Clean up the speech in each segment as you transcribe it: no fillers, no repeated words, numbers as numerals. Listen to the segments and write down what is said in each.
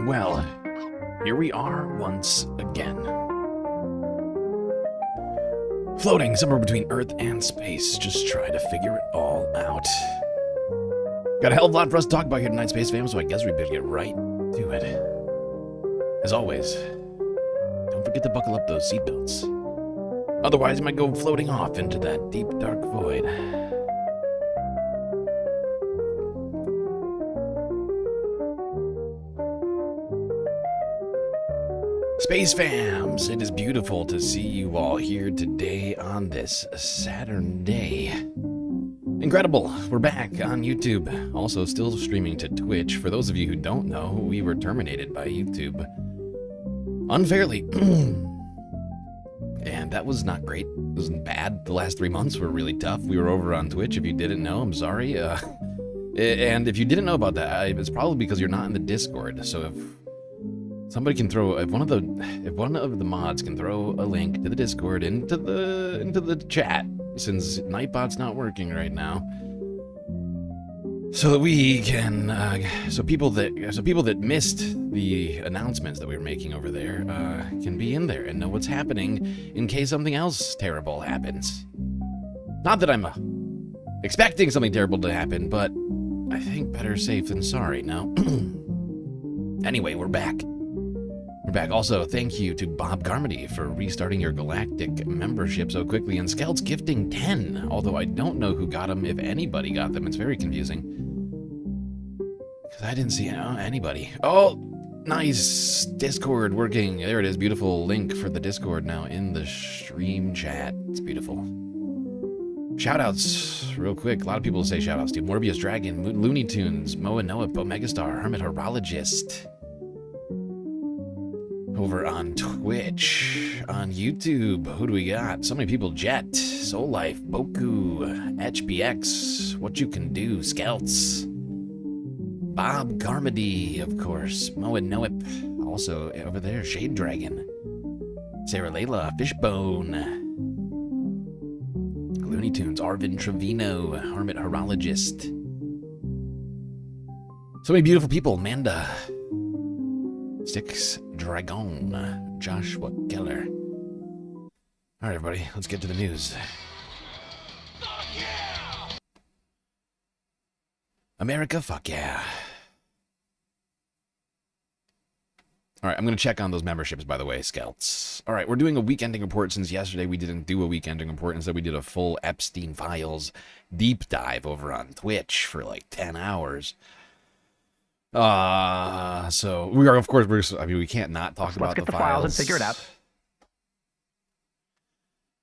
Well, here we are once again. Floating somewhere between Earth and space. Just try to figure it all out. Got a hell of a lot for us to talk about here tonight, Space Fam, so I guess we better get right to it. As always, don't forget to buckle up those seatbelts. Otherwise, you might go floating off into that deep, dark void. Space Fams, it is beautiful to see you all here today on this Saturn day. Incredible, we're back on YouTube, also still streaming to Twitch. For those of you who don't know, we were terminated by YouTube unfairly. And that was not great. It wasn't bad. The last 3 months were really tough. We were over on Twitch. If you didn't know, I'm sorry. And if you didn't know about that, it's probably because you're not in the Discord. So if somebody can throw, if one of the mods can throw a link to the Discord into the chat, since Nightbot's not working right now, so that we can, so people that missed the announcements that we were making over there can be in there and know what's happening in case something else terrible happens. Not that I'm expecting something terrible to happen, but I think better safe than sorry. No. Anyway, we're back. We're back. Also, thank you to Bob Carmody for restarting your Galactic membership so quickly, and Skelt's gifting 10, although I don't know who got them, if anybody got them. It's very confusing. Because I didn't see anybody. Oh, nice. Discord working. There it is. Beautiful link for the Discord now in the stream chat. It's beautiful. Shoutouts, real quick. A lot of people say shoutouts to Morbius Dragon, Looney Tunes, Moa Noah, Omegastar, Hermit Horologist. Over on Twitch, on YouTube, who do we got? So many people. Jet, Soul Life, Boku, HBX, What You Can Do, Skelts, Bob Carmody, of course, Moa Noip, also over there, Shade Dragon, Sarah Layla, Fishbone, Looney Tunes, Arvin Trevino, Hermit Horologist. So many beautiful people. Manda, Six Dragon, Joshua Keller. All right, everybody, let's get to the news. Fuck yeah! America, fuck yeah. All right, I'm going to check on those memberships, by the way, Scouts. All right, we're doing a week-ending report since yesterday we didn't do a week-ending report. Instead, we did a full Epstein Files deep dive over on Twitch for like 10 hours. So we are, of course, we can't not talk about the files and figure it out.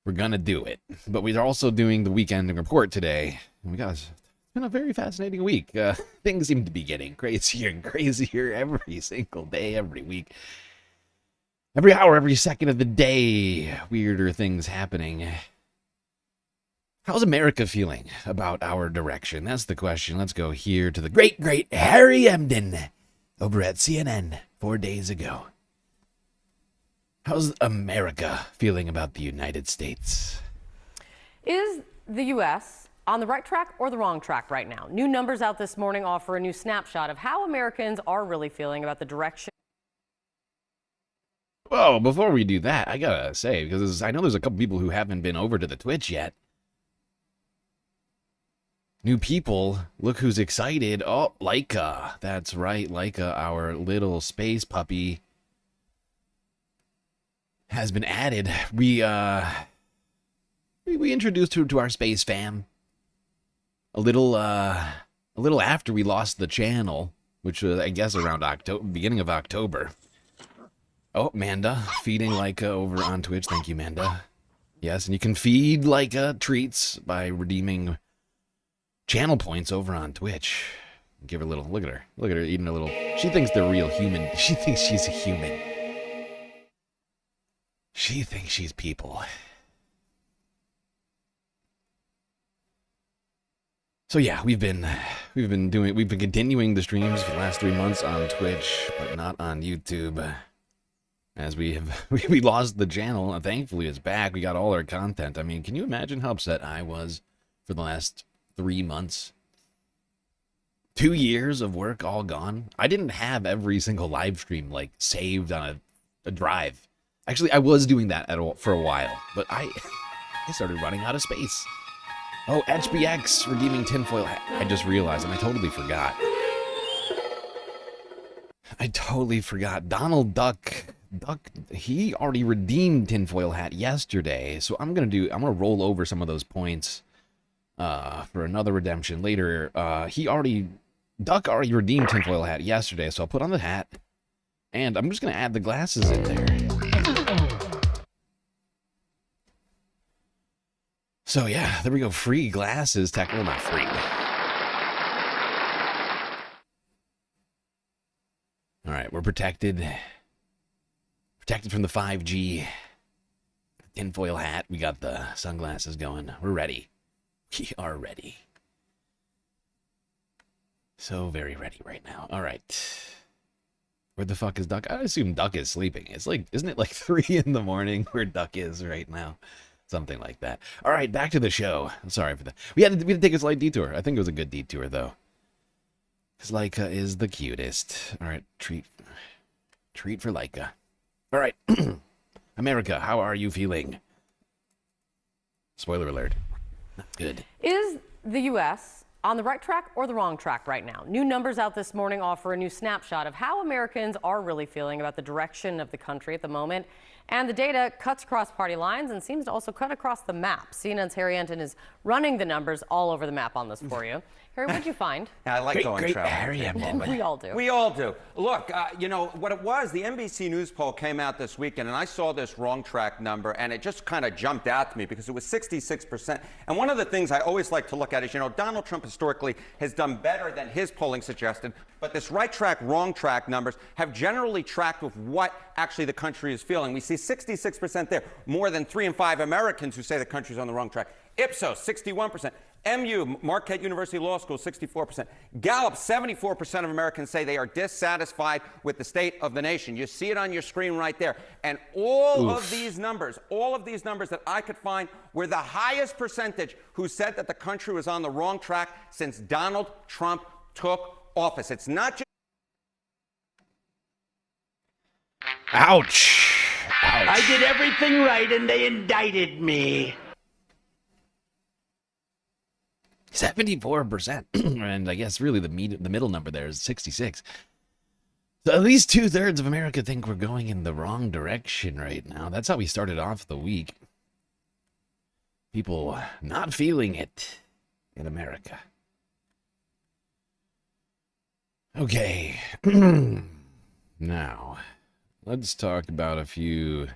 We're gonna do it, but we are also doing the weekend report today. And it's been a very fascinating week. Things seem to be getting crazier and crazier every single day, every week, every hour, every second of the day. Weirder things happening. How's America feeling about our direction? That's the question. Let's go here to the great Harry Emden over at CNN 4 days ago. How's America feeling about the United States? Is the U.S. on the right track or the wrong track right now? New numbers out this morning offer a new snapshot of how Americans are really feeling about the direction. Well, before we do that, I gotta say, because I know there's a couple people who haven't been over to the Twitch yet. New people, look who's excited. Oh, Laika. That's right, Laika, our little space puppy, has been added. We introduced her to our space fam a little after we lost the channel, which was, I guess, around beginning of October. Oh, Manda, feeding Laika over on Twitch. Thank you, Manda. Yes, and you can feed Laika treats by redeeming channel points over on Twitch. Give her a little, look at her eating a little. She thinks they're real human. She thinks she's a human. She thinks she's people. So yeah, we've been continuing the streams for the last 3 months on Twitch, but not on YouTube. As we lost the channel, and thankfully it's back. We got all our content. I mean, can you imagine how upset I was for the last 3 months? 2 years of work all gone. I didn't have every single live stream like saved on a drive. Actually, I was doing that for a while, but I started running out of space. Oh, HBX redeeming tinfoil hat. I just realized, and I totally forgot. Donald Duck, he already redeemed tinfoil hat yesterday. So I'm gonna roll over some of those points for another redemption later. Duck already redeemed tinfoil hat yesterday, so I'll put on the hat, and I'm just gonna add the glasses in there. So yeah, there we go. Free glasses, technically not free. All right, we're protected. Protected from the 5G. Tinfoil hat. We got the sunglasses going. We're ready. We are ready. So very ready right now. All right. Where the fuck is Duck? I assume Duck is sleeping. It's like, isn't it like 3 in the morning where Duck is right now? Something like that. All right, back to the show. I'm sorry for that. We had to take a slight detour. I think it was a good detour, though. Because Laika is the cutest. All right, treat for Laika. All right. America, how are you feeling? Spoiler alert. Not good. Is the U.S. on the right track or the wrong track right now? New numbers out this morning offer a new snapshot of how Americans are really feeling about the direction of the country at the moment. And the data cuts across party lines and seems to also cut across the map. CNN's Harry Enton is running the numbers all over the map on this for you. Harry, what'd you find? I like going traveling. Harry Enton. We all do. We all do. Look, you know, what it was, the NBC News poll came out this weekend, and I saw this wrong track number, and it just kind of jumped out to me because it was 66%. And one of the things I always like to look at is, you know, Donald Trump historically has done better than his polling suggested, but this right track, wrong track numbers have generally tracked with what actually the country is feeling. We see 66% there, more than 3 in 5 Americans who say the country's on the wrong track. Ipsos, 61%. MU, Marquette University Law School, 64%. Gallup, 74% of Americans say they are dissatisfied with the state of the nation. You see it on your screen right there. And all of these numbers that I could find were the highest percentage who said that the country was on the wrong track since Donald Trump took office. It's not just... Ouch. Ouch. I did everything right and they indicted me. 74%. And I guess really the middle number there is 66. So at least 2/3 of America think we're going in the wrong direction right now. That's how we started off the week. People not feeling it in America. Okay. Now, let's talk about a few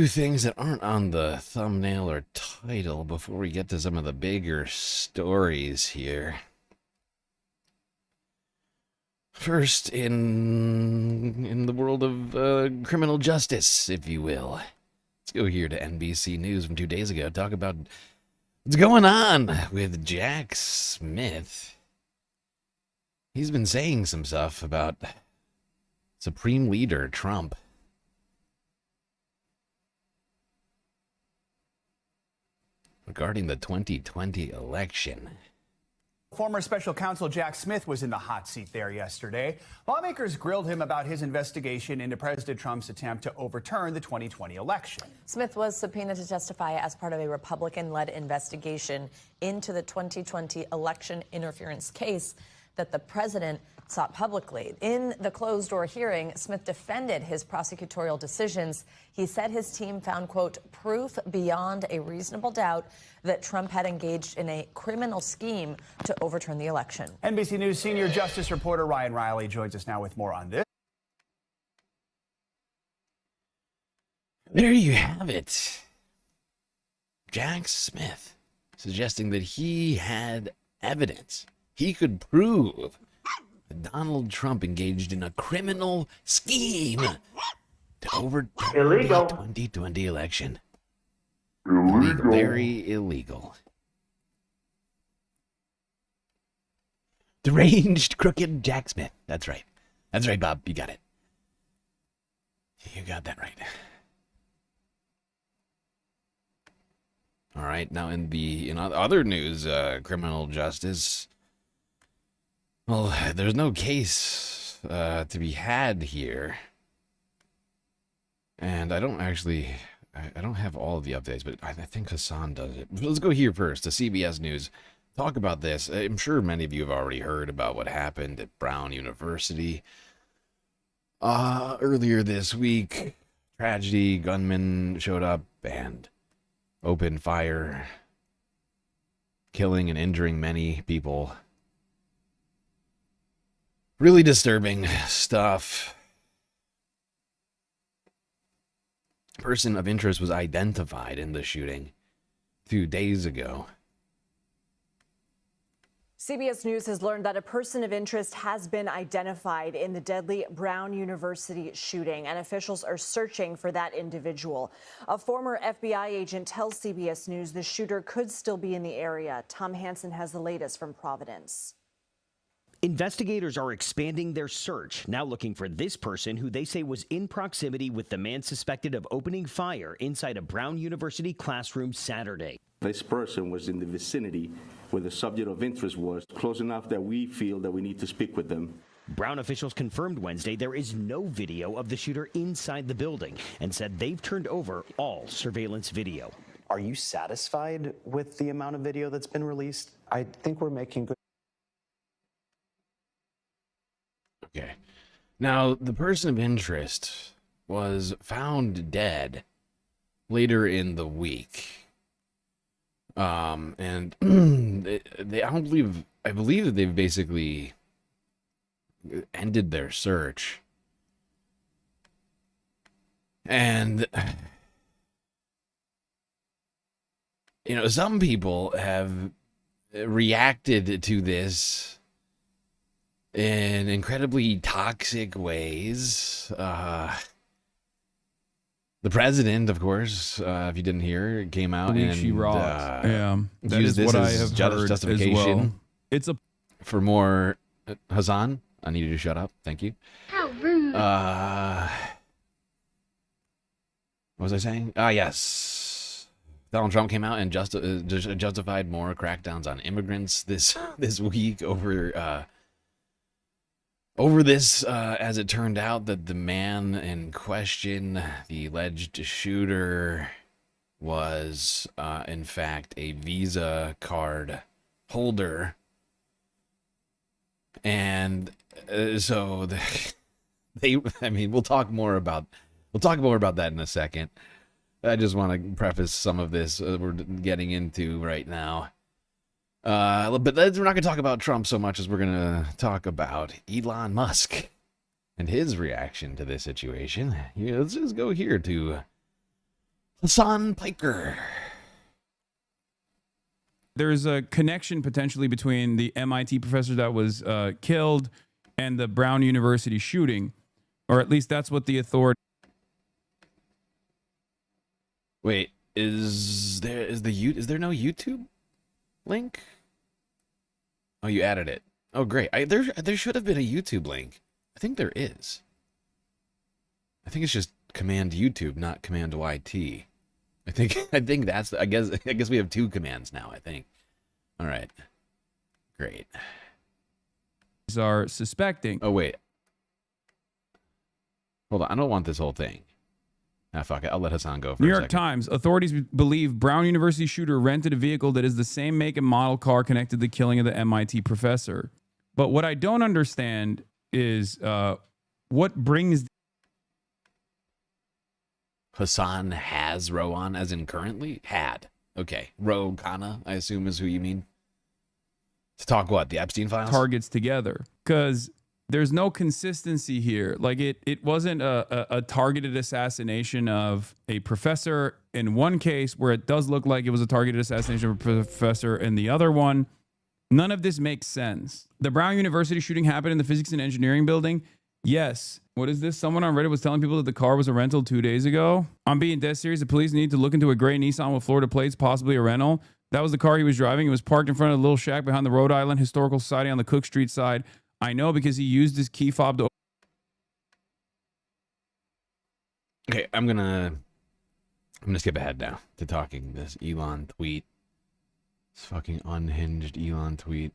things that aren't on the thumbnail or title before we get to some of the bigger stories here. First, in the world of criminal justice, if you will. Let's go here to NBC News from 2 days ago. Talk about what's going on with Jack Smith. He's been saying some stuff about Supreme Leader Trump. Regarding the 2020 election. Former special counsel Jack Smith was in the hot seat there yesterday. Lawmakers grilled him about his investigation into President Trump's attempt to overturn the 2020 election. Smith was subpoenaed to testify as part of a Republican-led investigation into the 2020 election interference case that the president sought publicly. In the closed-door hearing, Smith defended his prosecutorial decisions. He said his team found, quote, proof beyond a reasonable doubt that Trump had engaged in a criminal scheme to overturn the election. NBC News senior justice reporter Ryan Riley joins us now with more on this. There you have it. Jack Smith suggesting that he had evidence. He could prove that Donald Trump engaged in a criminal scheme to overturn the 2020 election. Illegal. Very illegal. Deranged, crooked Jack Smith. That's right. That's right, Bob. You got it. You got that right. All right. Now, in other news, criminal justice. Well, there's no case to be had here. And I don't actually I don't have all of the updates, but I think Hassan does it. Let's go here first to CBS News. Talk about this. I'm sure many of you have already heard about what happened at Brown University earlier this week. Tragedy, gunmen showed up and opened fire, killing and injuring many people. Really disturbing stuff. Person of interest was identified in the shooting 2 days ago. CBS News has learned that a person of interest has been identified in the deadly Brown University shooting, and officials are searching for that individual. A former FBI agent tells CBS News the shooter could still be in the area. Tom Hansen has the latest from Providence. Investigators are expanding their search, now looking for this person who they say was in proximity with the man suspected of opening fire inside a Brown University classroom Saturday. This person was in the vicinity where the subject of interest was, close enough that we feel that we need to speak with them. Brown officials confirmed Wednesday there is no video of the shooter inside the building and said they've turned over all surveillance video. Are you satisfied with the amount of video that's been released? I think we're making good. Okay. Now, the person of interest was found dead later in the week. And I believe that they've basically ended their search. And, some people have reacted to this in incredibly toxic ways. The president, of course, if you didn't hear, came out and she rocked. Yeah, that used is this what I as have heard justification. as well. It's a for more. Hassan, I need you to shut up. Thank you. How rude. What was I saying? This. Donald Trump came out and justified more crackdowns on immigrants this week over this, as it turned out that the man in question, the alleged shooter, was in fact a Visa card holder, and so we'll talk more about that in a second. I just want to preface some of this we're getting into right now. But we're not going to talk about Trump so much as we're going to talk about Elon Musk and his reaction to this situation. Yeah, let's just go here to Hassan Piker. There's a connection potentially between the MIT professor that was killed and the Brown University shooting, or at least that's what the authority. Wait, is there no YouTube link? Oh, you added it. Oh, great. There should have been a YouTube link. I think there is. I think it's just command YouTube, not command YT. I think that's I guess we have two commands now, I think. All right. Great. Are suspecting. Oh, wait. Hold on. I don't want this whole thing. Ah, fuck it. I'll let Hassan go for New a York second. Times. Authorities believe Brown University shooter rented a vehicle that is the same make and model car connected to the killing of the MIT professor. But what I don't understand is what brings... Hassan has Rowan, as in currently? Had. Okay. Ro Khanna, I assume is who you mean. To talk what? The Epstein files? Targets together. Because there's no consistency here. Like it wasn't a targeted assassination of a professor in one case where it does look like it was a targeted assassination of a professor in the other one. None of this makes sense. The Brown University shooting happened in the physics and engineering building. Yes. What is this? Someone on Reddit was telling people that the car was a rental 2 days ago. I'm being dead serious. The police need to look into a gray Nissan with Florida plates, possibly a rental. That was the car he was driving. It was parked in front of the little shack behind the Rhode Island Historical Society on the Cook Street side. I know because he used his key fob to... Okay, I'm gonna skip ahead now to talking this Elon tweet. This fucking unhinged Elon tweet.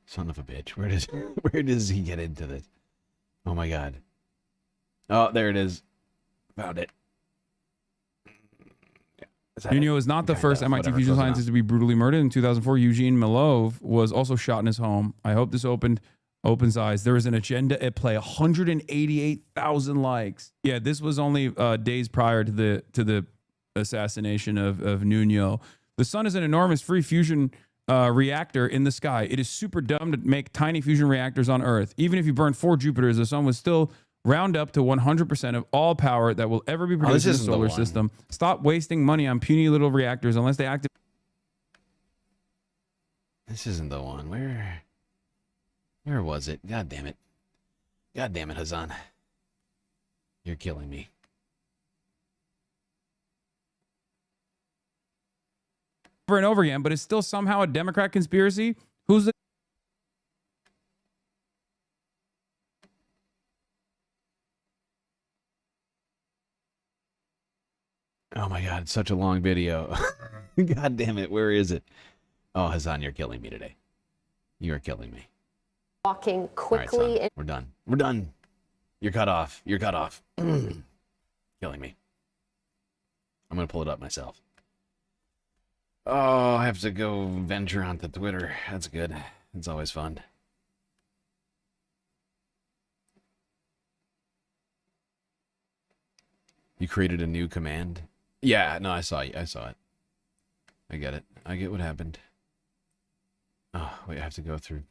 Son of a bitch. Where does he get into this? Oh my god. Oh, there it is. Found it. Nuno is not the first MIT whatever, fusion close scientist to be brutally murdered. In 2004, Eugene Milov was also shot in his home. I hope this opens eyes. There is an agenda at play. 188,000 likes. Yeah, this was only days prior to the assassination of Nuno. The sun is an enormous free fusion reactor in the sky. It is super dumb to make tiny fusion reactors on Earth. Even if you burn 4 Jupiters, the sun would still round up to 100% of all power that will ever be produced in the solar system. Stop wasting money on puny little reactors unless they activate. This isn't the one. Where was it? God damn it. God damn it, Hassan. You're killing me. Over and over again, but it's still somehow a Democrat conspiracy. Who's the Oh my god, it's such a long video. God damn it, where is it? Oh, Hassan, you're killing me today. You are killing me. Walking quickly. Right, we're done. We're done. You're cut off. You're cut off. Killing me. I'm gonna pull it up myself. Oh, I have to go venture onto Twitter. That's good. It's always fun. You created a new command? Yeah, no, I saw it. I get it. I get what happened. Oh, wait, I have to go through.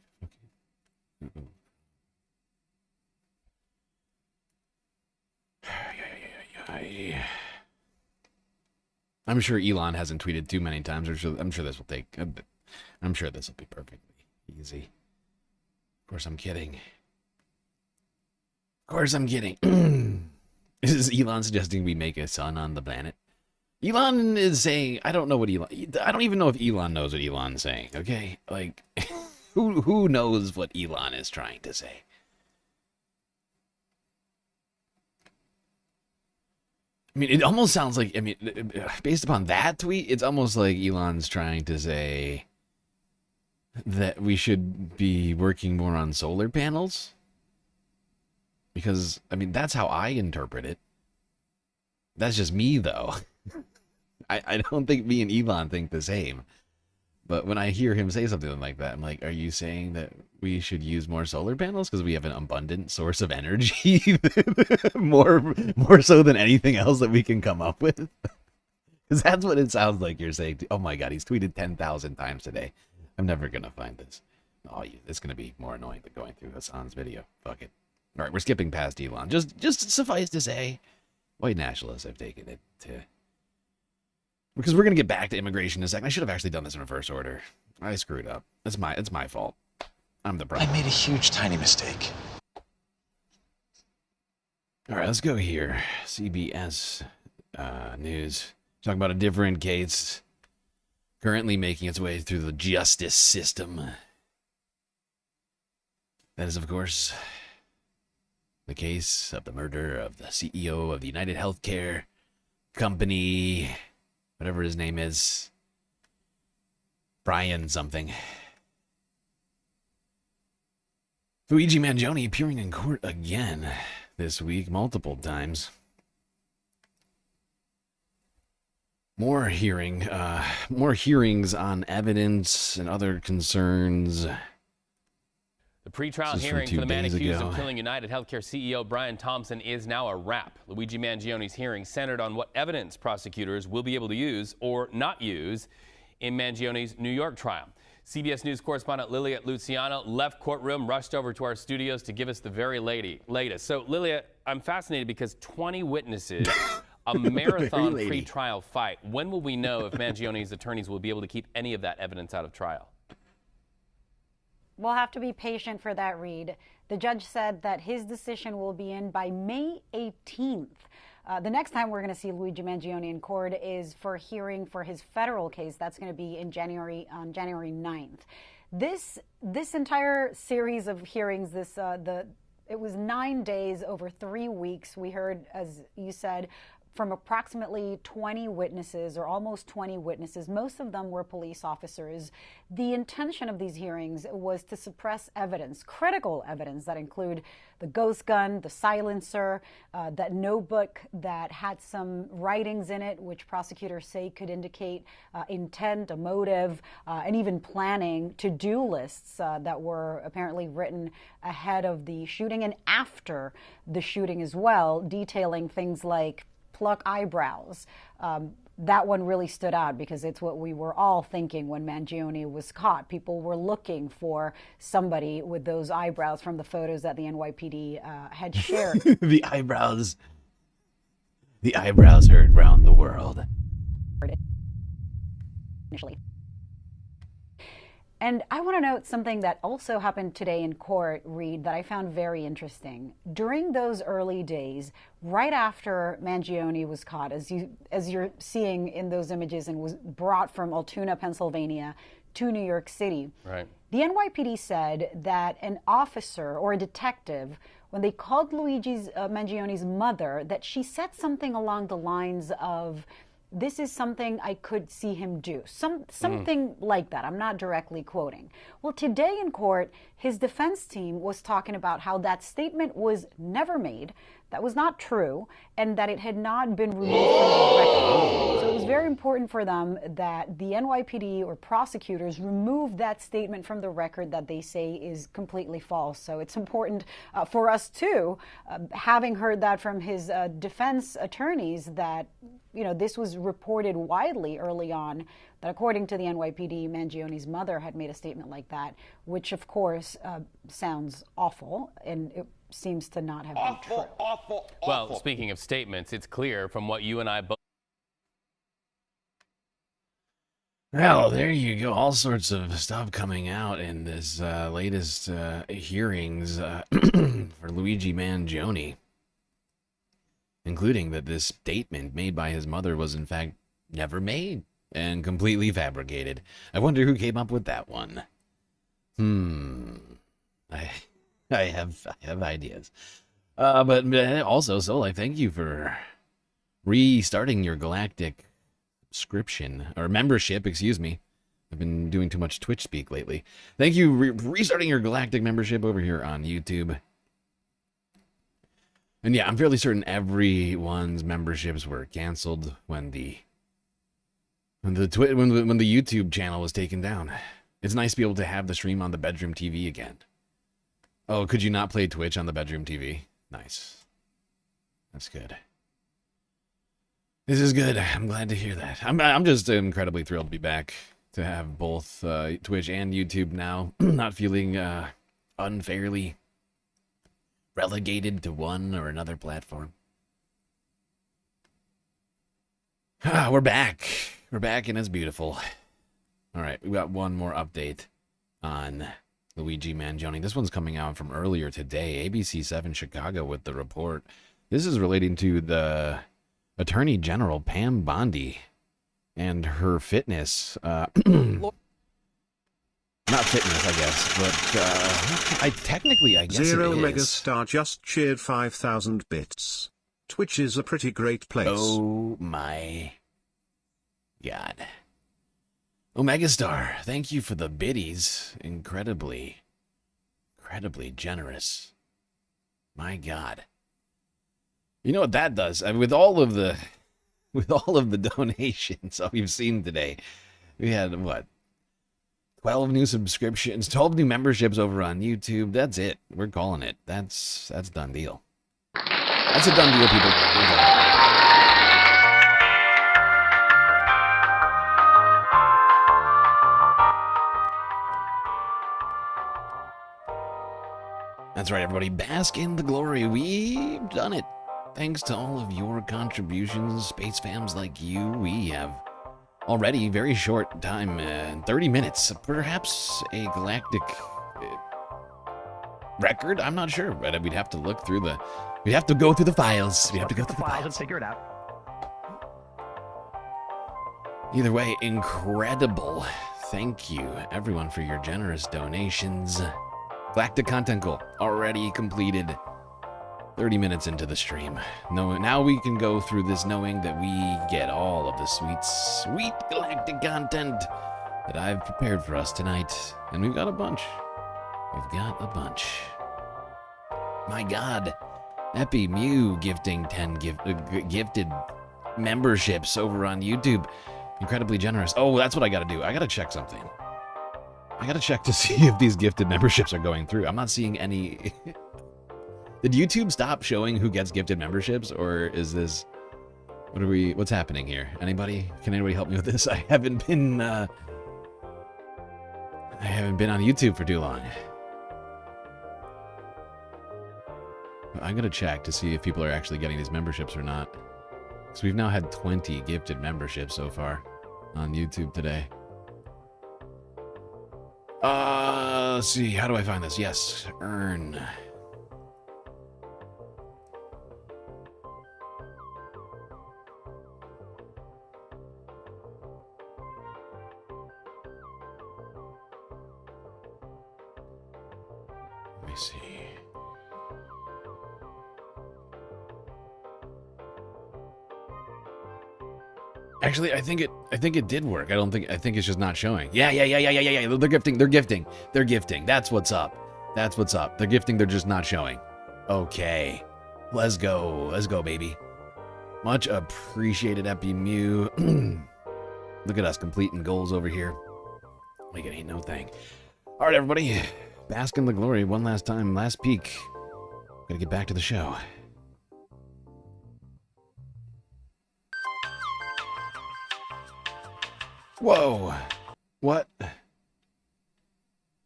I'm sure Elon hasn't tweeted too many times. I'm sure this will take a bit. I'm sure this will be perfectly easy. Of course, I'm kidding. Of course, I'm kidding. Is Elon suggesting we make a sun on the planet? Elon is saying, I don't even know if Elon knows what Elon's saying, okay? Like, who knows what Elon is trying to say? I mean, it almost sounds like, based upon that tweet, it's almost like Elon's trying to say that we should be working more on solar panels. Because, that's how I interpret it. That's just me, though. I don't think me and Elon think the same. But when I hear him say something like that, I'm like, are you saying that we should use more solar panels because we have an abundant source of energy? more so than anything else that we can come up with? Because that's what it sounds like you're saying. Oh my god, he's tweeted 10,000 times today. I'm never going to find this. Oh, it's going to be more annoying than going through Hassan's video. Fuck it. All right, we're skipping past Elon. Just suffice to say, white nationalists have taken it to... Because we're going to get back to immigration in a second. I should have actually done this in reverse order. I screwed up. It's my fault. I'm the problem. I made a huge, tiny mistake. All right, let's go here. CBS News. Talking about a different case currently making its way through the justice system. That is, of course, the case of the murder of the CEO of the United Healthcare Company, whatever his name is, Brian something. Luigi Mangione appearing in court again this week, multiple times. More hearings on evidence and other concerns. The pretrial hearing for the man accused of killing United Healthcare CEO Brian Thompson is now a wrap. Luigi Mangione's hearing centered on what evidence prosecutors will be able to use or not use in Mangione's New York trial. CBS News correspondent Lilia Luciano left courtroom, rushed over to our studios to give us the very latest. So, Lilia, I'm fascinated because 20 witnesses, a marathon pretrial fight. When will we know if Mangione's attorneys will be able to keep any of that evidence out of trial? We'll have to be patient for that, Reed. The judge said that his decision will be in by May 18th. The next time we're going to see Luigi Mangione in court is for hearing for his federal case. That's going to be in on January 9th. This entire series of hearings, it was 9 days over 3 weeks. We heard, as you said, from approximately 20 witnesses, or almost 20 witnesses. Most of them were police officers. The intention of these hearings was to suppress evidence, critical evidence that include the ghost gun, the silencer, that notebook that had some writings in it, which prosecutors say could indicate intent, a motive, and even planning, to-do lists that were apparently written ahead of the shooting and after the shooting as well, detailing things like pluck eyebrows. That one really stood out because it's what we were all thinking when Mangione was caught. People were looking for somebody with those eyebrows from the photos that the NYPD had shared. The eyebrows heard round the world. Initially. And I want to note something that also happened today in court, Reed, that I found very interesting. During those early days, right after Mangione was caught, as you're seeing in those images, and was brought from Altoona, Pennsylvania to New York City, right, the NYPD said that an officer or a detective, when they called Luigi Mangione's mother, that she said something along the lines of, "This is something I could see him do." Something like that. I'm not directly quoting. Well, today in court, his defense team was talking about how that statement was never made, that was not true, and that it had not been removed from the record. So it was very important for them that the NYPD or prosecutors remove that statement from the record that they say is completely false. So it's important for us too, having heard that from his defense attorneys, that this was reported widely early on, that according to the NYPD, Mangione's mother had made a statement like that, which of course sounds awful, and it seems to not have been true. Well, speaking of statements, it's clear from what you and I both. Well, there you go. All sorts of stuff coming out in this latest hearings for Luigi Mangione, including that this statement made by his mother was in fact never made and completely fabricated. I wonder who came up with that one. I have ideas. But also, Solai, thank you for restarting your Galactic subscription, or membership, excuse me. I've been doing too much Twitch speak lately. Thank you for restarting your Galactic membership over here on YouTube. And yeah, I'm fairly certain everyone's memberships were canceled when the YouTube channel was taken down. It's nice to be able to have the stream on the bedroom TV again. Oh, could you not play Twitch on the bedroom TV? Nice. That's good. This is good. I'm glad to hear that. I'm just incredibly thrilled to be back, to have both Twitch and YouTube now, not feeling unfairly relegated to one or another platform. We're back. We're back, and it's beautiful. All right, we got one more update on Luigi Mangione. This one's coming out from earlier today. ABC 7 Chicago with the report. This is relating to the Attorney General Pam Bondi and her fitness. Not fitness, I guess, but I guess Zero it is. Megastar just cheered 5,000 bits. Twitch is a pretty great place. Oh my God. Omegastar, thank you for the biddies. Incredibly generous. My God. You know what that does? With all of the donations that we've seen today, we had what? 12 new subscriptions, 12 new memberships over on YouTube. That's it. We're calling it. That's done deal. That's a done deal, people. We're done. That's right, everybody. Bask in the glory. We've done it. Thanks to all of your contributions, space fams like you, we have already very short time, 30 minutes, perhaps a galactic record. I'm not sure, but we'd have to look through the. We'd have to go through the files. We'd have to go through the files and figure it out. Either way, incredible. Thank you, everyone, for your generous donations. Galactic content goal already completed. 30 minutes into the stream. Now we can go through this knowing that we get all of the sweet, sweet galactic content that I've prepared for us tonight. And we've got a bunch. We've got a bunch. My God. Epi Mew gifting 10 gifted memberships over on YouTube. Incredibly generous. Oh, that's what I gotta do. I gotta check something. I gotta check to see if these gifted memberships are going through. I'm not seeing any... Did YouTube stop showing who gets gifted memberships, or is this... What's happening here? Anybody? Can anybody help me with this? I haven't been on YouTube for too long. I'm gonna check to see if people are actually getting these memberships or not. So we've now had 20 gifted memberships so far on YouTube today. Let's see, how do I find this? Yes, earn. Let me see. Actually, I think it did work. I think it's just not showing. Yeah. They're gifting. That's what's up. They're gifting, they're just not showing. Okay. Let's go, baby. Much appreciated, Epi Mew. Look at us completing goals over here. Like it ain't no thing. All right, everybody. Bask in the glory one last time. Last peek. Gotta get back to the show. Whoa. What?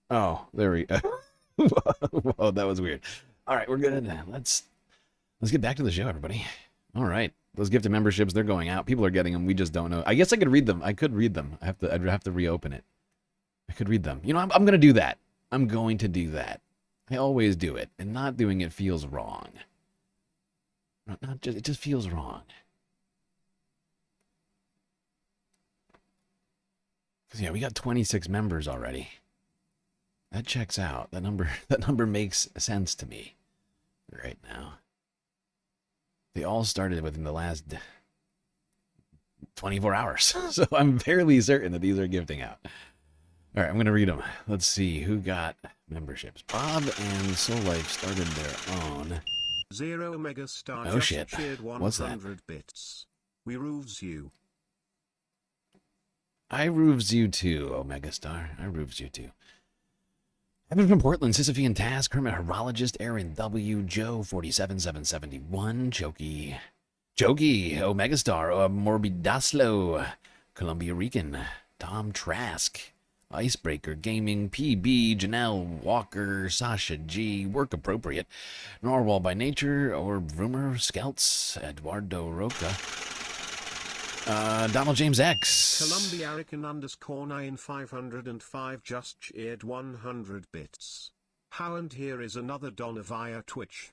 Oh, there we go. Whoa, that was weird. All right, we're good. Let's get back to the show, everybody. All right. Those gifted memberships, they're going out. People are getting them. We just don't know. I guess I could read them. I'd have to reopen it. I could read them. You know, I'm going to do that. I'm going to do that. I always do it, and not doing it feels wrong. It just feels wrong. Because yeah, we got 26 members already. That checks out. That number makes sense to me right now. They all started within the last 24 hours. So I'm fairly certain that these are gifting out. All right, I'm going to read them. Let's see who got memberships. Bob and Soul Life started their own. Zero Megastar oh shit. Cheered 100 What's that? bits. We roofs you. I roofs you too, Omega Star. I roofs you too. Evan from Portland, Sisyphean Task, Hermit Horologist, Aaron W, Joe 47771, Jokey, Omega Star, Morbidaslo, Columbia Rican, Tom Trask, Icebreaker Gaming, PB, Janelle Walker, Sasha G, Work Appropriate, Norwal by Nature, or Rumor Scouts, Eduardo Roca, Donald James X. Columbia Rican _9505 just cheered 100 bits. How and here is another Donna via Twitch.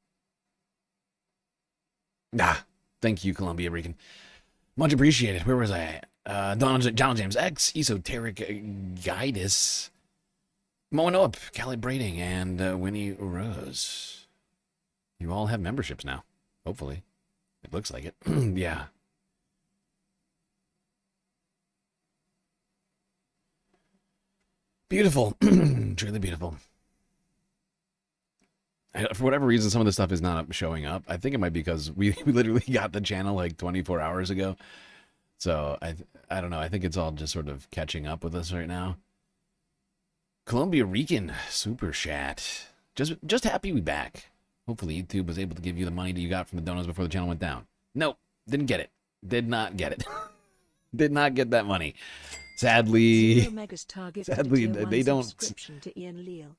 Thank you, Columbia Rican. Much appreciated. Where was I at? Donald James X, Esoteric Guidus, Moen Up, Calibrating, and Winnie Rose. You all have memberships now. Hopefully. It looks like it. Yeah. Beautiful. Truly beautiful. For whatever reason, some of the stuff is not showing up. I think it might be because we literally got the channel like 24 hours ago. So I don't know. I think it's all just sort of catching up with us right now. Columbia Rican super chat. Just happy to be back. Hopefully YouTube was able to give you the money that you got from the donos before the channel went down. Nope, didn't get it. Did not get it. Did not get that money. Sadly, they don't.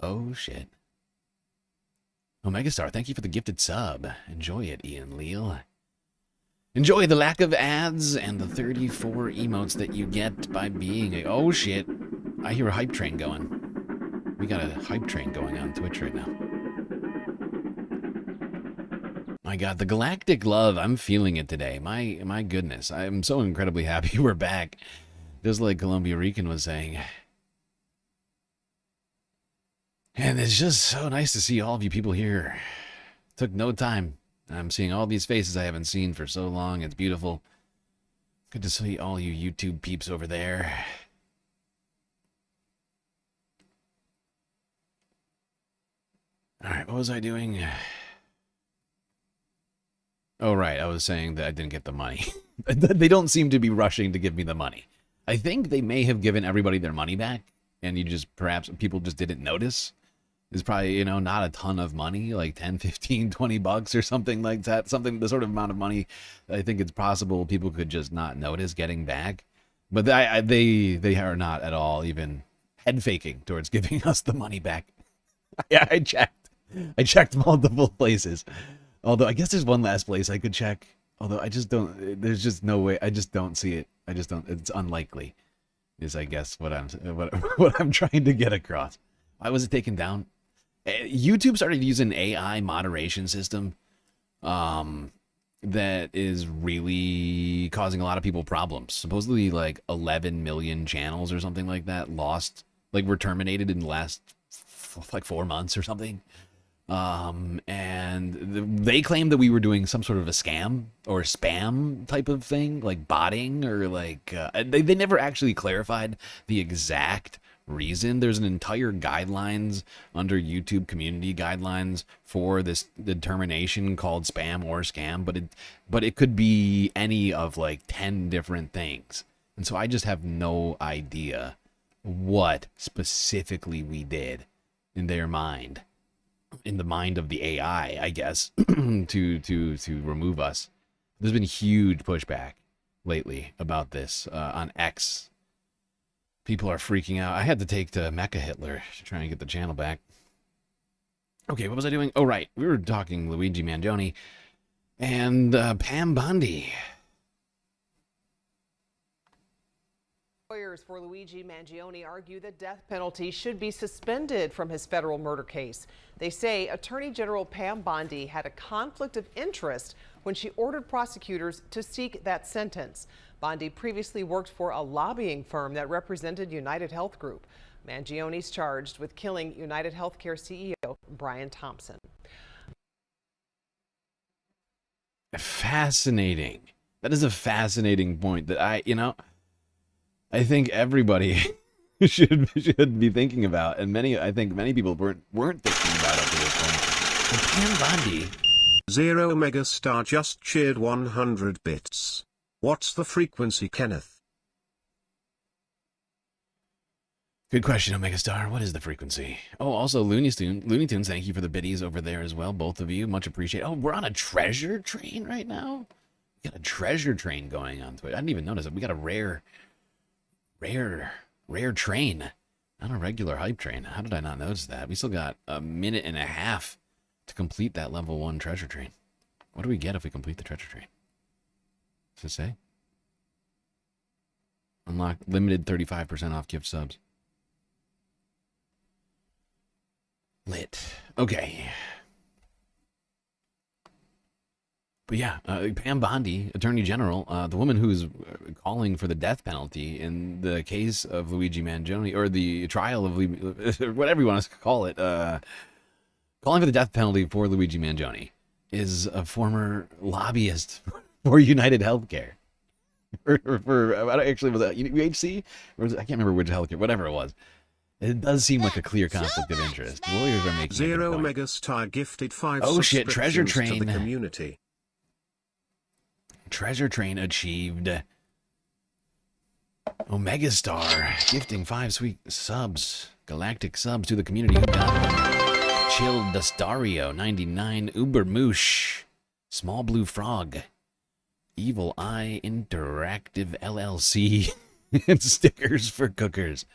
Oh shit. Omegastar, thank you for the gifted sub. Enjoy it, Ian Leal. Enjoy the lack of ads and the 34 emotes that you get by being a... Oh shit. I hear a hype train going. We got a hype train going on Twitch right now. My God, the galactic love. I'm feeling it today. My goodness. I'm so incredibly happy we're back. Just like Columbia Rican was saying. And it's just so nice to see all of you people here. Took no time I'm seeing all these faces I haven't seen for so long. It's beautiful. Good to see all you YouTube peeps over there. All right, what was I doing? Oh, right, I was saying that I didn't get the money. They don't seem to be rushing to give me the money. I think they may have given everybody their money back, and you just, perhaps people just didn't notice. It's probably, you know, not a ton of money, like 10, 15, 20 bucks or something like that. Something, the sort of amount of money I think it's possible people could just not notice getting back. But they are not at all even head faking towards giving us the money back. Yeah, I checked multiple places. Although I guess there's one last place I could check. Although I just don't, there's just no way, I just don't see it. I just don't, it's unlikely is I guess what I'm trying to get across. Why was it taken down? YouTube started using AI moderation system that is really causing a lot of people problems. Supposedly like 11 million channels or something like that lost, like were terminated in the last like 4 months or something. And they claimed that we were doing some sort of a scam or spam type of thing, like botting or like, they never actually clarified the exact reason. There's an entire guidelines under YouTube community guidelines for this determination called spam or scam, but it could be any of like 10 different things. And so I just have no idea what specifically we did in their mind. In the mind of the AI, I guess, to remove us. There's been huge pushback lately about this on X. People are freaking out. I had to take to Mecha Hitler to try and get the channel back. Okay, what was I doing? Oh, right. We were talking Luigi Mangione and Pam Bondi. Lawyers for Luigi Mangione argue the death penalty should be suspended from his federal murder case. They say Attorney General Pam Bondi had a conflict of interest when she ordered prosecutors to seek that sentence. Bondi previously worked for a lobbying firm that represented United Health Group. Mangione's charged with killing United Healthcare CEO Brian Thompson. Fascinating. That is a fascinating point that I think everybody should be thinking about, and I think many people weren't thinking about it to this point. And Pam Bondi. Zero Megastar just cheered 100 bits. What's the frequency, Kenneth? Good question, Omega Star. What is the frequency? Oh, also Looney Tunes, thank you for the biddies over there as well, both of you. Much appreciated. Oh, we're on a treasure train right now? We got a treasure train going on Twitch. I didn't even notice it. We got a rare train, not a regular hype train. How did I not notice that? We still got a minute and a half to complete that level 1 treasure train. What do we get if we complete the treasure train? Does it say? Unlock limited 35% off gift subs. Lit. Okay. But yeah, Pam Bondi, Attorney General, the woman who's calling for the death penalty in the case of Luigi Mangione, or the trial of whatever you want to call it, calling for the death penalty for Luigi Mangione, is a former lobbyist for United Healthcare. Actually, was that UHC? Or was it, I can't remember which healthcare, whatever it was. It does seem like a clear conflict of interest. Lawyers are making Zero Megastar gifted 5 oh shit, treasure train to the community. Treasure train achieved. Omega Star gifting 5 sweet subs, galactic subs to the community. Who got Chill Dastario 99, Uber Moosh, Small Blue Frog, Evil Eye Interactive LLC, and stickers for cookers.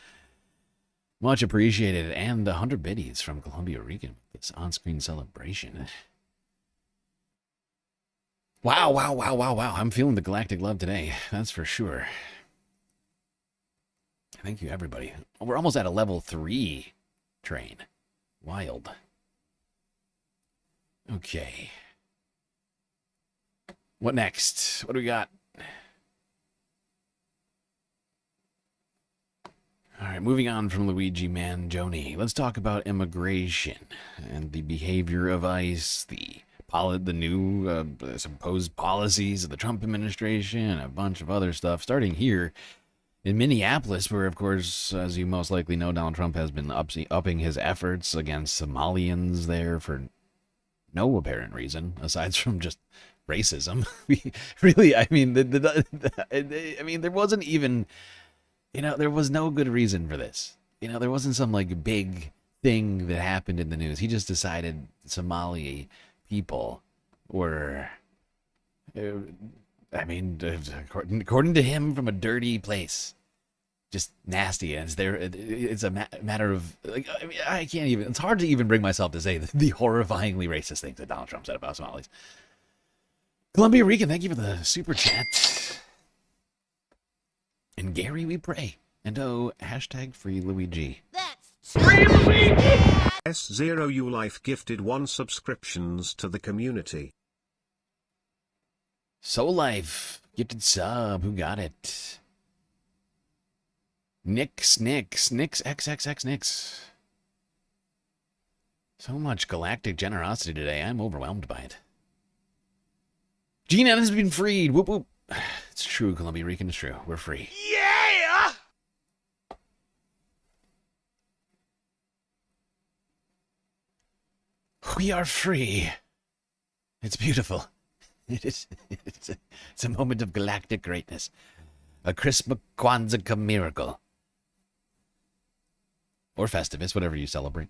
Much appreciated, and 100 biddies from Columbia Regan. This on-screen celebration. Wow. I'm feeling the galactic love today. That's for sure. Thank you, everybody. We're almost at a level 3 train. Wild. Okay. What next? What do we got? All right, moving on from Luigi Mangione. Let's talk about immigration and the behavior of ICE, the the new supposed policies of the Trump administration, and a bunch of other stuff, starting here in Minneapolis, where, of course, as you most likely know, Donald Trump has been upping his efforts against Somalians there for no apparent reason, aside from just racism. Really, I mean, I mean, there wasn't even, there was no good reason for this. There wasn't some like big thing that happened in the news. He just decided Somali people were, I mean, according to him, from a dirty place, just nasty. And it's a matter of, like, I mean, I can't even, it's hard to even bring myself to say the horrifyingly racist things that Donald Trump said about Somalis. Columbia Rican, thank you for the super chat. And Gary, we pray. And hashtag free Luigi. Free Luigi! S0U Life gifted 1 subscriptions to the community. Soul Life, gifted sub, who got it? Nix, XXX Nix. So much galactic generosity today, I'm overwhelmed by it. Gina has been freed, whoop whoop. It's true, Columbia Rican, it's true, we're free. Yeah! We are free. It's beautiful. It's a moment of galactic greatness. A Christmas Kwanzaa miracle. Or Festivus, whatever you celebrate.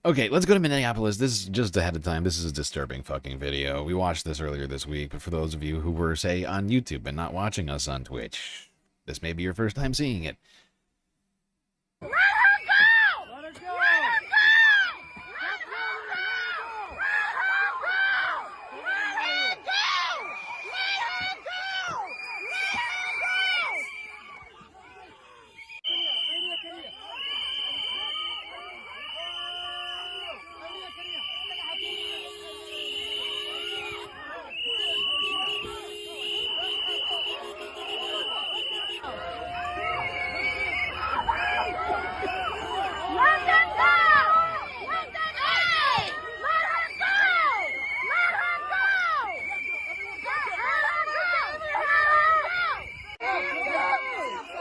Okay, let's go to Minneapolis. This is just ahead of time. This is a disturbing fucking video. We watched this earlier this week, but for those of you who were, say, on YouTube and not watching us on Twitch, this may be your first time seeing it.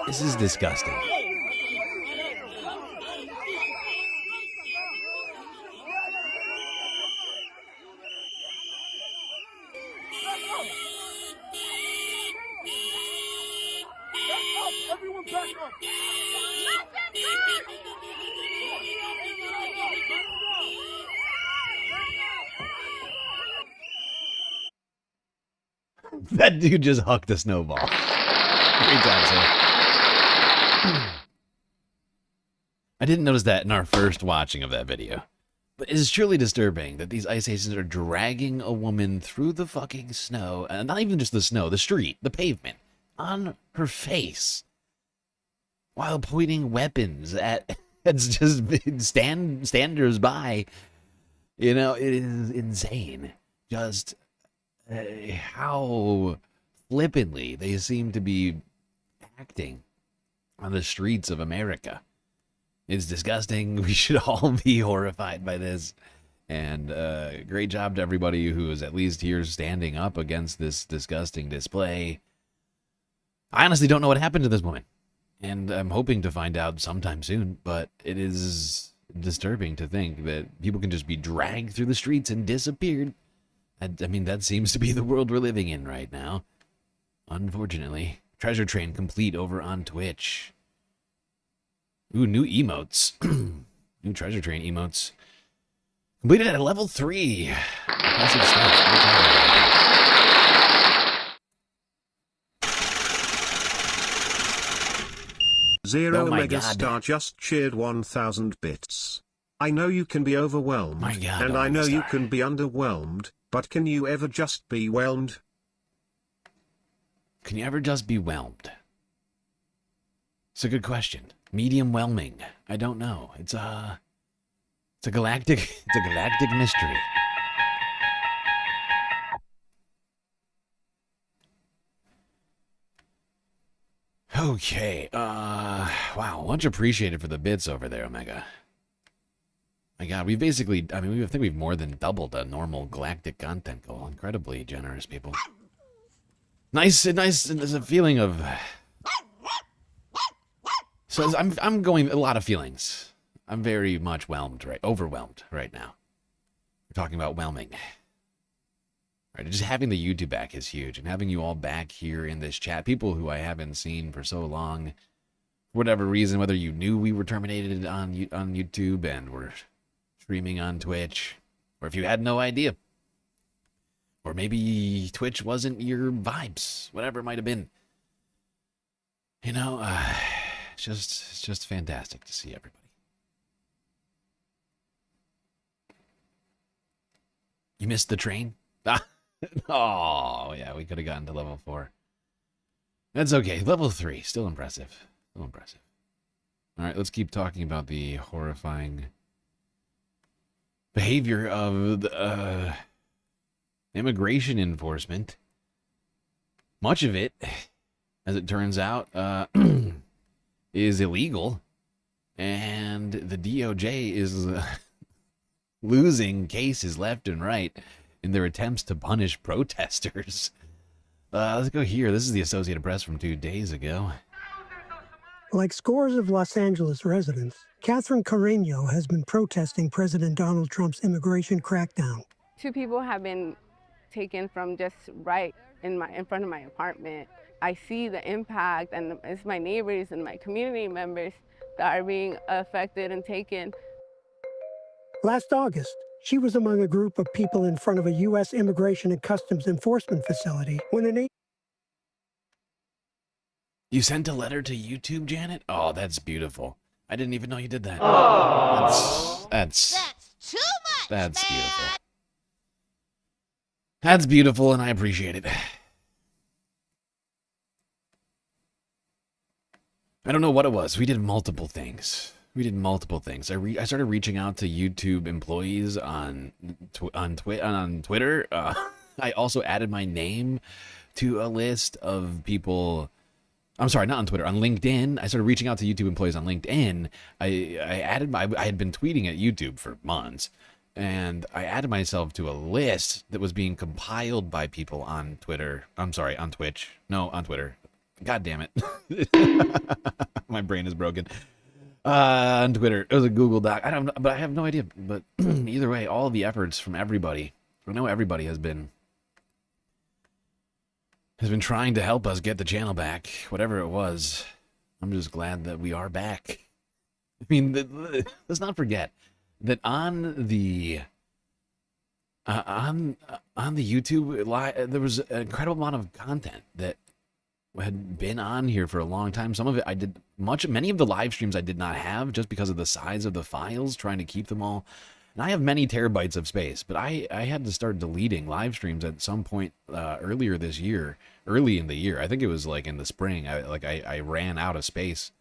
This is disgusting. Everyone back up. That dude just hucked a snowball. Great job, sir. I didn't notice that in our first watching of that video. But it is truly disturbing that these ICE agents are dragging a woman through the fucking snow, and not even just the snow, the street, the pavement, on her face, while pointing weapons at just standers by. You know, it is insane. Just how flippantly they seem to be acting on the streets of America. It's disgusting. We should all be horrified by this. And great job to everybody who is at least here standing up against this disgusting display. I honestly don't know what happened to this woman. And I'm hoping to find out sometime soon. But it is disturbing to think that people can just be dragged through the streets and disappeared. I mean, that seems to be the world we're living in right now. Unfortunately. Treasure Train complete over on Twitch. Ooh, new emotes. New Treasure Train emotes. Completed at level 3. Impressive stuff. Zero Oh my Megastar God. just cheered 1,000 bits. I know you can be overwhelmed, My God, and oh I know you Megastar. can be underwhelmed, but can you ever just be whelmed? Can you ever just be whelmed? It's a good question. Medium whelming. I don't know. It's a galactic mystery. Okay. Wow. Much appreciated for the bits over there, Omega. My God, we basically, I mean, I think we've more than doubled a normal galactic content goal. Incredibly generous people. Nice. There's a feeling of. So I'm going a lot of feelings. I'm very much overwhelmed right now. We're talking about whelming. Right, just having the YouTube back is huge, and having you all back here in this chat, people who I haven't seen for so long, for whatever reason, whether you knew we were terminated on YouTube and were streaming on Twitch, or if you had no idea, or maybe Twitch wasn't your vibes, whatever it might have been. You know, it's just fantastic to see everybody. You missed the train? Oh, yeah, we could have gotten to level 4. That's okay. Level 3, still impressive. Still impressive. All right, let's keep talking about the horrifying behavior of the, immigration enforcement. Much of it, as it turns out, is illegal, and the DOJ is losing cases left and right in their attempts to punish protesters. Let's go here. This is the Associated Press from 2 days ago. Like scores of Los Angeles residents, Catherine Carreño has been protesting President Donald Trump's immigration crackdown. 2 people have been taken from just right in front of my apartment. I see the impact, and it's my neighbors and my community members that are being affected and taken. Last August, she was among a group of people in front of a U.S. Immigration and Customs Enforcement facility when You sent a letter to YouTube, Janet? Oh, that's beautiful. I didn't even know you did that. Oh. That's too much. That's beautiful. That's beautiful, and I appreciate it. I don't know what it was. We did multiple things. I started reaching out to YouTube employees on Twitter. I also added my name to a list of people. I'm sorry, not on Twitter, on LinkedIn. I started reaching out to YouTube employees on LinkedIn. I had been tweeting at YouTube for months, and I added myself to a list that was being compiled by people on Twitter. I'm sorry, on Twitch. No, on Twitter. God damn it. My brain is broken. On Twitter. It was a Google Doc. I don't know, but I have no idea. But either way, all the efforts from everybody. I know everybody has been trying to help us get the channel back, whatever it was. I'm just glad that we are back. I mean, let's not forget that on the YouTube live, there was an incredible amount of content that had been on here for a long time. Some of it I did many of the live streams I did not have just because of the size of the files, trying to keep them all. And I have many terabytes of space, but I had to start deleting live streams at some point early in the year. I think it was like in the spring. I ran out of space.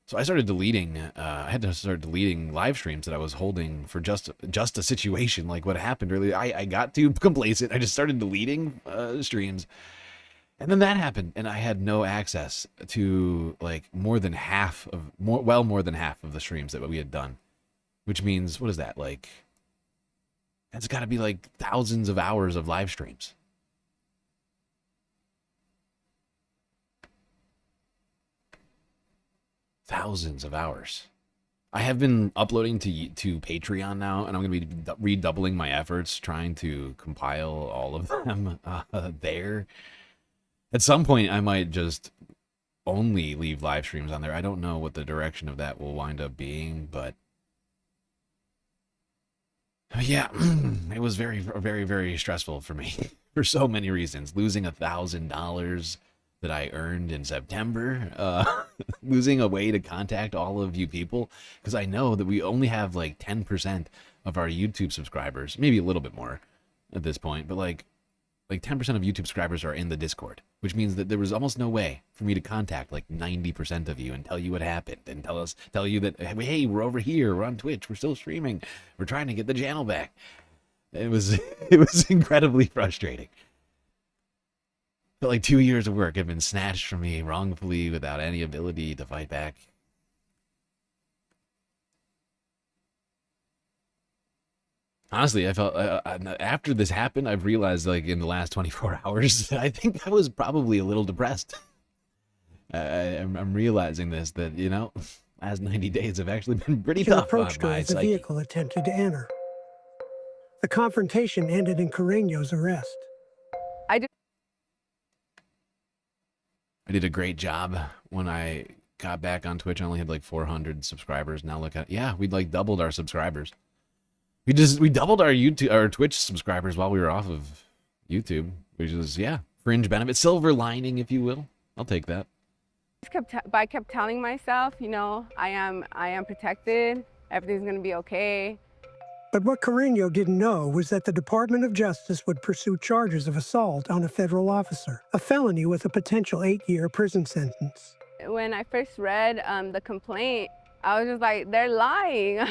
So I started deleting, I had to start deleting live streams that I was holding for just a situation like what happened earlier. I got too complacent. I just started deleting streams. And then that happened, and I had no access to like more than half of the streams that we had done. Which means, what is that, like, that's got to be like thousands of hours of live streams. Thousands of hours. I have been uploading to Patreon now, and I'm going to be redoubling my efforts trying to compile all of them there. At some point, I might just only leave live streams on there. I don't know what the direction of that will wind up being, but yeah, it was very, very, very stressful for me for so many reasons. Losing $1,000 that I earned in September, losing a way to contact all of you people, because I know that we only have like 10% of our YouTube subscribers, maybe a little bit more at this point, but like 10% of YouTube subscribers are in the Discord, which means that there was almost no way for me to contact like 90% of you and tell you what happened and tell you that, hey, we're over here, we're on Twitch, we're still streaming, we're trying to get the channel back. It was incredibly frustrating. But like 2 years of work had been snatched from me wrongfully without any ability to fight back. Honestly, I felt after this happened, I've realized, like, in the last 24 hours, I think I was probably a little depressed. I'm realizing this, that, you know, last 90 days have actually been pretty She tough on approached her my as the psyche. vehicle attempted to enter. The confrontation ended in Carreño's arrest. I did a great job when I got back on Twitch. I only had like 400 subscribers. Now look at, yeah, we'd like doubled our subscribers. We doubled our Twitch subscribers while we were off of YouTube, which is, yeah, fringe benefit, silver lining, if you will. I'll take that. I kept telling myself, you know, I am protected. Everything's gonna be okay. But what Carreño didn't know was that the Department of Justice would pursue charges of assault on a federal officer, a felony with a potential 8-year prison sentence. When I first read the complaint, I was just like, they're lying.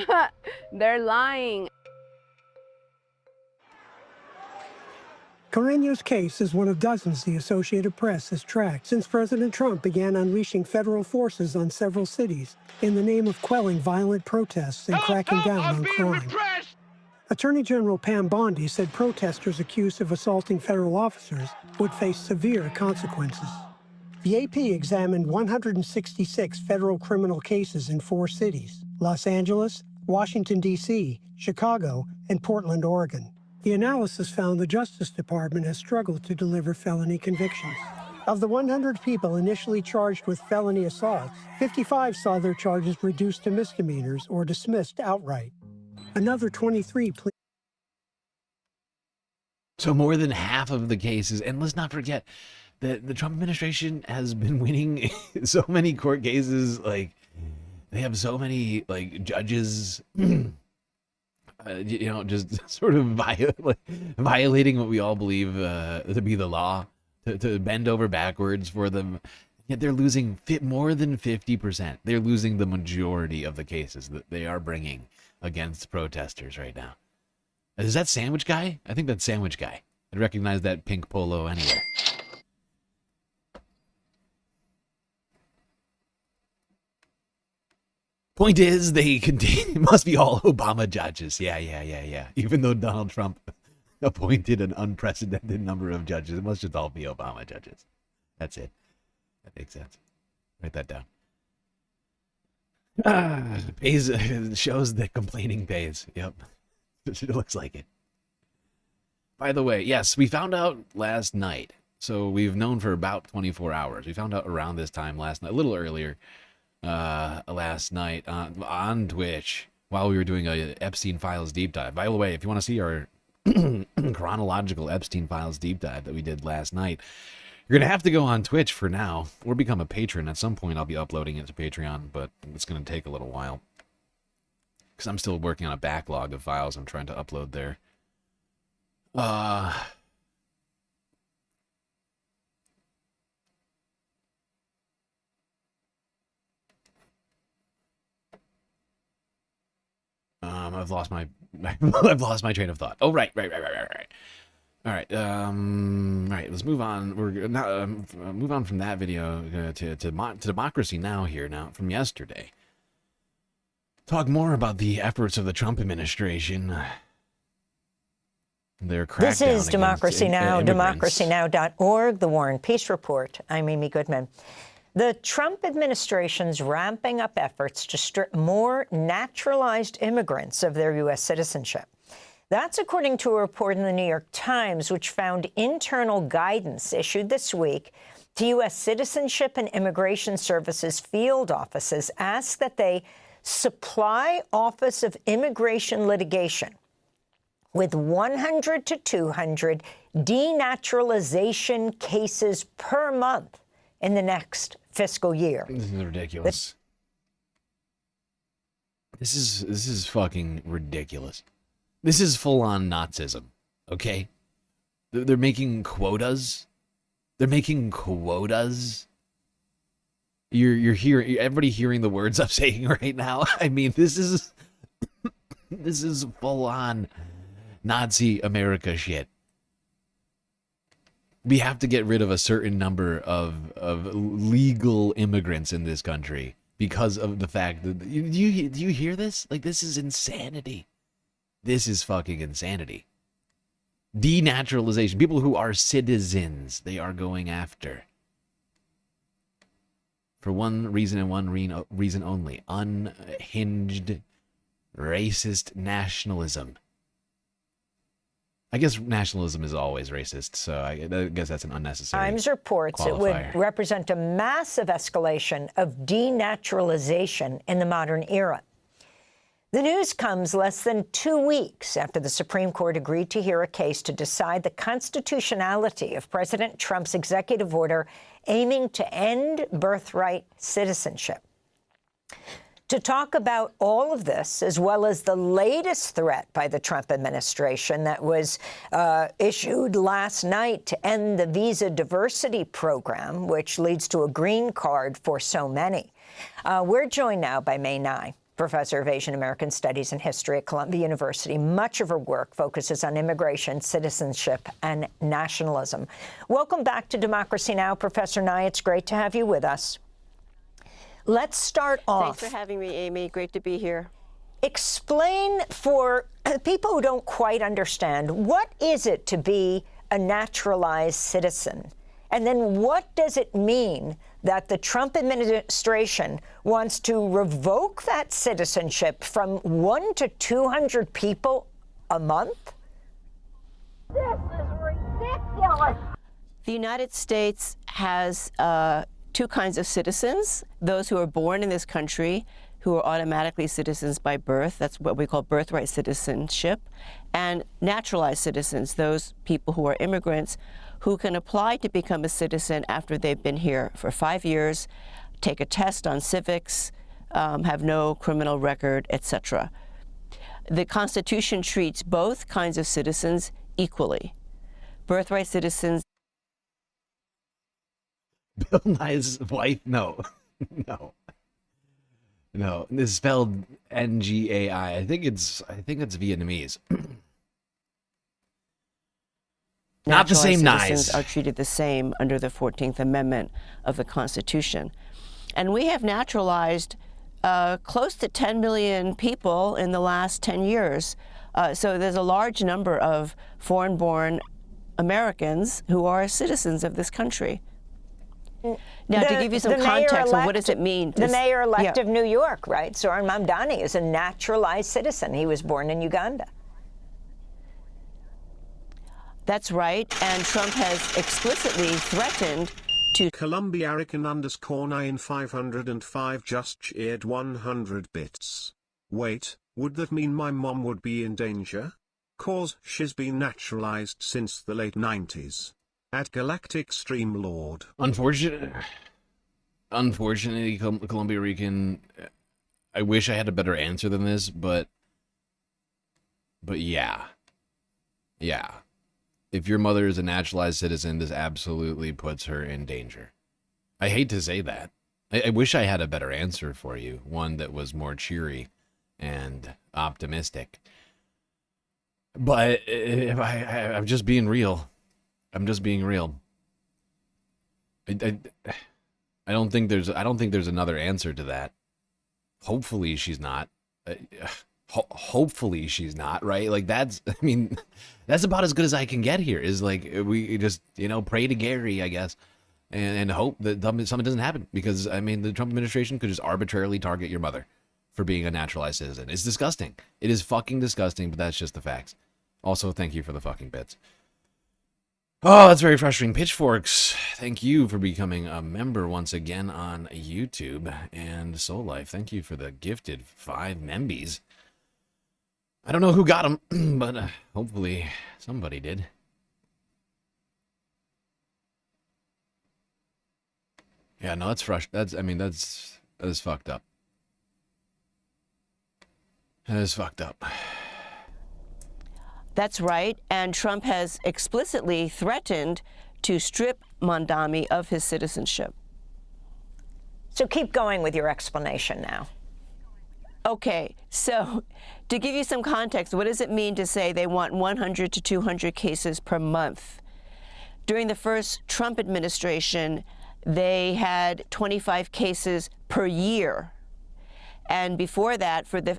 They're lying. Carreño's case is one of dozens the Associated Press has tracked since President Trump began unleashing federal forces on several cities in the name of quelling violent protests and cracking down on crime. Attorney General Pam Bondi said protesters accused of assaulting federal officers would face severe consequences. The AP examined 166 federal criminal cases in 4 cities: Los Angeles, Washington, D.C., Chicago, and Portland, Oregon. The analysis found the Justice Department has struggled to deliver felony convictions. Of the 100 people initially charged with felony assault, 55 saw their charges reduced to misdemeanors or dismissed outright. Another 23 pleaded. So more than half of the cases, and let's not forget that the Trump administration has been winning so many court cases. Like, they have so many, like, judges, you know, just sort of violating what we all believe to be the law, to bend over backwards for them. Yet they're losing more than 50%. They're losing the majority of the cases that they are bringing against protesters right now. Is that Sandwich Guy? I think that's Sandwich Guy. I'd recognize that pink polo anywhere. Point is, they continue, must be all Obama judges. Yeah. Even though Donald Trump appointed an unprecedented number of judges, it must just all be Obama judges. That's it. That makes sense. Write that down. Pays, shows that complaining pays. Yep. It looks like it. By the way, yes, we found out last night. So we've known for about 24 hours. We found out around this time last night, a little earlier. Last night on Twitch while we were doing a Epstein Files deep dive. By the way, if you want to see our chronological Epstein Files deep dive that we did last night, you're going to have to go on Twitch for now or become a patron. At some point, I'll be uploading it to Patreon, but it's going to take a little while because I'm still working on a backlog of files I'm trying to upload there. I've lost my train of thought. Oh, right. All right. Let's move on. We're now move on from that video to democracy now. Here now from yesterday. Talk more about the efforts of the Trump administration. Their crackdown. This is Democracy Now, immigrants. democracynow.org, The War and Peace Report. I'm Amy Goodman. The Trump administration's ramping up efforts to strip more naturalized immigrants of their U.S. citizenship. That's according to a report in the New York Times, which found internal guidance issued this week to U.S. Citizenship and Immigration Services field offices ask that they supply Office of Immigration Litigation with 100 to 200 denaturalization cases per month in the next fiscal year. This is ridiculous. This is fucking ridiculous. This is full-on Nazism, okay? They're making quotas. You're everybody hearing the words I'm saying right now. I mean, this is full-on Nazi America shit. We have to get rid of a certain number of legal immigrants in this country because of the fact that do you hear this? Like, this is insanity. This is fucking insanity. Denaturalization. People who are citizens, they are going after. For one reason and one reason only. Unhinged, racist nationalism. I guess nationalism is always racist, so I guess that's an unnecessary Times reports qualifier. It would represent a massive escalation of denaturalization in the modern era. The news comes less than 2 weeks after the Supreme Court agreed to hear a case to decide the constitutionality of President Trump's executive order aiming to end birthright citizenship. To talk about all of this, as well as the latest threat by the Trump administration that was issued last night to end the visa diversity program, which leads to a green card for so many, we're joined now by May Nye, professor of Asian American Studies and History at Columbia University. Much of her work focuses on immigration, citizenship, and nationalism. Welcome back to Democracy Now!, Professor Nye. It's great to have you with us. Let's start off. Thanks for having me, Amy. Great to be here. Explain for people who don't quite understand, what is it to be a naturalized citizen? And then what does it mean that the Trump administration wants to revoke that citizenship from 1 to 200 people a month? This is ridiculous. The United States has two kinds of citizens: those who are born in this country, who are automatically citizens by birth. That's what we call birthright citizenship. And naturalized citizens, those people who are immigrants who can apply to become a citizen after they've been here for 5 years, take a test on civics, have no criminal record, etc. The Constitution treats both kinds of citizens equally. Birthright citizens. Bill Nye's wife? No. No. This is spelled N-G-A-I. I think it's Vietnamese. Not the same Naturalized Nyes. citizens are treated the same under the 14th Amendment of the Constitution. And we have naturalized close to 10 million people in the last 10 years. So there's a large number of foreign-born Americans who are citizens of this country. Now, to give you some context on what does it mean? The mayor-elect of New York, right? Zohran Mamdani is a naturalized citizen. He was born in Uganda. That's right, and Trump has explicitly threatened to... Columbiarican_9505 just shared 100 bits. Wait, would that mean my mom would be in danger? 'Cause she's been naturalized since the late 90s. At GalacticStreamLord. Unfortunately, Columbia Rican, I wish I had a better answer than this, but yeah. If your mother is a naturalized citizen, this absolutely puts her in danger. I hate to say that. I wish I had a better answer for you, one that was more cheery and optimistic. But if I'm just being real. I'm just being real. I don't think there's another answer to that. Hopefully she's not. Hopefully she's not, right? Like that's about as good as I can get here. Is like we just pray to Gary, I guess, and hope that something doesn't happen, because the Trump administration could just arbitrarily target your mother for being a naturalized citizen. It's disgusting. It is fucking disgusting, but that's just the facts. Also, thank you for the fucking bits. Oh, that's very frustrating. Pitchforks, thank you for becoming a member once again on YouTube. And Soul Life, thank you for the gifted 5 membies. I don't know who got them, but hopefully somebody did. Yeah, no, that's frustrating. That's fucked up. That is fucked up. That's right, and Trump has explicitly threatened to strip Mamdani of his citizenship. So keep going with your explanation now. Okay, so to give you some context, what does it mean to say they want 100 to 200 cases per month? During the first Trump administration, they had 25 cases per year. And before that, for the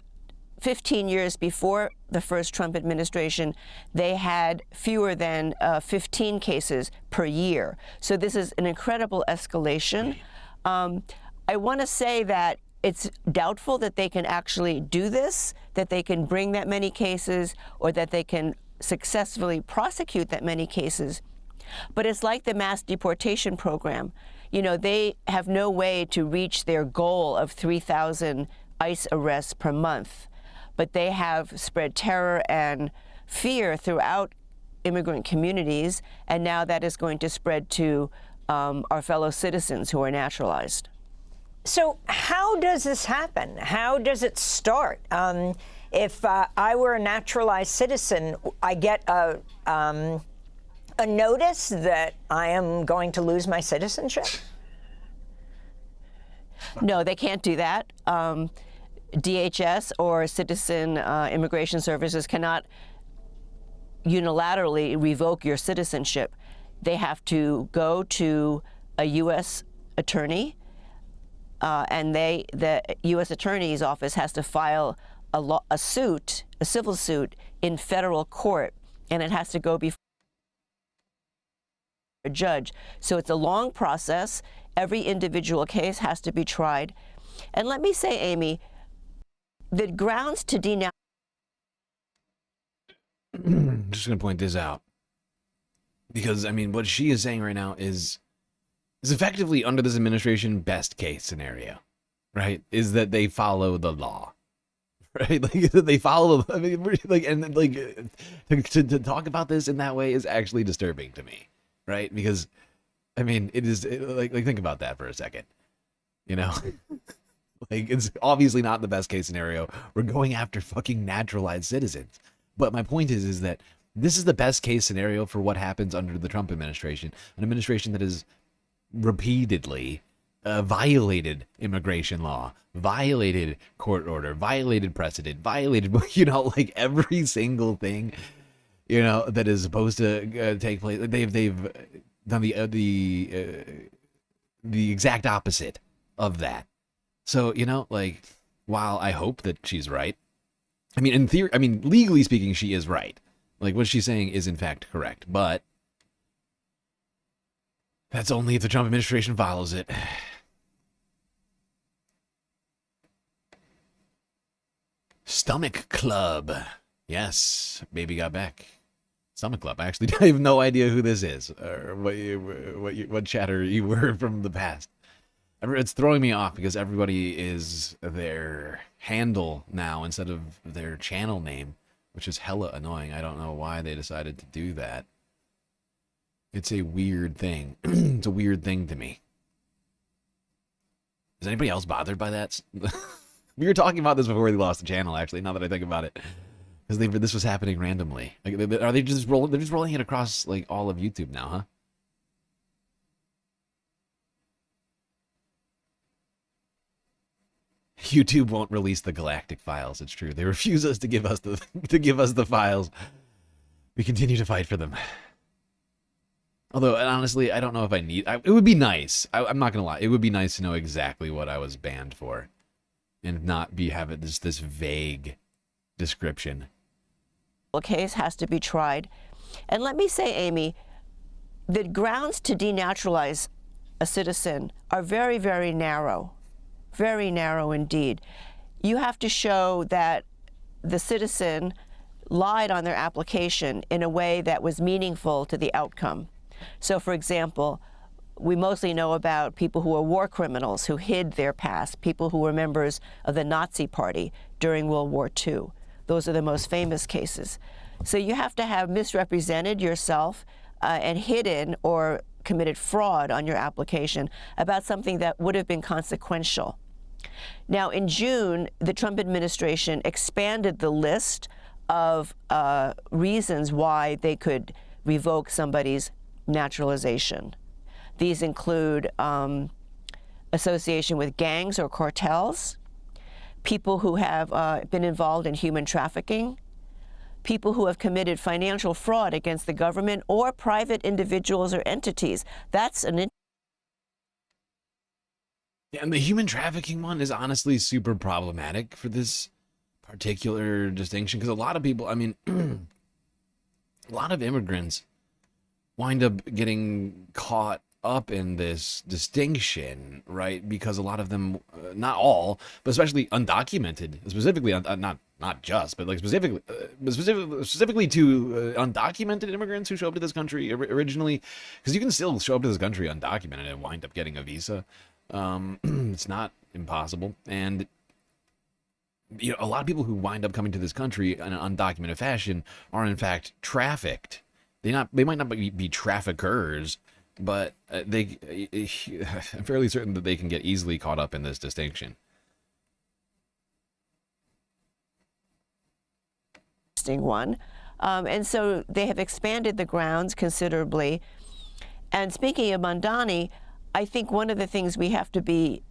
15 years before the first Trump administration, they had fewer than 15 cases per year. So this is an incredible escalation. I want to say that it's doubtful that they can actually do this, that they can bring that many cases, or that they can successfully prosecute that many cases. But it's like the mass deportation program. You know, they have no way to reach their goal of 3,000 ICE arrests per month, but they have spread terror and fear throughout immigrant communities, and now that is going to spread to our fellow citizens who are naturalized. So how does this happen? How does it start? If I were a naturalized citizen, I get a notice that I am going to lose my citizenship? No, they can't do that. DHS or Citizen Immigration Services cannot unilaterally revoke your citizenship. They have to go to a U.S. attorney, and the U.S. Attorney's Office has to file a civil suit in federal court, and it has to go before a judge. So it's a long process. Every individual case has to be tried. And let me say, Amy, the grounds to denounce. I'm just going to point this out. Because, I mean, what she is saying right now is effectively, under this administration, best case scenario, right? Is that they follow the law, right? Like, they follow, I mean, like, and like, to talk about this in that way is actually disturbing to me, right? Because, I mean, like, think about that for a second, you know? Like, it's obviously not the best case scenario. We're going after fucking naturalized citizens. But my point is that this is the best case scenario for what happens under the Trump administration, an administration that has repeatedly violated immigration law, violated court order, violated precedent, violated, you know, like every single thing, you know, that is supposed to take place. They've done the exact opposite of that. So, you know, like, while I hope that she's right, I mean, in theory, I mean, legally speaking, she is right. Like, what she's saying is, in fact, correct. But that's only if the Trump administration follows it. Stomach Club. Yes, baby got back. Stomach Club. Actually, I have no idea who this is or what chatter you were from the past. It's throwing me off because everybody is their handle now instead of their channel name, which is hella annoying. I don't know why they decided to do that. It's a weird thing. It's a weird thing to me. Is anybody else bothered by that? We were talking about this before they lost the channel, actually, now that I think about it. Because this was happening randomly. Like, are they just rolling? They're just rolling it across, like, all of YouTube now, huh? YouTube won't release the galactic files. It's true. They refuse us to give us the files. We continue to fight for them. Although, honestly, I don't know if I need... it would be nice. I'm not going to lie. It would be nice to know exactly what I was banned for. And not have it this vague description. The case has to be tried. And let me say, Amy, the grounds to denaturalize a citizen are very, very narrow. Very narrow indeed. You have to show that the citizen lied on their application in a way that was meaningful to the outcome. So, for example, we mostly know about people who are war criminals who hid their past, people who were members of the Nazi Party during World War II. Those are the most famous cases. So you have to have misrepresented yourself and hidden or committed fraud on your application about something that would have been consequential. Now, in June, the Trump administration expanded the list of reasons why they could revoke somebody's naturalization. These include association with gangs or cartels, people who have been involved in human trafficking, people who have committed financial fraud against the government or private individuals or entities. That's an... Yeah, and the human trafficking one is honestly super problematic for this particular distinction because a lot of people, I mean, a lot of immigrants wind up getting caught up in this distinction, right? Because a lot of them, not all, but especially undocumented, specifically not just, but like specifically to undocumented immigrants who show up to this country originally, because you can still show up to this country undocumented and wind up getting a visa. It's not impossible, and you know, a lot of people who wind up coming to this country in an undocumented fashion are in fact trafficked. They might not be traffickers, but I'm fairly certain that they can get easily caught up in this distinction. One. And so they have expanded the grounds considerably. And speaking of Mandani, I think one of the things we have to be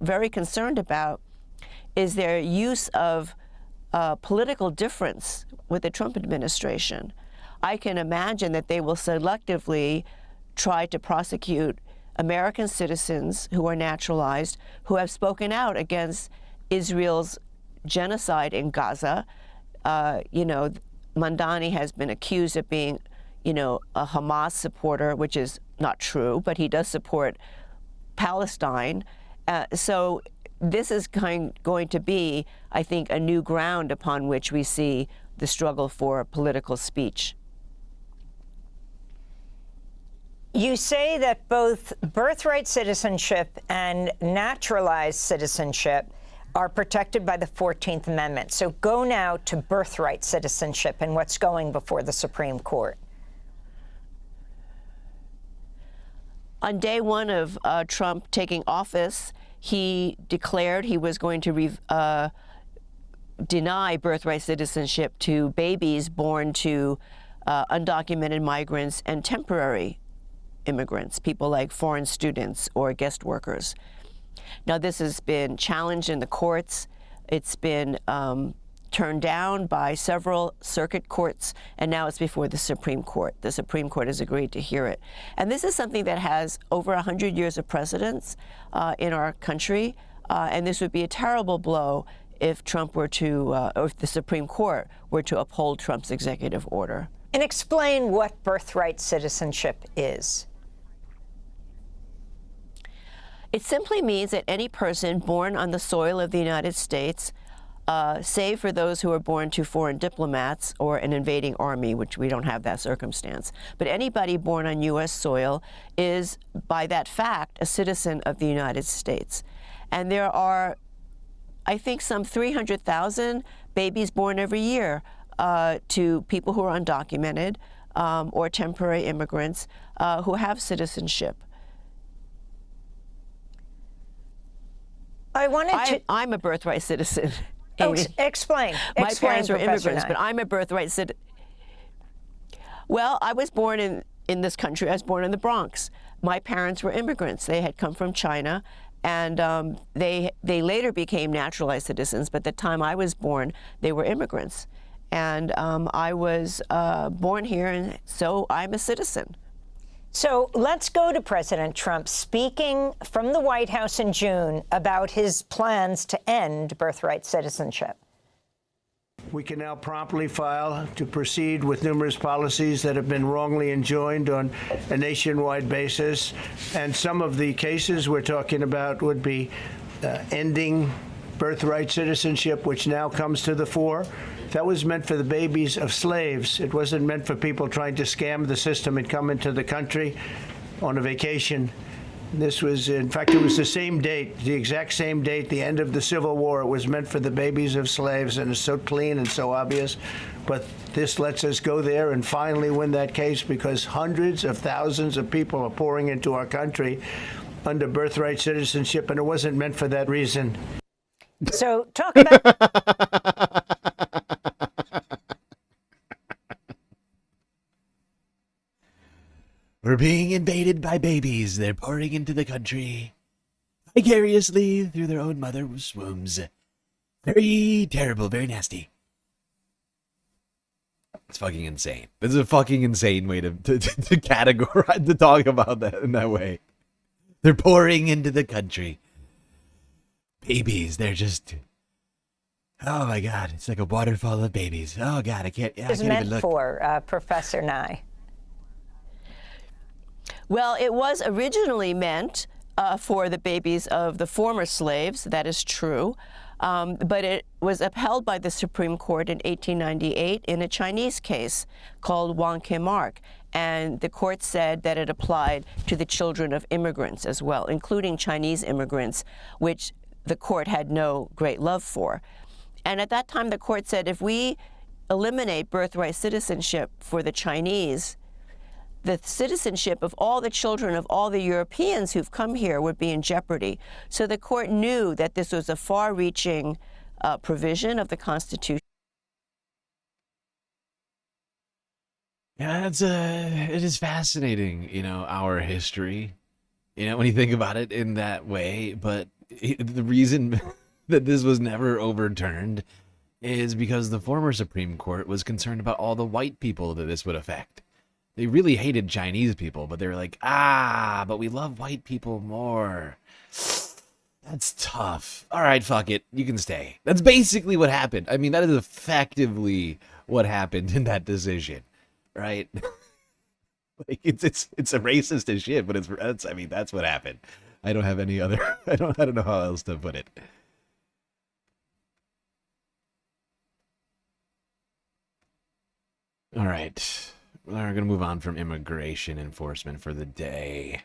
very concerned about is their use of political difference with the Trump administration. I can imagine that they will selectively try to prosecute American citizens who are naturalized, who have spoken out against Israel's genocide in Gaza. You know, Mandani has been accused of being, you know, a Hamas supporter, which is not true, but he does support Palestine. So this is going to be, I think, a new ground upon which we see the struggle for political speech. You say that both birthright citizenship and naturalized citizenship are protected by the 14th Amendment. So go now to birthright citizenship and what's going before the Supreme Court. On day one of Trump taking office, he declared he was going to deny birthright citizenship to babies born to undocumented migrants and temporary immigrants, people like foreign students or guest workers. Now, this has been challenged in the courts. It's been turned down by several circuit courts, and now it's before the Supreme Court. The Supreme Court has agreed to hear it. And this is something that has over 100 years of precedence in our country, and this would be a terrible blow if Trump were to, or if the Supreme Court were to uphold Trump's executive order. And explain what birthright citizenship is. It simply means that any person born on the soil of the United States, save for those who are born to foreign diplomats or an invading army, which we don't have that circumstance, but anybody born on U.S. soil is, by that fact, a citizen of the United States. And there are, I think, some 300,000 babies born every year to people who are undocumented or temporary immigrants who have citizenship. I'm a birthright citizen. Oh, explain. My parents were Professor immigrants, but I'm a birthright citizen. Well, I was born in this country. I was born in the Bronx. My parents were immigrants. They had come from China, and they later became naturalized citizens. But the time I was born, they were immigrants, and I was born here, and so I'm a citizen. So let's go to President Trump speaking from the White House in June about his plans to end birthright citizenship. We can now promptly file to proceed with numerous policies that have been wrongly enjoined on a nationwide basis. And some of the cases we're talking about would be ending birthright citizenship, which now comes to the fore. That was meant for the babies of slaves. It wasn't meant for people trying to scam the system and come into the country on a vacation. This was, in fact, it was the same date, the exact same date, the end of the Civil War. It was meant for the babies of slaves, and it's so clean and so obvious. But this lets us go there and finally win that case, because hundreds of thousands of people are pouring into our country under birthright citizenship, and it wasn't meant for that reason. So talk about... We're being invaded by babies. They're pouring into the country vicariously through their own mother's wombs. Very terrible, very nasty. It's fucking insane. This is a fucking insane way to categorize, to talk about that in that way. They're pouring into the country. Babies, they're just... Oh my God, it's like a waterfall of babies. Oh God, I can't It's even meant look. for Professor Nye. Well, it was originally meant for the babies of the former slaves. That is true. But it was upheld by the Supreme Court in 1898 in a Chinese case called Wang Kim-ark. And the court said that it applied to the children of immigrants as well, including Chinese immigrants, which the court had no great love for. And at that time, the court said if we eliminate birthright citizenship for the Chinese, the citizenship of all the children of all the Europeans who've come here would be in jeopardy. So the court knew that this was a far-reaching provision of the Constitution. Yeah, it is fascinating, our history, when you think about it in that way. But the reason that this was never overturned is because the former Supreme Court was concerned about all the white people that this would affect. They really hated Chinese people, but they were like, but we love white people more. That's tough. All right, fuck it. You can stay. That's basically what happened. I mean, that is effectively what happened in that decision, right? Like it's a racist as shit, but that's what happened. I don't have any other. I don't know how else to put it. All right. We're going to move on from immigration enforcement for the day.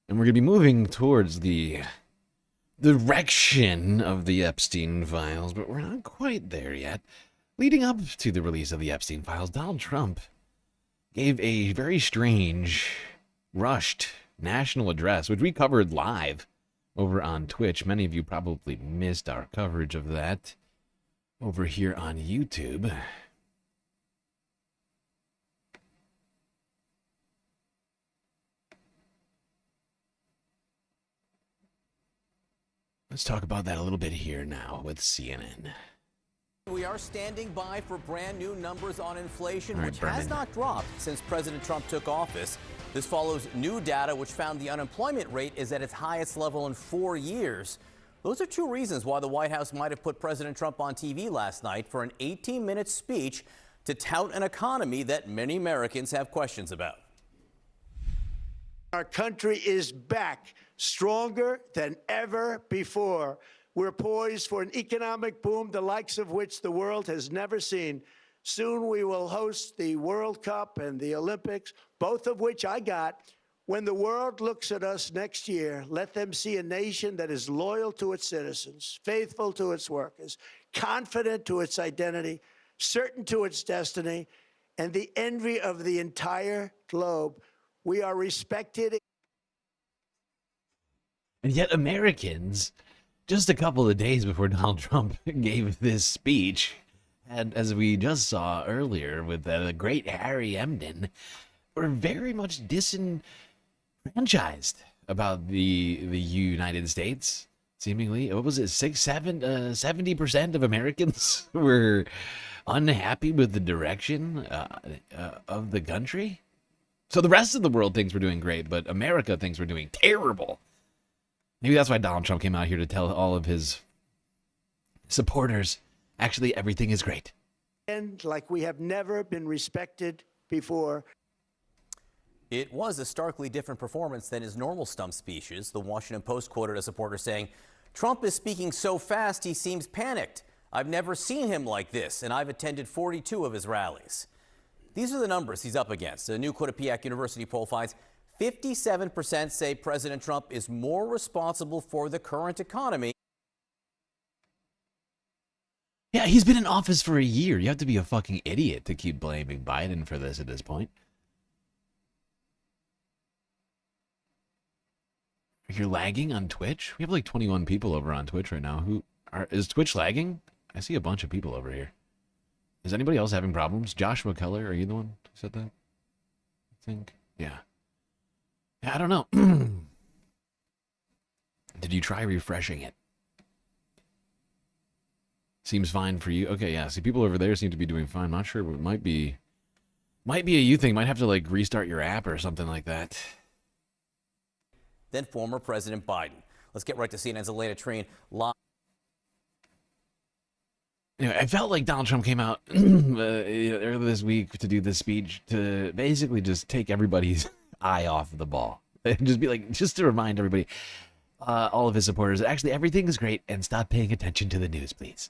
And we're going to be moving towards the direction of the Epstein files, but we're not quite there yet. Leading up to the release of the Epstein files, Donald Trump gave a very strange, rushed national address, which we covered live over on Twitch. Many of you probably missed our coverage of that over here on YouTube. Let's talk about that a little bit here now with CNN. We are standing by for brand new numbers on inflation, All right, which has Brennan. not dropped since President Trump took office. This follows new data which found the unemployment rate is at its highest level in 4 years. Those are two reasons why the White House might have put President Trump on TV last night for an 18-minute speech to tout an economy that many Americans have questions about. Our country is back, stronger than ever before. We're poised for an economic boom, the likes of which the world has never seen. Soon we will host the World Cup and the Olympics, both of which I got. When the world looks at us next year, let them see a nation that is loyal to its citizens, faithful to its workers, confident to its identity, certain to its destiny, and the envy of the entire globe. We are respected. And yet Americans, just a couple of days before Donald Trump gave this speech, and as we just saw earlier with the great Harry Emden, were very much disenfranchised about the United States. Seemingly, what was it, 70% of Americans were unhappy with the direction of the country? So the rest of the world thinks we're doing great, but America thinks we're doing terrible. Maybe that's why Donald Trump came out here to tell all of his supporters, actually, everything is great. And like we have never been respected before. It was a starkly different performance than his normal stump speeches. The Washington Post quoted a supporter saying, "Trump is speaking so fast he seems panicked. I've never seen him like this, and I've attended 42 of his rallies." These are the numbers he's up against. A new Quinnipiac University poll finds 57% say President Trump is more responsible for the current economy. Yeah, he's been in office for a year. You have to be a fucking idiot to keep blaming Biden for this at this point. You're lagging on Twitch? We have like 21 people over on Twitch right now. Is Twitch lagging? I see a bunch of people over here. Is anybody else having problems? Joshua Keller, are you the one who said that? I think. Yeah. I don't know. Did you try refreshing it? Seems fine for you. Okay, yeah. See, people over there seem to be doing fine. I'm not sure, but it might be a you thing. Might have to like restart your app or something like that. Then former President Biden. Let's get right to CNN's Elena Treen live. Anyway, I felt like Donald Trump came out earlier this week to do this speech to basically just take everybody's eye off the ball. And just be like, just to remind everybody, all of his supporters, that actually everything is great and stop paying attention to the news, please.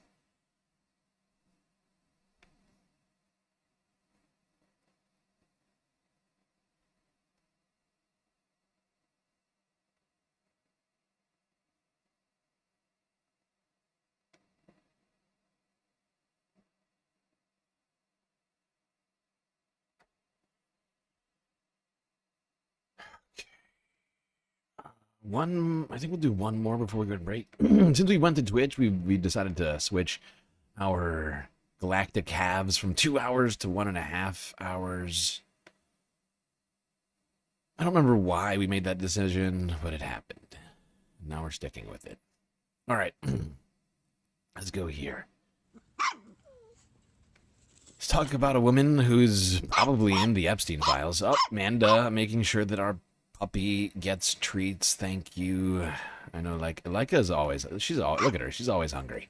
I think we'll do one more before we go to break. Since we went to Twitch, we decided to switch our galactic halves from 2 hours to 1.5 hours. I don't remember why we made that decision, but it happened. Now we're sticking with it. All right. Let's go here. Let's talk about a woman who's probably in the Epstein files. Oh, Amanda, making sure that our puppy gets treats. Thank you. I know, like is always. Look at her. She's always hungry.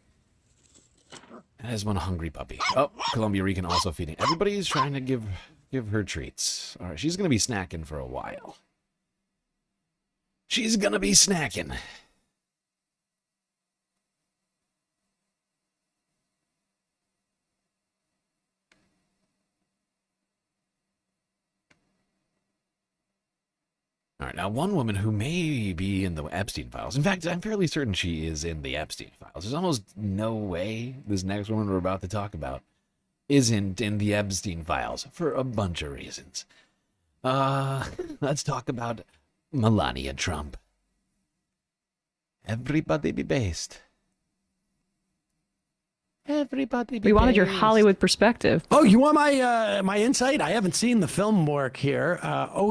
That is one hungry puppy. Oh, Columbia Rican also feeding. Everybody's trying to give her treats. All right, she's gonna be snacking for a while. She's gonna be snacking. All right, now one woman who may be in the Epstein files. In fact, I'm fairly certain she is in the Epstein files. There's almost no way this next woman we're about to talk about isn't in the Epstein files for a bunch of reasons. Let's talk about Melania Trump. Everybody be based. Everybody be We wanted your based. Hollywood perspective. Oh, you want my my insight? I haven't seen the film work here.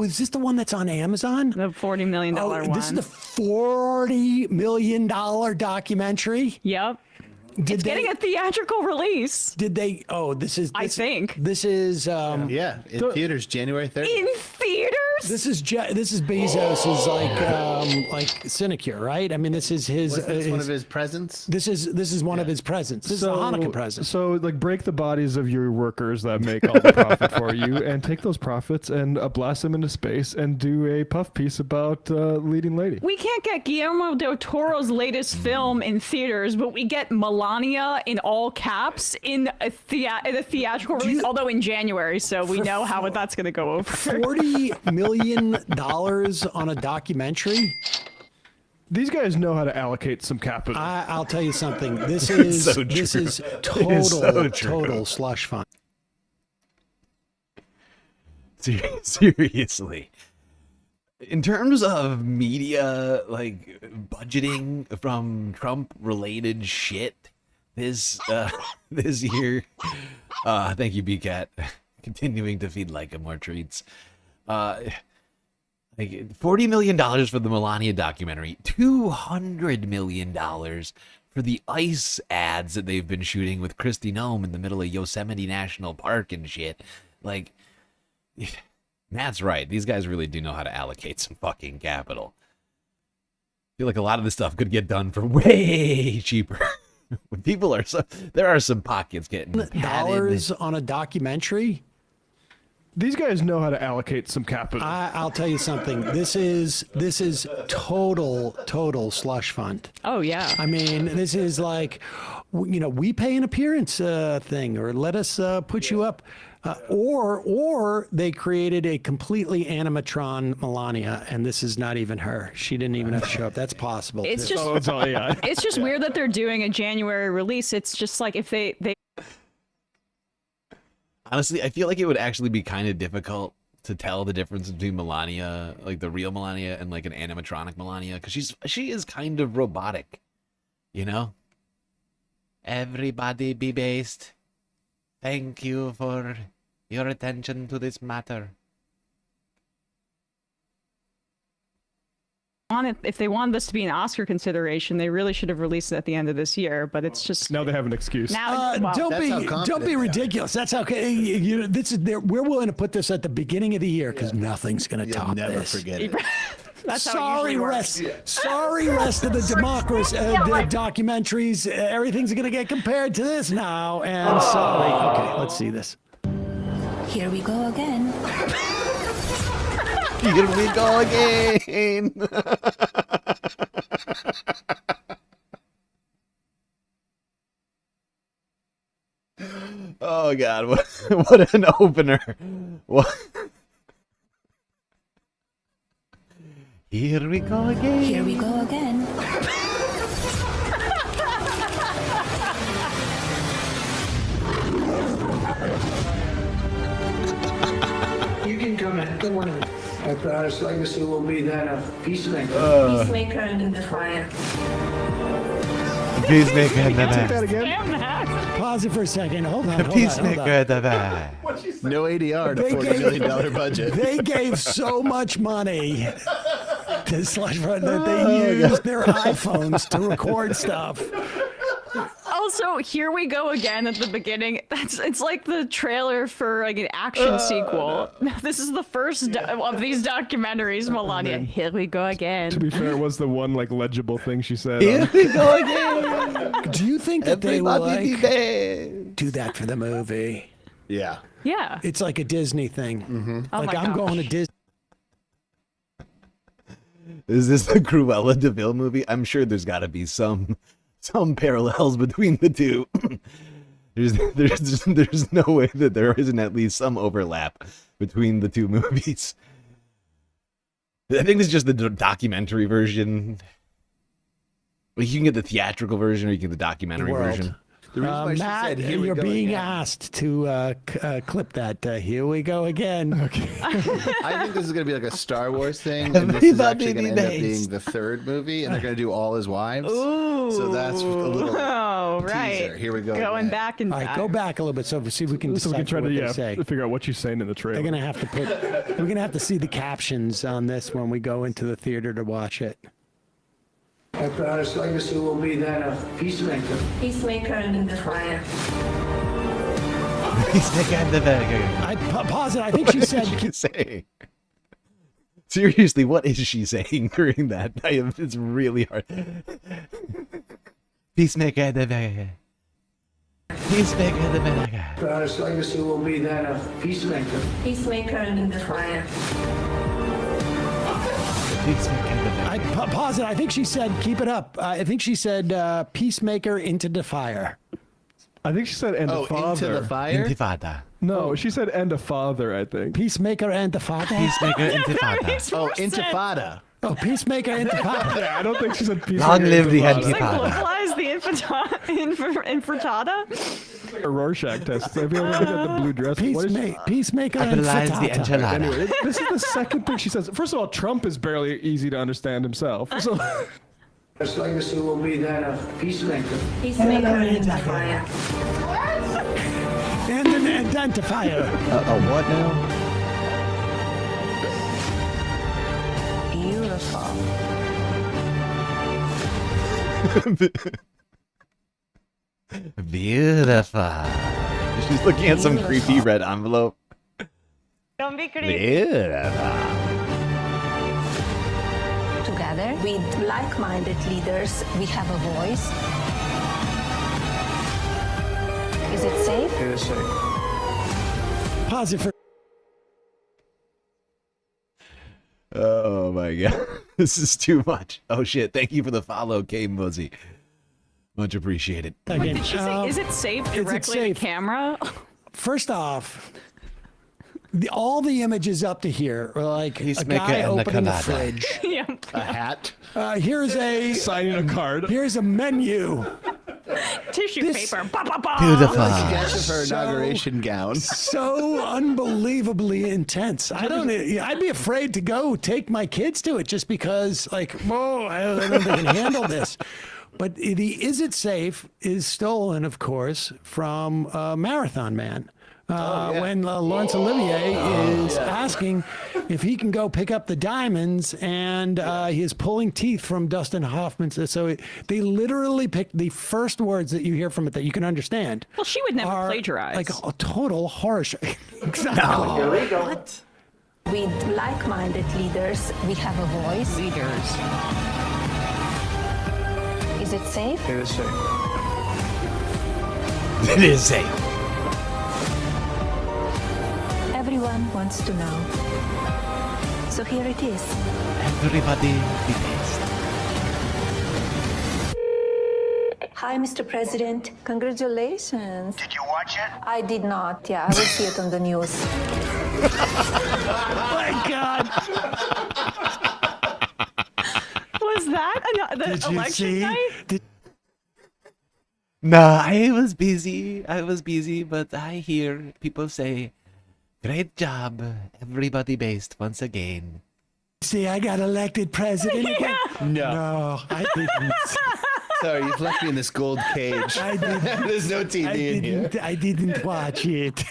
Is this the one that's on Amazon? The $40 million one. This is the $40 million documentary? Yep. It's getting a theatrical release. Did they? Oh, this is. I think. This is. Yeah, in theaters, January 30th. In theaters? This is Bezos' like sinecure, right? I mean, this is his. Was this one of his presents? This is one of his presents. This is a Hanukkah present. So, like, break the bodies of your workers that make all the profit for you, and take those profits and blast them into space, and do a puff piece about leading lady. We can't get Guillermo del Toro's latest film in theaters, but we get Melania in all caps in a theatrical release, although in January, so we know how that's going to go over. $40 million on a documentary? These guys know how to allocate some capital. I'll tell you something. This is this is total slush fund. Seriously. In terms of media, like, budgeting from Trump-related shit this year, thank you, BCat, continuing to feed Leica more treats. Like $40 million for the Melania documentary, $200 million for the ice ads that they've been shooting with Kristi Noem in the middle of Yosemite National Park and shit. Like, Matt's right. These guys really do know how to allocate some fucking capital. I feel like a lot of this stuff could get done for way cheaper. When people are there are some pockets getting dollars on a documentary. These guys know how to allocate some capital. I'll tell you something. This is total slush fund. Oh yeah. I mean, this is like, we pay an appearance thing, or let us put you up. Or they created a completely animatron Melania, and this is not even her. She didn't even have to show up. That's possible. It's too. just it's just weird that they're doing a January release. It's just like if they honestly, I feel like it would actually be kind of difficult to tell the difference between Melania, like the real Melania, and like an animatronic Melania, because she is kind of robotic, you know? Everybody be based. Thank you for your attention to this matter. if they wanted this to be an Oscar consideration, they really should have released it at the end of this year. But it's just now they have an excuse. Now, don't be ridiculous. That's okay. We're willing to put this at the beginning of the year because nothing's going to top never this. forget it. That's how it sorry, usually rest. works. Sorry, rest of the democracy, the documentaries. Everything's going to get compared to this now. And sorry. Okay, let's see this. Here we go again. Here we go again. Oh God! What an opener! What? Here we go again. Here we go again. You can come in. Good morning. My proudest legacy will be that of peacemaker. Peacemaker and defier. Peacemaker and the Take back. that again. Pause it for a second. Hold on. The hold on, peacemaker hold at the back. No ADR to They $40 million budget. They gave so much money to Slush Fund that they used their iPhones to record stuff. Also, here we go again at the beginning. It's like the trailer for like an action sequel. This is the first of these documentaries, Melania. Here we go again. To be fair, it was the one like legible thing she said. Here we go again. Do you think that they will Everybody like be dead. do that for the movie? Yeah. Yeah. It's like a Disney thing. Mm-hmm. Oh Like my I'm gosh. going to Disney. Is this the Cruella de Vil movie? I'm sure there's got to be some parallels between the two. There's no way that there isn't at least some overlap between the two movies. I think this is just the documentary version. Like you can get the theatrical version, or you can get the documentary version. The reason why she Matt, said, "Here we you're go being again." asked to clip that. Here we go again. Okay. I think this is going to be like a Star Wars thing, and this is actually going to end up being Everybody the third movie, and they're going to do all his wives. Ooh. So that's a little Oh, right. teaser. Here we go. Going again. back and All right, back. go back a little bit so see if we can So we can decipher try to what they say. figure out what she's saying in the trailer. They're gonna have to put. We're gonna have to see the captions on this when we go into the theater to watch it. My proudest legacy will be that of peacemaker. Peacemaker and defier. Peacemaker and the back. I pause it. I think she said. What is she saying? Seriously, what is she saying during that? It's really hard. Peacemaker and the back. Peacemaker and the back. Proudest legacy will be that of peacemaker. Peacemaker and defier. Peacemaker and the back. I pause it. I think she said, "Keep it up." I think she said, "Peacemaker into the fire." I think she said "and a father." Into the fire. Intifada. No, she said "and a father." I think. Peacemaker and the father. Peacemaker intifada. Oh, Intifada. Oh, Peacemaker into fire. Yeah, I don't think she said "peacemaker." Long live the It's like intifada. localize the infratada. A Rorschach test. Have you ever looked at the blue dress? What is she- Peacemaker and Capitalize the frittata. enchilada. Anyway, this is the second thing she says. First of all, Trump is barely easy to understand himself. So, Proudest legacy will be that of peacemaker. Peacemaker and defier. And an identifier. What now? Beautiful. Beautiful. She's looking at some creepy red envelope. Don't be creepy. Beautiful. Together with like-minded leaders, we have a voice. Is it safe? It is safe. Pause it for. Oh my god. This is too much. Oh shit. Thank you for the follow, K Muzzy. Much appreciated. Wait, did she say, is it safe directly to camera? First off, all the images up to here are like a Peacemaker guy and the opening a Canada. fridge. Yeah. A hat. Here's a signing a card. Here's a menu. Tissue paper. Ba, ba, ba. Beautiful. Sketch of her inauguration gown. So unbelievably intense. I'd be afraid to go take my kids to it just because, like, whoa, I don't know if they can handle this. But the "Is it safe?" is stolen, of course, from Marathon Man. When Laurence Olivier is asking if he can go pick up the diamonds, and he is pulling teeth from Dustin Hoffman. So they literally picked the first words that you hear from it that you can understand. Well, she would never plagiarize. Like a total horror show. Exactly. Here we go. What? With like-minded leaders, we have a voice. Leaders. Is it safe? It is safe. It is safe. Everyone wants to know. So here it is. Everybody be best. Hi, Mr. President. Congratulations. Did you watch it? I did not. Yeah, I will see it on the news. Oh my God! Was that the election night? No, I was busy, but I hear people say, great job, everybody based once again. See, I got elected president again. No, I didn't. Sorry, you've left me in this gold cage. I didn't. There's no TV in here. I didn't watch it,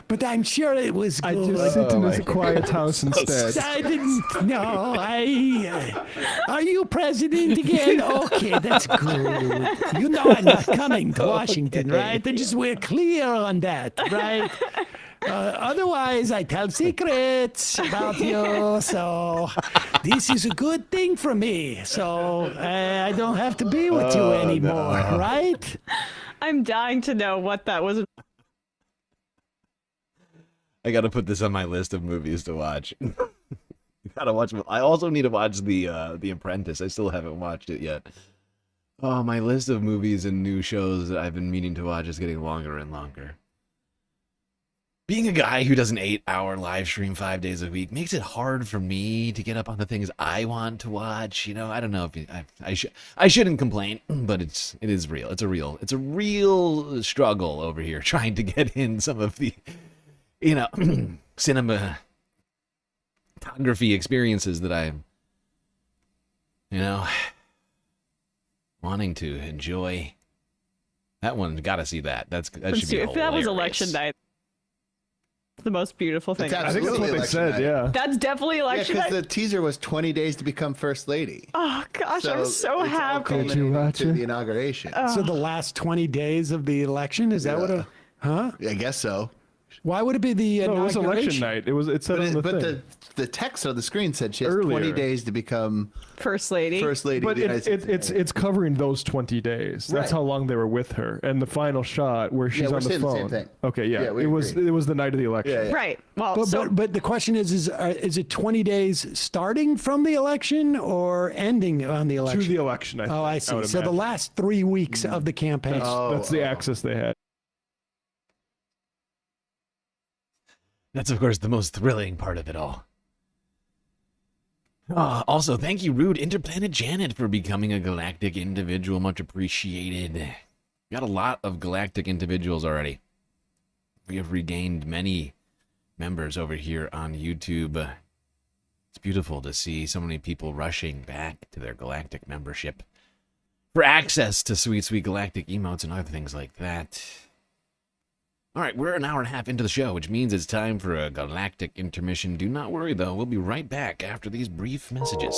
but I'm sure it was good. I just sit in this quiet house instead. I didn't. No, are you president again? Okay, that's good. You know I'm not coming to Washington, right? And just we're clear on that, right? Otherwise, I tell secrets about you, so this is a good thing for me. So I don't have to be with you anymore, right? I'm dying to know what that was. I gotta put this on my list of movies to watch. Gotta watch. I also need to watch The Apprentice. I still haven't watched it yet. Oh, my list of movies and new shows that I've been meaning to watch is getting longer and longer. Being a guy who does an 8-hour live stream 5 days a week makes it hard for me to get up on the things I want to watch. You know, I don't know if I shouldn't complain, but it is real. It's a real struggle over here trying to get in some of the, you know, cinematography experiences that I'm, you know, wanting to enjoy. That one, gotta see that. That should be hilarious. If that was election night. The most beautiful thing. I think that's what they said, yeah. That's definitely election because night. the teaser was 20 days to become first lady. Oh gosh, I'm so happy. Did you watch it? The inauguration. So the last 20 days of the election, is that what a, huh? I guess so. Why would it be the No, it was inauguration? election night. It said on the thing. The text on the screen said she has Earlier. 20 days to become first lady. First lady. But it's covering those 20 days. That's Right. how long they were with her. And the final shot where she's we're on the saying the phone. same thing. Okay, yeah. Yeah, we it was the night of the election. Yeah, yeah. Right. Well, But the question is it 20 days starting from the election or ending on the election? To the election, I think. Oh, I see. would So the imagine. last 3 weeks of the campaign. That's the access they had. That's, of course, the most thrilling part of it all. Also, thank you, Rude Interplanet Janet, for becoming a galactic individual. Much appreciated. Got a lot of galactic individuals already. We have regained many members over here on YouTube. It's beautiful to see so many people rushing back to their galactic membership for access to sweet, sweet galactic emotes and other things like that. All right, we're an hour and a half into the show, which means it's time for a galactic intermission. Do not worry, though. We'll be right back after these brief messages.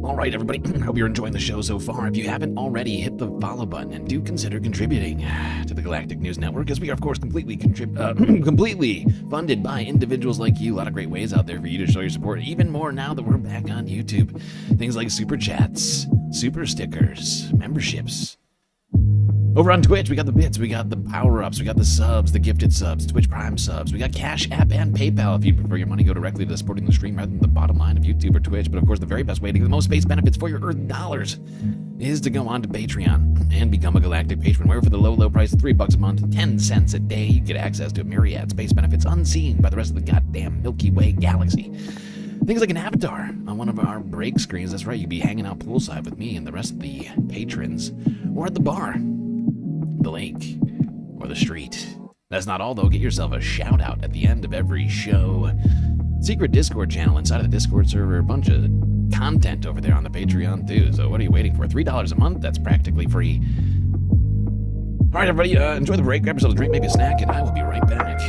All right, everybody. Hope you're enjoying the show so far. If you haven't already, hit the follow button and do consider contributing to the Galactic News Network, as we are, of course, completely funded by individuals like you. A lot of great ways out there for you to show your support, even more now that we're back on YouTube. Things like super chats, super stickers, memberships. Over on Twitch, we got the bits, we got the power-ups, we got the subs, the gifted subs, Twitch Prime subs, we got Cash App and PayPal if you prefer your money go directly to supporting the stream rather than the bottom line of YouTube or Twitch. But of course, the very best way to get the most space benefits for your Earth dollars is to go on to Patreon and become a galactic patron, where for the low, low price of $3 a month, 10 cents a day, you get access to a myriad space benefits unseen by the rest of the goddamn Milky Way galaxy. Things like an avatar on one of our break screens. That's right, you'd be hanging out poolside with me and the rest of the patrons, or at the bar, the lake, or the street. That's not all, though. Get yourself a shout out at the end of every show. Secret Discord channel inside of the Discord server. A bunch of content over there on the Patreon, too. So what are you waiting for? $3 a month? That's practically free. All right, everybody, enjoy the break. Grab yourself a drink, maybe a snack, and I will be right back.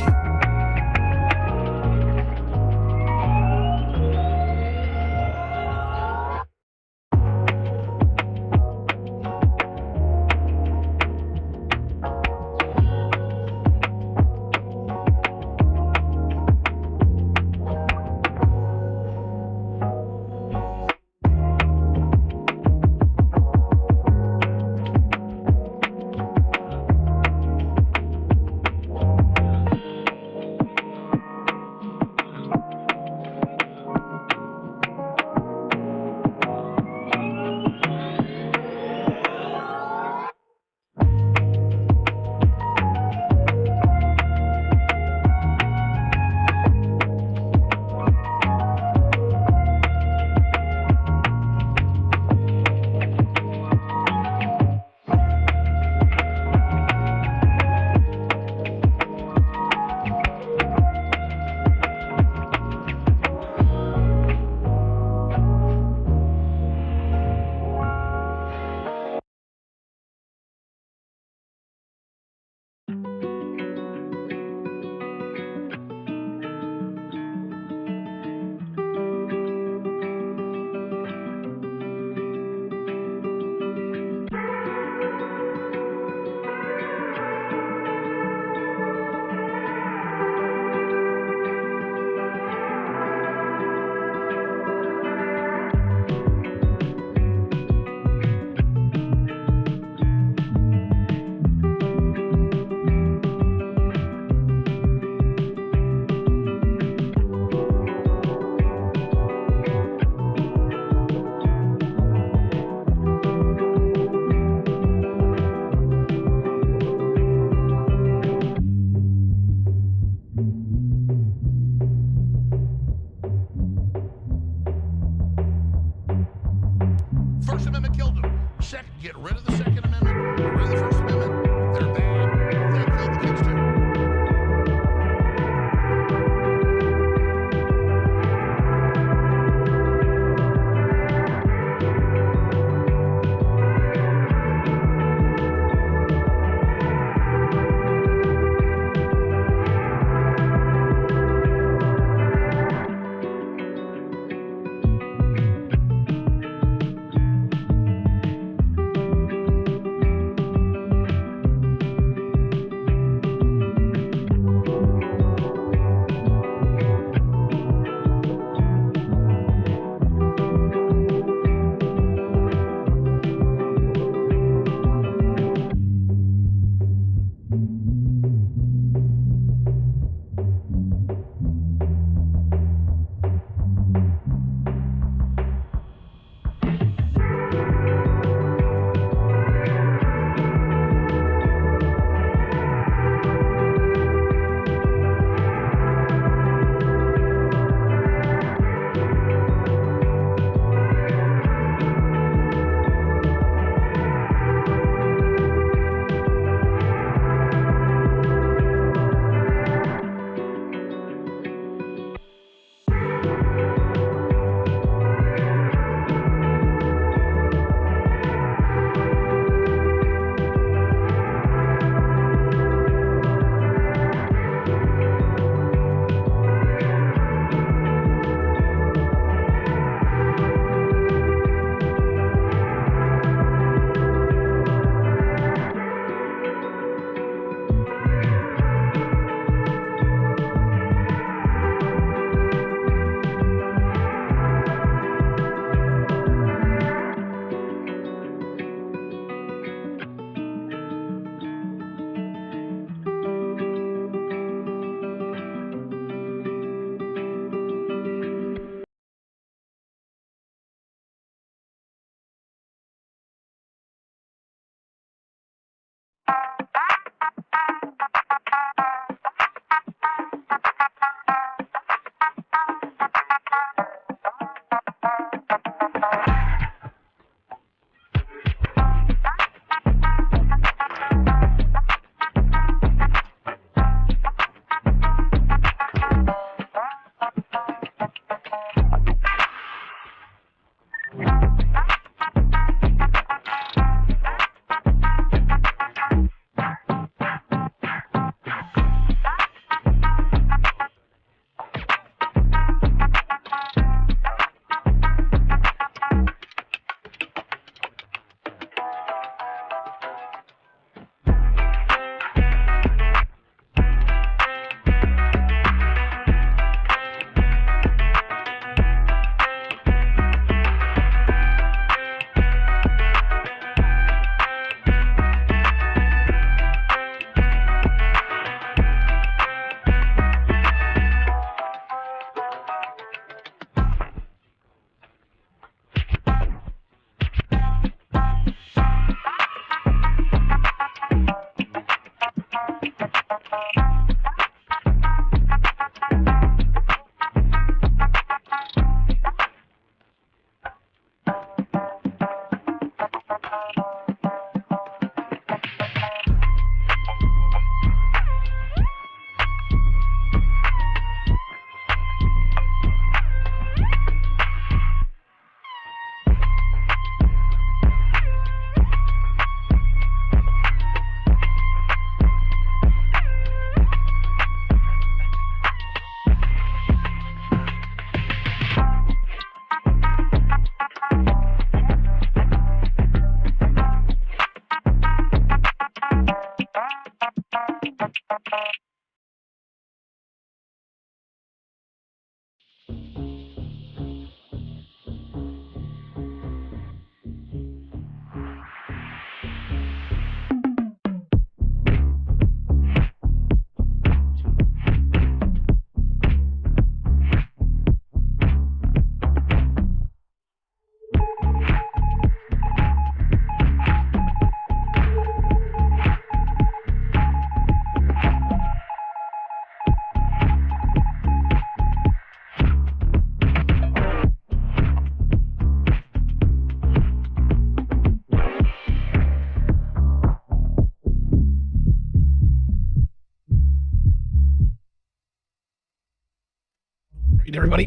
Everybody,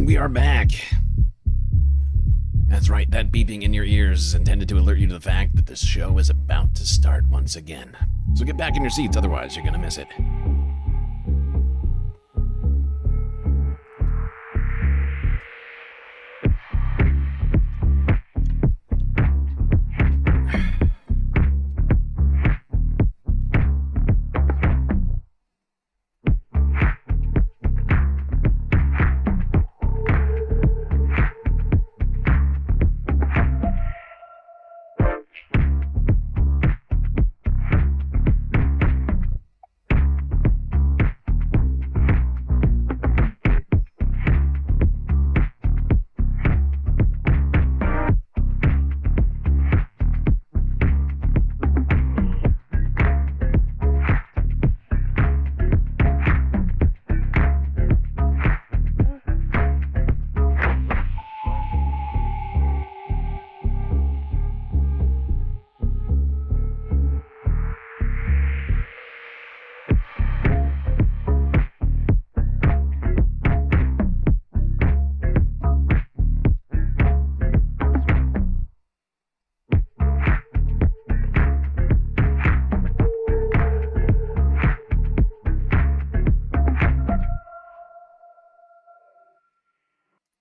we are back. That's right, that beeping in your ears is intended to alert you to the fact that this show is about to start once again. So get back in your seats, otherwise you're gonna miss it.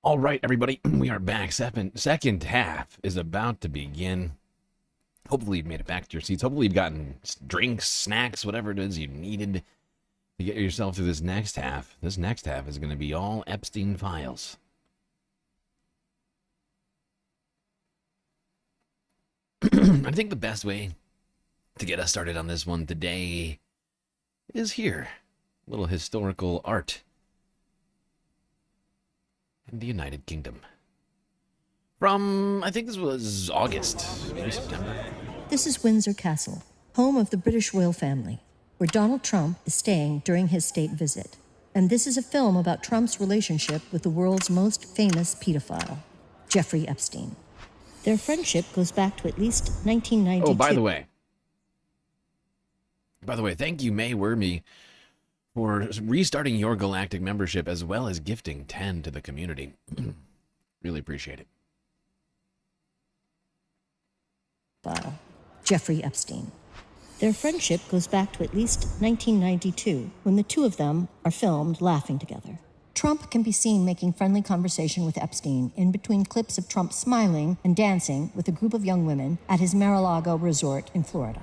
All right, everybody, we are back. Second half is about to begin. Hopefully you've made it back to your seats. Hopefully you've gotten drinks, snacks, whatever it is you needed to get yourself through this next half. This next half is going to be all Epstein files. I think the best way to get us started on this one today is here. A little historical art in the United Kingdom. From, I think this was August, maybe September. This is Windsor Castle, home of the British royal family, where Donald Trump is staying during his state visit. And this is a film about Trump's relationship with the world's most famous pedophile, Jeffrey Epstein. Their friendship goes back to at least 1992. Oh, by the way, thank you, May Wormy, for restarting your Galactic membership as well as gifting 10 to the community. Really appreciate it. Jeffrey Epstein. Their friendship goes back to at least 1992, when the two of them are filmed laughing together. Trump can be seen making friendly conversation with Epstein in between clips of Trump smiling and dancing with a group of young women at his Mar-a-Lago resort in Florida.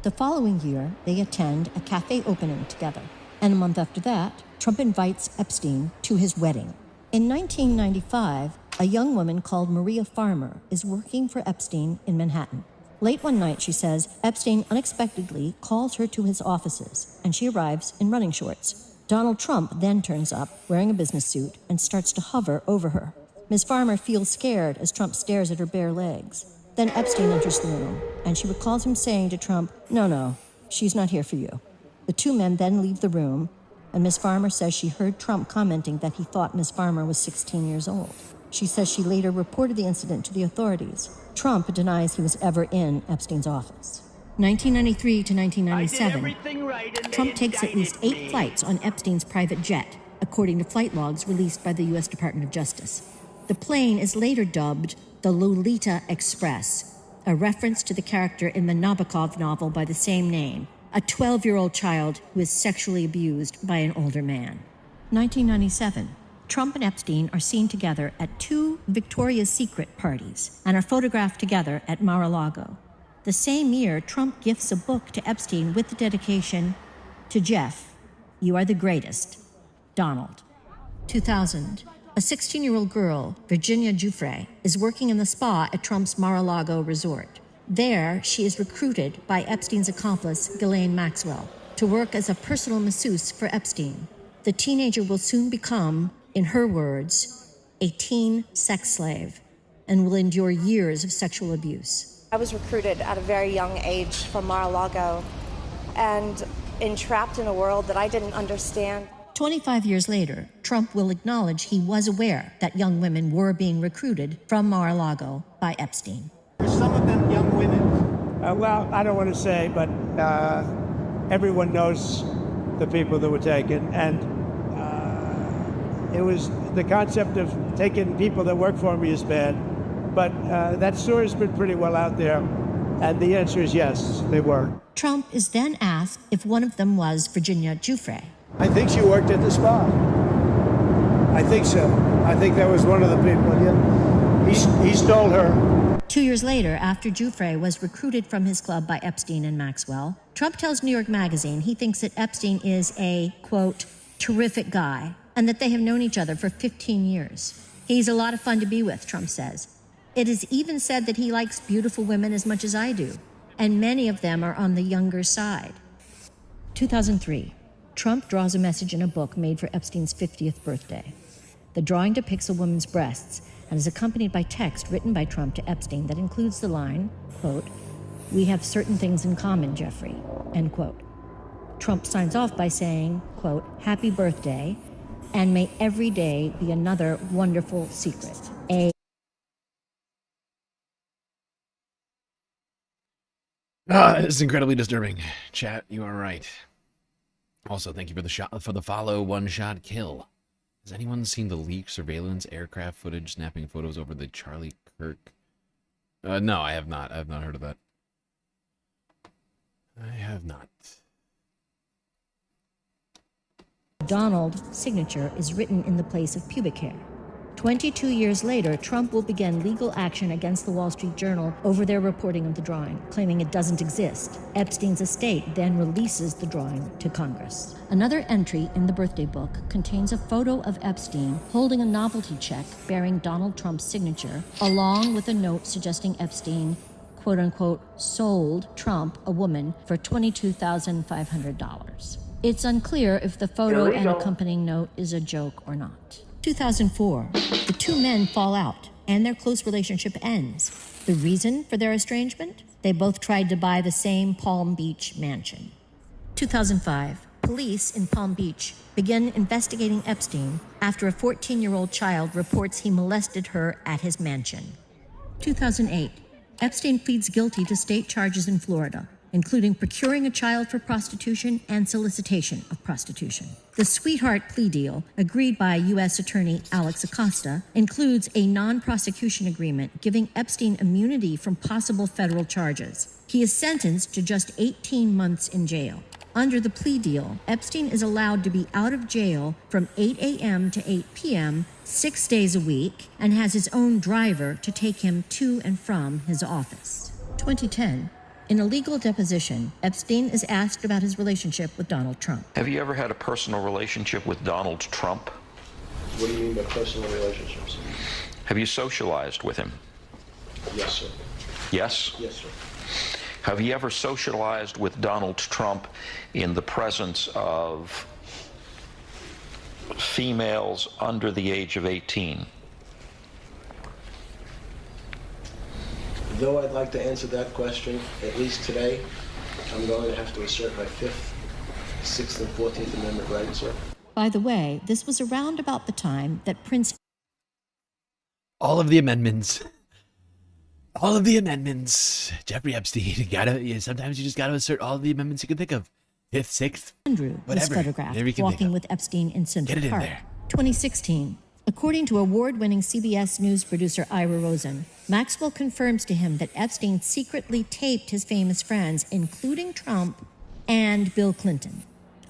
The following year, they attend a cafe opening together. And a month after that, Trump invites Epstein to his wedding. In 1995, a young woman called Maria Farmer is working for Epstein in Manhattan. Late one night, she says, Epstein unexpectedly calls her to his offices, and she arrives in running shorts. Donald Trump then turns up, wearing a business suit, and starts to hover over her. Ms. Farmer feels scared as Trump stares at her bare legs. Then Epstein enters the room, and she recalls him saying to Trump, "No, she's not here for you." The two men then leave the room, and Ms. Farmer says she heard Trump commenting that he thought Ms. Farmer was 16 years old. She says she later reported the incident to the authorities. Trump denies he was ever in Epstein's office. 1993 to 1997, Trump takes at least 8 flights on Epstein's private jet, according to flight logs released by the U.S. Department of Justice. The plane is later dubbed the Lolita Express, a reference to the character in the Nabokov novel by the same name, a 12-year-old child who is sexually abused by an older man. 1997, Trump and Epstein are seen together at 2 Victoria's Secret parties and are photographed together at Mar-a-Lago. The same year, Trump gifts a book to Epstein with the dedication, "To Jeff, you are the greatest, Donald." 2000, a 16-year-old girl, Virginia Giuffre, is working in the spa at Trump's Mar-a-Lago resort. There, she is recruited by Epstein's accomplice, Ghislaine Maxwell, to work as a personal masseuse for Epstein. The teenager will soon become, in her words, a teen sex slave and will endure years of sexual abuse. I was recruited at a very young age from Mar-a-Lago and entrapped in a world that I didn't understand. 25 years later, Trump will acknowledge he was aware that young women were being recruited from Mar-a-Lago by Epstein. Were some of them young women? Well, I don't want to say, but everyone knows the people that were taken, and it was the concept of taking people that work for me is bad, but that story's been pretty well out there, and the answer is yes, they were. Trump is then asked if one of them was Virginia Giuffre. I think she worked at the spa. I think so. I think that was one of the people, yeah. He stole her. 2 years later, after Giuffre was recruited from his club by Epstein and Maxwell, Trump tells New York Magazine he thinks that Epstein is a, quote, terrific guy, and that they have known each other for 15 years. He's a lot of fun to be with, Trump says. It is even said that he likes beautiful women as much as I do, and many of them are on the younger side. 2003, Trump draws a message in a book made for Epstein's 50th birthday. The drawing depicts a woman's breasts and is accompanied by text written by Trump to Epstein that includes the line, quote, "We have certain things in common, Jeffrey," end quote. Trump signs off by saying, quote, "Happy birthday, and may every day be another wonderful secret." It's incredibly disturbing. Chat, you are right. Also, thank you for the follow, one shot kill. Has anyone seen the leaked surveillance aircraft footage snapping photos over the Charlie Kirk? No, I have not. I have not heard of that. I have not. Donald's signature is written in the place of pubic hair. 22 years later, Trump will begin legal action against the Wall Street Journal over their reporting of the drawing, claiming it doesn't exist. Epstein's estate then releases the drawing to Congress. Another entry in the birthday book contains a photo of Epstein holding a novelty check bearing Donald Trump's signature, along with a note suggesting Epstein, quote-unquote, sold Trump a woman for $22,500. It's unclear if the photo and accompanying note is a joke or not. 2004, the two men fall out, and their close relationship ends. The reason for their estrangement? They both tried to buy the same Palm Beach mansion. 2005, police in Palm Beach begin investigating Epstein after a 14-year-old child reports he molested her at his mansion. 2008, Epstein pleads guilty to state charges in Florida, including procuring a child for prostitution and solicitation of prostitution. The sweetheart plea deal, agreed by U.S. Attorney Alex Acosta, includes a non-prosecution agreement giving Epstein immunity from possible federal charges. He is sentenced to just 18 months in jail. Under the plea deal, Epstein is allowed to be out of jail from 8 a.m. to 8 p.m. 6 days a week and has his own driver to take him to and from his office. 2010, in a legal deposition, Epstein is asked about his relationship with Donald Trump. Have you ever had a personal relationship with Donald Trump? What do you mean by personal relationships? Have you socialized with him? Yes, sir. Yes? Yes, sir. Have you ever socialized with Donald Trump in the presence of females under the age of 18? Though I'd like to answer that question, at least today, I'm going to have to assert my 5th, 6th, and 14th Amendment rights, sir. By the way, this was around about the time that Prince... All of the amendments. All of the amendments. Jeffrey Epstein. Sometimes you just gotta assert all of the amendments you can think of. 5th, 6th, Andrew was photographed walking with Epstein in Central Get it in Park. there. 2016. According to award-winning CBS News producer Ira Rosen, Maxwell confirms to him that Epstein secretly taped his famous friends, including Trump and Bill Clinton.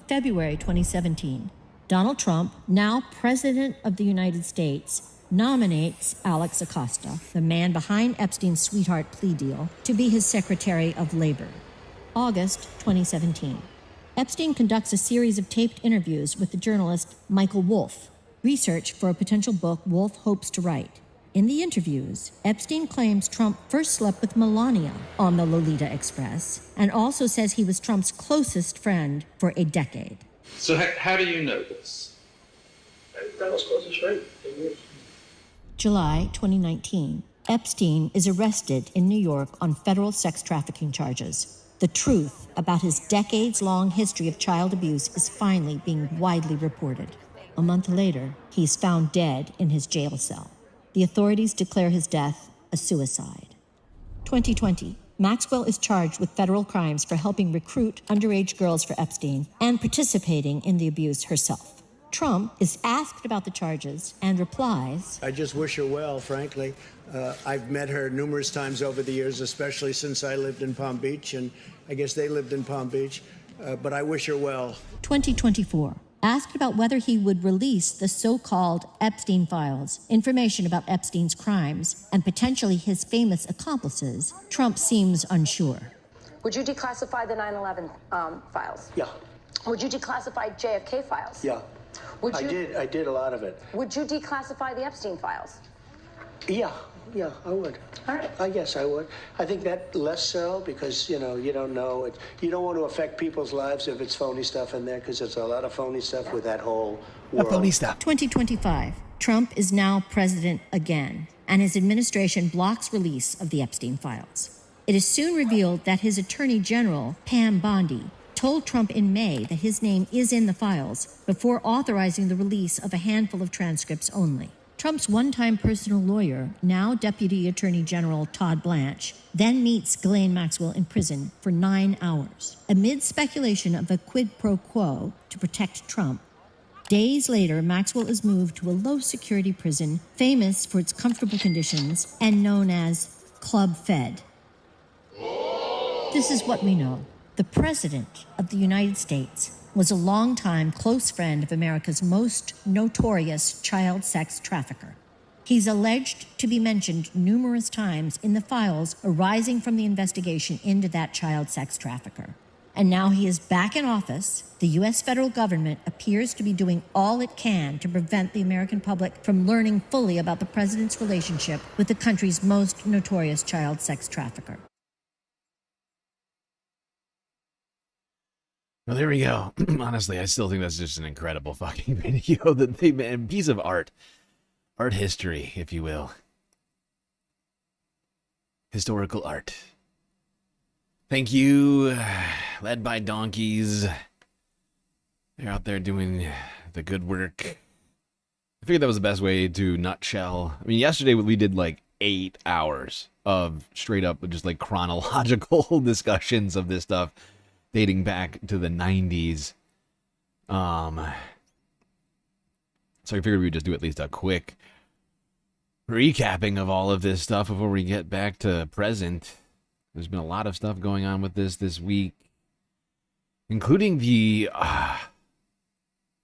February 2017. Donald Trump, now President of the United States, nominates Alex Acosta, the man behind Epstein's sweetheart plea deal, to be his Secretary of Labor. August 2017. Epstein conducts a series of taped interviews with the journalist Michael Wolff, research for a potential book Wolff hopes to write. In the interviews, Epstein claims Trump first slept with Melania on the Lolita Express and also says he was Trump's closest friend for a decade. So how do you know this? Donald's closest friend. July 2019. Epstein is arrested in New York on federal sex trafficking charges. The truth about his decades-long history of child abuse is finally being widely reported. A month later, he's found dead in his jail cell. The authorities declare his death a suicide. 2020. Maxwell is charged with federal crimes for helping recruit underage girls for Epstein and participating in the abuse herself. Trump is asked about the charges and replies, I just wish her well, frankly. I've met her numerous times over the years, especially since I lived in Palm Beach, and I guess they lived in Palm Beach, but I wish her well. 2024. Asked about whether he would release the so-called Epstein files, information about Epstein's crimes, and potentially his famous accomplices, Trump seems unsure. Would you declassify the 9/11 files? Yeah. Would you declassify JFK files? Yeah. Would you, I did a lot of it. Would you declassify the Epstein files? Yeah, I would. All right. I guess I would. I think that less so because, you don't know. You don't want to affect people's lives if it's phony stuff in there because there's a lot of phony stuff with that whole world. Phony stuff. 2025. Trump is now president again, and his administration blocks release of the Epstein files. It is soon revealed that his attorney general, Pam Bondi, told Trump in May that his name is in the files before authorizing the release of a handful of transcripts only. Trump's one-time personal lawyer, now Deputy Attorney General Todd Blanche, then meets Ghislaine Maxwell in prison for 9 hours, amid speculation of a quid pro quo to protect Trump. Days later, Maxwell is moved to a low-security prison famous for its comfortable conditions and known as Club Fed. This is what we know. The President of the United States was a longtime close friend of America's most notorious child sex trafficker. He's alleged to be mentioned numerous times in the files arising from the investigation into that child sex trafficker. And now he is back in office. The U.S. federal government appears to be doing all it can to prevent the American public from learning fully about the president's relationship with the country's most notorious child sex trafficker. Well, there we go. Honestly, I still think that's just an incredible fucking video that they made. A piece of art. Art history, if you will. Historical art. Thank you. Led by donkeys. They're out there doing the good work. I figured that was the best way to nutshell. I mean, yesterday we did like 8 hours of straight up just like chronological discussions of this stuff. Dating back to the 90s. So I figured we'd just do at least a quick recapping of all of this stuff before we get back to present. There's been a lot of stuff going on with this week, including the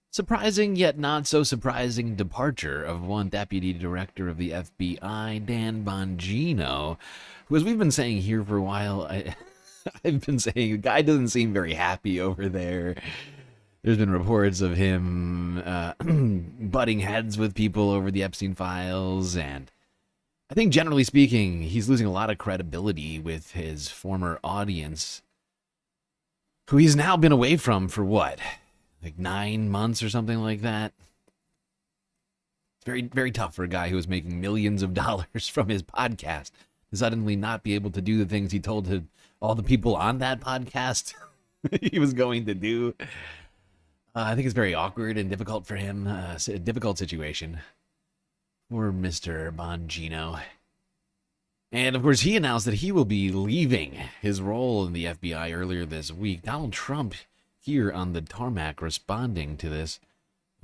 surprising yet not so surprising departure of one deputy director of the FBI, Dan Bongino, who, as we've been saying here for a while, I've been saying the guy doesn't seem very happy over there. There's been reports of him butting heads with people over the Epstein files, and I think generally speaking, he's losing a lot of credibility with his former audience, who he's now been away from for what? Like 9 months or something like that? It's very, very tough for a guy who was making millions of dollars from his podcast suddenly not be able to do the things he told to all the people on that podcast he was going to do. I think it's very awkward and difficult for him. A difficult situation for Mr. Bongino. And of course, he announced that he will be leaving his role in the FBI earlier this week. Donald Trump here on the tarmac responding to this.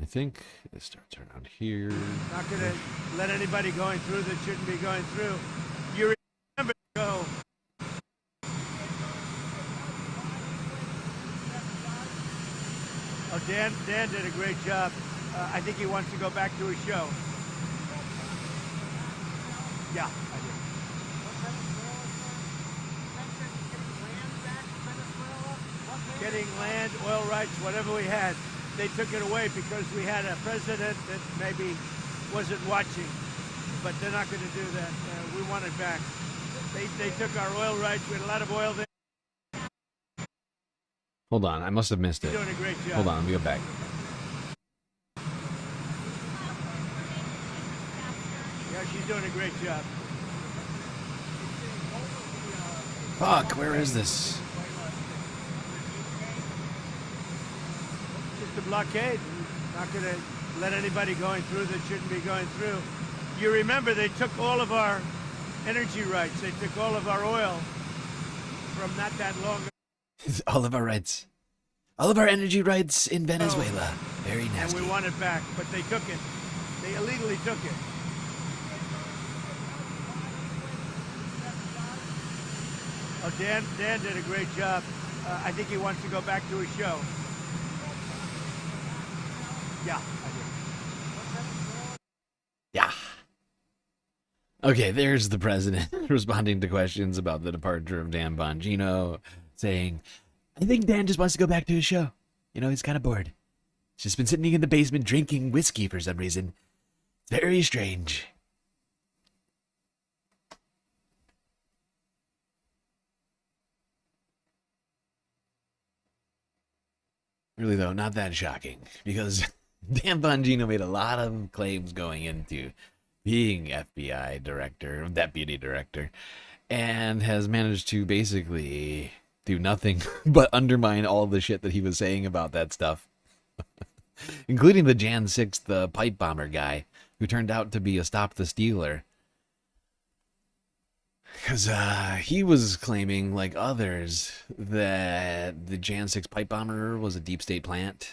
I think this starts around here. Not going to let anybody going through that shouldn't be going through. You remember to go. Oh, Dan did a great job. I think he wants to go back to his show. Yeah, I do. Getting land, oil rights, whatever we had. They took it away because we had a president that maybe wasn't watching. But they're not going to do that. We want it back. They took our oil rights. We had a lot of oil there. Hold on, I must have missed it. You're doing a great job. Hold on, let me go back. Yeah, she's doing a great job. Fuck, where is this? Just a blockade. Not going to let anybody going through that shouldn't be going through. You remember they took all of our energy rights. They took all of our oil from not that long ago. All of our rights. All of our energy rights in Venezuela. Very nasty. And we want it back, but they took it. They illegally took it. Oh, Dan did a great job. I think he wants to go back to his show. Yeah, I do. Yeah. Okay, there's the president responding to questions about the departure of Dan Bongino, saying, I think Dan just wants to go back to his show. You know, he's kind of bored. He's just been sitting in the basement drinking whiskey for some reason. Very strange. Really, though, not that shocking, because Dan Bongino made a lot of claims going into being FBI director, deputy director, and has managed to basically do nothing but undermine all the shit that he was saying about that stuff, including the Jan 6th pipe bomber guy, who turned out to be a Stop the Stealer. Because he was claiming, like others, that the Jan 6 pipe bomber was a deep state plant.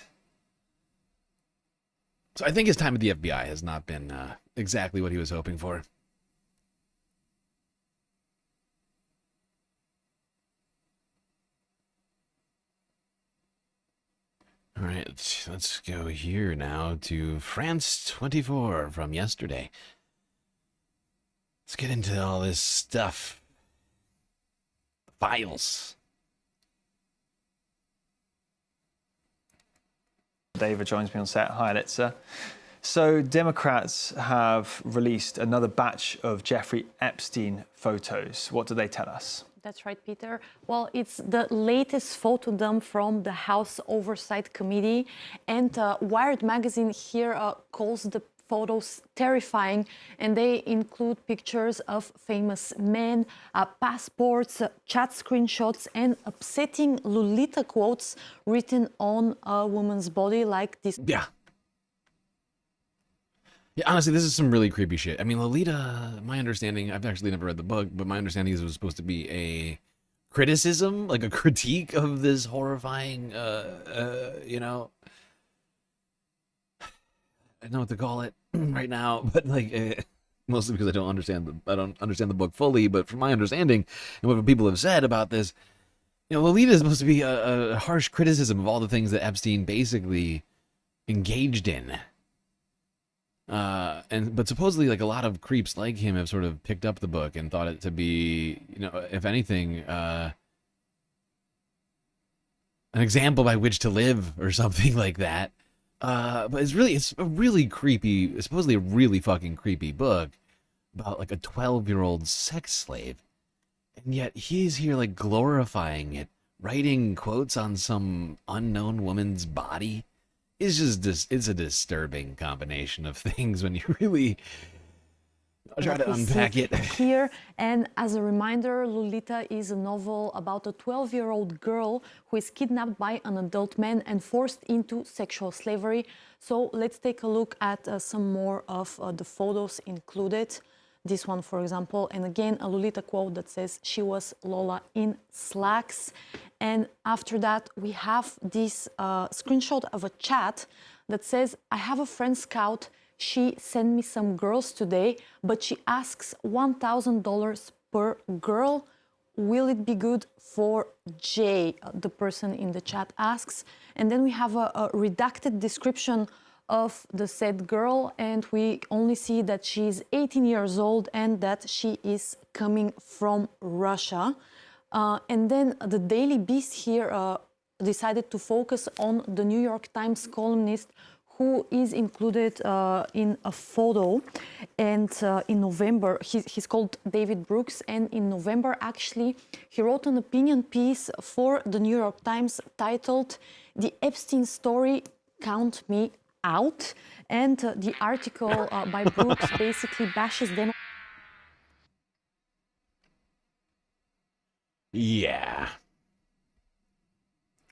So I think his time at the FBI has not been exactly what he was hoping for. All right, let's go here now to France 24 from yesterday. Let's get into all this stuff. Files. David joins me on set. Hi, Alexa. So Democrats have released another batch of Jeffrey Epstein photos. What do they tell us? That's right, Peter. Well, it's the latest photo dump from the House Oversight Committee, and Wired magazine here calls the photos terrifying, and they include pictures of famous men, passports, chat screenshots, and upsetting Lolita quotes written on a woman's body like this. Yeah. Yeah, honestly, this is some really creepy shit. I mean, Lolita, my understanding, I've actually never read the book, but my understanding is it was supposed to be a criticism, like a critique of this horrifying, you know, I don't know what to call it right now, but like, mostly because I don't understand the book fully, but from my understanding and what people have said about this, you know, Lolita is supposed to be a harsh criticism of all the things that Epstein basically engaged in. But supposedly, like, a lot of creeps like him have sort of picked up the book and thought it to be, you know, if anything, an example by which to live or something like that. But it's a really creepy, supposedly a really fucking creepy book about like a 12-year-old sex slave. And yet he's here like glorifying it, writing quotes on some unknown woman's body. It's just it's a disturbing combination of things when you really I'll try that to we unpack see it. here. And as a reminder, Lolita is a novel about a 12-year-old girl who is kidnapped by an adult man and forced into sexual slavery. So let's take a look at some more of the photos included. This one, for example, and again, a Lolita quote that says she was Lola in slacks. And after that, we have this screenshot of a chat that says, I have a friend scout. She sent me some girls today, but she asks $1,000 per girl. Will it be good for Jay? The person in the chat asks. And then we have a redacted description of the said girl, and we only see that she's 18 years old and that she is coming from Russia. And then the Daily Beast here decided to focus on the New York Times columnist who is included in a photo. And in November, he's called David Brooks, and in November, actually, he wrote an opinion piece for the New York Times titled, "The Epstein Story, Count Me Out." And the article by Brooks basically bashes them. Yeah.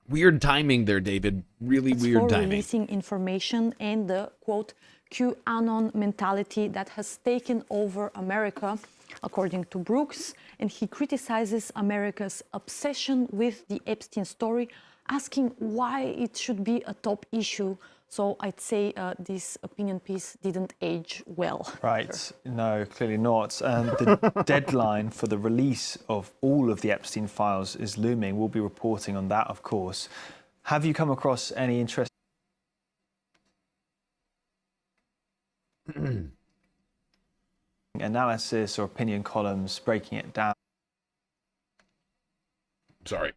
Weird timing there, David. Really weird timing. Releasing information and the, quote, QAnon mentality that has taken over America, according to Brooks. And he criticizes America's obsession with the Epstein story, asking why it should be a top issue. So I'd say this opinion piece didn't age well. Right, no, clearly not. And the deadline for the release of all of the Epstein files is looming. We'll be reporting on that, of course. Have you come across any interest? Analysis or opinion columns breaking it down? Sorry.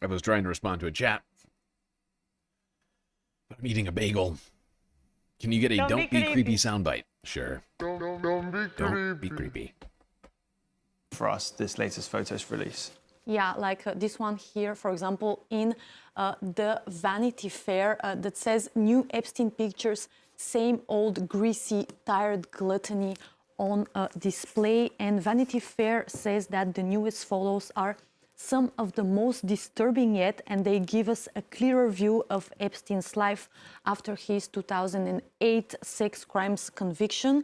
I was trying to respond to a chat. I'm eating a bagel. Can you get a don't be creepy soundbite? Sure. Don't be creepy. For us, this latest photos release. Yeah, like this one here, for example, in the Vanity Fair that says new Epstein pictures, same old greasy, tired gluttony on display. And Vanity Fair says that the newest photos are some of the most disturbing yet, and they give us a clearer view of Epstein's life after his 2008 sex crimes conviction.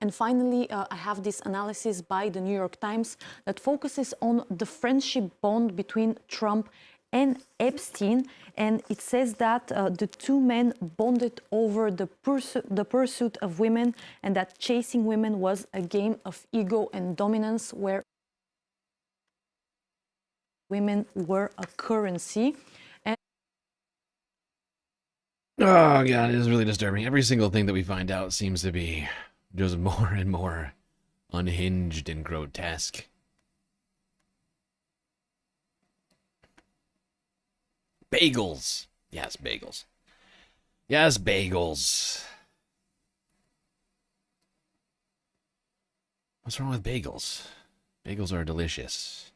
And finally, I have this analysis by the New York Times that focuses on the friendship bond between Trump and Epstein. And it says that the two men bonded over the pursuit of women, and that chasing women was a game of ego and dominance where women were a currency. And oh, God, it is really disturbing. Every single thing that we find out seems to be just more and more unhinged and grotesque. Bagels. Yes, bagels. Yes, bagels. What's wrong with bagels? Bagels are delicious.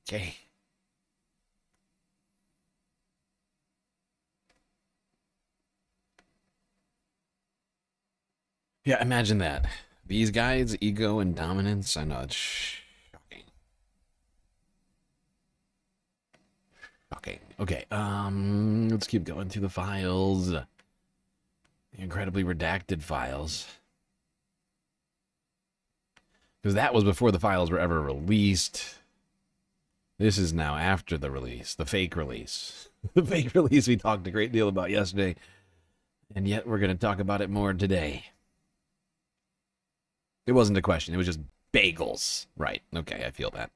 Okay. Yeah, imagine that. These guys, ego and dominance. I know, it's shocking. Shocking. Okay, let's keep going through the files. The incredibly redacted files. Because that was before the files were ever released. This is now after the release, the fake release. The fake release we talked a great deal about yesterday. And yet we're going to talk about it more today. It wasn't a question. It was just bagels. Right. Okay, I feel that.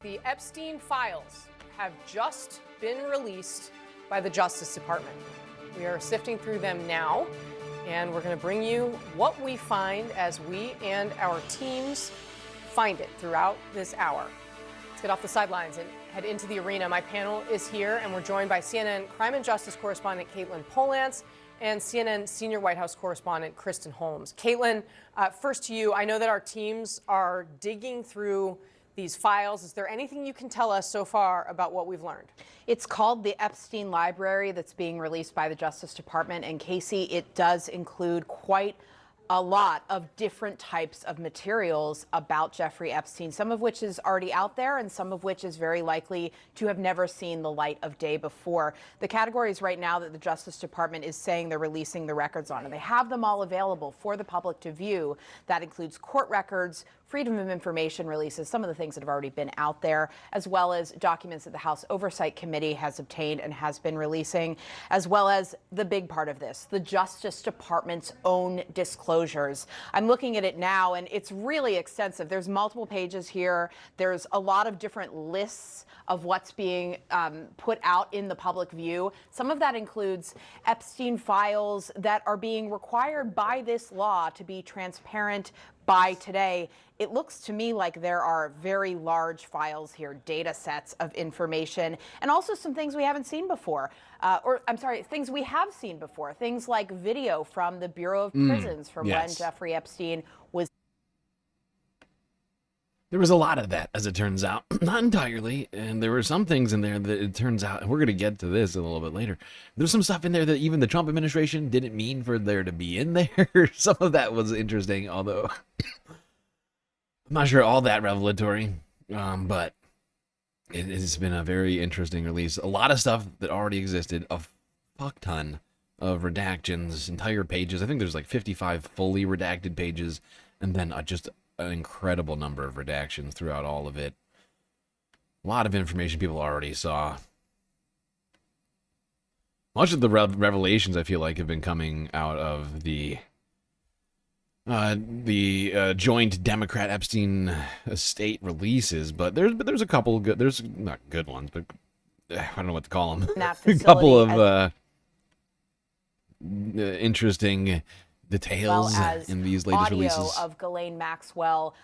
The Epstein files have just been released by the Justice Department. We are sifting through them now, and we're going to bring you what we find as we and our teams find it throughout this hour. Let's get off the sidelines and head into the arena. My panel is here, and we're joined by CNN Crime and Justice correspondent Caitlin Polantz and CNN senior White House correspondent Kristen Holmes. Caitlin, first to you. I know that our teams are digging through these files. Is there anything you can tell us so far about what we've learned? It's called the Epstein Library that's being released by the Justice Department. And Casey, it does include quite a lot of different types of materials about Jeffrey Epstein, some of which is already out there and some of which is very likely to have never seen the light of day before. The categories right now that the Justice Department is saying they're releasing the records on, and they have them all available for the public to view. That includes court records, Freedom of Information releases, some of the things that have already been out there, as well as documents that the House Oversight Committee has obtained and has been releasing, as well as the big part of this, the Justice Department's own disclosures. I'm looking at it now, and it's really extensive. There's multiple pages here. There's a lot of different lists of what's being put out in the public view. Some of that includes Epstein files that are being required by this law to be transparent by today. It looks to me like there are very large files here, data sets of information, and also some things we haven't seen before. Things we have seen before. Things like video from the Bureau of Prisons from when Jeffrey Epstein was. There was a lot of that, as it turns out. Not entirely, and there were some things in there that it turns out, and we're going to get to this a little bit later, there's some stuff in there that even the Trump administration didn't mean for there to be in there. Some of that was interesting, although I'm not sure all that revelatory, but it has been a very interesting release. A lot of stuff that already existed, a fuck ton of redactions, entire pages. I think there's like 55 fully redacted pages, and then just an incredible number of redactions throughout all of it. A lot of information people already saw. Much of the revelations, I feel like, have been coming out of the joint Democrat Epstein estate releases, but there's a couple good, there's not good ones, but I don't know what to call them. A couple of interesting details in these latest releases. Of Ghislaine Maxwell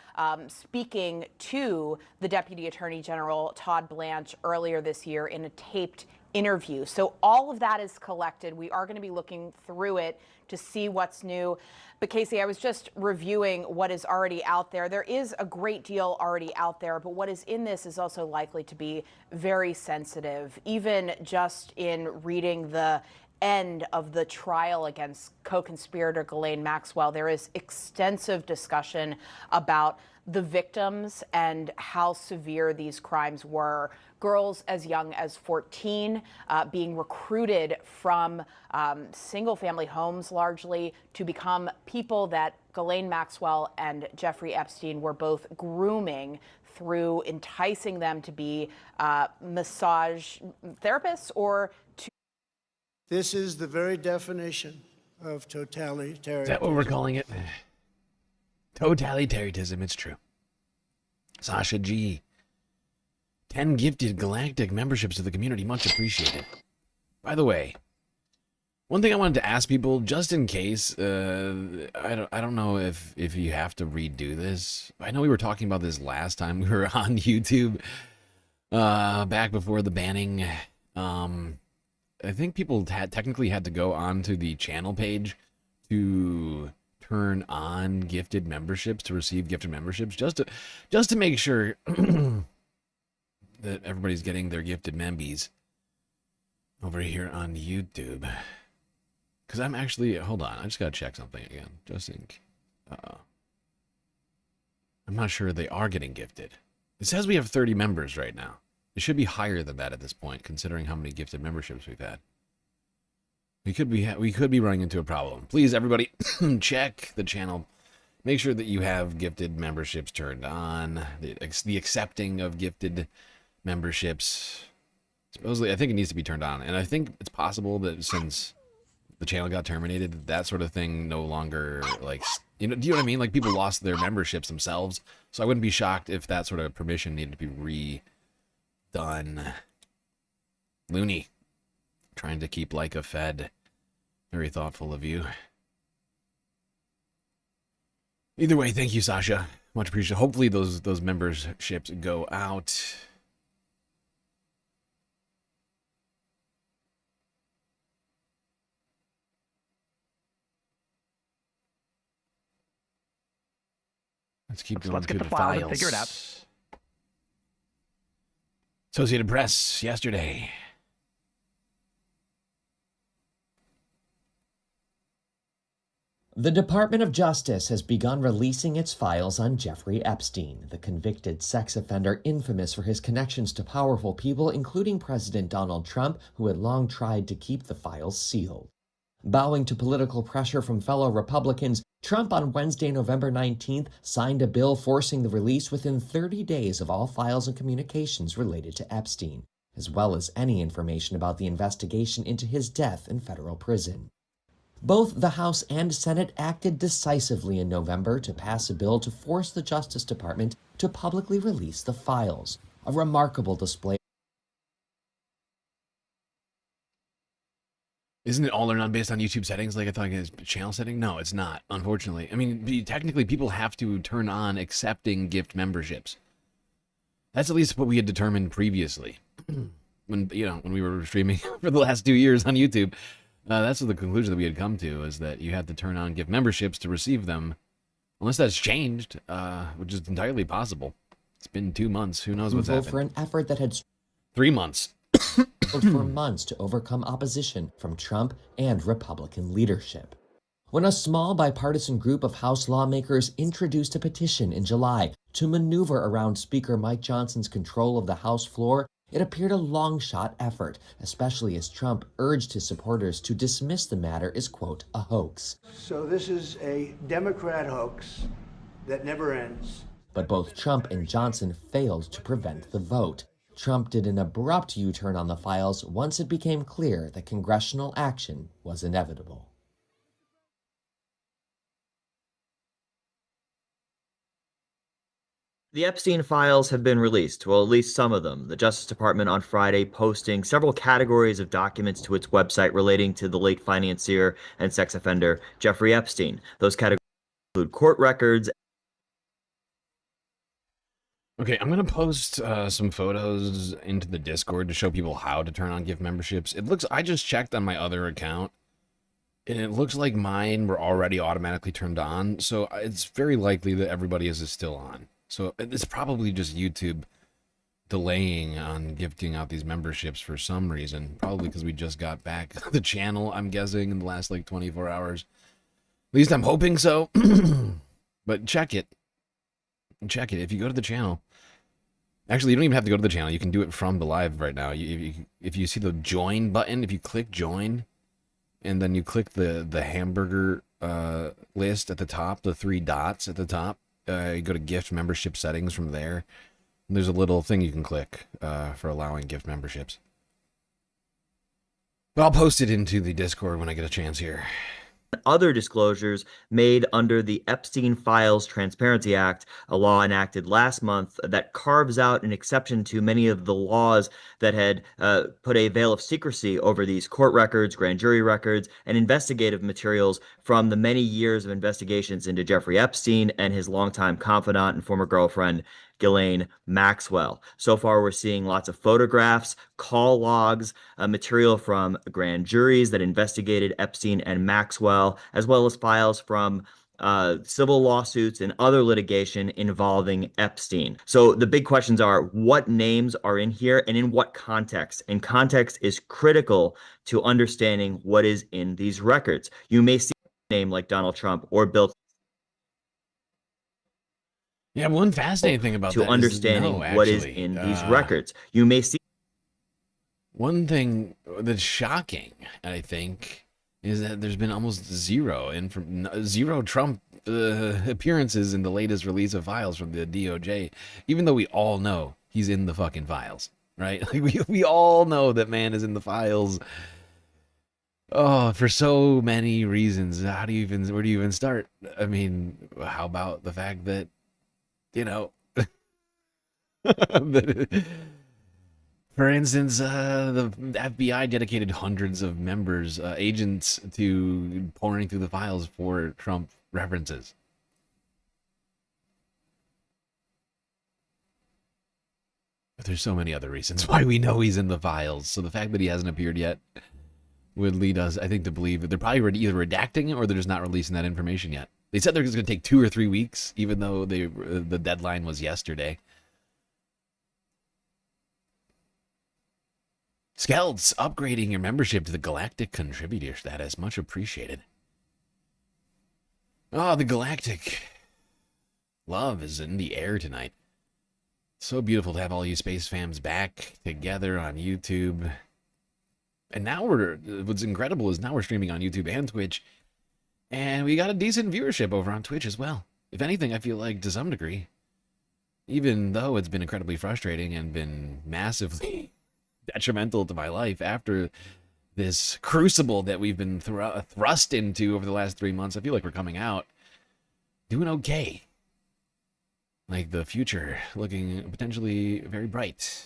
speaking to the Deputy Attorney General Todd Blanche earlier this year in a taped interview. So all of that is collected. We are going to be looking through it to see what's new. But Casey, I was just reviewing what is already out there. There is a great deal already out there, but what is in this is also likely to be very sensitive. Even just in reading the end of the trial against co-conspirator Ghislaine Maxwell, there is extensive discussion about the victims and how severe these crimes were. Girls as young as 14 being recruited from single-family homes largely to become people that Ghislaine Maxwell and Jeffrey Epstein were both grooming through enticing them to be massage therapists or to. This is the very definition of totalitarianism. Is that what we're calling it? Totalitarianism, it's true. Sasha G. 10 gifted galactic memberships to the community, much appreciated. By the way, one thing I wanted to ask people, just in case, I don't know if you have to redo this. I know we were talking about this last time we were on YouTube, back before the banning. I think people technically had to go onto the channel page to turn on gifted memberships, to receive gifted memberships, just to make sure that everybody's getting their gifted membies over here on YouTube. Because I'm actually, hold on, I just gotta check something again. Just think. I'm not sure they are getting gifted. It says we have 30 members right now. It should be higher than that at this point, considering how many gifted memberships we've had. We could be running into a problem. Please, everybody, check the channel. Make sure that you have gifted memberships turned on. The accepting of gifted memberships. Supposedly, I think it needs to be turned on. And I think it's possible that since the channel got terminated, that sort of thing no longer, like, do you know what I mean? Like, people lost their memberships themselves. So I wouldn't be shocked if that sort of permission needed to be redone. Looney. Trying to keep Leica fed. Very thoughtful of you. Either way, thank you, Sasha. Much appreciated. Hopefully those memberships go out. Let's keep going through the files. And figure it out. Associated Press yesterday. The Department of Justice has begun releasing its files on Jeffrey Epstein, the convicted sex offender infamous for his connections to powerful people, including President Donald Trump, who had long tried to keep the files sealed. Bowing to political pressure from fellow Republicans, Trump on Wednesday, November 19th, signed a bill forcing the release within 30 days of all files and communications related to Epstein, as well as any information about the investigation into his death in federal prison. Both the House and Senate acted decisively in November to pass a bill to force the Justice Department to publicly release the files, a remarkable display. Isn't it all or none based on YouTube settings like I thought it was channel setting? No, it's not, unfortunately. I mean, technically people have to turn on accepting gift memberships. That's at least what we had determined previously. when we were streaming for the last 2 years on YouTube. That's the conclusion that we had come to, is that you had to turn on gift memberships to receive them. Unless that's changed, which is entirely possible. It's been 2 months. Who knows what's happened? For an effort that had 3 months. For months to overcome opposition from Trump and Republican leadership. When a small bipartisan group of House lawmakers introduced a petition in July to maneuver around Speaker Mike Johnson's control of the House floor, it appeared a long-shot effort, especially as Trump urged his supporters to dismiss the matter as, quote, a hoax. So this is a Democrat hoax that never ends. But both Trump and Johnson failed to prevent the vote. Trump did an abrupt U-turn on the files once it became clear that congressional action was inevitable. The Epstein files have been released, well, at least some of them. The Justice Department on Friday posting several categories of documents to its website relating to the late financier and sex offender Jeffrey Epstein. Those categories include court records. Okay, I'm going to post some photos into the Discord to show people how to turn on gift memberships. I just checked on my other account, and it looks like mine were already automatically turned on, so it's very likely that everybody is still on. So it's probably just YouTube delaying on gifting out these memberships for some reason. Probably because we just got back the channel, I'm guessing, in the last, 24 hours. At least I'm hoping so. But check it. Check it. If you go to the channel... Actually, you don't even have to go to the channel. You can do it from the live right now. If you see the join button, if you click join, and then you click the hamburger list at the top, the 3 dots at the top, you go to gift membership settings from there. And there's a little thing you can click for allowing gift memberships. But I'll post it into the Discord when I get a chance here. Other disclosures made under the Epstein Files Transparency Act, a law enacted last month that carves out an exception to many of the laws that had put a veil of secrecy over these court records, grand jury records, and investigative materials from the many years of investigations into Jeffrey Epstein and his longtime confidant and former girlfriend, Ghislaine Maxwell. So far, we're seeing lots of photographs, call logs, material from grand juries that investigated Epstein and Maxwell, as well as files from civil lawsuits and other litigation involving Epstein. So the big questions are, what names are in here and in what context? And context is critical to understanding what is in these records. You may see a name like Donald Trump or Bill. Yeah, one fascinating thing about to understanding what is in these records. You may see one thing that's shocking, I think, is that there's been almost zero Trump appearances in the latest release of files from the DOJ, even though we all know he's in the fucking files, right? We all know that man is in the files. Oh, for so many reasons. Where do you even start? I mean, how about the fact that, for instance, the FBI dedicated hundreds of agents to pouring through the files for Trump references. But there's so many other reasons why we know he's in the files. So the fact that he hasn't appeared yet would lead us, I think, to believe that they're probably either redacting it or they're just not releasing that information yet. They said they're going to take 2 or 3 weeks, even though the deadline was yesterday. Skelts, upgrading your membership to the Galactic Contributor status. Much appreciated. Oh, the galactic love is in the air tonight. So beautiful to have all you space fams back together on YouTube. And now what's incredible is now we're streaming on YouTube and Twitch. And we got a decent viewership over on Twitch as well. If anything, I feel like to some degree, even though it's been incredibly frustrating and been massively detrimental to my life after this crucible that we've been thrust into over the last 3 months, I feel like we're coming out doing okay. Like the future looking potentially very bright.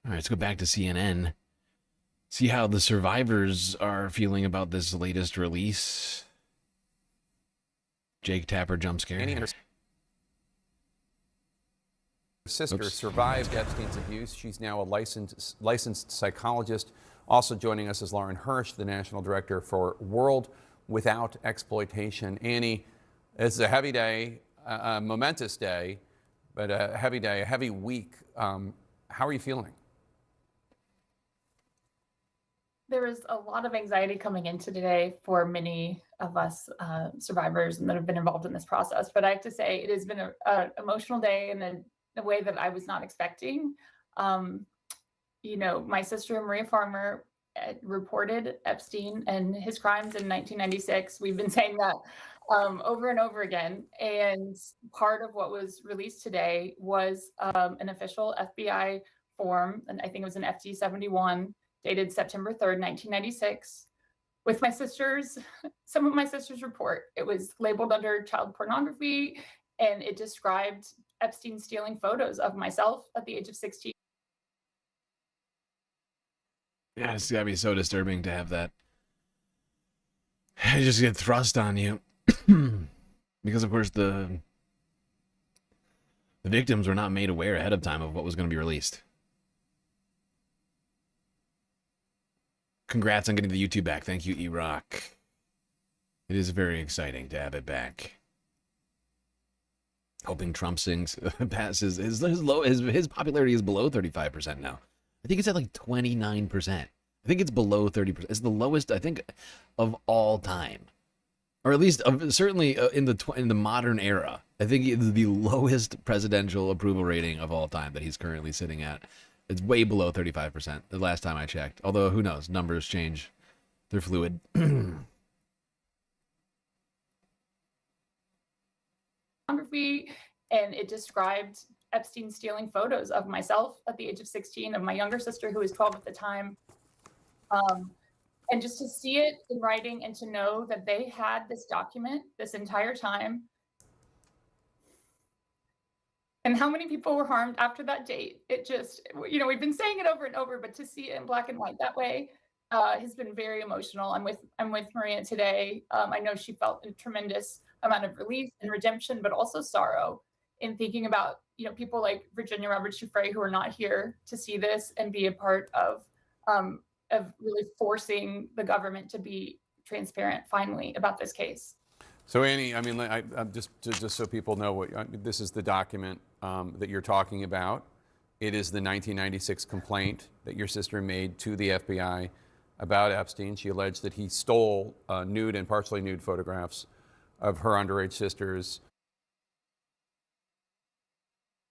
All right, let's go back to CNN. See how the survivors are feeling about this latest release. Jake Tapper jump scare. Her sister survived Epstein's abuse. She's now a licensed psychologist. Also joining us is Lauren Hirsch, the National Director for World Without Exploitation. Annie, it's a heavy day, a momentous day, but a heavy day, a heavy week. How are you feeling? There was a lot of anxiety coming into today for many of us survivors and that have been involved in this process. But I have to say, it has been an emotional day in a way that I was not expecting. You know, my sister Maria Farmer reported Epstein and his crimes in 1996. We've been saying that over and over again. And part of what was released today was an official FBI form, and I think it was an FT 71, dated September 3rd, 1996, with some of my sister's report. It was labeled under child pornography, and it described Epstein stealing photos of myself at the age of 16. Yeah, it's gotta be so disturbing to have that. I just get thrust on you. Because, of course, the victims were not made aware ahead of time of what was going to be released. Congrats on getting the YouTube back. Thank you, E-Rock. It is very exciting to have it back. Hoping Trump passes. His popularity is below 35% now. I think it's at like 29%. I think it's below 30%. It's the lowest, I think, of all time. Or at least certainly in the modern era. I think it's the lowest presidential approval rating of all time that he's currently sitting at. It's way below 35% the last time I checked. Although, who knows? Numbers change. They're fluid. Pornography, and it described Epstein stealing photos of myself at the age of 16, of my younger sister who was 12 at the time. And just to see it in writing and to know that they had this document this entire time, and how many people were harmed after that date, it just, you know, we've been saying it over and over, but to see it in black and white that way has been very emotional. I'm with Maria today. I know she felt a tremendous amount of relief and redemption, but also sorrow in thinking about, you know, people like Virginia Roberts Giuffre who are not here to see this and be a part of really forcing the government to be transparent finally about this case. So Annie, I mean, just so people know, this is the document that you're talking about. It is the 1996 complaint that your sister made to the FBI about Epstein. She alleged that he stole nude and partially nude photographs of her underage sisters.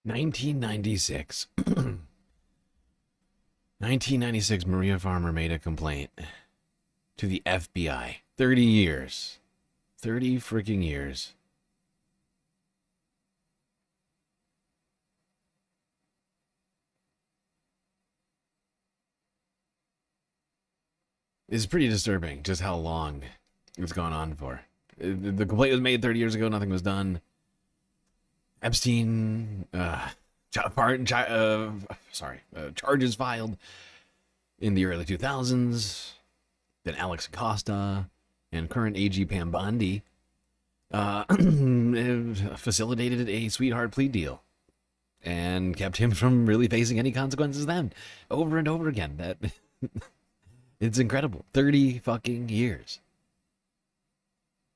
1996. 1996, Maria Farmer made a complaint to the FBI. 30 years. 30 freaking years. It's pretty disturbing just how long it's gone on for. The complaint was made 30 years ago, nothing was done. Epstein, charges filed in the early 2000s. Then Alex Acosta and current AG Pam Bondi facilitated a sweetheart plea deal and kept him from really facing any consequences then, over and over again. That it's incredible. 30 fucking years.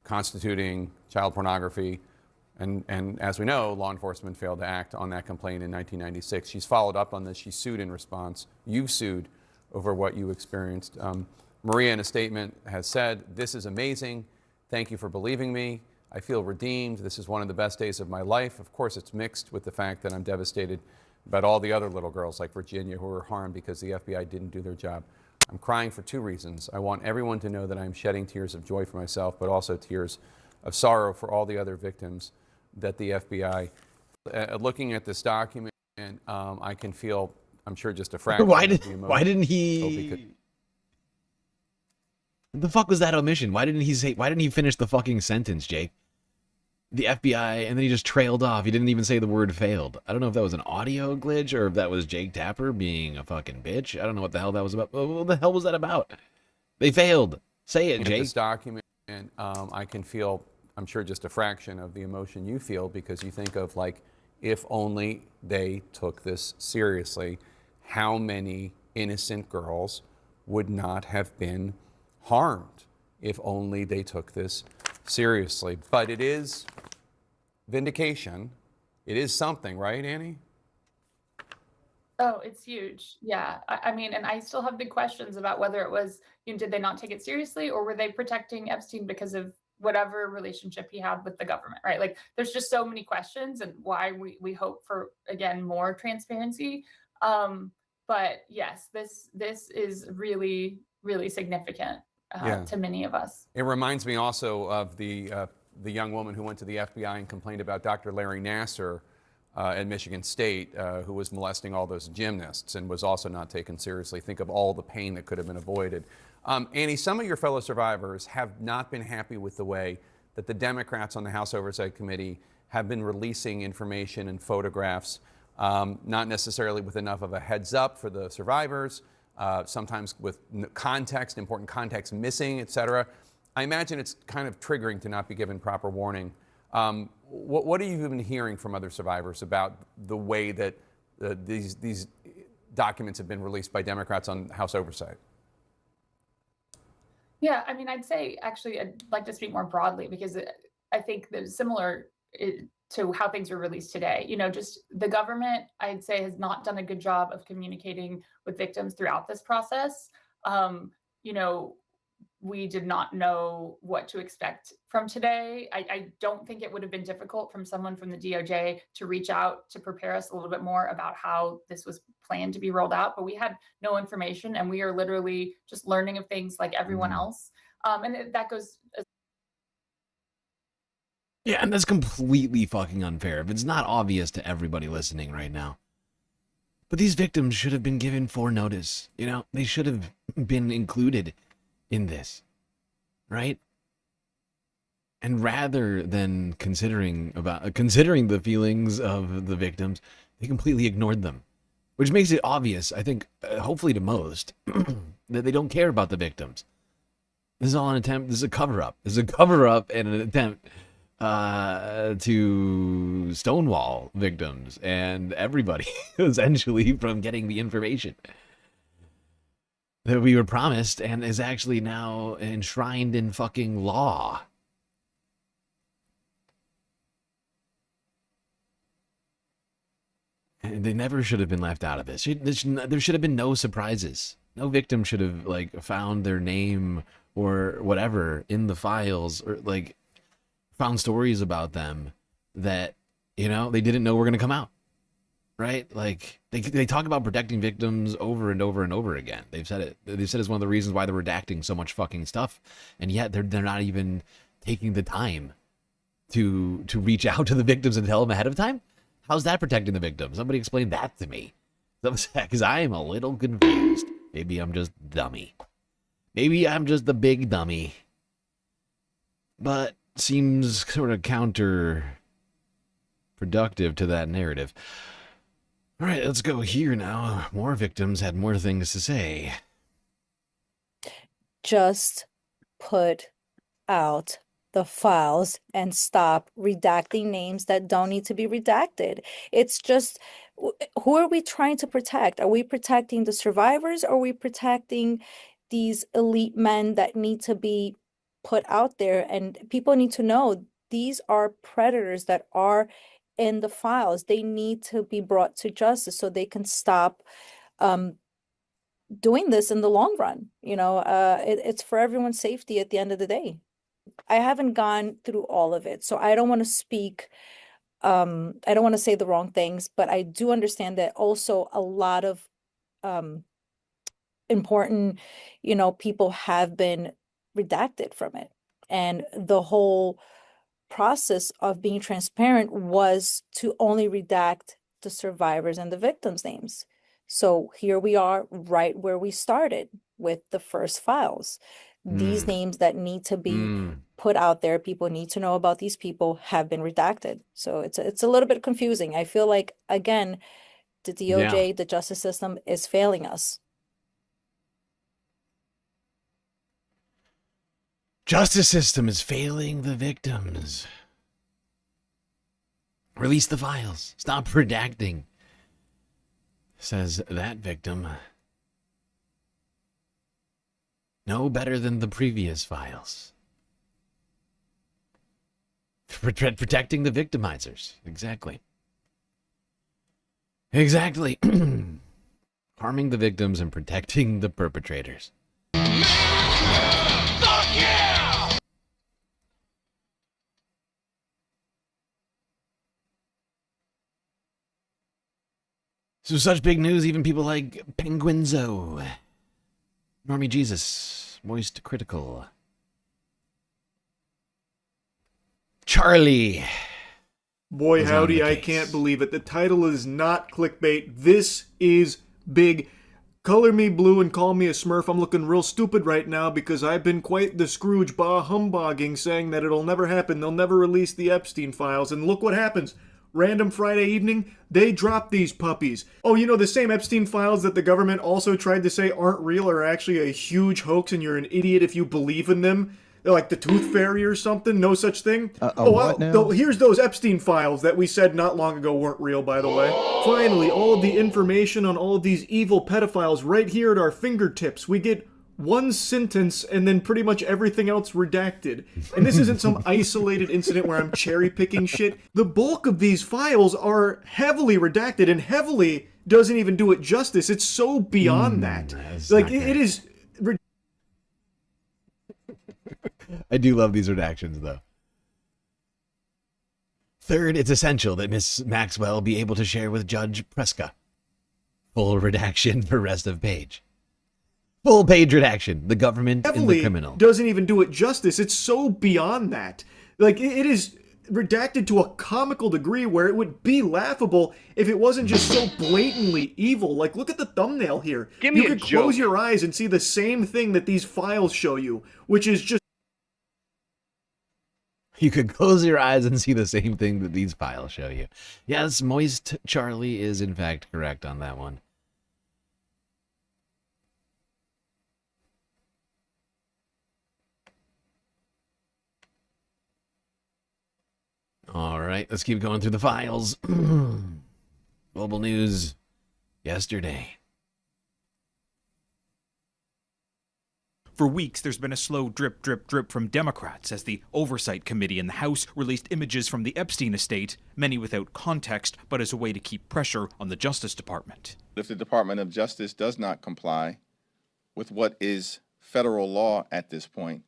Constituting child pornography. And as we know, law enforcement failed to act on that complaint in 1996. She's followed up on this. She sued in response. You've sued over what you experienced. Maria, in a statement, has said, "This is amazing. Thank you for believing me. I feel redeemed. This is one of the best days of my life." Of course, it's mixed with the fact that I'm devastated about all the other little girls like Virginia who were harmed because the FBI didn't do their job. I'm crying for two reasons. I want everyone to know that I'm shedding tears of joy for myself, but also tears of sorrow for all the other victims that the FBI, looking at this document, I can feel, I'm sure, just a fraction Why of did the emotion. why didn't he? What the fuck was that omission? Why didn't he say? Why didn't he finish the fucking sentence, Jake? The FBI, and then he just trailed off. He didn't even say the word failed. I don't know if that was an audio glitch or if that was Jake Tapper being a fucking bitch. I don't know what the hell that was about. What the hell was that about? They failed. Say it, Jake. This document, and I can feel, I'm sure, just a fraction of the emotion you feel because you think of, like, if only they took this seriously, how many innocent girls would not have been harmed if only they took this seriously. But it is vindication. It is something, right, Annie? Oh, it's huge. Yeah. I mean, and I still have big questions about whether it was, did they not take it seriously, or were they protecting Epstein because of whatever relationship he had with the government, right? Like, there's just so many questions, and why we hope for, again, more transparency. But yes, this is really, really significant to many of us. It reminds me also of the young woman who went to the FBI and complained about Dr. Larry Nassar at Michigan State, who was molesting all those gymnasts and was also not taken seriously. Think of all the pain that could have been avoided. Annie, some of your fellow survivors have not been happy with the way that the Democrats on the House Oversight Committee have been releasing information and photographs, not necessarily with enough of a heads up for the survivors, sometimes with context, important context missing, et cetera. I imagine it's kind of triggering to not be given proper warning. What have you been hearing from other survivors about the way that these documents have been released by Democrats on House Oversight? Yeah, I mean, I'd say, actually, I'd like to speak more broadly, because I think that similar to how things are released today. Just the government, I'd say, has not done a good job of communicating with victims throughout this process. We did not know what to expect from today. I don't think it would have been difficult from someone from the DOJ to reach out to prepare us a little bit more about how this was planned to be rolled out, but we had no information, and we are literally just learning of things like everyone else. And that goes. Yeah, and that's completely fucking unfair if it's not obvious to everybody listening right now. But these victims should have been given foreknotice. They should have been included in this, right? And rather than considering the feelings of the victims, they completely ignored them, which makes it obvious, I think, hopefully to most, that they don't care about the victims. This is all an attempt. This is a cover-up. This is a cover-up and an attempt to stonewall victims and everybody, essentially, from getting the information that we were promised and is actually now enshrined in fucking law. And they never should have been left out of this. There should have been no surprises. No victim should have, found their name or whatever in the files, or, found stories about them that, they didn't know were going to come out. Right? They talk about protecting victims over and over and over again. They've said it. They've said it's one of the reasons why they're redacting so much fucking stuff, and yet they're not even taking the time to reach out to the victims and tell them ahead of time. How's that protecting the victims? Somebody explain that to me, because I am a little confused. Maybe I'm just dummy. Maybe I'm just the big dummy. But seems sort of counterproductive to that narrative. All right, let's go here now. More victims had more things to say. Just put out the files and stop redacting names that don't need to be redacted. It's just, who are we trying to protect? Are we protecting the survivors, or are we protecting these elite men that need to be put out there? And people need to know these are predators that are in the files. They need to be brought to justice so they can stop doing this in the long run. It's for everyone's safety at the end of the day. I haven't gone through all of it, so I don't want to speak. I don't want to say the wrong things, but I do understand that also a lot of important, people have been redacted from it. And the whole process of being transparent was to only redact the survivors and the victims' names. So here we are right where we started with the first files. These names that need to be put out there, people need to know about these people, have been redacted. So it's a little bit confusing. I feel like, again, the DOJ, the justice system, is failing us. Justice system is failing the victims. Release the files. Stop redacting. Says that victim. No better than the previous files. Protecting the victimizers. Exactly. Exactly. Harming the victims and protecting the perpetrators. Fuck yeah! So such big news, even people like Penguinzo, Normie Jesus, Moist Critical, Charlie. Boy, howdy, I can't believe it. The title is not clickbait. This is big. Color me blue and call me a smurf. I'm looking real stupid right now because I've been quite the Scrooge humbugging, saying that it'll never happen. They'll never release the Epstein files. And look what happens. Random Friday evening, they drop these puppies. Oh, the same Epstein files that the government also tried to say aren't real are actually a huge hoax and you're an idiot if you believe in them. They're like the Tooth Fairy or something, no such thing. Here's those Epstein files that we said not long ago weren't real, by the way. Finally, all of the information on all of these evil pedophiles right here at our fingertips. We get one sentence and then pretty much everything else redacted. And this isn't some isolated incident where I'm cherry picking shit. The bulk of these files are heavily redacted and heavily doesn't even do it justice. It's so beyond that. Like it is. I do love these redactions though. Third, it's essential that Miss Maxwell be able to share with Judge Preska. Full redaction for rest of page. Full page redaction. The government and the criminal. Doesn't even do it justice. It's so beyond that. Like, it is redacted to a comical degree where it would be laughable if it wasn't just so blatantly evil. Like, look at the thumbnail here. You could close your eyes and see the same thing that these files show you, which is just... You could close your eyes and see the same thing that these files show you. Yes, Moist Charlie is in fact correct on that one. All right, let's keep going through the files. Global news yesterday. For weeks, there's been a slow drip, drip, drip from Democrats as the Oversight Committee in the House released images from the Epstein estate, many without context, but as a way to keep pressure on the Justice Department. If the Department of Justice does not comply with what is federal law at this point,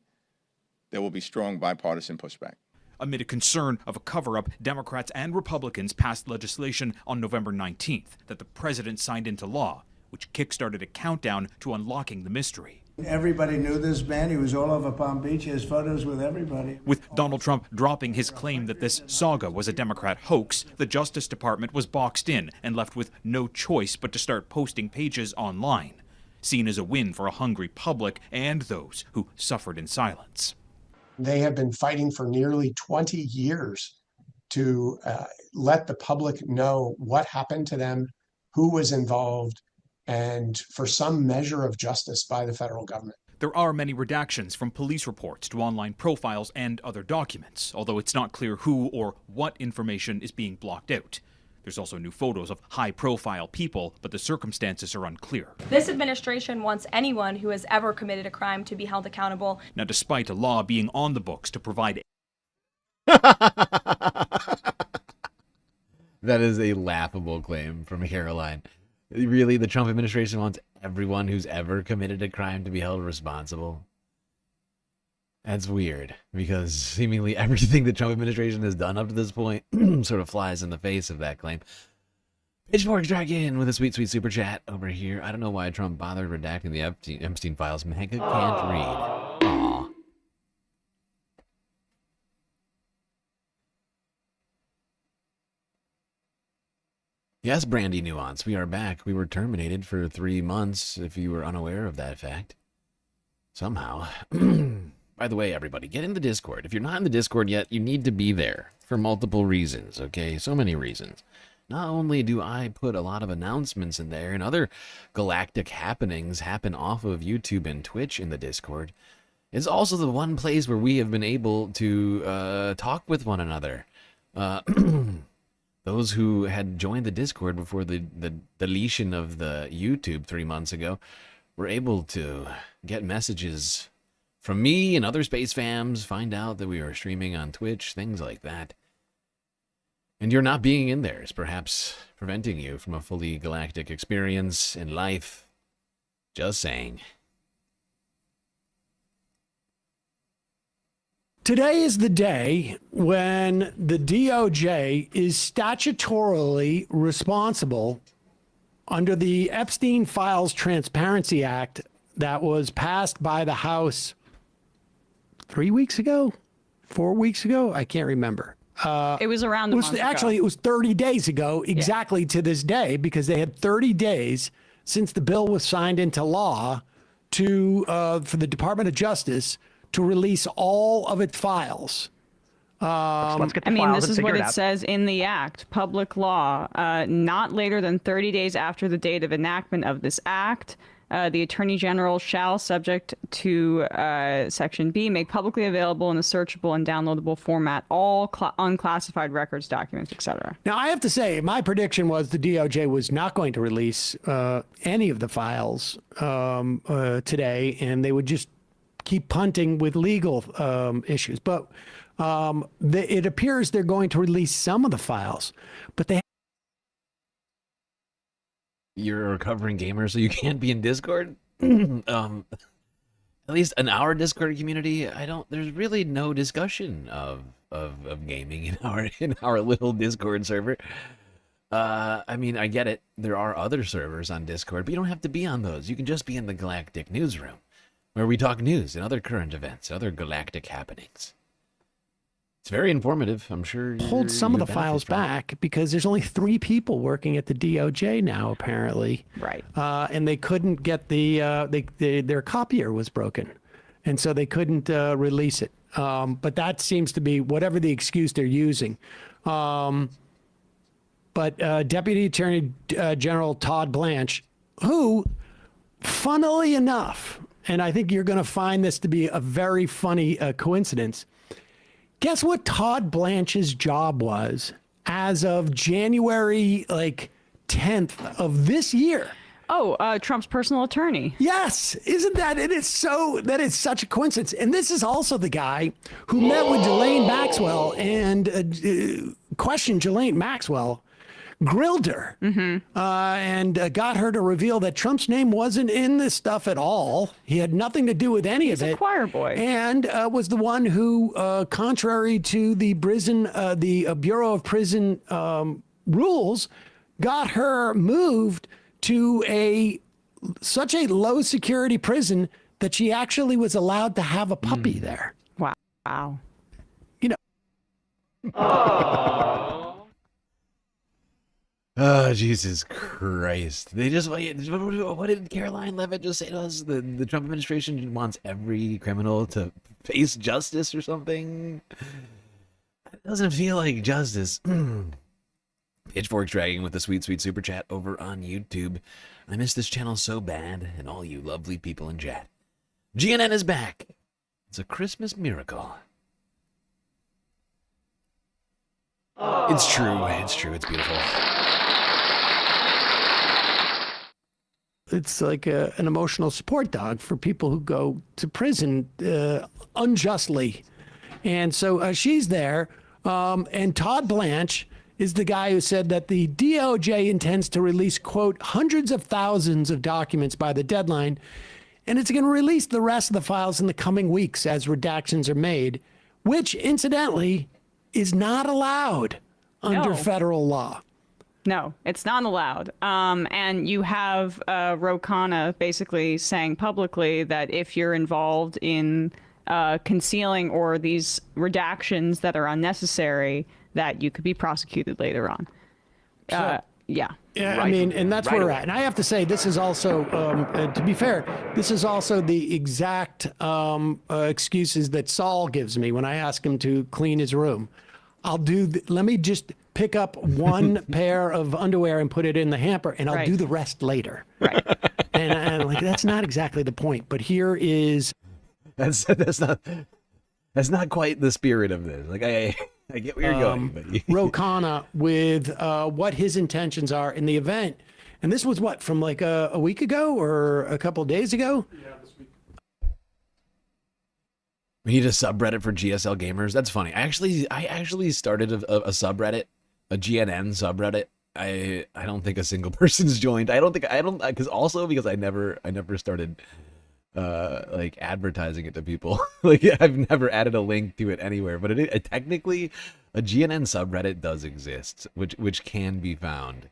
there will be strong bipartisan pushback. Amid a concern of a cover-up, Democrats and Republicans passed legislation on November 19th that the president signed into law, which kickstarted a countdown to unlocking the mystery. Everybody knew this man. He was all over Palm Beach. He has photos with everybody. With Donald Trump dropping his claim that this saga was a Democrat hoax, the Justice Department was boxed in and left with no choice but to start posting pages online, seen as a win for a hungry public and those who suffered in silence. They have been fighting for nearly 20 years to let the public know what happened to them, who was involved, and for some measure of justice by the federal government. There are many redactions from police reports to online profiles and other documents, although it's not clear who or what information is being blocked out. There's also new photos of high-profile people, but the circumstances are unclear. This administration wants anyone who has ever committed a crime to be held accountable. Now, despite a law being on the books to provide... That is a laughable claim from Caroline. Really, the Trump administration wants everyone who's ever committed a crime to be held responsible? That's weird, because seemingly everything the Trump administration has done up to this point sort of flies in the face of that claim. Pitchfork Dragon with a sweet, sweet super chat over here. I don't know why Trump bothered redacting the Epstein files. Mega can't read. Aww. Yes, Brandy Nuance, we are back. We were terminated for 3 months, if you were unaware of that fact. Somehow. By the way, everybody, get in the Discord. If you're not in the Discord yet, you need to be there for multiple reasons, okay? So many reasons. Not only do I put a lot of announcements in there and other galactic happenings happen off of YouTube and Twitch in the Discord, it's also the one place where we have been able to talk with one another. Those who had joined the Discord before the deletion of the YouTube 3 months ago were able to get messages from me and other Space Fams, find out that we are streaming on Twitch, things like that. And your not being in there is perhaps preventing you from a fully galactic experience in life. Just saying. Today is the day when the DOJ is statutorily responsible under the Epstein Files Transparency Act that was passed by the House 3 weeks ago, 4 weeks ago. I can't remember. It was around a month ago. Actually, it was 30 days ago, exactly to this day, because they had 30 days since the bill was signed into law to for the Department of Justice to release all of its files. Let's get the files this is what it says in the act. Public law, not later than 30 days after the date of enactment of this act, the Attorney General shall, subject to Section B, make publicly available in a searchable and downloadable format all unclassified records, documents, etc. Now, I have to say, my prediction was the DOJ was not going to release any of the files today, and they would just keep punting with legal issues. But it appears they're going to release some of the files, but they... You're a recovering gamer, so you can't be in Discord? At least in our Discord community, there's really no discussion of gaming in our little Discord server. I mean, I get it. There are other servers on Discord, but you don't have to be on those. You can just be in the Galactic Newsroom, where we talk news and other current events, other galactic happenings. It's very informative. I'm sure hold some of the files back because there's only 3 people working at the DOJ now, apparently. Right. And they couldn't get their copier was broken, and so they couldn't release it. But that seems to be whatever the excuse they're using. But Deputy Attorney General Todd Blanche, who, funnily enough, and I think you're going to find this to be a very funny coincidence. Guess what Todd Blanche's job was as of January 10th of this year? Oh, Trump's personal attorney. Yes. Isn't that, it is so, that is such a coincidence. And this is also the guy who met with Ghislaine Maxwell and questioned Ghislaine Maxwell, grilled her, and got her to reveal that Trump's name wasn't in this stuff at all. He had nothing to do with any of it. He's a choir boy. And was the one who, contrary to the Bureau of Prison rules, got her moved to such a low security prison that she actually was allowed to have a puppy there. Wow. You know. Oh, Jesus Christ. They just, what did Caroline Levitt just say to us? The Trump administration wants every criminal to face justice or something? It doesn't feel like justice. Pitchfork Dragging with the sweet, sweet super chat over on YouTube. I miss this channel so bad, and all you lovely people in chat. GNN is back. It's a Christmas miracle. It's true. It's true. It's beautiful. It's like an emotional support dog for people who go to prison unjustly. And so she's there. And Todd Blanche is the guy who said that the DOJ intends to release, quote, hundreds of thousands of documents by the deadline, and it's going to release the rest of the files in the coming weeks as redactions are made, which, incidentally, is not allowed under federal law. No, it's not allowed. And you have Ro Khanna basically saying publicly that if you're involved in concealing or these redactions that are unnecessary, that you could be prosecuted later on. Yeah. Yeah, I mean, and that's where we're at. And I have to say, this is also, to be fair, this is also the exact excuses that Saul gives me when I ask him to clean his room. Let me just pick up one pair of underwear and put it in the hamper, and I'll do the rest later. Right. And I'm like, that's not exactly the point. But here is... That's not quite the spirit of this. Like, I get where you're going, but Ro Khanna with what his intentions are in the event. And this was what, from like a week ago or a couple of days ago? Yeah, this week. We need a subreddit for GSL gamers. That's funny. I actually started a subreddit, a GNN subreddit. I don't think a single person's joined. Because I never started like advertising it to people. Like, I've never added a link to it anywhere, but technically a GNN subreddit does exist, which can be found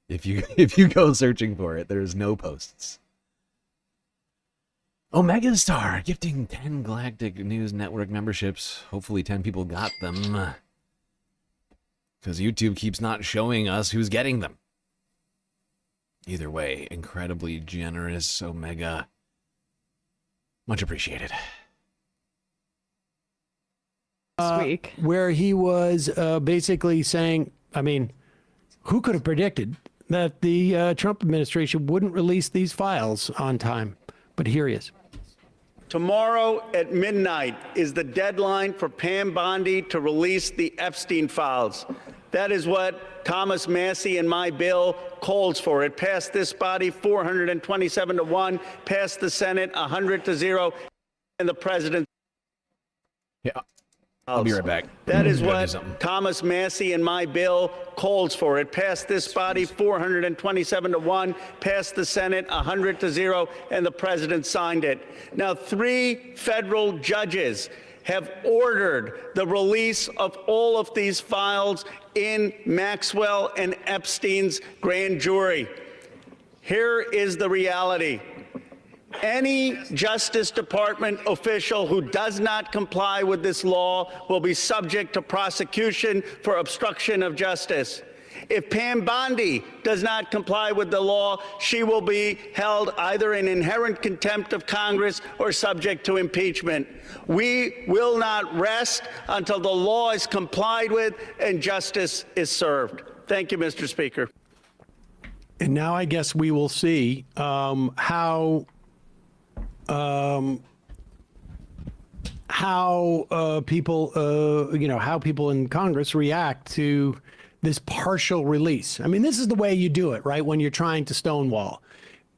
if you go searching for it. There's no posts. Omega Star gifting 10 Galactic News Network memberships. Hopefully 10 people got them, because YouTube keeps not showing us who's getting them. Either way, incredibly generous Omega. Much appreciated. This week. Where he was basically saying, I mean, who could have predicted that the Trump administration wouldn't release these files on time? But here he is. Tomorrow at midnight is the deadline for Pam Bondi to release the Epstein files. That is what Thomas Massey and my bill calls for. It passed this body 427-1, passed the Senate 100-0, and the president. Yeah, I'll be right back. That is what Thomas Massey and my bill calls for. It passed this body 427-1, passed the Senate 100-0, and the president signed it. Now, 3 federal judges have ordered the release of all of these files in Maxwell and Epstein's grand jury. Here is the reality. Any Justice Department official who does not comply with this law will be subject to prosecution for obstruction of justice. If Pam Bondi does not comply with the law, she will be held either in inherent contempt of Congress or subject to impeachment. We will not rest until the law is complied with and justice is served. Thank you, Mr. Speaker. And now I guess we will see how people, how people in Congress react to this partial release. I mean, this is the way you do it, right? When you're trying to stonewall,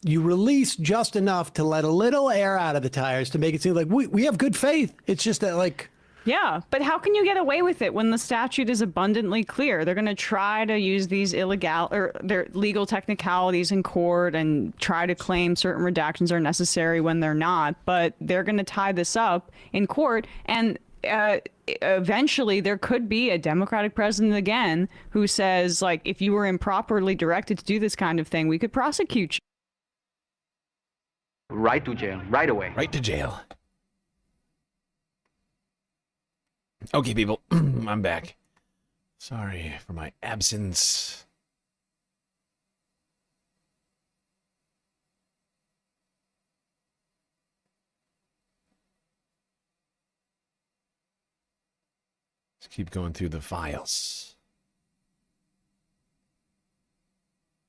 you release just enough to let a little air out of the tires to make it seem like we have good faith. It's just that, like, yeah, but how can you get away with it when the statute is abundantly clear? They're going to try to use these their legal technicalities in court and try to claim certain redactions are necessary when they're not, but they're going to tie this up in court, and eventually there could be a Democratic president again who says, like, if you were improperly directed to do this kind of thing, we could prosecute you. Right to jail, right away. Right to jail. Okay, people, I'm back. Sorry for my absence. Let's keep going through the files.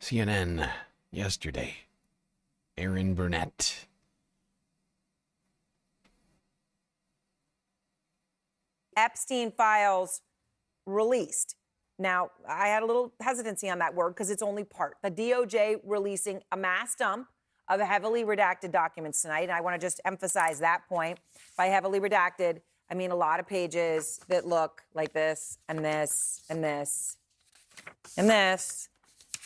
CNN yesterday. Aaron Burnett. Epstein files released. Now, I had a little hesitancy on that word because it's only part. The DOJ releasing a mass dump of heavily redacted documents tonight. And I want to just emphasize that point. By heavily redacted, I mean a lot of pages that look like this and this and this and this,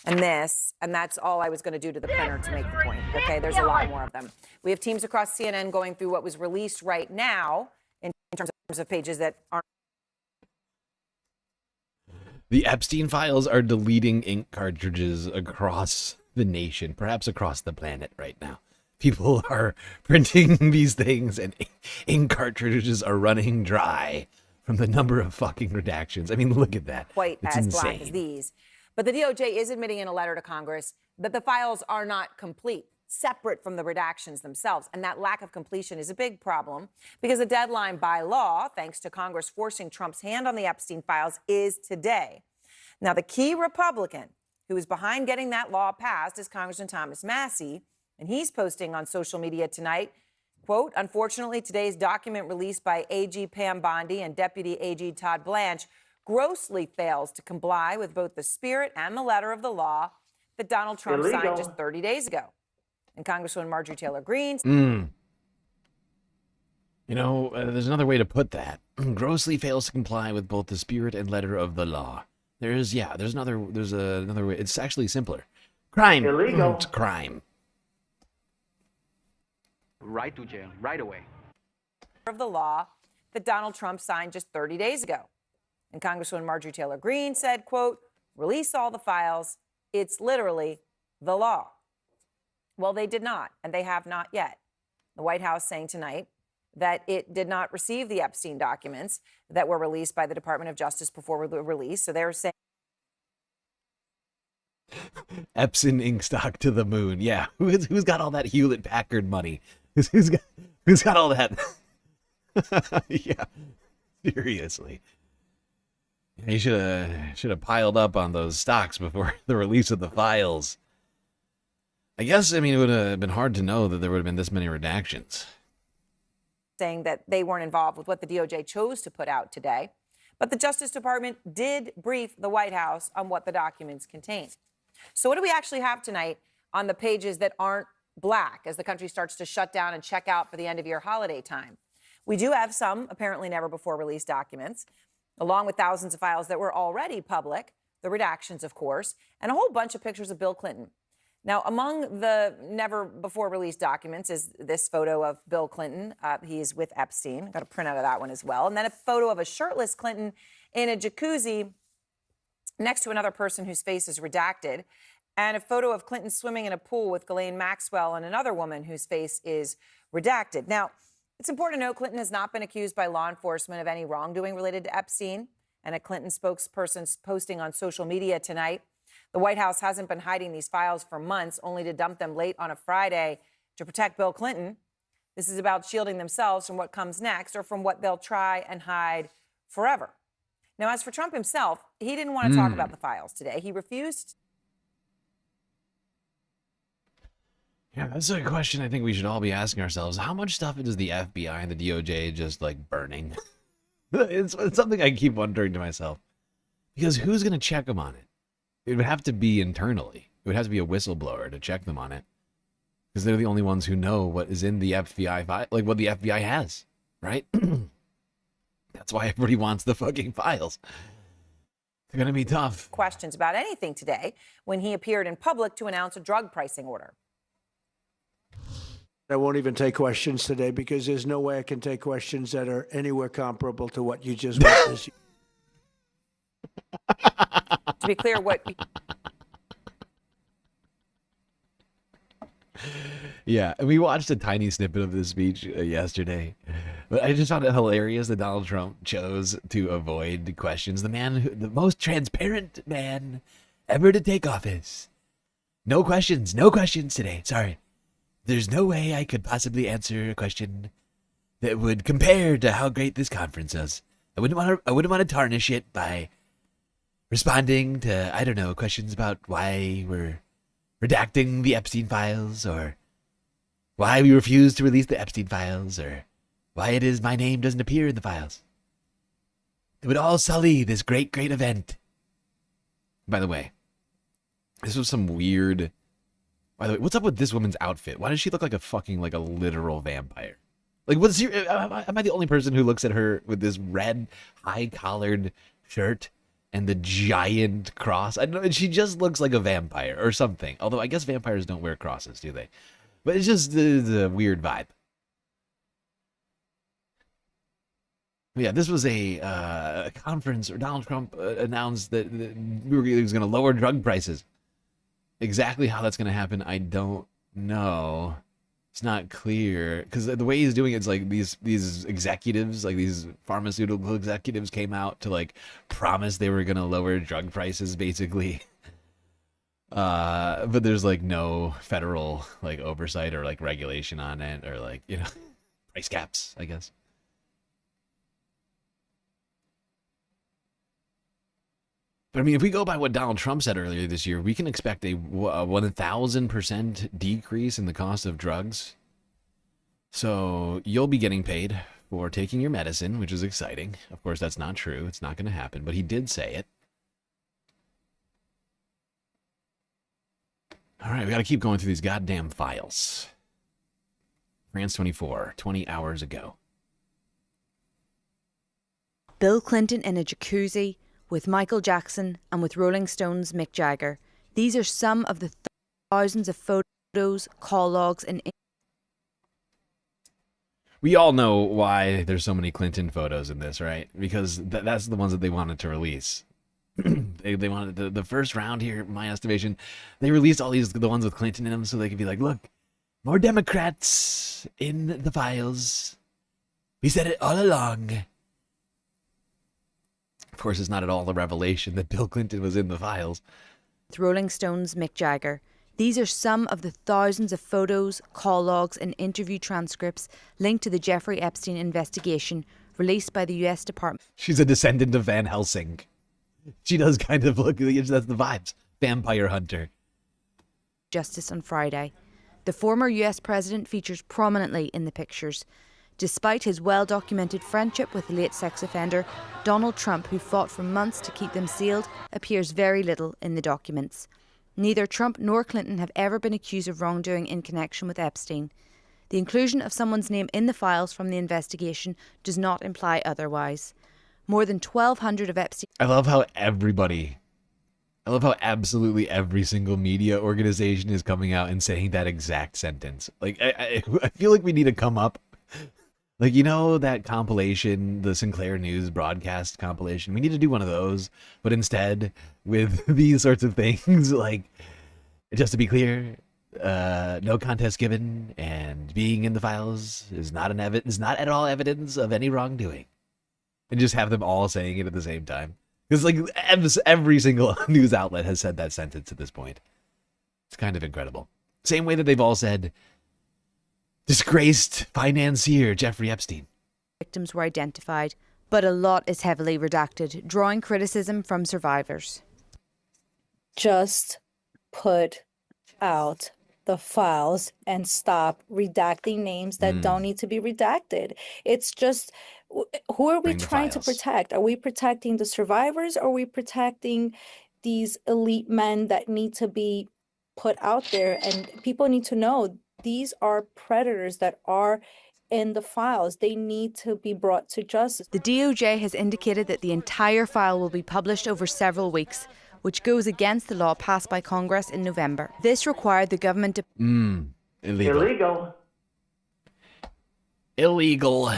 and this, and that's all I was going to do to the printer to make the point. Okay, there's a lot more of them. We have teams across CNN going through what was released right now in terms of pages that aren't. The Epstein files are deleting ink cartridges across the nation, perhaps across the planet right now. People are printing these things and ink cartridges are running dry from the number of fucking redactions. I mean, look at that. Quite It's as insane. black as these. But the DOJ is admitting in a letter to Congress that the files are not complete, separate from the redactions themselves. And that lack of completion is a big problem because the deadline by law, thanks to Congress forcing Trump's hand on the Epstein files, is today. Now, the key Republican who is behind getting that law passed is Congressman Thomas Massie, and he's posting on social media tonight, quote, unfortunately, today's document released by AG Pam Bondi and Deputy AG Todd Blanche grossly fails to comply with both the spirit and the letter of the law that Donald Trump signed just 30 days ago. And Congresswoman Marjorie Taylor Greene. You know, there's another way to put that. Grossly fails to comply with both the spirit and letter of the law. There's another way. It's actually simpler. Crime. Illegal. It's crime. Right to jail, right away. Of the law that Donald Trump signed just 30 days ago. And Congresswoman Marjorie Taylor Greene said, quote, release all the files. It's literally the law. Well, they did not, and they have not yet. The White House saying tonight that it did not receive the Epstein documents that were released by the Department of Justice before the release. So they're saying Epson ink stock to the moon. Yeah, who's got all that Hewlett Packard money? Who's got all that? Yeah, seriously. He should have piled up on those stocks before the release of the files. I guess, I mean, it would have been hard to know that there would have been this many redactions. saying that they weren't involved with what the DOJ chose to put out today. But the Justice Department did brief the White House on what the documents contain. So what do we actually have tonight on the pages that aren't black as the country starts to shut down and check out for the end of year holiday time? We do have some apparently never before released documents, along with thousands of files that were already public, the redactions, of course, and a whole bunch of pictures of Bill Clinton. Now, among the never before released documents is this photo of Bill Clinton. He's with Epstein. Got a print out of that one as well. And then a photo of a shirtless Clinton in a jacuzzi next to another person whose face is redacted. And a photo of Clinton swimming in a pool with Ghislaine Maxwell and another woman whose face is redacted. Now, it's important to note Clinton has not been accused by law enforcement of any wrongdoing related to Epstein. And a Clinton spokesperson's posting on social media tonight. The White House hasn't been hiding these files for months, only to dump them late on a Friday to protect Bill Clinton. This is about shielding themselves from what comes next or from what they'll try and hide forever. Now, as for Trump himself, he didn't want to talk about the files today. He refused. Yeah, that's a question I think we should all be asking ourselves. How much stuff is the FBI and the DOJ just like burning? It's something I keep wondering to myself. Because who's going to check them on it? It would have to be internally. It would have to be a whistleblower to check them on it. Because they're the only ones who know what is in the FBI file, like what the FBI has, right? That's why everybody wants the fucking files. It's going to be tough. Questions about anything today when he appeared in public to announce a drug pricing order. I won't even take questions today because there's no way I can take questions that are anywhere comparable to what you just witnessed. To be clear, what... Yeah, we watched a tiny snippet of this speech yesterday, but I just found it hilarious that Donald Trump chose to avoid questions. The most transparent man ever to take office. No questions today. Sorry. There's no way I could possibly answer a question that would compare to how great this conference is. I wouldn't want to tarnish it by responding to, I don't know, questions about why we're redacting the Epstein files, or why we refuse to release the Epstein files, or why it is my name doesn't appear in the files. It would all sully this great, great event. By the way, this was some weird... By the way, what's up with this woman's outfit? Why does she look like a literal vampire? Like, am I the only person who looks at her with this red, high-collared shirt and the giant cross. I don't know, she just looks like a vampire or something. Although I guess vampires don't wear crosses, do they? But it's just the weird vibe. Yeah, this was a conference where Donald Trump announced that he was going to lower drug prices. Exactly how that's going to happen, I don't know. It's not clear, because the way he's doing it's like these executives, like these pharmaceutical executives, came out to like promise they were going to lower drug prices, basically. But there's like no federal like oversight or like regulation on it, or like, you know, price caps, I guess. But I mean, if we go by what Donald Trump said earlier this year, we can expect a 1,000% decrease in the cost of drugs. So you'll be getting paid for taking your medicine, which is exciting. Of course, that's not true. It's not going to happen, but he did say it. All right, we got to keep going through these goddamn files. France 24, 20 hours ago. Bill Clinton in a jacuzzi with Michael Jackson and with Rolling Stone's Mick Jagger. These are some of the thousands of photos, call logs, and... We all know why there's so many Clinton photos in this, right? Because that's the ones that they wanted to release. they wanted the first round here, in my estimation, they released all the ones with Clinton in them so they could be like, look, more Democrats in the files. We said it all along. Of course, it's not at all a revelation that Bill Clinton was in the files. With Rolling Stone's Mick Jagger. These are some of the thousands of photos, call logs, and interview transcripts linked to the Jeffrey Epstein investigation released by the U.S. Department. She's a descendant of Van Helsing. She does kind of look, that's the vibes. Vampire hunter. Justice on Friday. The former U.S. president features prominently in the pictures. Despite his well-documented friendship with the late sex offender, Donald Trump, who fought for months to keep them sealed, appears very little in the documents. Neither Trump nor Clinton have ever been accused of wrongdoing in connection with Epstein. The inclusion of someone's name in the files from the investigation does not imply otherwise. More than 1,200 of Epstein... I love how absolutely every single media organization is coming out and saying that exact sentence. Like, I feel like we need to come up... Like, you know that compilation, the Sinclair News broadcast compilation? We need to do one of those, but instead with these sorts of things, like, just to be clear, no contest given, and being in the files is not at all evidence of any wrongdoing. And just have them all saying it at the same time. Because, like, every single news outlet has said that sentence at this point. It's kind of incredible. Same way that they've all said... disgraced financier Jeffrey Epstein. Victims were identified, but a lot is heavily redacted, drawing criticism from survivors. Just put out the files and stop redacting names that don't need to be redacted. It's just, who are we trying to protect? Are we protecting the survivors, or are we protecting these elite men that need to be put out there? And people need to know these are predators that are in the files. They need to be brought to justice. The DOJ has indicated that the entire file will be published over several weeks, which goes against the law passed by Congress in November. This required the government to... Illegal. Illegal.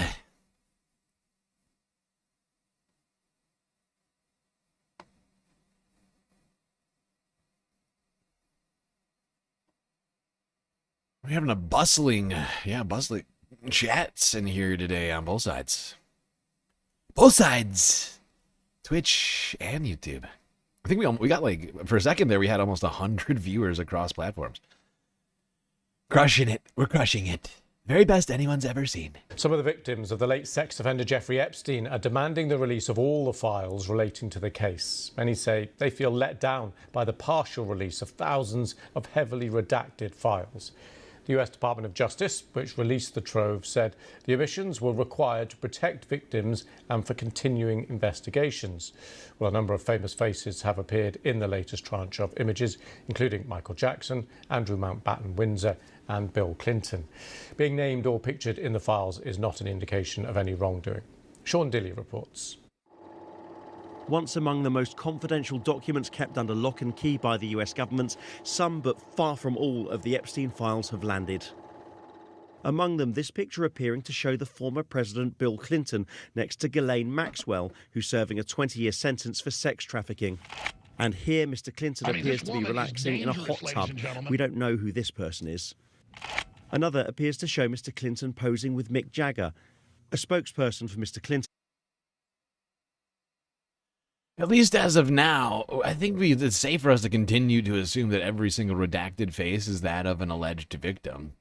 We're having a bustling chats in here today on both sides. Both sides! Twitch and YouTube. I think we got, like, for a second there, we had almost 100 viewers across platforms. Crushing it. We're crushing it. Very best anyone's ever seen. Some of the victims of the late sex offender Jeffrey Epstein are demanding the release of all the files relating to the case. Many say they feel let down by the partial release of thousands of heavily redacted files. The US Department of Justice, which released the trove, said the omissions were required to protect victims and for continuing investigations. Well, a number of famous faces have appeared in the latest tranche of images, including Michael Jackson, Andrew Mountbatten Windsor and Bill Clinton. Being named or pictured in the files is not an indication of any wrongdoing. Sean Dilley reports. Once among the most confidential documents kept under lock and key by the US government, some but far from all of the Epstein files have landed. Among them, this picture appearing to show the former President Bill Clinton next to Ghislaine Maxwell, who's serving a 20-year sentence for sex trafficking. And here Mr. Clinton appears to be relaxing in a hot tub. We don't know who this person is. Another appears to show Mr. Clinton posing with Mick Jagger. A spokesperson for Mr. Clinton. At least as of now, I think it's safe for us to continue to assume that every single redacted face is that of an alleged victim.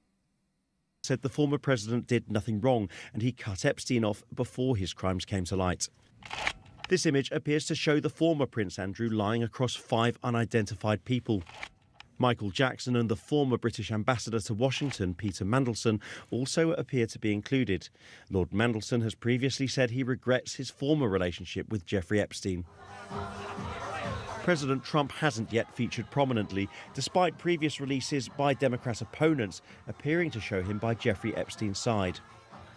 Said the former president did nothing wrong and he cut Epstein off before his crimes came to light. This image appears to show the former Prince Andrew lying across 5 unidentified people. Michael Jackson and the former British ambassador to Washington, Peter Mandelson, also appear to be included. Lord Mandelson has previously said he regrets his former relationship with Jeffrey Epstein. President Trump hasn't yet featured prominently, despite previous releases by Democrat opponents appearing to show him by Jeffrey Epstein's side.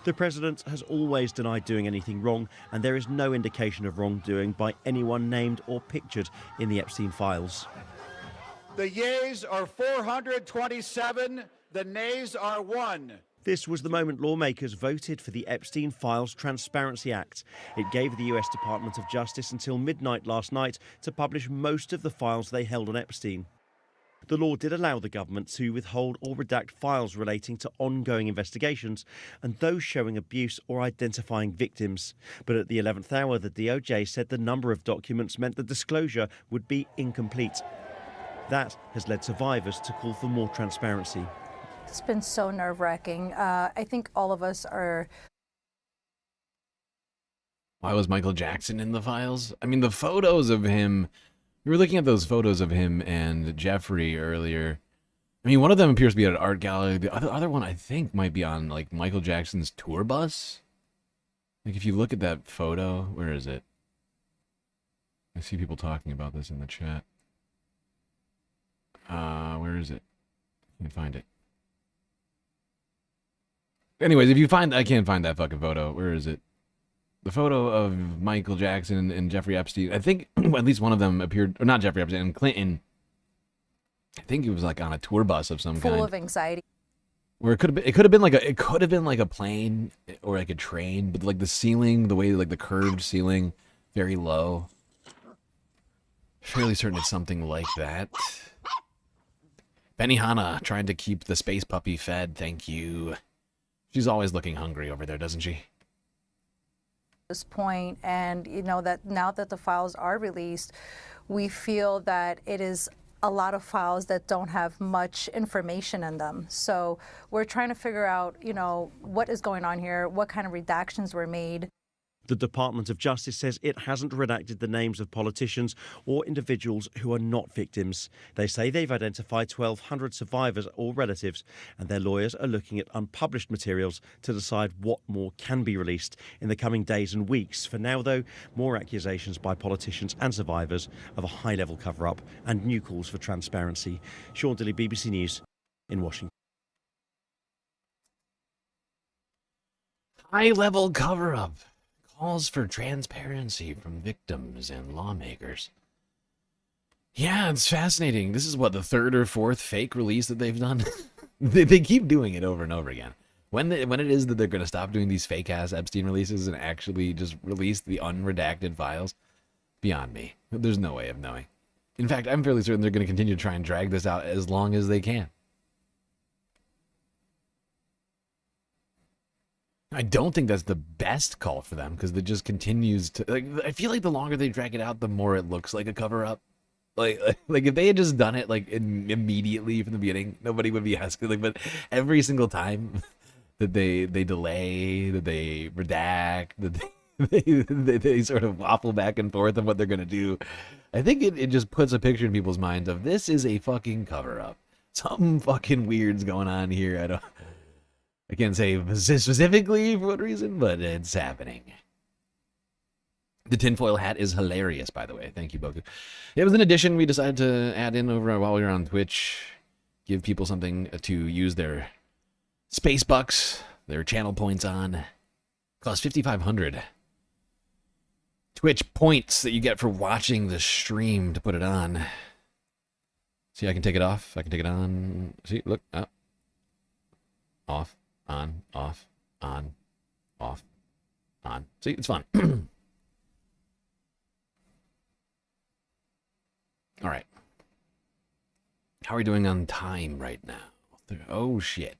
The president has always denied doing anything wrong, and there is no indication of wrongdoing by anyone named or pictured in the Epstein files. The yeas are 427, the nays are 1. This was the moment lawmakers voted for the Epstein Files Transparency Act. It gave the US Department of Justice until midnight last night to publish most of the files they held on Epstein. The law did allow the government to withhold or redact files relating to ongoing investigations and those showing abuse or identifying victims. But at the 11th hour, the DOJ said the number of documents meant the disclosure would be incomplete. That has led survivors to call for more transparency. It's been so nerve-wracking. I think all of us are... Why was Michael Jackson in the files? I mean, the photos of him... We were looking at those photos of him and Jeffrey earlier. I mean, one of them appears to be at an art gallery. The other one, I think, might be on, like, Michael Jackson's tour bus. Like, if you look at that photo, where is it? I see people talking about this in the chat. Where is it? I can't find it. Anyways, if you find... I can't find that fucking photo. Where is it? The photo of Michael Jackson and Jeffrey Epstein. I think at least one of them appeared... Or not Jeffrey Epstein, and Clinton. I think it was like on a tour bus of some kind. Full of anxiety. Where it could have been like a plane or like a train, but like the ceiling, the way like the curved ceiling, very low. Fairly certain it's something like that. Benihana trying to keep the space puppy fed, thank you. She's always looking hungry over there, doesn't she? This point, and you know that now that the files are released, we feel that it is a lot of files that don't have much information in them. So we're trying to figure out, you know, what is going on here, what kind of redactions were made. The Department of Justice says it hasn't redacted the names of politicians or individuals who are not victims. They say they've identified 1,200 survivors or relatives, and their lawyers are looking at unpublished materials to decide what more can be released in the coming days and weeks. For now, though, more accusations by politicians and survivors of a high-level cover-up and new calls for transparency. Sean Dilley, BBC News in Washington. High-level cover-up. Calls for transparency from victims and lawmakers. Yeah, it's fascinating. This is what, the 3rd or 4th fake release that they've done? they keep doing it over and over again. When it is that they're going to stop doing these fake-ass Epstein releases and actually just release the unredacted files, beyond me. There's no way of knowing. In fact, I'm fairly certain they're going to continue to try and drag this out as long as they can. I don't think that's the best call for them, because it just continues to... Like, I feel like the longer they drag it out, the more it looks like a cover-up. Like if they had just done it, like, immediately from the beginning, nobody would be asking. Like, but every single time that they delay, that they redact, that they sort of waffle back and forth on what they're going to do, I think it just puts a picture in people's minds of, this is a fucking cover-up. Something fucking weird's going on here. I can't say specifically for what reason, but it's happening. The tinfoil hat is hilarious, by the way. Thank you, Boku. It was an addition we decided to add in over while we were on Twitch. Give people something to use their space bucks, their channel points on. Cost $5,500 Twitch points that you get for watching the stream to put it on. See, I can take it off. I can take it on. See, look. Up. Off. On. Off. On. Off. On. See, it's fun. All right. How are we doing on time right now? Oh, shit.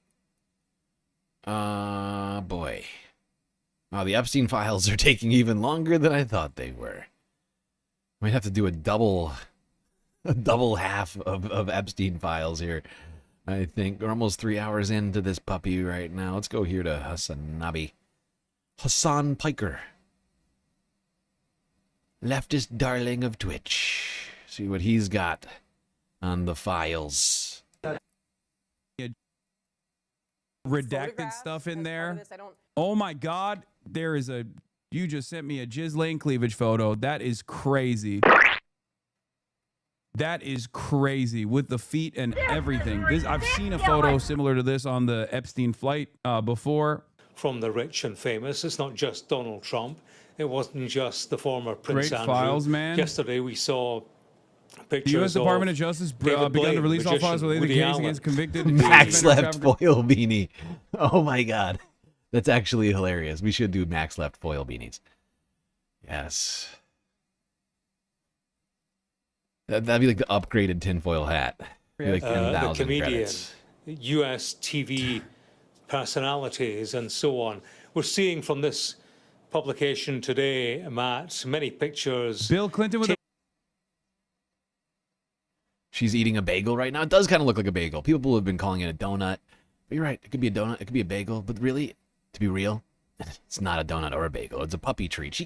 Boy. Wow, the Epstein files are taking even longer than I thought they were. Might have to do a double half of Epstein files here. I think we're almost 3 hours into this puppy right now. Let's go here to Hassan Piker. Leftist darling of Twitch. See what he's got on the files. Redacted stuff in there. Oh my God, there is a. You just sent me a jizz lane cleavage photo. That is crazy. That is crazy with the feet and everything. I've seen a photo similar to this on the Epstein flight before. From the rich and famous, it's not just Donald Trump. It wasn't just the former Prince Great Andrew. files, man. Yesterday we saw pictures The U.S. Department of Justice begun to release all files related to the case against convicted Max Left foil beanie. Oh my God. That's actually hilarious. We should do Max Left foil beanies. Yes. That'd be like the upgraded tinfoil hat. Be like 10,000 the comedian, credits. U.S. TV personalities, and so on. We're seeing from this publication today, Matt, many pictures. Bill Clinton with She's eating a bagel right now. It does kind of look like a bagel. People have been calling it a donut. But you're right. It could be a donut. It could be a bagel. But really, to be real, it's not a donut or a bagel. It's a puppy treat.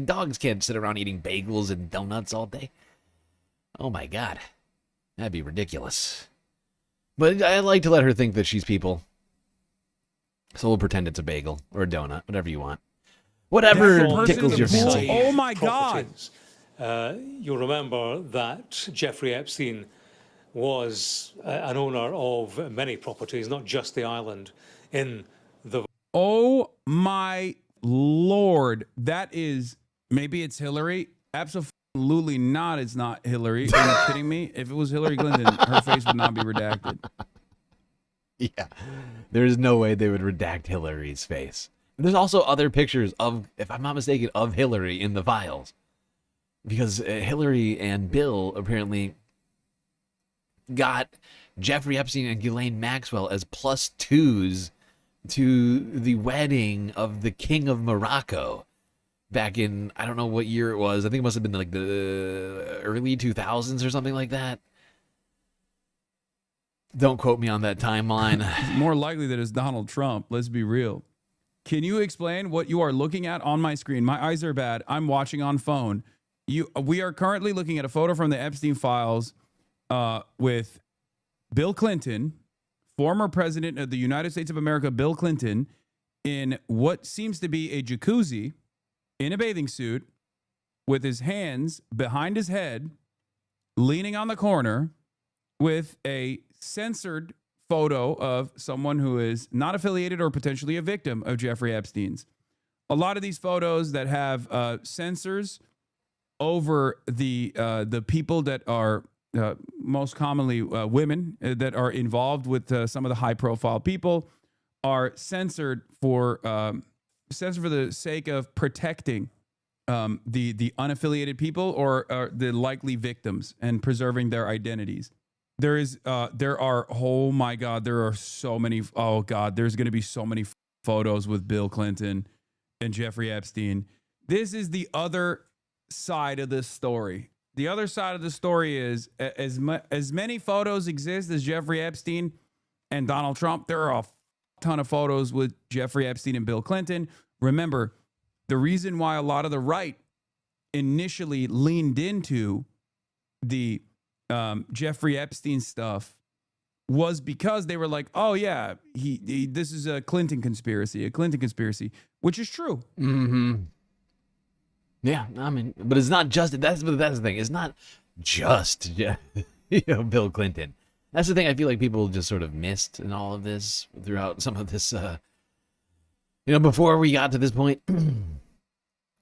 Dogs can't sit around eating bagels and donuts all day. Oh my God. That'd be ridiculous. But I like to let her think that she's people. So we'll pretend it's a bagel or a donut, whatever you want. Whatever tickles your fancy. Oh my God. You'll remember that Jeffrey Epstein was an owner of many properties, not just the island in the... Oh my Lord. That is, maybe it's Hillary. Absolutely not. It's not Hillary. Are you kidding me? If it was Hillary Clinton, her face would not be redacted. Yeah. There's no way they would redact Hillary's face. There's also other pictures of, if I'm not mistaken, of Hillary in the files. Because Hillary and Bill apparently got Jeffrey Epstein and Ghislaine Maxwell as +2s to the wedding of the King of Morocco back in, I don't know what year it was. I think it must have been like the early 2000s or something like that. Don't quote me on that timeline. More likely that it's Donald Trump. Let's be real. Can you explain what you are looking at on my screen? My eyes are bad. I'm watching on phone. We are currently looking at a photo from the Epstein files with Bill Clinton, former president of the United States of America, Bill Clinton, in what seems to be a jacuzzi in a bathing suit with his hands behind his head, leaning on the corner with a censored photo of someone who is not affiliated or potentially a victim of Jeffrey Epstein's. A lot of these photos that have censors over the people that are most commonly women that are involved with some of the high-profile people are censored for the sake of protecting the unaffiliated people or the likely victims and preserving their identities. There are, oh my God, there are so many. Oh God, there's going to be so many photos with Bill Clinton and Jeffrey Epstein. This is the other side of this story. The other side of the story is as many photos exist as Jeffrey Epstein and Donald Trump, there are a ton of photos with Jeffrey Epstein and Bill Clinton. Remember, the reason why a lot of the right initially leaned into the Jeffrey Epstein stuff was because they were like, oh yeah, this is a Clinton conspiracy, which is true. Mm-hmm. Yeah, I mean, but it's not just, that's the thing. It's not just, Bill Clinton. That's the thing I feel like people just sort of missed in all of this, throughout some of this, before we got to this point.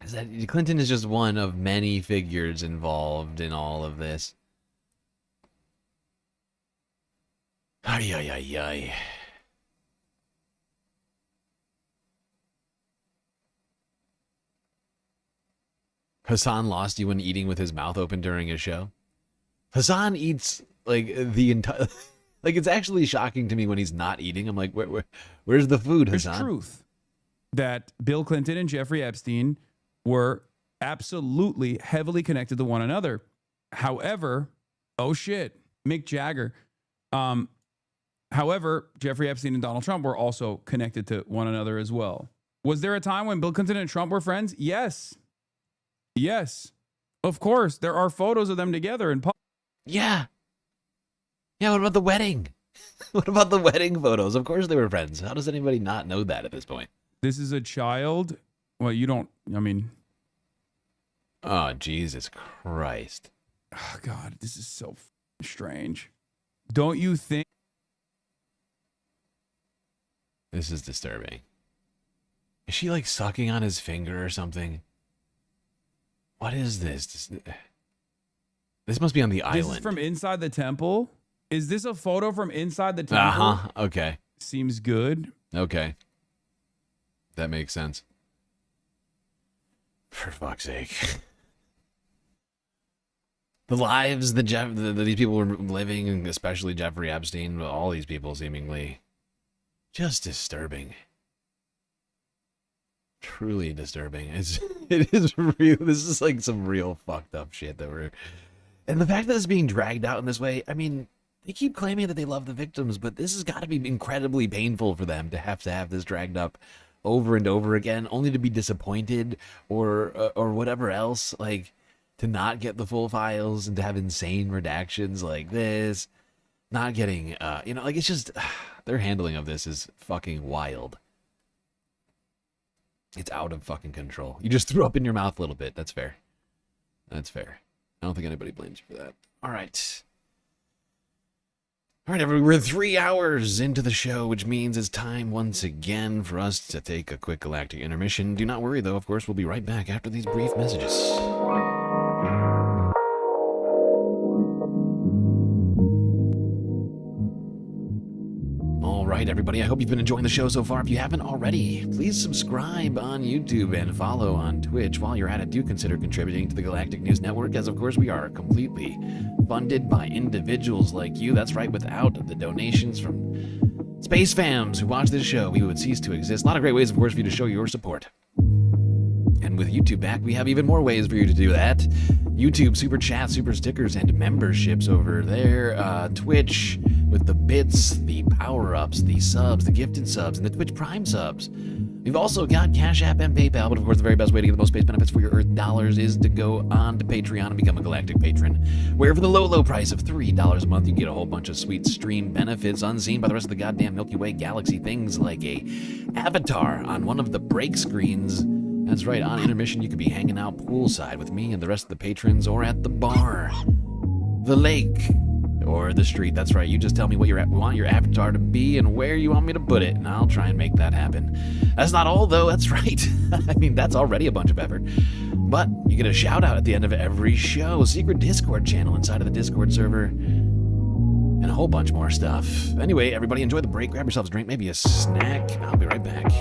is that Clinton is just one of many figures involved in all of this. Ay, ay, ay, ay. Hassan lost you when eating with his mouth open during his show. Hassan eats like the entire. Like, it's actually shocking to me when he's not eating. I'm like, where's the food, Hassan? There's truth that Bill Clinton and Jeffrey Epstein were absolutely heavily connected to one another. However, oh shit, Mick Jagger. However, Jeffrey Epstein and Donald Trump were also connected to one another as well. Was there a time when Bill Clinton and Trump were friends? Yes. Yes. Of course. There are photos of them together in public. Yeah. Yeah, what about the wedding? What about the wedding photos? Of course they were friends. How does anybody not know that at this point? This is a child. Well, you don't, I mean. Oh, Jesus Christ. Oh, God, this is so strange. Don't you think? This is disturbing. Is she like sucking on his finger or something? What is this? This must be on the island. This is from inside the temple? Is this a photo from inside the temple? Uh-huh. Okay. Seems good. Okay. That makes sense. For fuck's sake. The lives that these people were living, especially Jeffrey Epstein, all these people seemingly just disturbing. Truly disturbing. It is real. This is like some real fucked up shit that we're... And the fact that it's being dragged out in this way, I mean, they keep claiming that they love the victims, but this has got to be incredibly painful for them to have this dragged up over and over again, only to be disappointed or whatever else, like to not get the full files and to have insane redactions like this, not getting, like it's just, their handling of this is fucking wild. It's out of fucking control. You just threw up in your mouth a little bit. That's fair. That's fair. I don't think anybody blames you for that. All right. All right, everyone. We're 3 hours into the show, which means it's time once again for us to take a quick galactic intermission. Do not worry, though. Of course, we'll be right back after these brief messages. All right, everybody, I hope you've been enjoying the show so far. If you haven't already, please subscribe on YouTube and follow on Twitch. While you're at it, do consider contributing to the Galactic News Network, as of course we are completely funded by individuals like you. That's right, without the donations from space fams who watch this show, we would cease to exist. A lot of great ways, of course, for you to show your support. And with YouTube back, we have even more ways for you to do that. YouTube, super chats, super stickers, and memberships over there. Twitch with the bits, the power-ups, the subs, the gifted subs, and the Twitch Prime subs. We've also got Cash App and PayPal, but of course the very best way to get the most space benefits for your Earth dollars is to go on to Patreon and become a Galactic patron, where for the low price of $3 a month, you get a whole bunch of sweet stream benefits unseen by the rest of the goddamn Milky Way galaxy. Things like a avatar on one of the break screens. That's right, on intermission you could be hanging out poolside with me and the rest of the patrons, or at the bar, the lake, or the street. That's right, you just tell me what you want your avatar to be and where you want me to put it, and I'll try and make that happen. That's not all, though. That's right. I mean, that's already a bunch of effort. But you get a shout out at the end of every show, a secret Discord channel inside of the Discord server, and a whole bunch more stuff. Anyway, everybody enjoy the break. Grab yourselves a drink, maybe a snack. I'll be right back.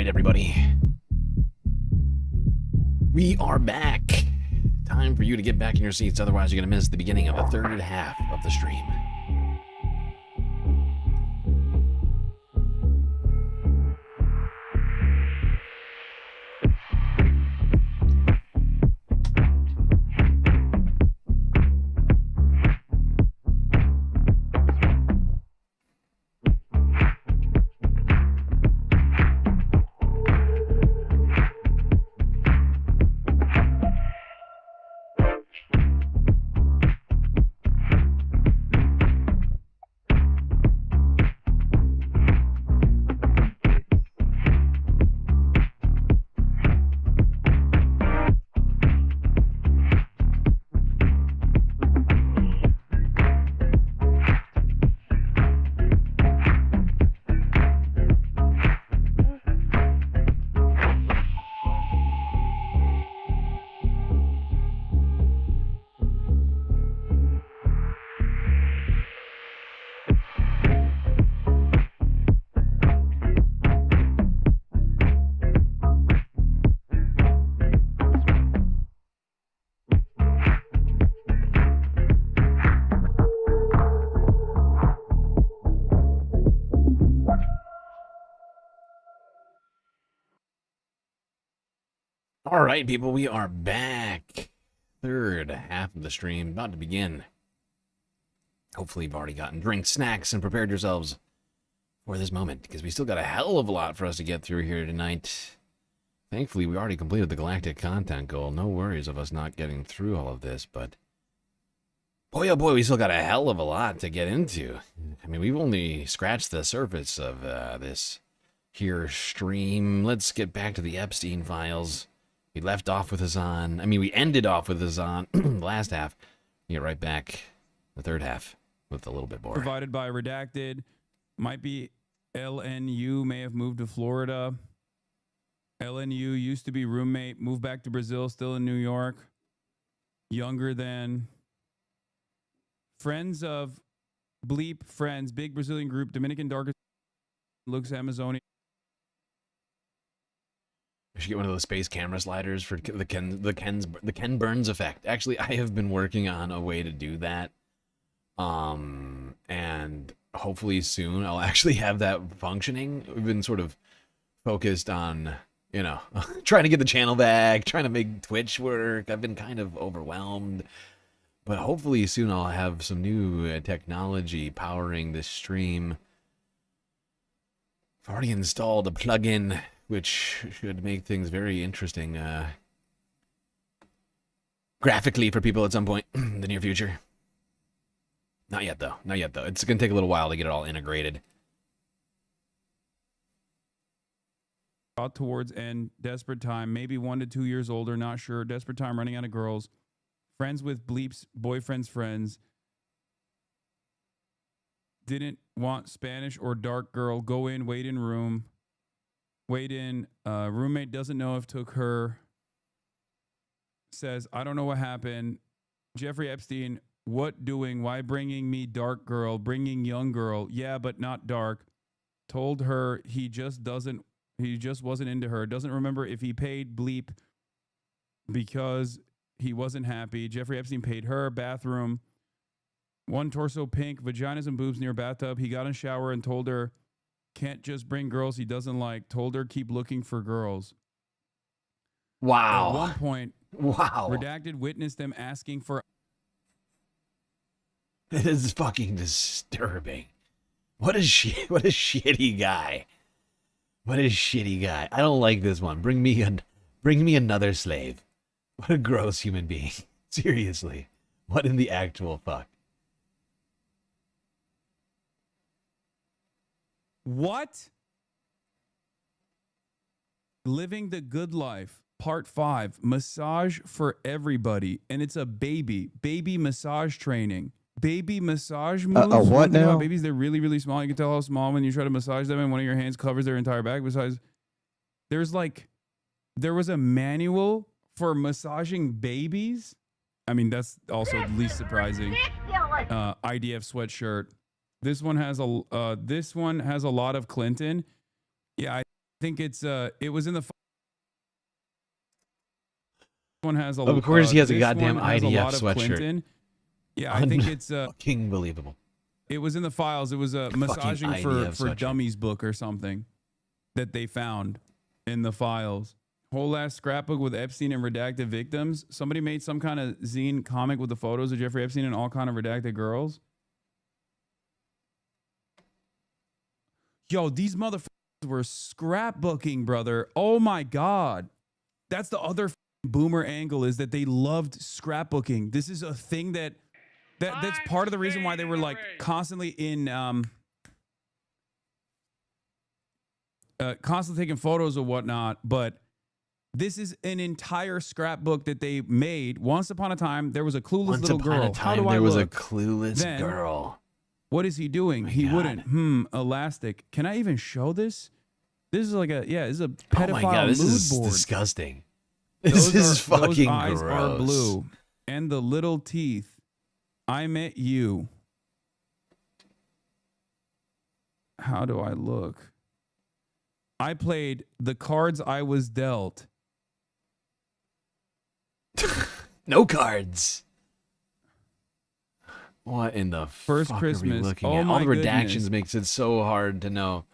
right, everybody. We are back. Time for you to get back in your seats, otherwise you're going to miss the beginning of the third half of the stream. All right, people, we are back. Third half of the stream about to begin. Hopefully you've already gotten drinks, snacks, and prepared yourselves for this moment, because we still got a hell of a lot for us to get through here tonight. Thankfully, we already completed the galactic content goal. No worries of us not getting through all of this, but boy, oh boy, we still got a hell of a lot to get into. I mean, we've only scratched the surface of this here stream. Let's get back to the Epstein files. We left off with Hassan. I mean, we ended off with Hassan the last half. We get right back the third half with a little bit more. Provided by Redacted. Might be LNU, may have moved to Florida. LNU used to be roommate, moved back to Brazil, still in New York. Younger than Friends of Bleep Friends, big Brazilian group, Dominican Darkest, looks Amazonian. We should get one of those space camera sliders for the Ken Burns effect. Actually, I have been working on a way to do that. And hopefully soon I'll actually have that functioning. We've been sort of focused on, you know, trying to get the channel back, trying to make Twitch work. I've been kind of overwhelmed. But hopefully soon I'll have some new technology powering this stream. I've already installed a plugin which should make things very interesting graphically for people at some point in the near future. Not yet, though. Not yet, though. It's going to take a little while to get it all integrated. Towards end, desperate time, maybe 1 to 2 years older, not sure. Desperate time, running out of girls. Friends with Bleep's boyfriend's friends. Didn't want Spanish or dark girl. Go in, wait in room. Wait in. Roommate doesn't know if took her. Says, I don't know what happened. Jeffrey Epstein, what doing? Why bringing me dark girl? Bringing young girl? Yeah, but not dark. Told her he just wasn't into her. Doesn't remember if he paid Bleep because he wasn't happy. Jeffrey Epstein paid her. Bathroom. One torso pink, vaginas and boobs near bathtub. He got in shower and told her, can't just bring girls he doesn't like. Told her keep looking for girls. Wow. At one point, wow. Redacted witnessed them asking for. It is fucking disturbing. What a shitty guy. What a shitty guy. I don't like this one. Bring me another slave. What a gross human being. Seriously. What in the actual fuck? What? Living the Good Life, Part 5, massage for everybody. And it's a baby massage training. Baby massage moves. What now? Babies, they're really, really small. You can tell how small when you try to massage them and one of your hands covers their entire back. Besides, there was a manual for massaging babies. I mean, that's also the least surprising. IDF sweatshirt. This one has a lot of Clinton. Yeah, think it's it was in the one has a Of course, he has a this goddamn one has a IDF lot of sweatshirt. Clinton. Yeah, I think it's fucking believable. It was in the files. It was a massaging IDF for sweatshirt. dummies book or something that they found in the files. Whole ass scrapbook with Epstein and redacted victims. Somebody made some kind of zine comic with the photos of Jeffrey Epstein and all kind of redacted girls. Yo, these motherfuckers were scrapbooking, brother. Oh my God. That's the other boomer angle, is that they loved scrapbooking. This is a thing that's part of the reason why they were like constantly in constantly taking photos or whatnot. But this is an entire scrapbook that they made. Once upon a time, there was a clueless little girl. Once upon a time, there was a clueless girl. What is he doing? He wouldn't. Elastic. Can I even show this? This is like a this is a pedophile Oh my God, this mood is board. disgusting. This is fucking those eyes gross. are blue, and the little teeth. I met you. How do I look? I played the cards I was dealt. No cards. What in the First fuck Christmas. are we looking Oh at? All the my redactions goodness. makes it so hard to know.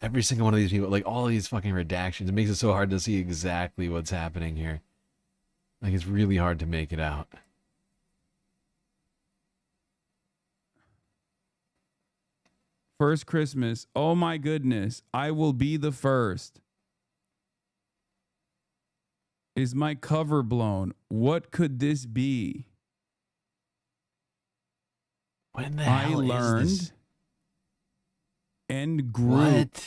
Every single one of these people, like all of these fucking redactions, it makes it so hard to see exactly what's happening here. Like it's really hard to make it out. First Christmas. Oh my goodness. I will be the first. Is my cover blown? What could this be? When the I hell learned is this? and grew. What?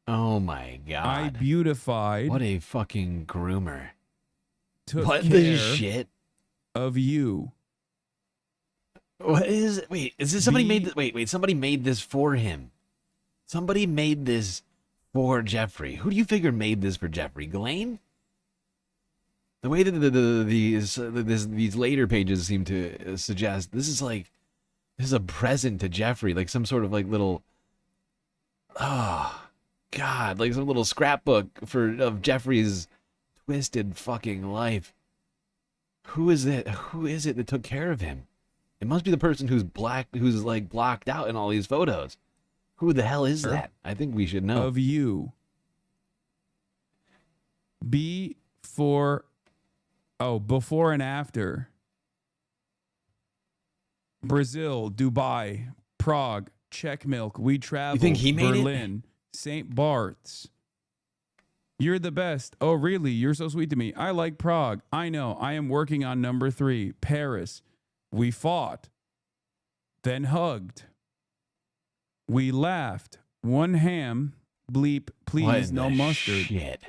Oh my God. I beautified. What a fucking groomer. Took What care the shit? of you. What is it? Wait, is this somebody made this? Wait, somebody made this for him. Somebody made this for Jeffrey. Who do you figure made this for Jeffrey? Ghislaine? The way that these later pages seem to suggest, this is a present to Jeffrey, like some sort of like little, oh God, like some little scrapbook of Jeffrey's twisted fucking life. Who is it? Who is it that took care of him? It must be the person who's like blocked out in all these photos. Who the hell is that? I think we should know. Of you. Before and after. Brazil, Dubai, Prague, Czech Milk, we travel. You think he made it? Berlin, St. Bart's. You're the best. Oh, really? You're so sweet to me. I like Prague. I know. I am working on number 3. Paris. We fought. Then hugged. We laughed. One ham. Bleep. Please, What in no the mustard. Shit.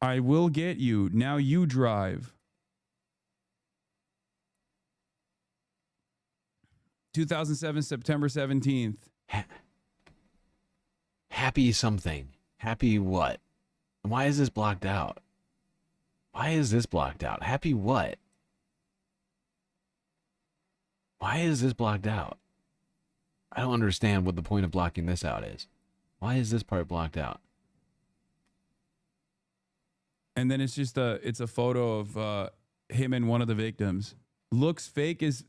I will get you. Now you drive. 2007, September 17th. Happy something. Happy what? Why is this blocked out? Why is this blocked out? Happy what? Why is this blocked out? I don't understand what the point of blocking this out is. Why is this part blocked out? And then it's just a photo of him and one of the victims. Looks fake as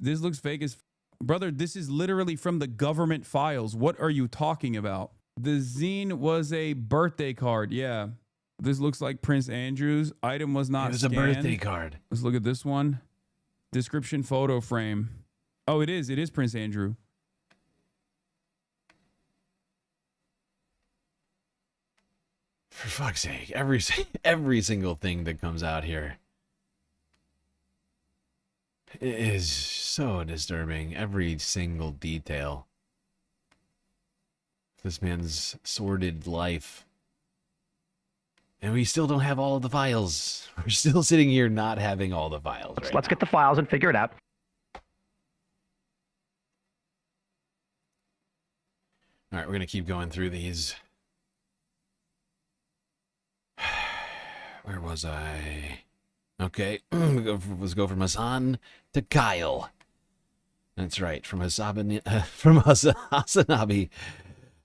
brother, this is literally from the government files. What are you talking about? The zine was a birthday card. Yeah. This looks like Prince Andrew's. Item was not It was a scanned. birthday card. Let's look at this one. Description photo frame. Oh, it is. It is Prince Andrew. For fuck's sake, every single thing that comes out here is so disturbing. Every single detail. This man's sordid life. And we still don't have all of the files. We're still sitting here not having all the files. Let's get the files and figure it out. All right, we're going to keep going through these. Where was I? Okay, let's go from Hassan to Kyle. That's right, from Hasanabi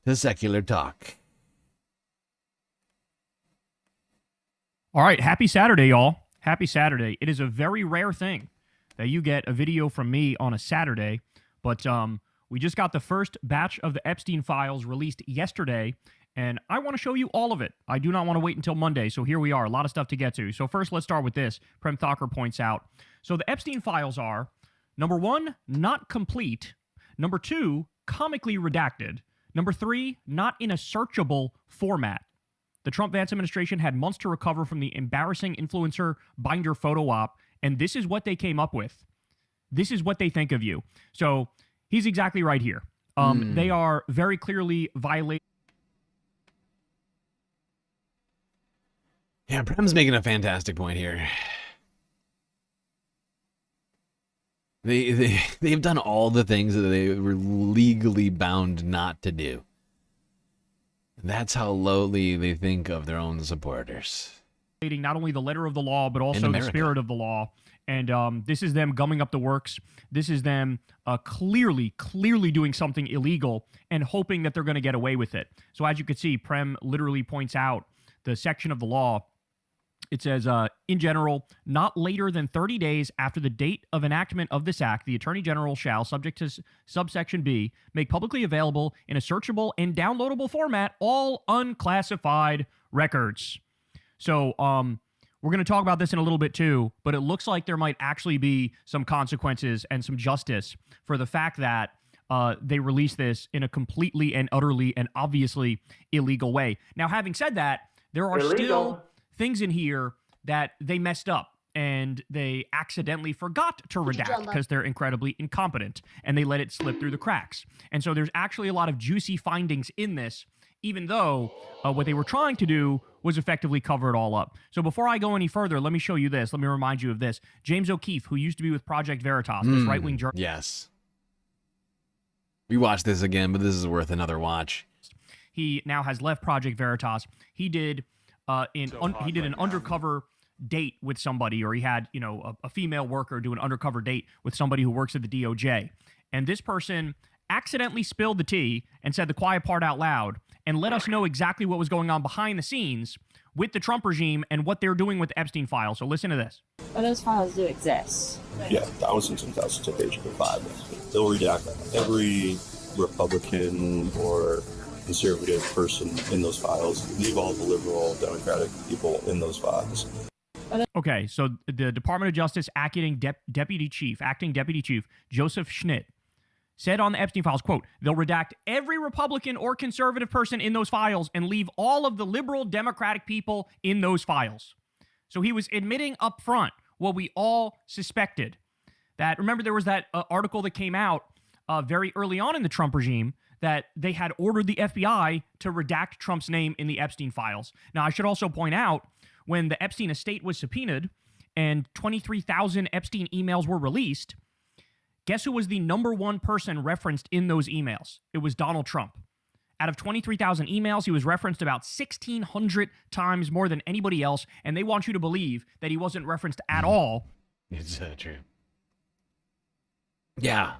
to secular talk. All right, happy Saturday, y'all. Happy Saturday. It is a very rare thing that you get a video from me on a Saturday, but we just got the first batch of the Epstein files released yesterday, and I want to show you all of it. I do not want to wait until Monday, so here we are. A lot of stuff to get to. So first, let's start with this. Prem Thakur points out. So the Epstein files are, number 1, not complete. Number 2, comically redacted. Number 3, not in a searchable format. The Trump-Vance administration had months to recover from the embarrassing influencer binder photo op, and this is what they came up with. This is what they think of you. So he's exactly right here. They are very clearly violating. Yeah, Prem's making a fantastic point here. They've done all the things that they were legally bound not to do. That's how lowly they think of their own supporters. Not only the letter of the law, but also the spirit of the law. And this is them gumming up the works. This is them clearly doing something illegal and hoping that they're going to get away with it. So as you can see, Prem literally points out the section of the law. It says, in general, not later than 30 days after the date of enactment of this act, the Attorney General shall, subject to subsection B, make publicly available in a searchable and downloadable format all unclassified records. So we're going to talk about this in a little bit too, but it looks like there might actually be some consequences and some justice for the fact that they released this in a completely and utterly and obviously illegal way. Now, having said that, there are still things in here that they messed up and they accidentally forgot to redact because they're incredibly incompetent and they let it slip through the cracks. And so there's actually a lot of juicy findings in this, even though what they were trying to do was effectively cover it all up. So before I go any further, let me show you this. Let me remind you of this. James O'Keefe, who used to be with Project Veritas, this right-wing journalist. Yes. We watched this again, but this is worth another watch. He now has left Project Veritas. He did an undercover date with somebody, or he had, a female worker do an undercover date with somebody who works at the DOJ. And this person accidentally spilled the tea and said the quiet part out loud and let us know exactly what was going on behind the scenes with the Trump regime and what they're doing with the Epstein files. So listen to this. Well, those files do exist. Yeah, thousands and thousands of pages of files. They'll redact every Republican or conservative person in those files, leave all the liberal Democratic people in those files. Okay, so the Department of Justice acting deputy chief Joseph Schnitt said on the Epstein files, quote, they'll redact every Republican or conservative person in those files and leave all of the liberal Democratic people in those files. So he was admitting up front what we all suspected. That, remember, there was that article that came out very early on in the Trump regime that they had ordered the FBI to redact Trump's name in the Epstein files. Now, I should also point out, when the Epstein estate was subpoenaed and 23,000 Epstein emails were released, guess who was the number one person referenced in those emails? It was Donald Trump. Out of 23,000 emails, he was referenced about 1,600 times more than anybody else, and they want you to believe that he wasn't referenced at all. It's true. Yeah.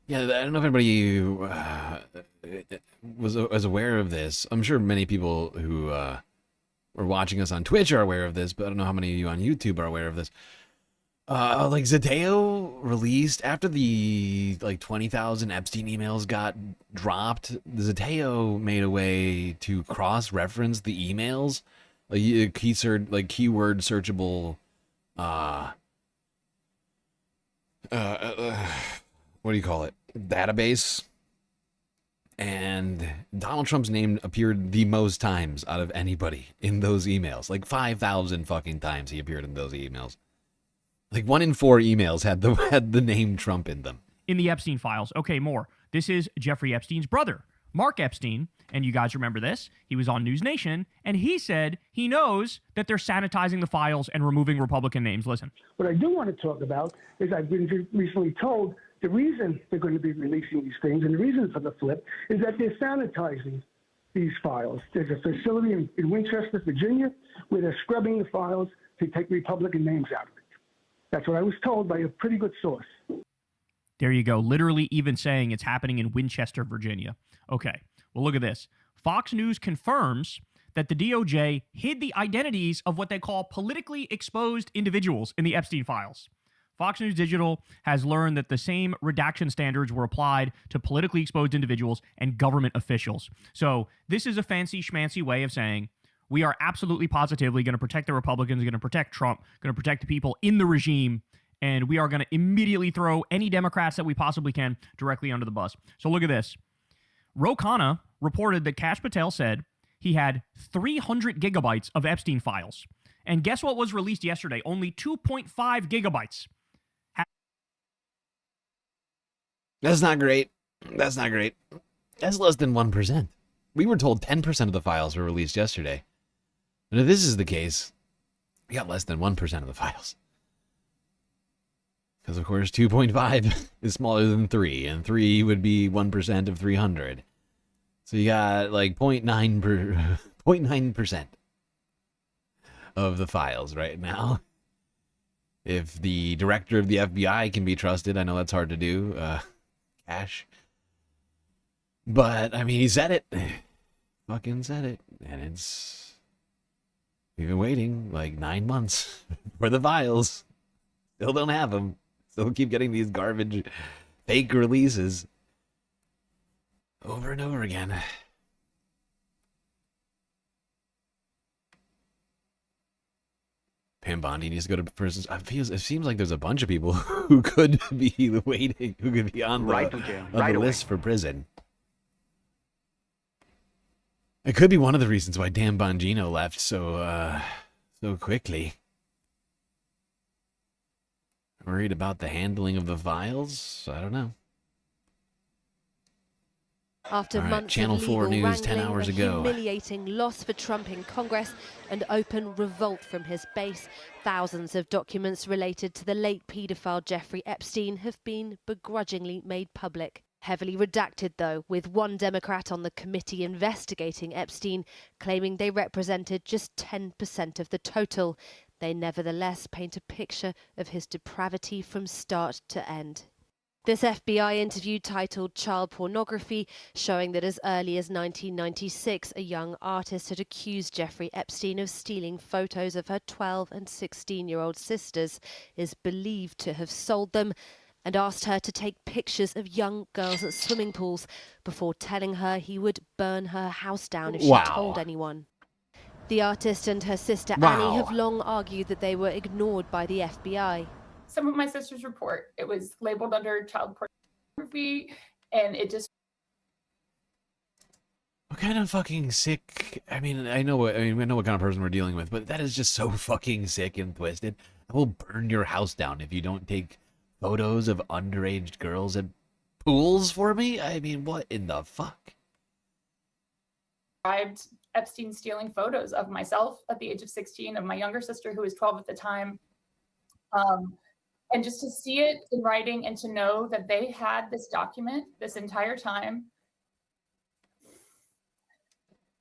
Yeah, I don't know if anybody was aware of this. I'm sure many people who were watching us on Twitch are aware of this, but I don't know how many of you on YouTube are aware of this. Like Zateo released after the 20,000 Epstein emails got dropped. Zateo made a way to cross-reference the emails, keyword searchable. What do you call it? Database. And Donald Trump's name appeared the most times out of anybody in those emails. Like 5,000 fucking times he appeared in those emails. Like 1 in 4 emails had the name Trump in them. In the Epstein files. Okay, more. This is Jeffrey Epstein's brother, Mark Epstein. And you guys remember this. He was on News Nation, and he said he knows that they're sanitizing the files and removing Republican names. Listen. What I do want to talk about is I've been recently told the reason they're going to be releasing these things and the reason for the flip is that they're sanitizing these files. There's a facility in Winchester, Virginia, where they're scrubbing the files to take Republican names out of it. That's what I was told by a pretty good source. There you go. Literally even saying it's happening in Winchester, Virginia. Okay, well, look at this. Fox News confirms that the DOJ hid the identities of what they call politically exposed individuals in the Epstein files. Fox News Digital has learned that the same redaction standards were applied to politically exposed individuals and government officials. So this is a fancy schmancy way of saying we are absolutely positively going to protect the Republicans, going to protect Trump, going to protect the people in the regime, and we are going to immediately throw any Democrats that we possibly can directly under the bus. So look at this. Ro Khanna reported that Kash Patel said he had 300 gigabytes of Epstein files. And guess what was released yesterday? Only 2.5 gigabytes. That's not great. That's not great. That's less than 1%. We were told 10% of the files were released yesterday. And if this is the case, we got less than 1% of the files. Because, of course, 2.5 is smaller than 3, and 3 would be 1% of 300. So you got like 0.9% of the files right now. If the director of the FBI can be trusted, I know that's hard to do, Cash. But, I mean, he said it. Fucking said it. And it's... We've been waiting like 9 months for the files. Still don't have them. Still keep getting these garbage fake releases. Over and over again. Pam Bondi needs to go to prison. It seems like there's a bunch of people who could be waiting, who could be on the list for prison. It could be one of the reasons why Dan Bongino left so quickly. Worried about the handling of the files? I don't know. After months Channel of 4 legal News 10 wrangling, hours a ago. humiliating loss for Trump in Congress, and open revolt from his base, thousands of documents related to the late paedophile Jeffrey Epstein have been begrudgingly made public. Heavily redacted, though, with one Democrat on the committee investigating Epstein claiming they represented just 10% of the total. They nevertheless paint a picture of his depravity from start to end. This FBI interview titled Child Pornography, showing that as early as 1996, a young artist had accused Jeffrey Epstein of stealing photos of her 12 and 16-year-old sisters, is believed to have sold them, and asked her to take pictures of young girls at swimming pools before telling her he would burn her house down if she told anyone. The artist and her sister Annie have long argued that they were ignored by the FBI. Some of my sister's report, it was labeled under child pornography, and it just... What kind of fucking sick... I know what kind of person we're dealing with, but that is just so fucking sick and twisted. I will burn your house down if you don't take photos of underage girls at pools for me? I mean, what in the fuck? Described Epstein stealing photos of myself at the age of 16, of my younger sister who was 12 at the time. And just to see it in writing and to know that they had this document this entire time,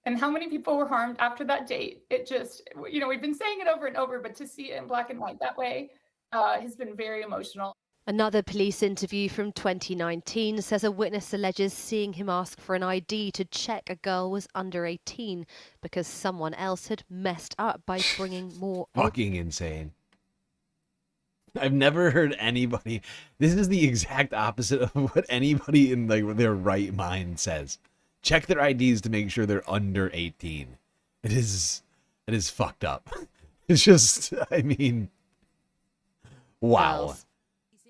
and how many people were harmed after that date, it just, we've been saying it over and over, but to see it in black and white that way has been very emotional. Another police interview from 2019 says a witness alleges seeing him ask for an ID to check a girl was under 18 because someone else had messed up by bringing more... Fucking insane. I've never heard anybody... This is the exact opposite of what anybody in their right mind says. Check their IDs to make sure they're under 18. It is fucked up. It's just, wow.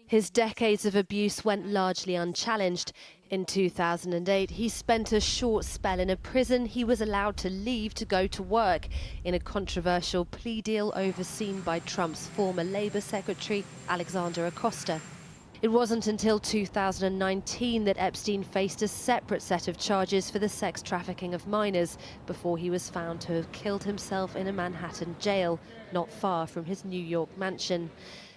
His decades of abuse went largely unchallenged. In 2008, he spent a short spell in a prison he was allowed to leave to go to work in a controversial plea deal overseen by Trump's former Labor Secretary, Alexander Acosta. It wasn't until 2019 that Epstein faced a separate set of charges for the sex trafficking of minors before he was found to have killed himself in a Manhattan jail, not far from his New York mansion.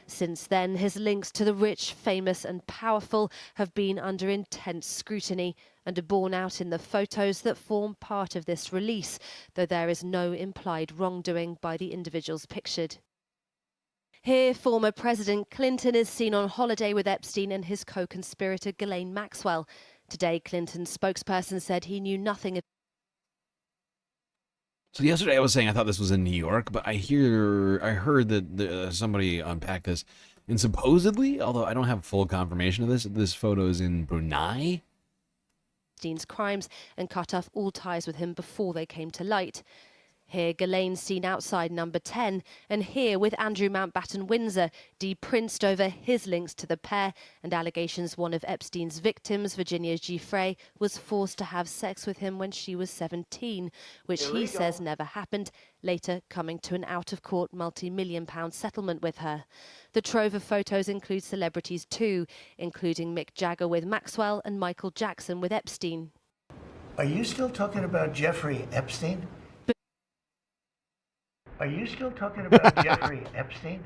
Since then, his links to the rich, famous and powerful have been under intense scrutiny and are borne out in the photos that form part of this release, though there is no implied wrongdoing by the individuals pictured. Here, former President Clinton is seen on holiday with Epstein and his co-conspirator Ghislaine Maxwell. Today, Clinton's spokesperson said he knew nothing of. So yesterday I was saying I thought this was in New York, but I heard that somebody unpacked this, and supposedly, although I don't have full confirmation of this photo is in Brunei. Epstein's crimes and cut off all ties with him before they came to light. Here, Ghislaine's seen outside number 10, and here with Andrew Mountbatten Windsor, deprinced over his links to the pair and allegations one of Epstein's victims, Virginia Giuffre, was forced to have sex with him when she was 17, which he says never happened, later coming to an out-of-court multi-million-pound settlement with her. The trove of photos includes celebrities too, including Mick Jagger with Maxwell and Michael Jackson with Epstein. Are you still talking about Jeffrey Epstein? Are you still talking about Jeffrey Epstein?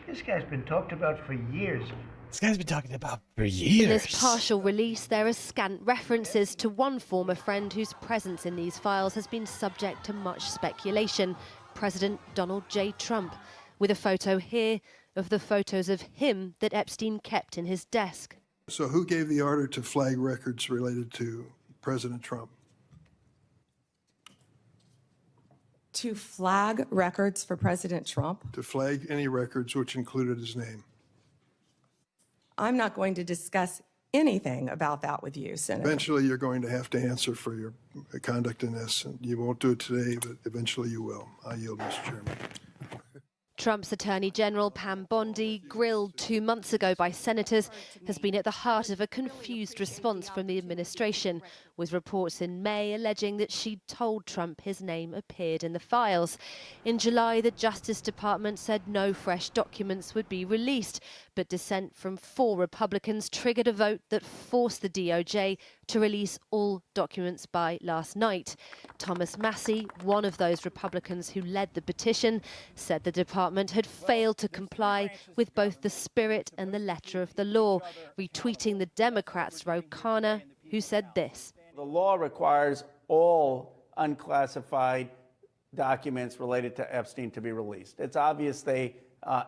This guy's been talked about for years. This guy's been talking about for In years. this partial release, there are scant references to one former friend whose presence in these files has been subject to much speculation, President Donald J. Trump, with a photo here of the photos of him that Epstein kept in his desk. So who gave the order to flag records related to President Trump? To flag records for President Trump? To flag any records which included his name. I'm not going to discuss anything about that with you, Senator. Eventually, you're going to have to answer for your conduct in this. And you won't do it today, but eventually you will. I yield, Mr. Chairman. Trump's Attorney General Pam Bondi, grilled 2 months ago by senators, has been at the heart of a confused response from the administration, with reports in May alleging that she'd told Trump his name appeared in the files. In July, the Justice Department said no fresh documents would be released, but dissent from 4 Republicans triggered a vote that forced the DOJ to release all documents by last night. Thomas Massie, one of those Republicans who led the petition, said the department had failed to comply with both the spirit and the letter of the law, retweeting the Democrats' Ro Khanna, who said this. The law requires all unclassified documents related to Epstein to be released. It's obvious they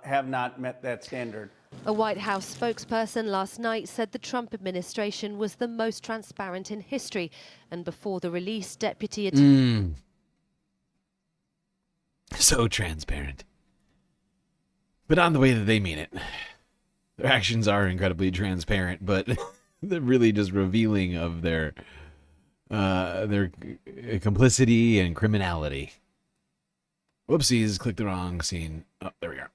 have not met that standard. A White House spokesperson last night said the Trump administration was the most transparent in history, and before the release, Deputy Attorney... So transparent. But not in the way that they mean it. Their actions are incredibly transparent, but they're really just revealing of their complicity and criminality. Whoopsies, clicked the wrong scene. Oh, there we are.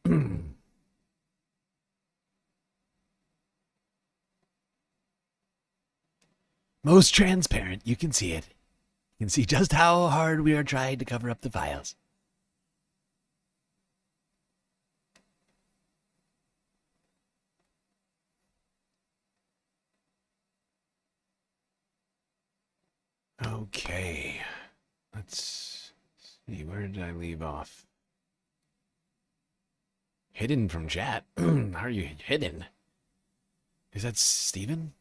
Most transparent, you can see it. You can see just how hard we are trying to cover up the files. Okay, let's see, where did I leave off? Hidden from chat? How are you hidden? Is that Steven?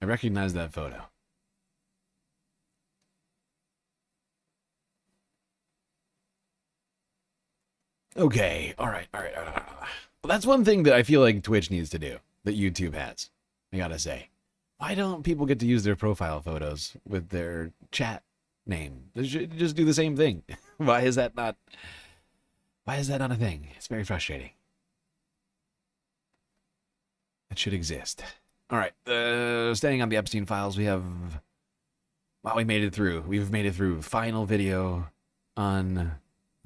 I recognize that photo. Okay, all right. Well, that's one thing that I feel like Twitch needs to do, that YouTube has, I gotta say. Why don't people get to use their profile photos with their chat name? They should just do the same thing. Why is that not a thing? It's very frustrating. It should exist. All right, staying on the Epstein files, we have... Wow, we made it through. We've made it through. Final video on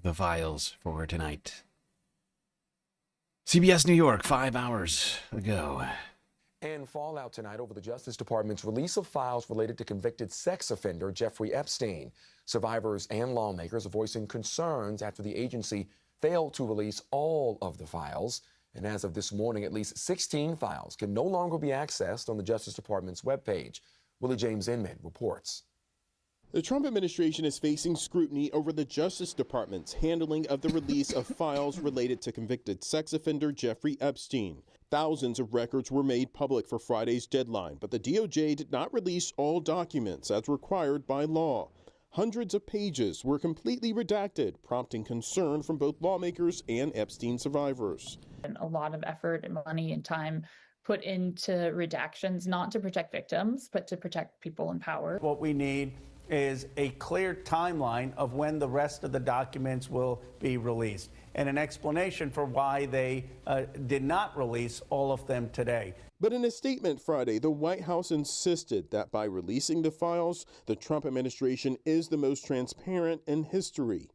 the files for tonight. CBS New York, 5 hours ago. And fallout tonight over the Justice Department's release of files related to convicted sex offender Jeffrey Epstein. Survivors and lawmakers are voicing concerns after the agency failed to release all of the files. And as of this morning, at least 16 files can no longer be accessed on the Justice Department's webpage. Willie James Inman reports. The Trump administration is facing scrutiny over the Justice Department's handling of the release of files related to convicted sex offender Jeffrey Epstein. Thousands of records were made public for Friday's deadline, but the DOJ did not release all documents as required by law. Hundreds of pages were completely redacted, prompting concern from both lawmakers and Epstein survivors. And a lot of effort and money and time put into redactions, not to protect victims, but to protect people in power. What we need is a clear timeline of when the rest of the documents will be released and an explanation for why they did not release all of them today. But in a statement Friday, the White House insisted that by releasing the files, the Trump administration is the most transparent in history.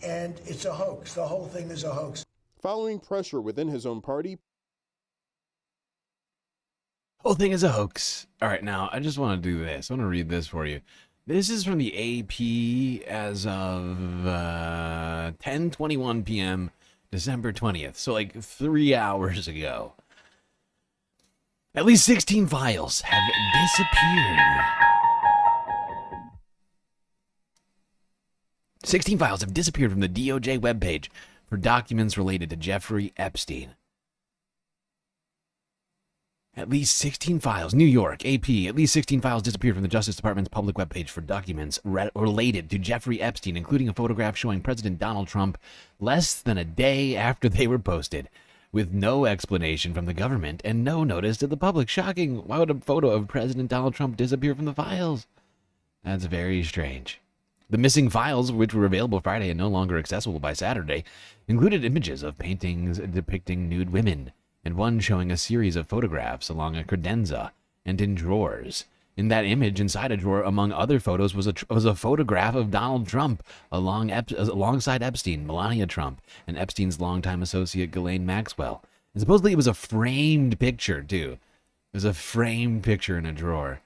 And it's a hoax. The whole thing is a hoax. Following pressure within his own party, Whole thing is a hoax. All right, now I just want to do this. I want to read this for you. This is from the AP as of 10:21 p.m. December 20th. So like 3 hours ago. At least 16 files have disappeared. 16 files have disappeared from the DOJ webpage for documents related to Jeffrey Epstein. At least 16 files. New York, AP. At least 16 files disappeared from the Justice Department's public webpage for documents related to Jeffrey Epstein, including a photograph showing President Donald Trump less than a day after they were posted, with no explanation from the government and no notice to the public. Shocking. Why would a photo of President Donald Trump disappear from the files? That's very strange. The missing files, which were available Friday and no longer accessible by Saturday, included images of paintings depicting nude women, and one showing a series of photographs along a credenza and in drawers. In that image, inside a drawer, among other photos, was a photograph of Donald Trump alongside Epstein, Melania Trump, and Epstein's longtime associate Ghislaine Maxwell. And supposedly it was a framed picture, too. It was a framed picture in a drawer.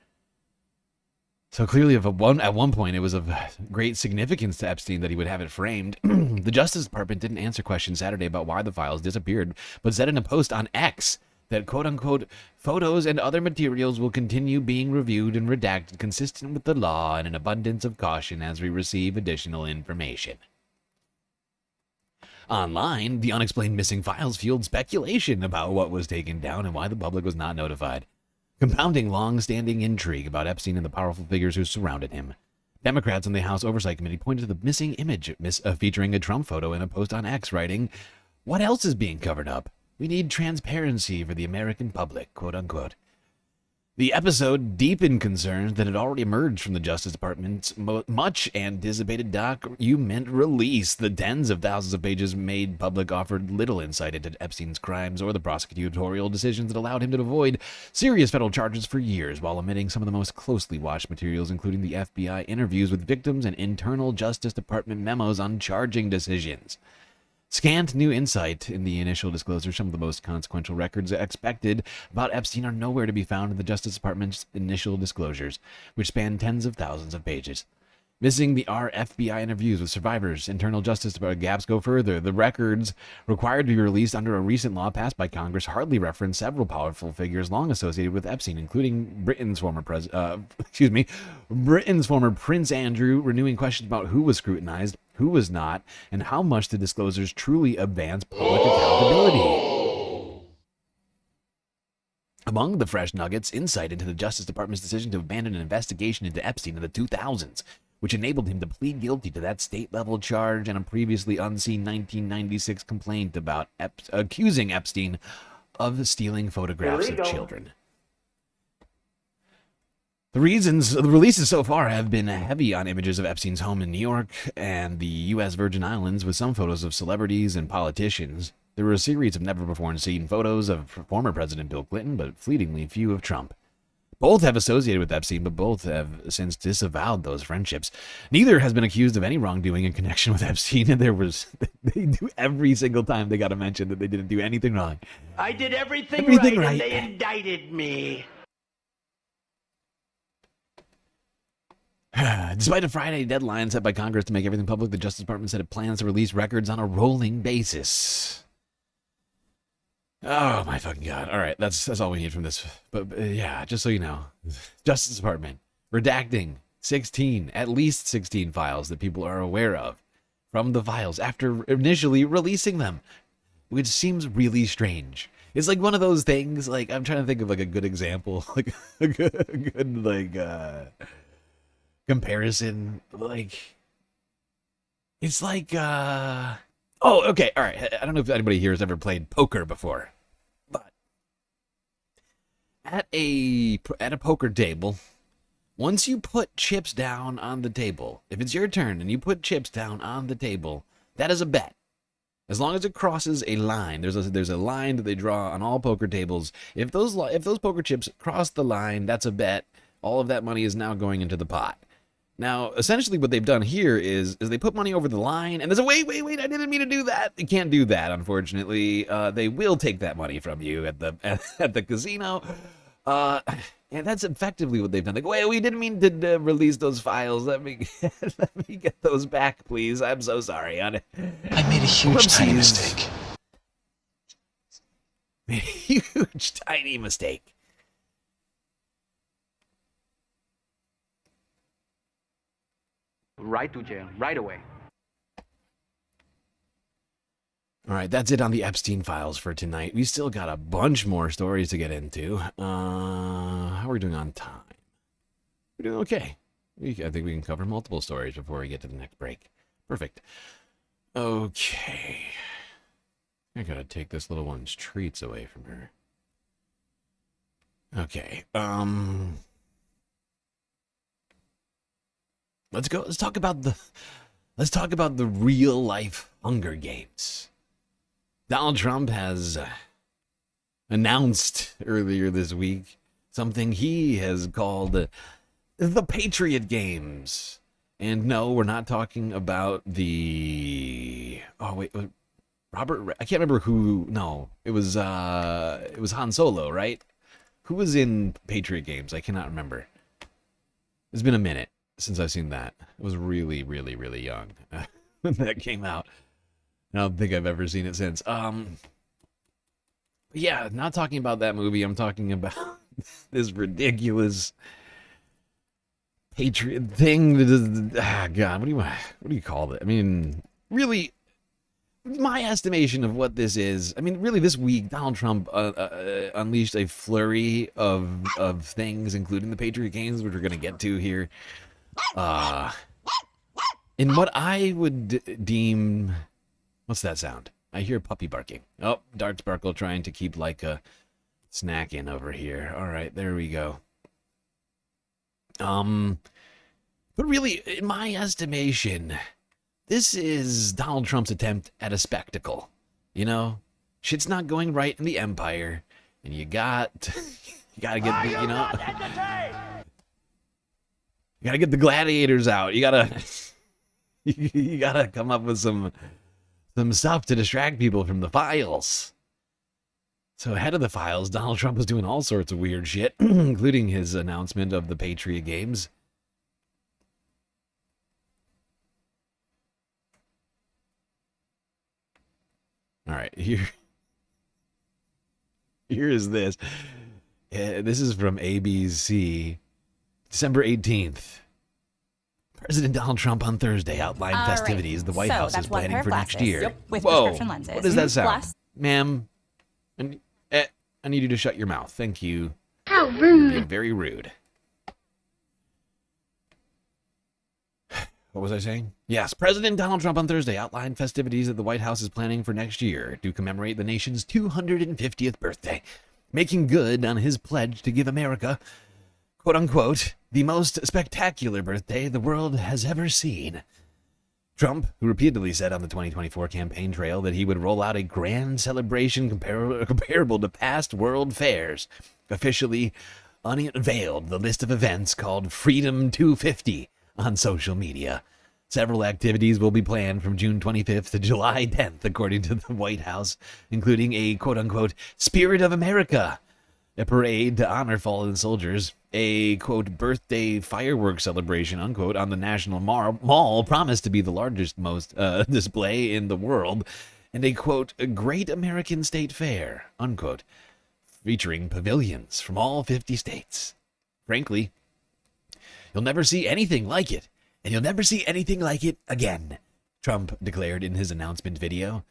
So clearly, at one point, it was of great significance to Epstein that he would have it framed. The Justice Department didn't answer questions Saturday about why the files disappeared, but said in a post on X that, quote-unquote, photos and other materials will continue being reviewed and redacted consistent with the law and an abundance of caution as we receive additional information. Online, the unexplained missing files fueled speculation about what was taken down and why the public was not notified, compounding long-standing intrigue about Epstein and the powerful figures who surrounded him. Democrats on the House Oversight Committee pointed to the missing image featuring a Trump photo in a post on X, writing, "What else is being covered up? We need transparency for the American public," quote-unquote. The episode deepened concerns that had already emerged from the Justice Department's much-anticipated document release. The tens of thousands of pages made public offered little insight into Epstein's crimes or the prosecutorial decisions that allowed him to avoid serious federal charges for years, while omitting some of the most closely watched materials, including the FBI interviews with victims and internal Justice Department memos on charging decisions. Scant new insight in the initial disclosure. Some of the most consequential records expected about Epstein are nowhere to be found in the Justice Department's initial disclosures, which span tens of thousands of pages. Missing the FBI interviews with survivors, internal Justice Department gaps go further. The records required to be released under a recent law passed by Congress hardly reference several powerful figures long associated with Epstein, including Britain's former Prince Andrew, renewing questions about who was scrutinized, who was not, and how much the disclosures truly advance public accountability. Among the fresh nuggets, insight into the Justice Department's decision to abandon an investigation into Epstein in the 2000s, which enabled him to plead guilty to that state-level charge and a previously unseen 1996 complaint about accusing Epstein of stealing photographs of children. The releases so far have been heavy on images of Epstein's home in New York and the U.S. Virgin Islands, with some photos of celebrities and politicians. There were a series of never-before-seen photos of former President Bill Clinton, but fleetingly few of Trump. Both have associated with Epstein, but both have since disavowed those friendships. Neither has been accused of any wrongdoing in connection with Epstein, and they do every single time they got to mention that they didn't do anything wrong. I did everything right, and they indicted me. Despite a Friday deadline set by Congress to make everything public, the Justice Department said it plans to release records on a rolling basis. Oh my fucking god. All right, that's all we need from this. But yeah, just so you know, Justice Department redacting at least 16 files that people are aware of from the files after initially releasing them, which seems really strange. It's like one of those things, like, I'm trying to think of like a good example, like a good comparison. Like, it's like, oh, okay, all right. I don't know if anybody here has ever played poker before, but at a poker table, once you put chips down on the table, if it's your turn and you put chips down on the table, that is a bet. As long as it crosses a line, there's a line that they draw on all poker tables. If those poker chips cross the line, that's a bet. All of that money is now going into the pot. Now, essentially what they've done here is they put money over the line, and there's a wait, I didn't mean to do that. You can't do that, unfortunately. They will take that money from you at the casino. And that's effectively what they've done. Like, wait, we didn't mean to release those files. Let me get those back, please. I'm so sorry. I made a huge tiny mistake. Made a huge tiny mistake. Right to jail, right away. All right, that's it on the Epstein files for tonight. We still got a bunch more stories to get into. How are we doing on time? We're doing okay. I think we can cover multiple stories before we get to the next break. Perfect. Okay. I gotta take this little one's treats away from her. Okay. Let's go. Let's talk about the real life Hunger Games. Donald Trump has announced earlier this week something he has called the Patriot Games. And no, we're not talking about the... Oh, wait. Robert... I can't remember who... No, it was Han Solo, right? Who was in Patriot Games? I cannot remember. It's been a minute since I've seen that. I was really, really, really young when that came out. I don't think I've ever seen it since. Yeah, not talking about that movie. I'm talking about this ridiculous Patriot thing. God, what do you call it? I mean, really, my estimation of what this is. I mean, really, this week Donald Trump unleashed a flurry of things, including the Patriot Games, which we're going to get to here. In what I would deem... What's that sound? I hear a puppy barking. Oh, Dark Sparkle trying to keep like a snack in over here. All right, there we go. But really, in my estimation, this is Donald Trump's attempt at a spectacle. You know, shit's not going right in the empire, and you gotta get the, you know, you gotta get the gladiators out. You gotta come up with some stuff to distract people from the files. So ahead of the files, Donald Trump was doing all sorts of weird shit, including his announcement of the Patriot Games. All right, here is this. This is from ABC, December 18th. President Donald Trump on Thursday outlined festivities the White House is planning for next year. Yep, with Whoa, prescription lenses. what does that sound? Plus- Ma'am, I need you to shut your mouth. Thank you. How You're rude. being very rude. What was I saying? Yes, President Donald Trump on Thursday outlined festivities that the White House is planning for next year to commemorate the nation's 250th birthday, making good on his pledge to give America, quote unquote, the most spectacular birthday the world has ever seen. Trump, who repeatedly said on the 2024 campaign trail that he would roll out a grand celebration comparable to past world fairs, officially unveiled the list of events called Freedom 250 on social media. Several activities will be planned from June 25th to July 10th, according to the White House, including a quote-unquote Spirit of America, a parade to honor fallen soldiers, a, quote, birthday fireworks celebration, unquote, on the National Mall, promised to be the largest most display in the world, and a, quote, a Great American State Fair, unquote, featuring pavilions from all 50 states. Frankly, you'll never see anything like it, and you'll never see anything like it again, Trump declared in his announcement video.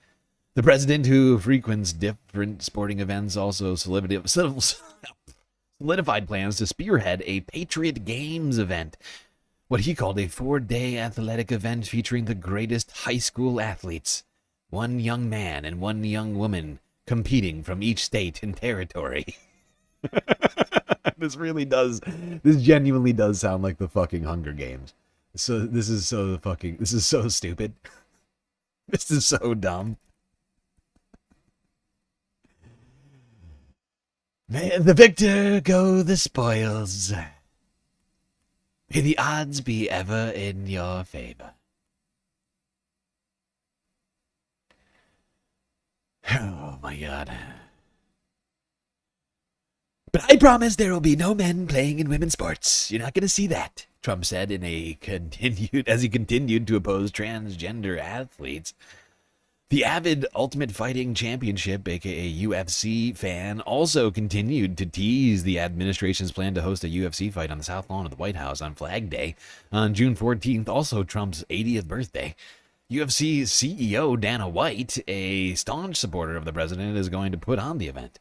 The president, who frequents different sporting events, also solidified plans to spearhead a Patriot Games event, what he called a 4-day athletic event featuring the greatest high school athletes. One young man and one young woman competing from each state and territory. This genuinely does sound like the fucking Hunger Games. So this is so stupid. This is so dumb. May the victor go the spoils. May the odds be ever in your favor. Oh my god. But I promise there will be no men playing in women's sports. You're not going to see that, Trump said as he continued to oppose transgender athletes. The avid Ultimate Fighting Championship, aka UFC, fan also continued to tease the administration's plan to host a UFC fight on the South Lawn of the White House on Flag Day on June 14th, also Trump's 80th birthday. UFC CEO Dana White, a staunch supporter of the president, is going to put on the event.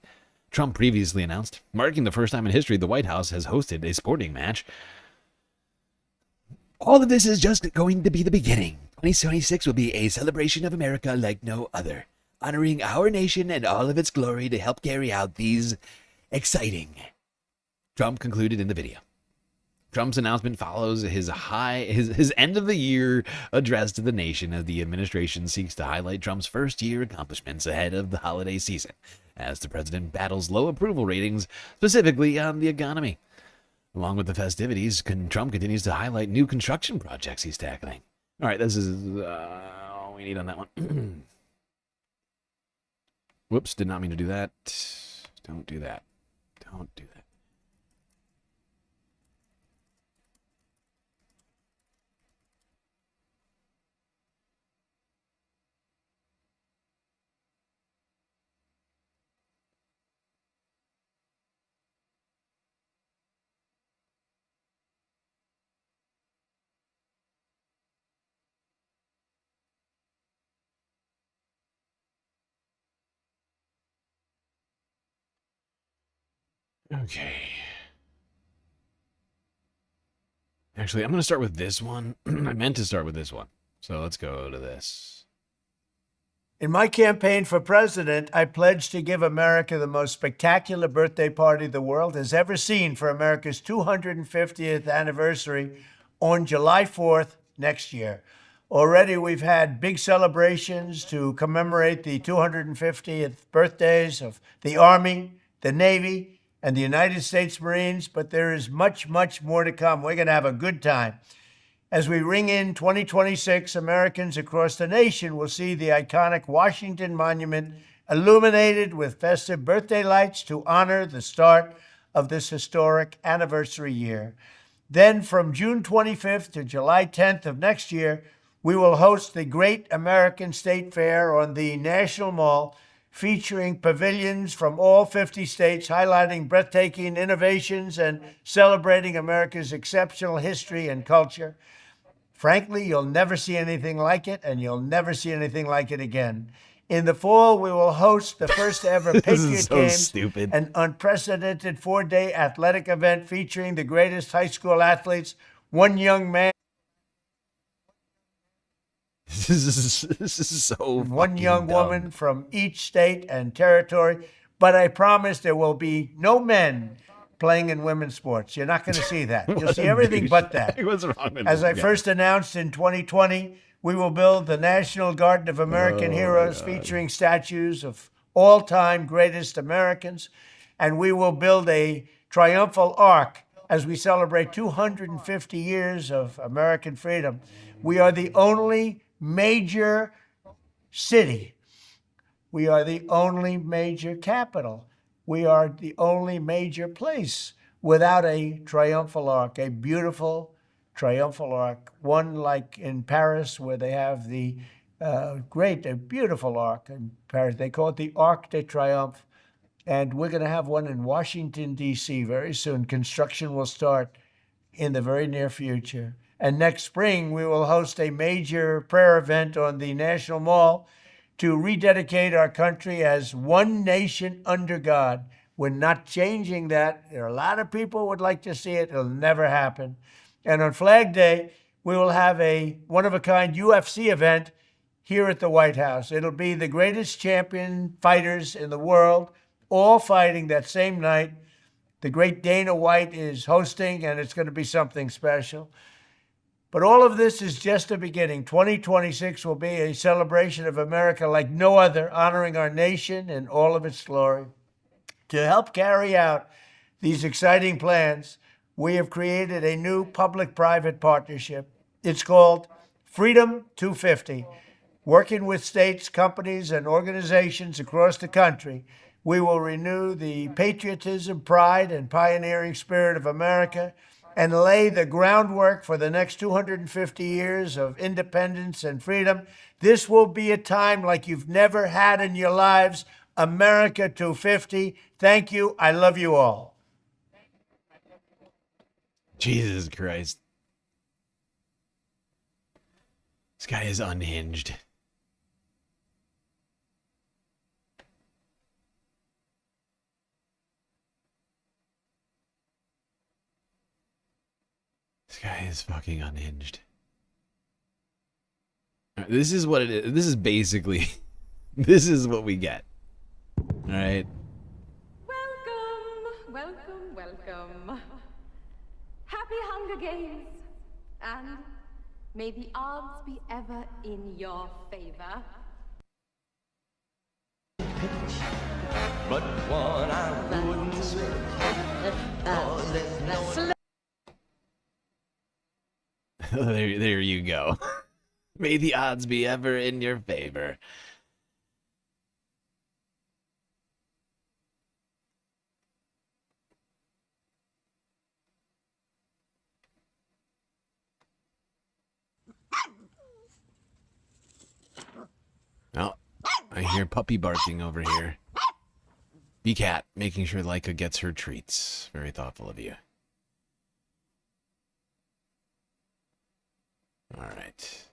Trump previously announced, marking the first time in history the White House has hosted a sporting match. All of this is just going to be the beginning. 2026 will be a celebration of America like no other, honoring our nation and all of its glory to help carry out these exciting. Trump concluded in the video. Trump's announcement follows his end of the year address to the nation as the administration seeks to highlight Trump's first year accomplishments ahead of the holiday season, as the president battles low approval ratings, specifically on the economy. Along with the festivities, Trump continues to highlight new construction projects he's tackling. All right, this is all we need on that one. Whoops, did not mean to do that. Don't do that. Don't do that. Okay. Actually, I'm going to start with this one. I meant to start with this one. So let's go to this. In my campaign for president, I pledged to give America the most spectacular birthday party the world has ever seen for America's 250th anniversary on July 4th next year. Already we've had big celebrations to commemorate the 250th birthdays of the Army, the Navy, and the United States Marines, but there is much, much more to come. We're going to have a good time. As we ring in 2026, Americans across the nation will see the iconic Washington Monument illuminated with festive birthday lights to honor the start of this historic anniversary year. Then from June 25th to July 10th of next year, we will host the Great American State Fair on the National Mall, featuring pavilions from all 50 states, highlighting breathtaking innovations and celebrating America's exceptional history and culture. Frankly, you'll never see anything like it, and you'll never see anything like it again. In the fall, we will host the first ever Patriot Games, stupid. An unprecedented 4-day athletic event featuring the greatest high school athletes, one young man. This is so one young dumb. woman from each state and territory, but I promise there will be no men playing in women's sports. You're not going to see that. You'll see everything but that. What's wrong with As I this guy? first announced in 2020, we will build the National Garden of American Heroes featuring statues of all-time greatest Americans, and we will build a triumphal arc as we celebrate 250 years of American freedom. We are the only major city. We are the only major capital. We are the only major place without a triumphal arc, a beautiful triumphal arc, one like in Paris where they have the beautiful arc in Paris. They call it the Arc de Triomphe. And we're going to have one in Washington, D.C. very soon. Construction will start in the very near future. And next spring, we will host a major prayer event on the National Mall to rededicate our country as one nation under God. We're not changing that. There are a lot of people who would like to see it. It'll never happen. And on Flag Day, we will have a one-of-a-kind UFC event here at the White House. It'll be the greatest champion fighters in the world, all fighting that same night. The great Dana White is hosting, and it's going to be something special. But all of this is just a beginning. 2026 will be a celebration of America like no other, honoring our nation in all of its glory. To help carry out these exciting plans, we have created a new public-private partnership. It's called Freedom 250. Working with states, companies, and organizations across the country, we will renew the patriotism, pride, and pioneering spirit of America and lay the groundwork for the next 250 years of independence and freedom. This will be a time like you've never had in your lives. America 250. Thank you. I love you all. Jesus Christ. This guy is unhinged. This guy is fucking unhinged. This is what it is. This is basically, this is what we get. All right. Welcome, welcome, welcome. Happy Hunger Games. And may the odds be ever in your favor. But one I wouldn't switch. There you go. May the odds be ever in your favor. Oh, I hear puppy barking over here. B-Cat, making sure Leica gets her treats. Very thoughtful of you. All right.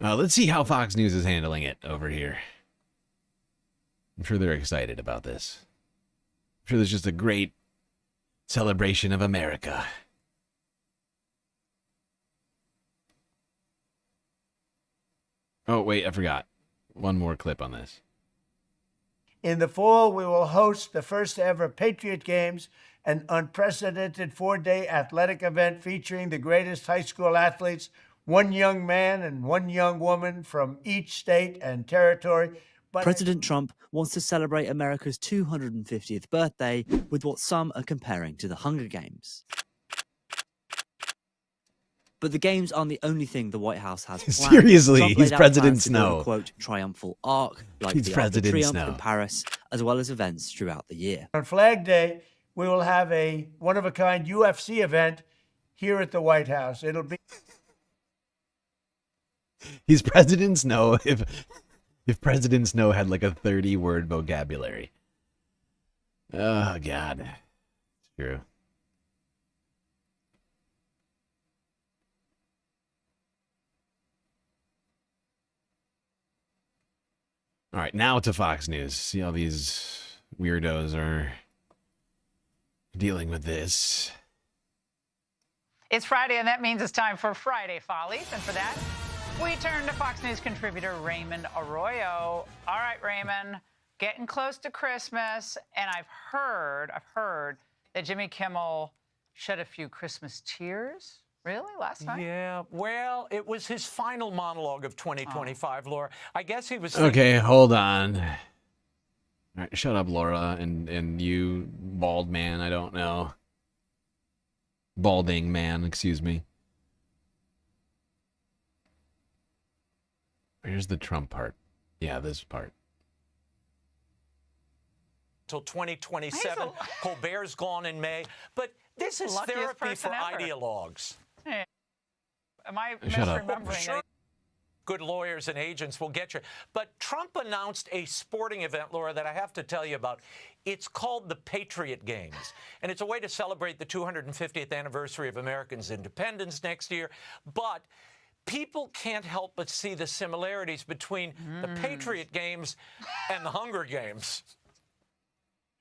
Let's see how Fox News is handling it over here. I'm sure they're excited about this. I'm sure there's just a great celebration of America. Oh, wait, I forgot. One more clip on this. In the fall, we will host the first ever Patriot Games, an unprecedented 4-day athletic event featuring the greatest high school athletes, one young man and one young woman from each state and territory. But President Trump wants to celebrate America's 250th birthday with what some are comparing to the Hunger Games. But the games aren't the only thing the White House has planned. Seriously, Trump he's laid out President plans to build Snow. a, quote, triumphal arc, like He's the Arc of President Triumph Snow. in Paris, as well as events throughout the year. On Flag Day, we will have a one-of-a-kind UFC event here at the White House. It'll be... He's President Snow if President Snow had like a 30-word vocabulary. Oh, God. It's true. All right, now to Fox News. See how these weirdos are dealing with this. It's Friday, and that means it's time for Friday Follies. And for that, we turn to Fox News contributor Raymond Arroyo. All right, Raymond, getting close to Christmas, and I've heard that Jimmy Kimmel shed a few Christmas tears. Really? Last night? Yeah, well, it was his final monologue of 2025, Laura. I guess he was... Okay, hold on. All right, shut up, Laura, and you bald man, I don't know. Balding man, excuse me. Here's the Trump part. Yeah, this part. Until 2027. Colbert's gone in May. But this is Luckiest therapy person for ever. ideologues. Hey, am I Shut up. misremembering? Sure. Good lawyers and agents will get you. But Trump announced a sporting event, Laura, that I have to tell you about. It's called the Patriot Games, and it's a way to celebrate the 250th anniversary of Americans' independence next year. But people can't help but see the similarities between the Patriot Games and the Hunger Games.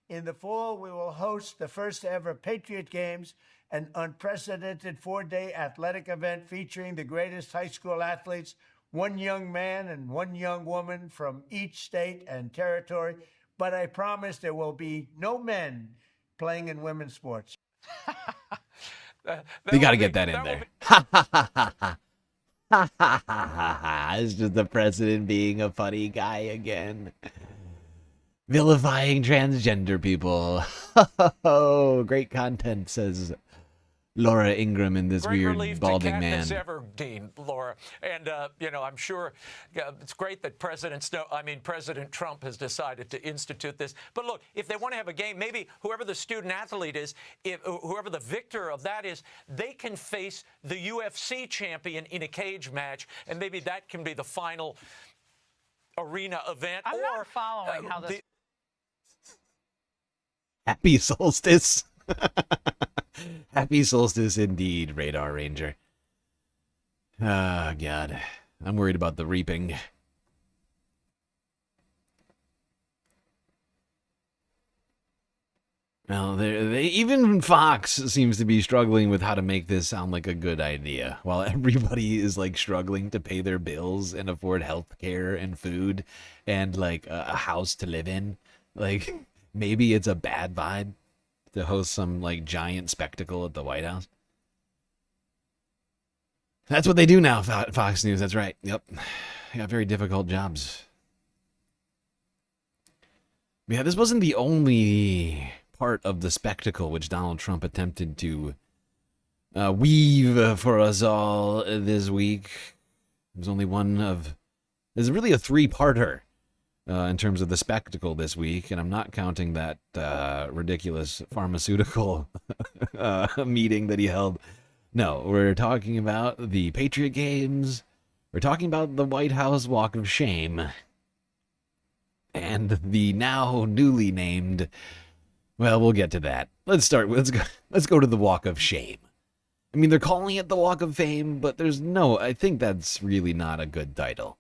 In the fall, we will host the first ever Patriot Games, an unprecedented 4-day athletic event featuring the greatest high school athletes, one young man and one young woman from each state and territory. But I promise there will be no men playing in women's sports. You got to get that in there. Ha ha ha ha ha. Ha ha ha ha ha. It's just the president being a funny guy again. Vilifying transgender people. Oh, great content, says Laura Ingram in this Great weird relief balding to man. Candace Owens, Laura. And, you know, I'm sure it's great that President Trump has decided to institute this. But look, if they want to have a game, maybe whoever the student athlete is, whoever the victor of that is, they can face the UFC champion in a cage match. And maybe that can be the final arena event. I'm not following how this... Happy solstice. Happy solstice indeed, Radar Ranger. Ah, God. I'm worried about the reaping. Well, even Fox seems to be struggling with how to make this sound like a good idea, while everybody is like struggling to pay their bills and afford health care and food and like a house to live in. Like, maybe it's a bad vibe to host some like giant spectacle at the White House. That's what they do now, Fox News. That's right. Yep. They got very difficult jobs. Yeah, this wasn't the only part of the spectacle which Donald Trump attempted to weave for us all this week. There's only one of... There's really a three-parter in terms of the spectacle this week, and I'm not counting that ridiculous pharmaceutical meeting that he held. No, we're talking about the Patriot games. We're talking about the White House Walk of Shame. And the now newly named... Well, we'll get to that. Let's go to the Walk of Shame. I mean, they're calling it the Walk of Fame, but I think that's really not a good title.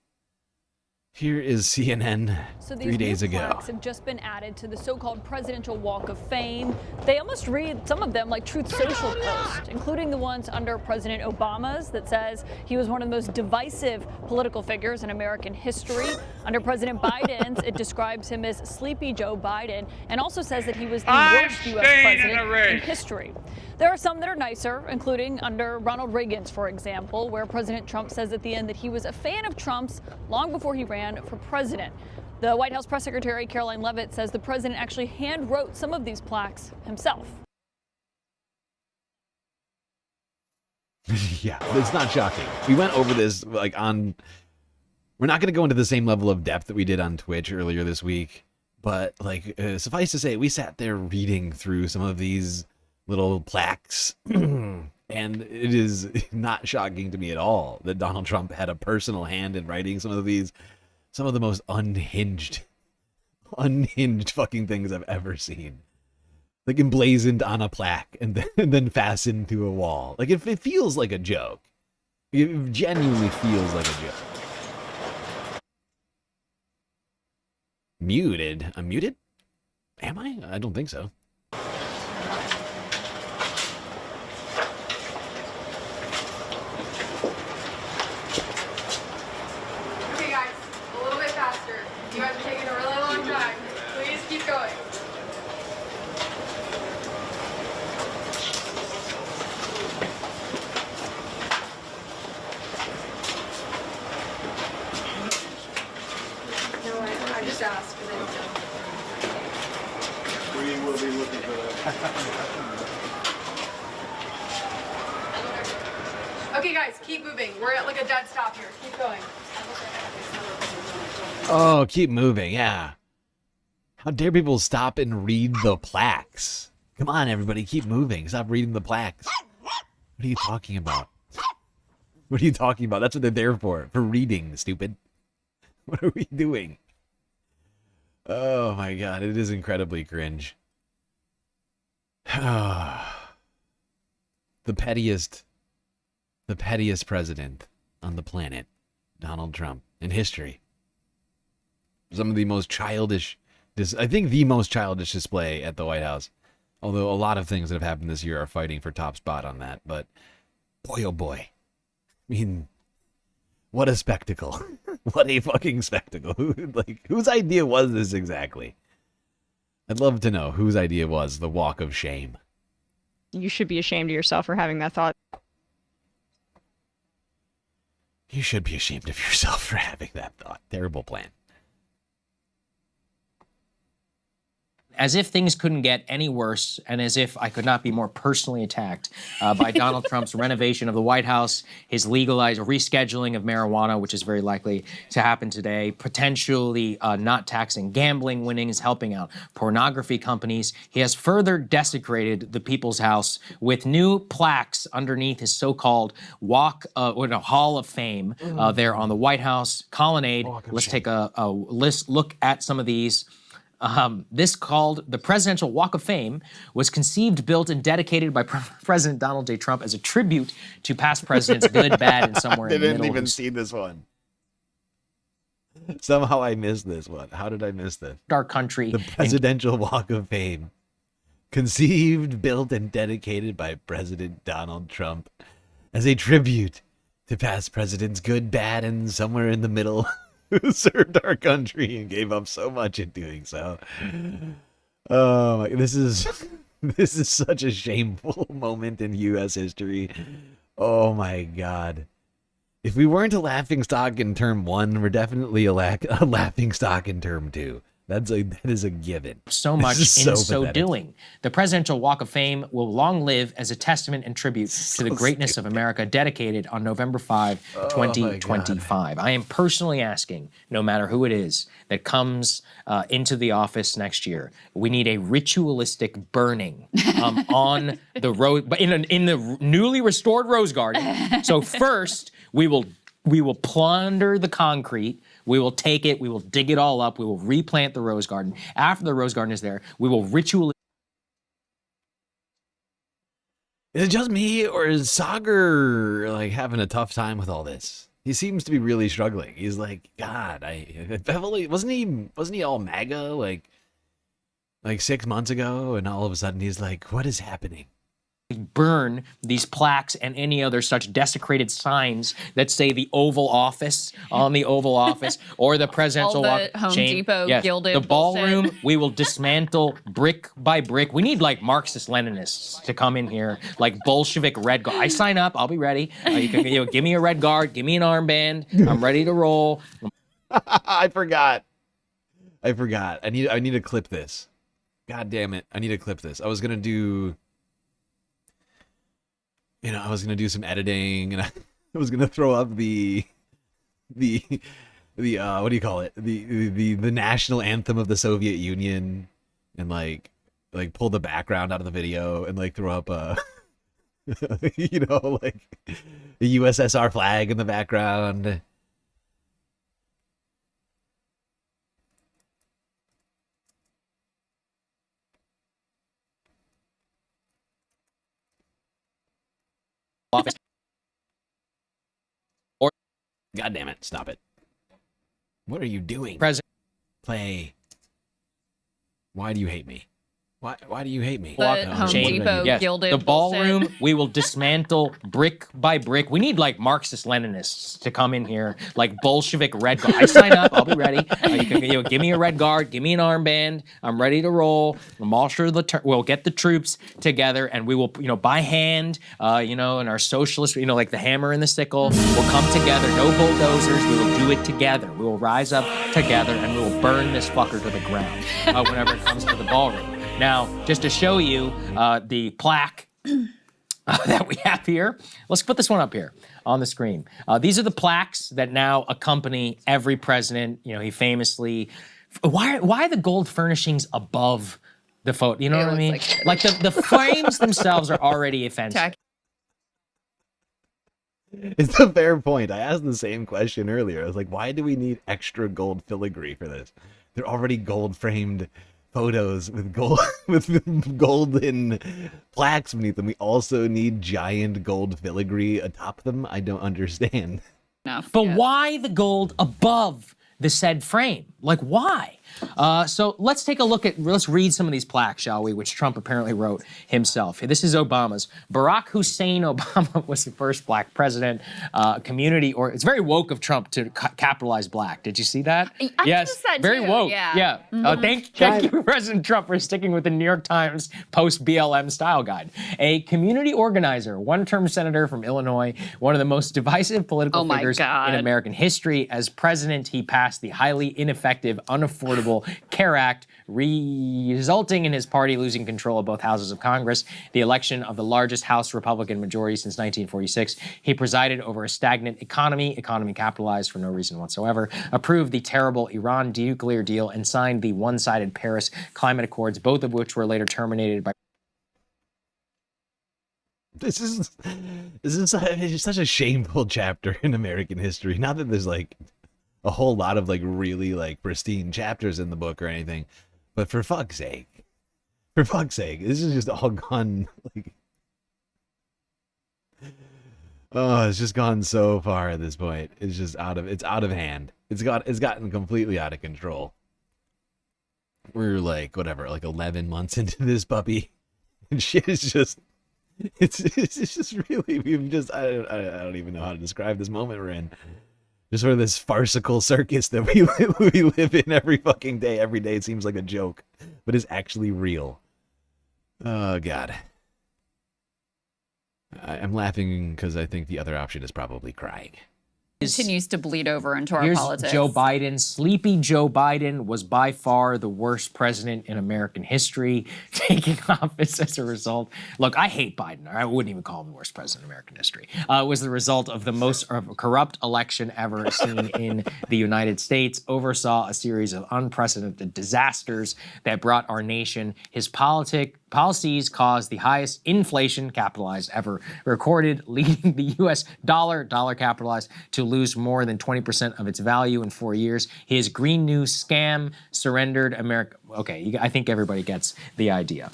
Here is CNN 3 days ago. So these new plaques have just been added to the so-called Presidential Walk of Fame. They almost read, some of them, like Truth Social posts, including the ones under President Obama's that says he was one of the most divisive political figures in American history. Under President Biden's, it describes him as Sleepy Joe Biden and also says that he was the worst U.S. president in history. There are some that are nicer, including under Ronald Reagan's, for example, where President Trump says at the end that he was a fan of Trump's long before he ran for president. The White House press secretary, Caroline Leavitt, says the president actually hand-wrote some of these plaques himself. Yeah, it's not shocking. We went over this we're not going to go into the same level of depth that we did on Twitch earlier this week, but suffice to say, we sat there reading through some of these little plaques, and it is not shocking to me at all that Donald Trump had a personal hand in writing some of the most unhinged fucking things I've ever seen. Like emblazoned on a plaque and then fastened to a wall. Like it feels like a joke. It genuinely feels like a joke. Muted? I'm muted? Am I? I don't think so. You guys are taking a really long time. Please keep going. No, I just asked because I don't know. We will be looking for that. Okay, guys, keep moving. We're at like a dead stop here. Keep going. Oh, keep moving, yeah. How dare people stop and read the plaques? Come on, everybody, keep moving. Stop reading the plaques. What are you talking about? What are you talking about? That's what they're there for reading, stupid. What are we doing? Oh my god, it is incredibly cringe. The pettiest president on the planet, Donald Trump, in history. Some of the most childish, I think the most childish display at the White House Although a lot of things that have happened this year are fighting for top spot on that. But boy, oh boy. I mean, what a spectacle. What a fucking spectacle. Like, whose idea was this exactly? I'd love to know whose idea was the walk of shame. You should be ashamed of yourself for having that thought. You should be ashamed of yourself for having that thought. Terrible plan. As if things couldn't get any worse, and as if I could not be more personally attacked by Donald Trump's renovation of the White House, his legalized rescheduling of marijuana, which is very likely to happen today, potentially not taxing gambling winnings, helping out pornography companies. He has further desecrated the People's House with new plaques underneath his so-called Hall of Fame there on the White House colonnade. Let's take a look at some of these. This, called the Presidential Walk of Fame, was conceived, built, and dedicated by President Donald J. Trump as a tribute to past presidents, good, bad, and somewhere in the middle. I didn't even see this one. Somehow I missed this one. How did I miss this? Our country. The Presidential Walk of Fame. Conceived, built, and dedicated by President Donald Trump as a tribute to past presidents, good, bad, and somewhere in the middle, who served our country and gave up so much in doing so. Oh, this is such a shameful moment in U.S. history. Oh my God. If we weren't a laughingstock in term 1, we're definitely a laughingstock in term 2. That is a given. So much in so doing. The Presidential Walk of Fame will long live as a testament and tribute to the greatness of America, dedicated on November 5, 2025. I am personally asking, no matter who it is that comes into the office next year, we need a ritualistic burning on the road, but in the newly restored Rose Garden. So first, we will plunder the concrete. We will take it, we will dig it all up, we will replant the Rose Garden. After the Rose Garden is there, we will ritually... Is it just me, or is Sagar like having a tough time with all this? He seems to be really struggling. He's like, God, wasn't he all MAGA like 6 months ago, and all of a sudden he's like, what is happening? Burn these plaques and any other such desecrated signs that say the Oval Office on the Oval Office, or the Presidential All the Home Depot gilded the ballroom. bullshit. We will dismantle brick by brick. We need like Marxist-Leninists to come in here, like Bolshevik Red Guard. I sign up. I'll be ready. You can give me a red guard. Give me an armband. I'm ready to roll. I forgot. I need to clip this. God damn it! I need to clip this. I was gonna do some editing, and I was gonna throw up the what do you call it? The national anthem of the Soviet Union, and like pull the background out of the video and like throw up like the USSR flag in the background. Office. Or, God damn it! Stop it! What are you doing? Play. Why do you hate me? Why do you hate me? The Home Depot gilded the ballroom. bullshit. We will dismantle brick by brick. We need like Marxist-Leninists to come in here, like Bolshevik Red Guard. I sign up. I'll be ready. You can give me a red guard. Give me an armband. I'm ready to roll. We'll get the troops together, and we will, by hand, and our socialist, like the hammer and the sickle, will come together. No bulldozers. We will do it together. We will rise up together, and we will burn this fucker to the ground whenever it comes to the ballroom. Now, just to show you the plaque that we have here, let's put this one up here on the screen. These are the plaques that now accompany every president. He famously... Why are the gold furnishings above the photo? You know what I mean? Like the frames themselves are already offensive. It's a fair point. I asked the same question earlier. I was like, why do we need extra gold filigree for this? They're already gold-framed photos with golden plaques beneath them. We also need giant gold filigree atop them. I don't understand. But why the gold above the said frame. Like, why? So let's take a look at, let's read some of these plaques, shall we, which Trump apparently wrote himself. This is Obama's. Barack Hussein Obama was the first black president. It's very woke of Trump to capitalize black. Did you see that? I yes, noticed that very too, woke. yeah. Thank you, President Trump, for sticking with the New York Times post-BLM style guide. A community organizer, one-term senator from Illinois, one of the most divisive political figures in American history. As president, he passed the highly ineffective, unaffordable CARE Act, resulting in his party losing control of both houses of Congress. The election of the largest House Republican majority since 1946. He presided over a stagnant economy capitalized for no reason whatsoever, approved the terrible Iran nuclear deal, and signed the one-sided Paris Climate Accords, both of which were later terminated by... This is such a shameful chapter in American history. Not that there's like a whole lot of like really like pristine chapters in the book or anything, but for fuck's sake, this is just all gone like, oh, it's just gone so far at this point. It's just out of hand. It's gotten completely out of control. We're like whatever, like 11 months into this puppy, and shit is just. It's just really, I don't even know how to describe this moment we're in. Just sort of this farcical circus that we live in every fucking day. Every day it seems like a joke, but is actually real. Oh, God. I'm laughing because I think the other option is probably crying. Continues to bleed over into our Here's politics. Joe Biden. Sleepy Joe Biden was by far the worst president in American history, taking office as a result. Look, I hate Biden. I wouldn't even call him the worst president in American history. It was the result of the most corrupt election ever seen in the United States, oversaw a series of unprecedented disasters that brought our nation. His policies caused the highest inflation, capitalized, ever recorded, leading the U.S. dollar capitalized, to lose more than 20% of its value in 4 years. His Green New scam surrendered America. Okay, I think everybody gets the idea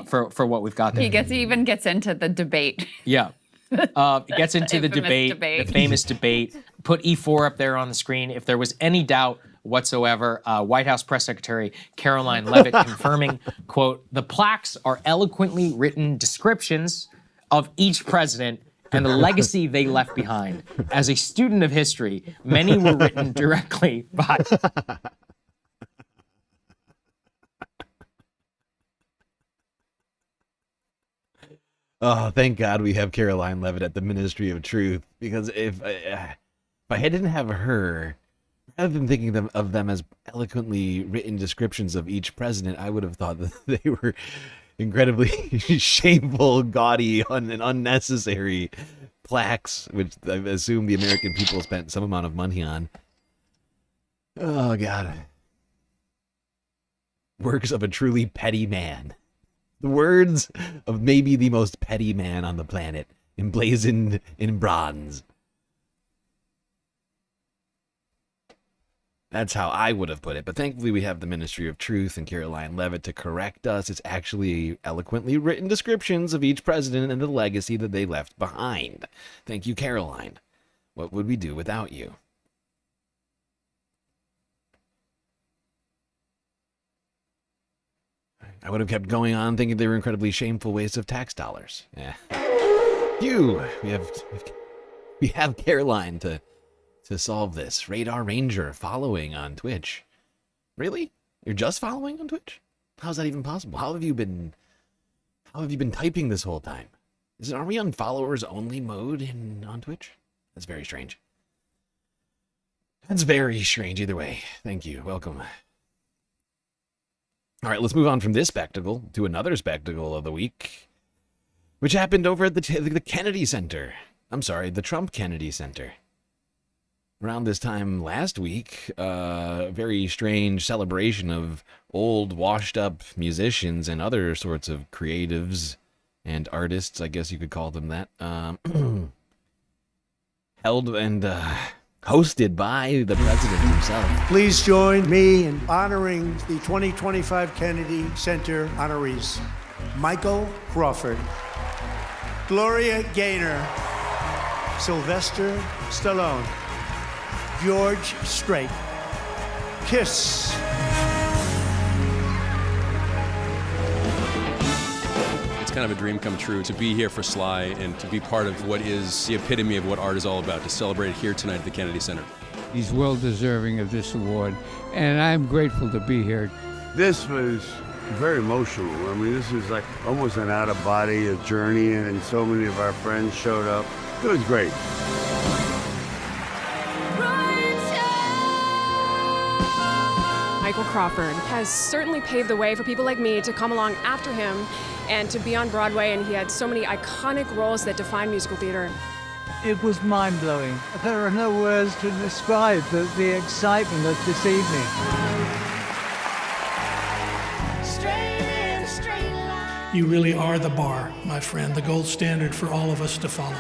for what we've got there. He even gets into the debate. Yeah. It gets into the debate, the famous debate. Put E4 up there on the screen. If there was any doubt whatsoever, White House Press Secretary Caroline Leavitt confirming, quote, "The plaques are eloquently written descriptions of each president and the legacy they left behind. As a student of history, many were written directly by..." Oh, thank God we have Caroline Leavitt at the Ministry of Truth, because if I didn't have her, rather than thinking of them as eloquently written descriptions of each president, I would have thought that they were incredibly shameful, gaudy, and unnecessary plaques, which I assume the American people spent some amount of money on. Oh, God. Works of a truly petty man. The words of maybe the most petty man on the planet, emblazoned in bronze. That's how I would have put it, but thankfully we have the Ministry of Truth and Caroline Leavitt to correct us. It's actually eloquently written descriptions of each president and the legacy that they left behind. Thank you, Caroline. What would we do without you? I would have kept going on thinking they were incredibly shameful waste of tax dollars. Yeah. We have Caroline to solve this. Radar Ranger following on Twitch. Really? You're just following on Twitch? How's that even possible? How have you been typing this whole time? Are we on followers only mode on Twitch? That's very strange. That's very strange either way. Thank you. Welcome. All right, let's move on from this spectacle to another spectacle of the week, which happened over at the Kennedy Center. I'm sorry, the Trump Kennedy Center. Around this time last week, a very strange celebration of old, washed-up musicians and other sorts of creatives and artists, I guess you could call them that, held and hosted by the president himself. Please join me in honoring the 2025 Kennedy Center honorees. Michael Crawford, Gloria Gaynor, Sylvester Stallone, George Strait, kiss. It's kind of a dream come true to be here for Sly and to be part of what is the epitome of what art is all about, to celebrate it here tonight at the Kennedy Center. He's well deserving of this award, and I'm grateful to be here. This was very emotional. I mean, this is like almost an out-of-body, a journey, and so many of our friends showed up. It was great. Michael Crawford has certainly paved the way for people like me to come along after him and to be on Broadway, and he had so many iconic roles that define musical theater. It was mind-blowing. There are no words to describe the excitement of this evening. You really are the bar, my friend, the gold standard for all of us to follow.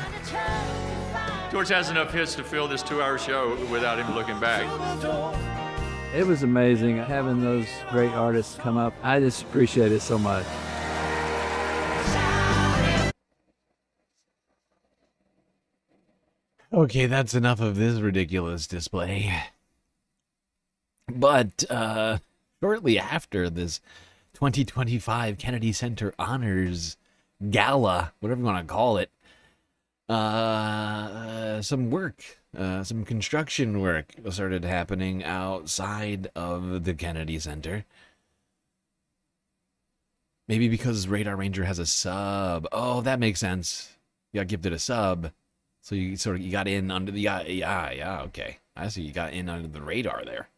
George has enough hits to fill this 2-hour show without him looking back. It was amazing having those great artists come up. I just appreciate it so much. Okay, that's enough of this ridiculous display. But shortly after this 2025 Kennedy Center Honors Gala, whatever you want to call it, some construction work started happening outside of the Kennedy Center. Maybe because Radar Ranger has a sub. Oh, that makes sense. You got gifted a sub. So you got in under the, yeah, okay. I see, you got in under the radar there.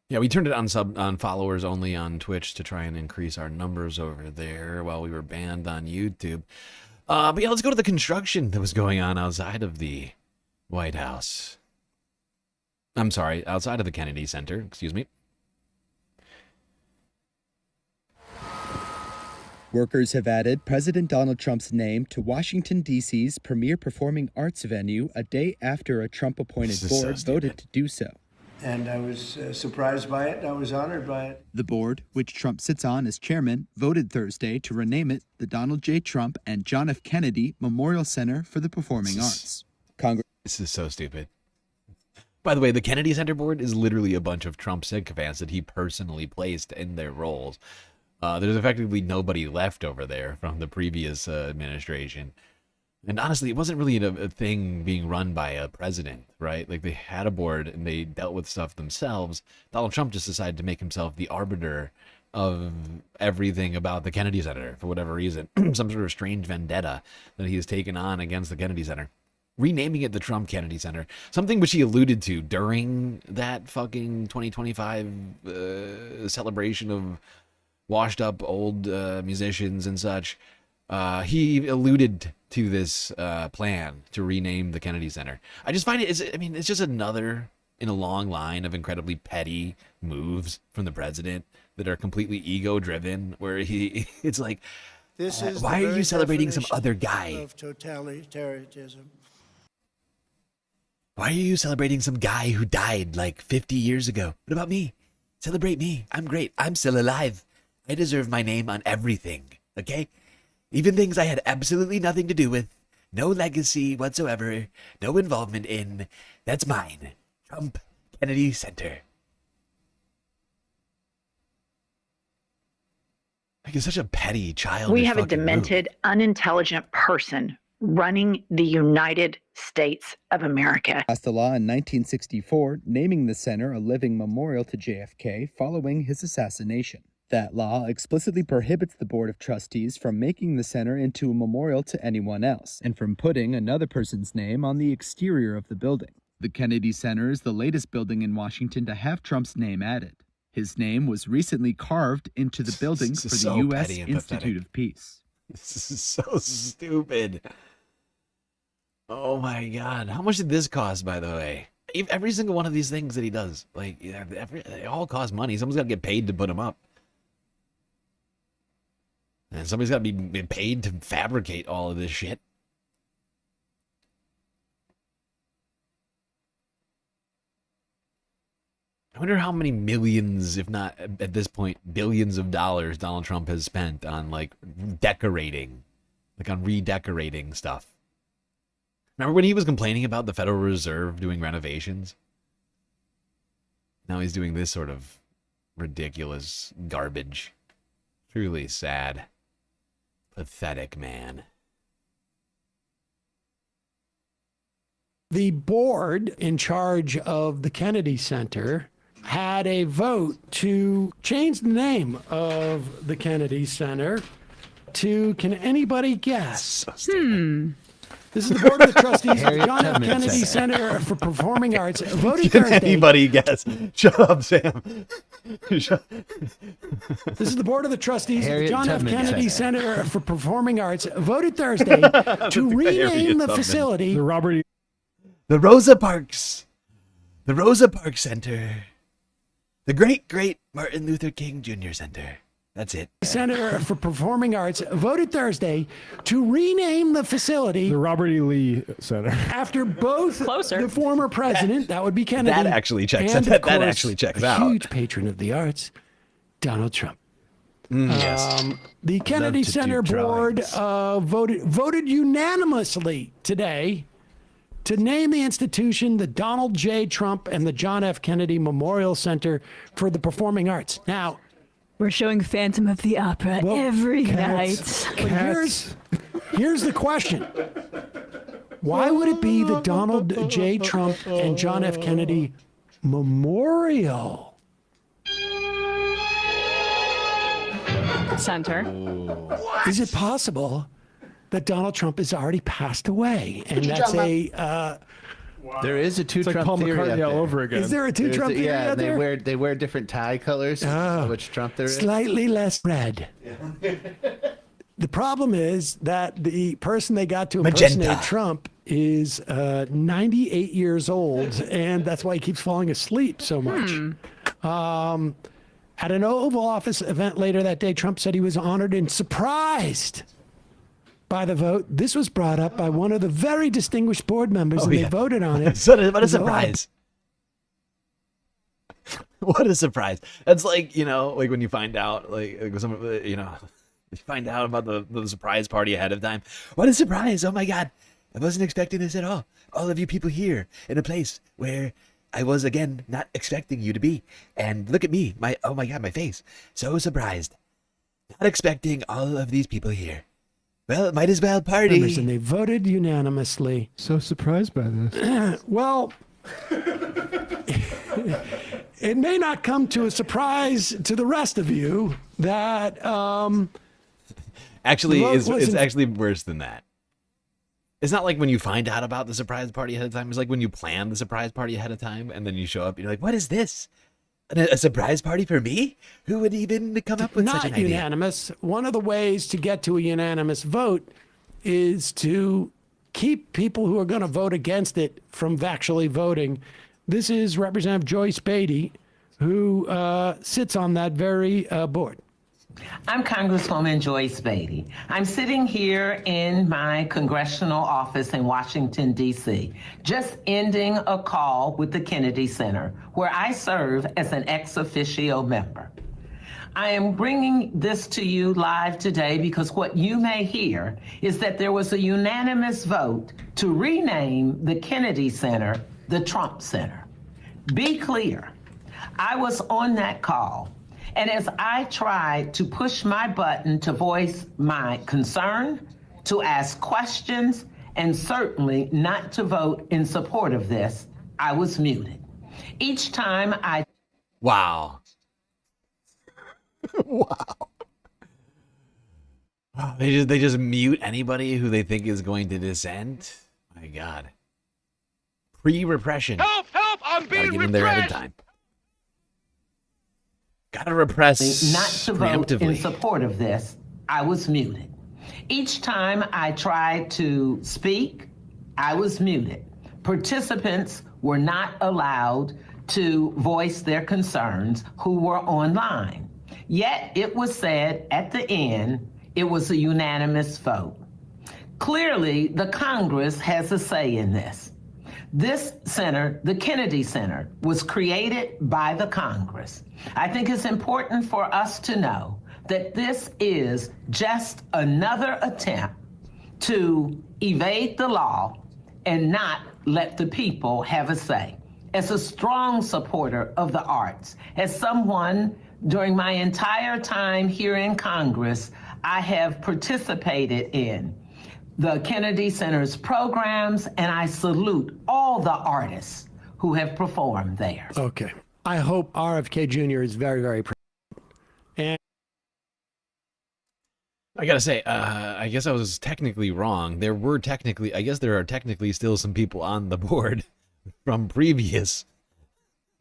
Yeah, we turned it on followers only on Twitch to try and increase our numbers over there while we were banned on YouTube. But yeah, let's go to the construction that was going on outside of the White House. I'm sorry, outside of the Kennedy Center, excuse me. Workers have added President Donald Trump's name to Washington, D.C.'s premier performing arts venue a day after a Trump-appointed board voted to do so. And I was surprised by it. I was honored by it. The board, which Trump sits on as chairman, voted Thursday to rename it the Donald J. Trump and John F. Kennedy Memorial Center for the Performing Arts. This is so stupid. By the way, the Kennedy Center board is literally a bunch of Trump sycophants that he personally placed in their roles. There's effectively nobody left over there from the previous administration. And honestly, it wasn't really a thing being run by a president, right? Like, they had a board and they dealt with stuff themselves. Donald Trump just decided to make himself the arbiter of everything about the Kennedy Center for whatever reason. Some sort of strange vendetta that he has taken on against the Kennedy Center. Renaming it the Trump Kennedy Center. Something which he alluded to during that fucking 2025 celebration of washed up old musicians and such. He alluded to this plan to rename the Kennedy Center. I just find it's just another in a long line of incredibly petty moves from the president that are completely ego-driven, where it's like, This is why the are you very celebrating some definition other guy? of totalitarianism. Why are you celebrating some guy who died like 50 years ago? What about me? Celebrate me. I'm great. I'm still alive. I deserve my name on everything, okay? Even things I had absolutely nothing to do with, no legacy whatsoever, no involvement in. That's mine. Trump Kennedy Center. Like, it's such a petty child. We have a demented, unintelligent person running the United States of America. Passed a law in 1964 naming the center a living memorial to JFK following his assassination. That law explicitly prohibits the Board of Trustees from making the center into a memorial to anyone else and from putting another person's name on the exterior of the building. The Kennedy Center is the latest building in Washington to have Trump's name added. His name was recently carved into the building for the U.S. Institute of Peace. This is so stupid. Oh my God. How much did this cost, by the way? Every single one of these things that he does, like, they all cost money. Someone's got to get paid to put them up. And somebody's got to be paid to fabricate all of this shit. I wonder how many millions, if not at this point, billions of dollars Donald Trump has spent on, like, decorating. Like, on redecorating stuff. Remember when he was complaining about the Federal Reserve doing renovations? Now he's doing this sort of ridiculous garbage. Truly sad. Pathetic man. The board in charge of the Kennedy Center had a vote to change the name of the Kennedy Center to, can anybody guess? This is the board of the trustees of the John F. Kennedy Center for Performing Arts. Voted Can Thursday. anybody guess? Shut up, Sam. This is the board of the trustees of the John F. Kennedy Center for Performing Arts. Voted Thursday to rename the facility. The Rosa Parks. The Rosa Parks Center. The great Martin Luther King Jr. Center. That's it. Center for Performing Arts voted Thursday to rename the facility. The Robert E. Lee Center. After both the former president, that would be Kennedy. That actually checks. And That of course, actually checks a out. huge patron of the arts, Donald Trump. Yes. The Kennedy Center board voted unanimously today to name the institution the Donald J. Trump and the John F. Kennedy Memorial Center for the Performing Arts. Now, we're showing Phantom of the Opera every night. But here's the question. Why would it be the Donald J. Trump and John F. Kennedy Memorial Center? Is it possible that Donald Trump has already passed away? And that's There is a two It's like Trump Paul theory McCartney out all there. over again. Is there a two Trump theory Yeah, out there? they wear different tie colors. Which Trump there is? Slightly less red. The problem is that the person they got to impersonate Magenta. Trump is 98 years old, and that's why he keeps falling asleep so much. At an Oval Office event later that day, Trump said he was honored and surprised by the vote. This was brought up by one of the very distinguished board members, and they voted on it. What a surprise. What a surprise. That's like, like when you find out, you find out about the surprise party ahead of time. What a surprise. Oh my God. I wasn't expecting this at all. All of you people here in a place where I was, again, not expecting you to be. And look at me. Oh my God, my face. So surprised. Not expecting all of these people here. Well, might as well party. And they voted unanimously. So surprised by this. Well, it may not come to a surprise to the rest of you that Actually, it's actually worse than that. It's not like when you find out about the surprise party ahead of time. It's like when you plan the surprise party ahead of time and then you show up and you're like, what is this? A surprise party for me? Who would even come up with such an idea? Not unanimous. One of the ways to get to a unanimous vote is to keep people who are going to vote against it from actually voting. This is Representative Joyce Beatty, who sits on that very board. I'm Congresswoman Joyce Beatty. I'm sitting here in my congressional office in Washington, D.C., just ending a call with the Kennedy Center, where I serve as an ex officio member. I am bringing this to you live today because what you may hear is that there was a unanimous vote to rename the Kennedy Center the Trump Center. Be clear, I was on that call. And as I tried to push my button to voice my concern, to ask questions, and certainly not to vote in support of this, I was muted. Each time I... Wow. Wow. They just mute anybody who they think is going to dissent? My God. Pre-repression. Help! I'm being Gotta get in there ahead of time. Gotta repress not to vote in preemptively. support of this, I was muted. Each time I tried to speak, I was muted. Participants were not allowed to voice their concerns who were online. Yet it was said at the end, it was a unanimous vote. Clearly, the Congress has a say in this. This center, the Kennedy Center, was created by the Congress. I think it's important for us to know that this is just another attempt to evade the law and not let the people have a say. As a strong supporter of the arts, as someone during my entire time here in Congress, I have participated in the Kennedy Center's programs, and I salute all the artists who have performed there. Okay. I hope RFK Jr. is very, very proud. And I gotta say, I guess I was technically wrong. There are technically still some people on the board from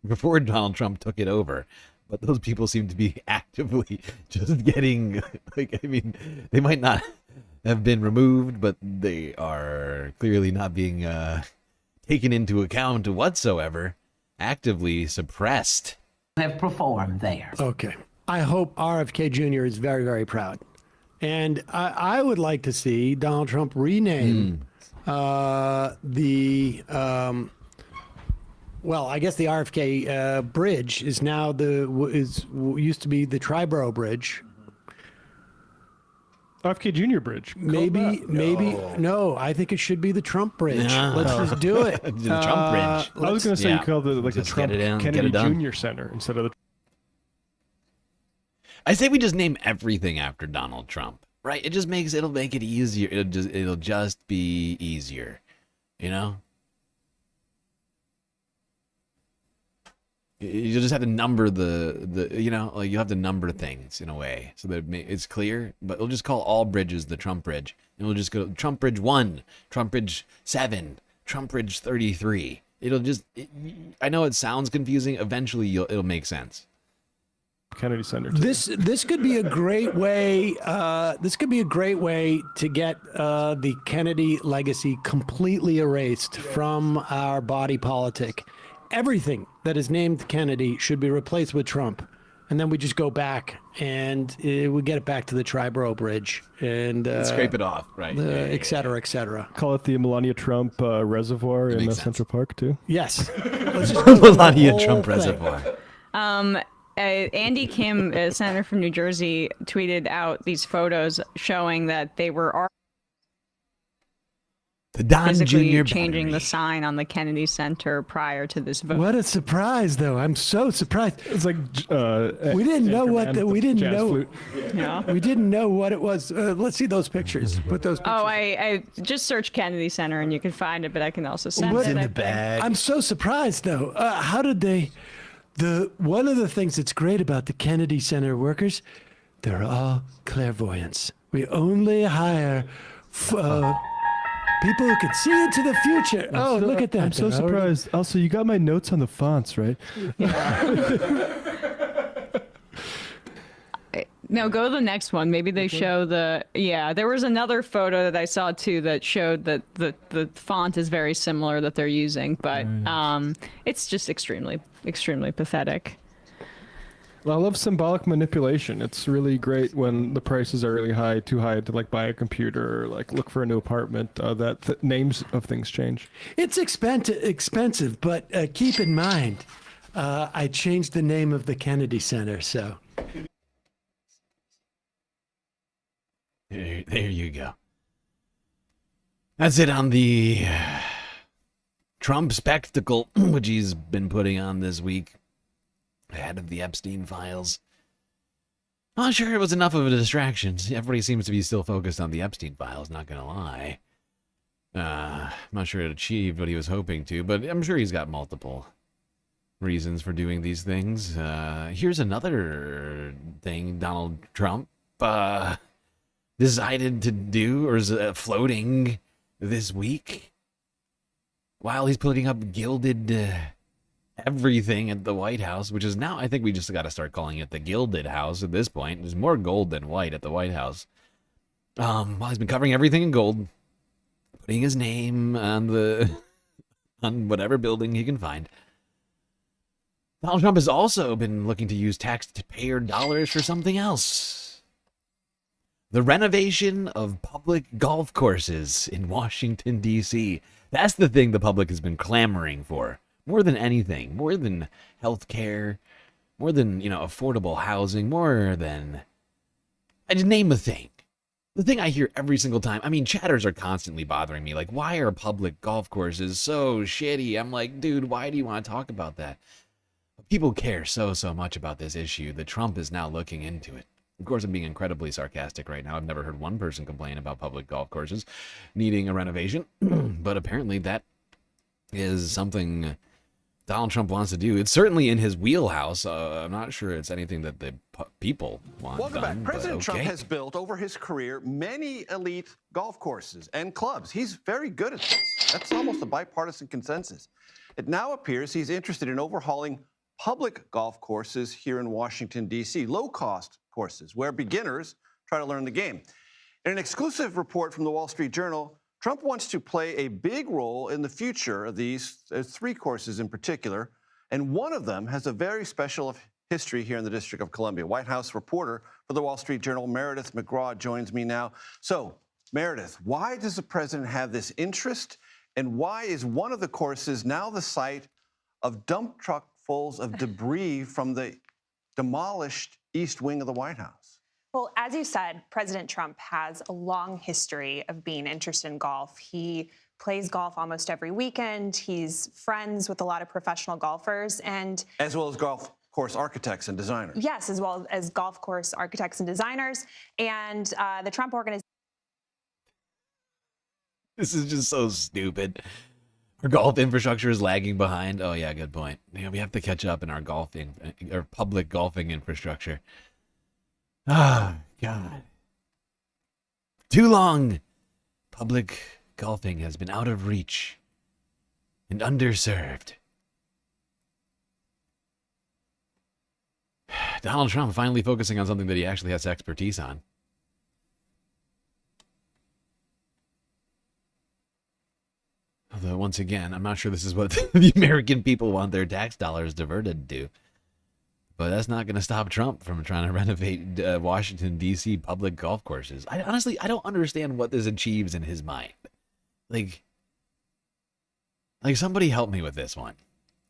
before Donald Trump took it over. But those people seem to be actively just getting, they might not have been removed, but they are clearly not being taken into account whatsoever, actively suppressed. Have performed there. Okay. I hope RFK Jr. is very, very proud. And I would like to see Donald Trump rename I guess the RFK bridge is now used to be the Triborough Bridge. RFK Jr. Bridge. Maybe. No, I think it should be the Trump Bridge. No. Let's just do it. The Trump Bridge. I was going to say you call it the Trump Kennedy done. Jr. Center instead of the. I say we just name everything after Donald Trump, right? It'll make it easier. It'll just be easier, you know? You just have to number you have to number things in a way so that it's clear, but we'll just call all bridges the Trump Bridge. And we'll just go Trump Bridge 1, Trump Bridge 7, Trump Bridge 33. I know it sounds confusing. Eventually it'll make sense. Kennedy Center. Too. This could be a great way. This could be a great way to get the Kennedy legacy completely erased from our body politic. Everything that is named Kennedy should be replaced with Trump, and then we just go back and we get it back to the Triborough Bridge and scrape it off, right? Et cetera, et cetera. Call it the Melania Trump Reservoir in Central Park too. Yes, let's just go Melania Trump Reservoir. Andy Kim, a senator from New Jersey, tweeted out these photos showing that they were the Don physically Jr. changing the sign on the Kennedy Center prior to this vote. What a surprise, though! I'm so surprised. It's like we didn't know we didn't know. Yeah. We didn't know what it was. Let's see those pictures. Put those pictures. Oh, I just searched Kennedy Center and you can find it, but I can also send What's it. in I the think. bag? I'm so surprised, though. How did they? One of the things that's great about the Kennedy Center workers, they're all clairvoyants. We only hire people who can see into the future. Look at that. I'm so surprised. Also, you got my notes on the fonts, right? No, go to the next one. Maybe they show there was another photo that I saw too that showed that the font is very similar that they're using, but it's just extremely pathetic. Well, I love symbolic manipulation. It's really great when the prices are really high, too high to buy a computer or look for a new apartment. That names of things change. It's expensive, but keep in mind, I changed the name of the Kennedy Center, so. There you go. That's it on the Trump spectacle, which he's been putting on this week ahead of the Epstein files. I'm sure it was enough of a distraction. Everybody seems to be still focused on the Epstein files, not gonna lie. I'm not sure it achieved what he was hoping to, but I'm sure he's got multiple reasons for doing these things. Here's another thing Donald Trump decided to do, or is floating this week, while he's putting up gilded everything at the White House, which is now, I think we just got to start calling it the Gilded House at this point. There's more gold than white at the White House. While he's been covering everything in gold, putting his name on whatever building he can find. Donald Trump has also been looking to use taxpayer dollars for something else. The renovation of public golf courses in Washington, D.C. That's the thing the public has been clamoring for. More than anything. More than health care. More than, affordable housing. More than... I just name a thing. The thing I hear every single time, I mean, chatters are constantly bothering me. Like, why are public golf courses so shitty? I'm like, dude, why do you want to talk about that? People care so much about this issue that Trump is now looking into it. Of course, I'm being incredibly sarcastic right now. I've never heard one person complain about public golf courses needing a renovation, but apparently that is something Donald Trump wants to do. It's certainly in his wheelhouse. I'm not sure it's anything that the people want. Welcome done, back. President but okay. Trump has built over his career many elite golf courses and clubs. He's very good at this. That's almost a bipartisan consensus. It now appears he's interested in overhauling public golf courses here in Washington, D.C., low-cost courses where beginners try to learn the game. In an exclusive report from the Wall Street Journal, Trump wants to play a big role in the future of these three courses in particular, and one of them has a very special history here in the District of Columbia. White House reporter for the Wall Street Journal, Meredith McGraw, joins me now. So, Meredith, why does the president have this interest, and why is one of the courses now the site of dump truckfuls of debris from the demolished East Wing of the White House? Well, as you said, President Trump has a long history of being interested in golf. He plays golf almost every weekend. He's friends with a lot of professional golfers, and as well as golf course architects and designers. Yes, as well as golf course architects and designers. And the Trump organization. This is just so stupid. Our golf infrastructure is lagging behind. Oh yeah, good point. Yeah, we have to catch up in our golfing, or public golfing infrastructure. Ah, God. Too long. Public golfing has been out of reach and underserved. Donald Trump finally focusing on something that he actually has expertise on. Although, once again, I'm not sure this is what the American people want their tax dollars diverted to. But that's not going to stop Trump from trying to renovate Washington, D.C. public golf courses. Honestly, I don't understand what this achieves in his mind. Like somebody help me with this one.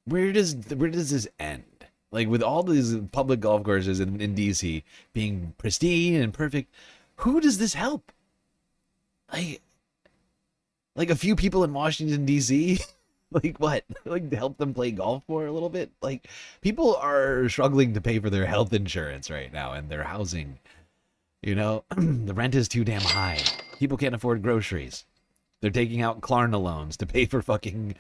Where does this end? Like, with all these public golf courses in D.C. being pristine and perfect, who does this help? Like a few people in Washington, D.C.? Like what? Like to help them play golf for a little bit? Like, people are struggling to pay for their health insurance right now and their housing. You know, the rent is too damn high. People can't afford groceries. They're taking out Klarna loans to pay for fucking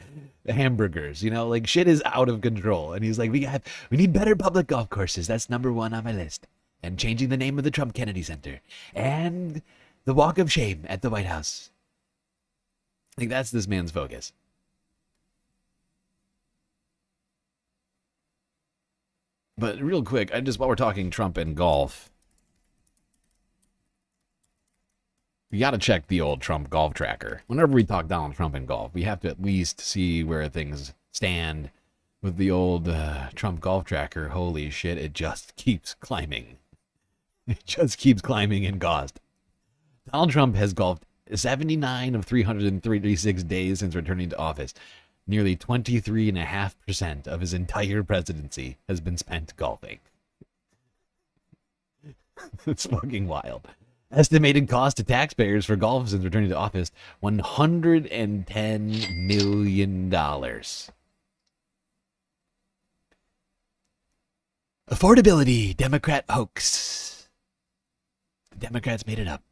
hamburgers. You know, like shit is out of control. And he's like, we need better public golf courses. That's number one on my list. And changing the name of the Trump Kennedy Center. And the Walk of Shame at the White House. I think that's this man's focus. But real quick, while we're talking Trump and golf, we got to check the old Trump golf tracker. Whenever we talk Donald Trump and golf, we have to at least see where things stand with the old Trump golf tracker. Holy shit, it just keeps climbing. It just keeps climbing in cost. Donald Trump has golfed 79 of 336 days since returning to office. Nearly 23.5% of his entire presidency has been spent golfing. It's fucking wild. Estimated cost to taxpayers for golf since returning to office, $110 million. Affordability, Democrat hoax. The Democrats made it up.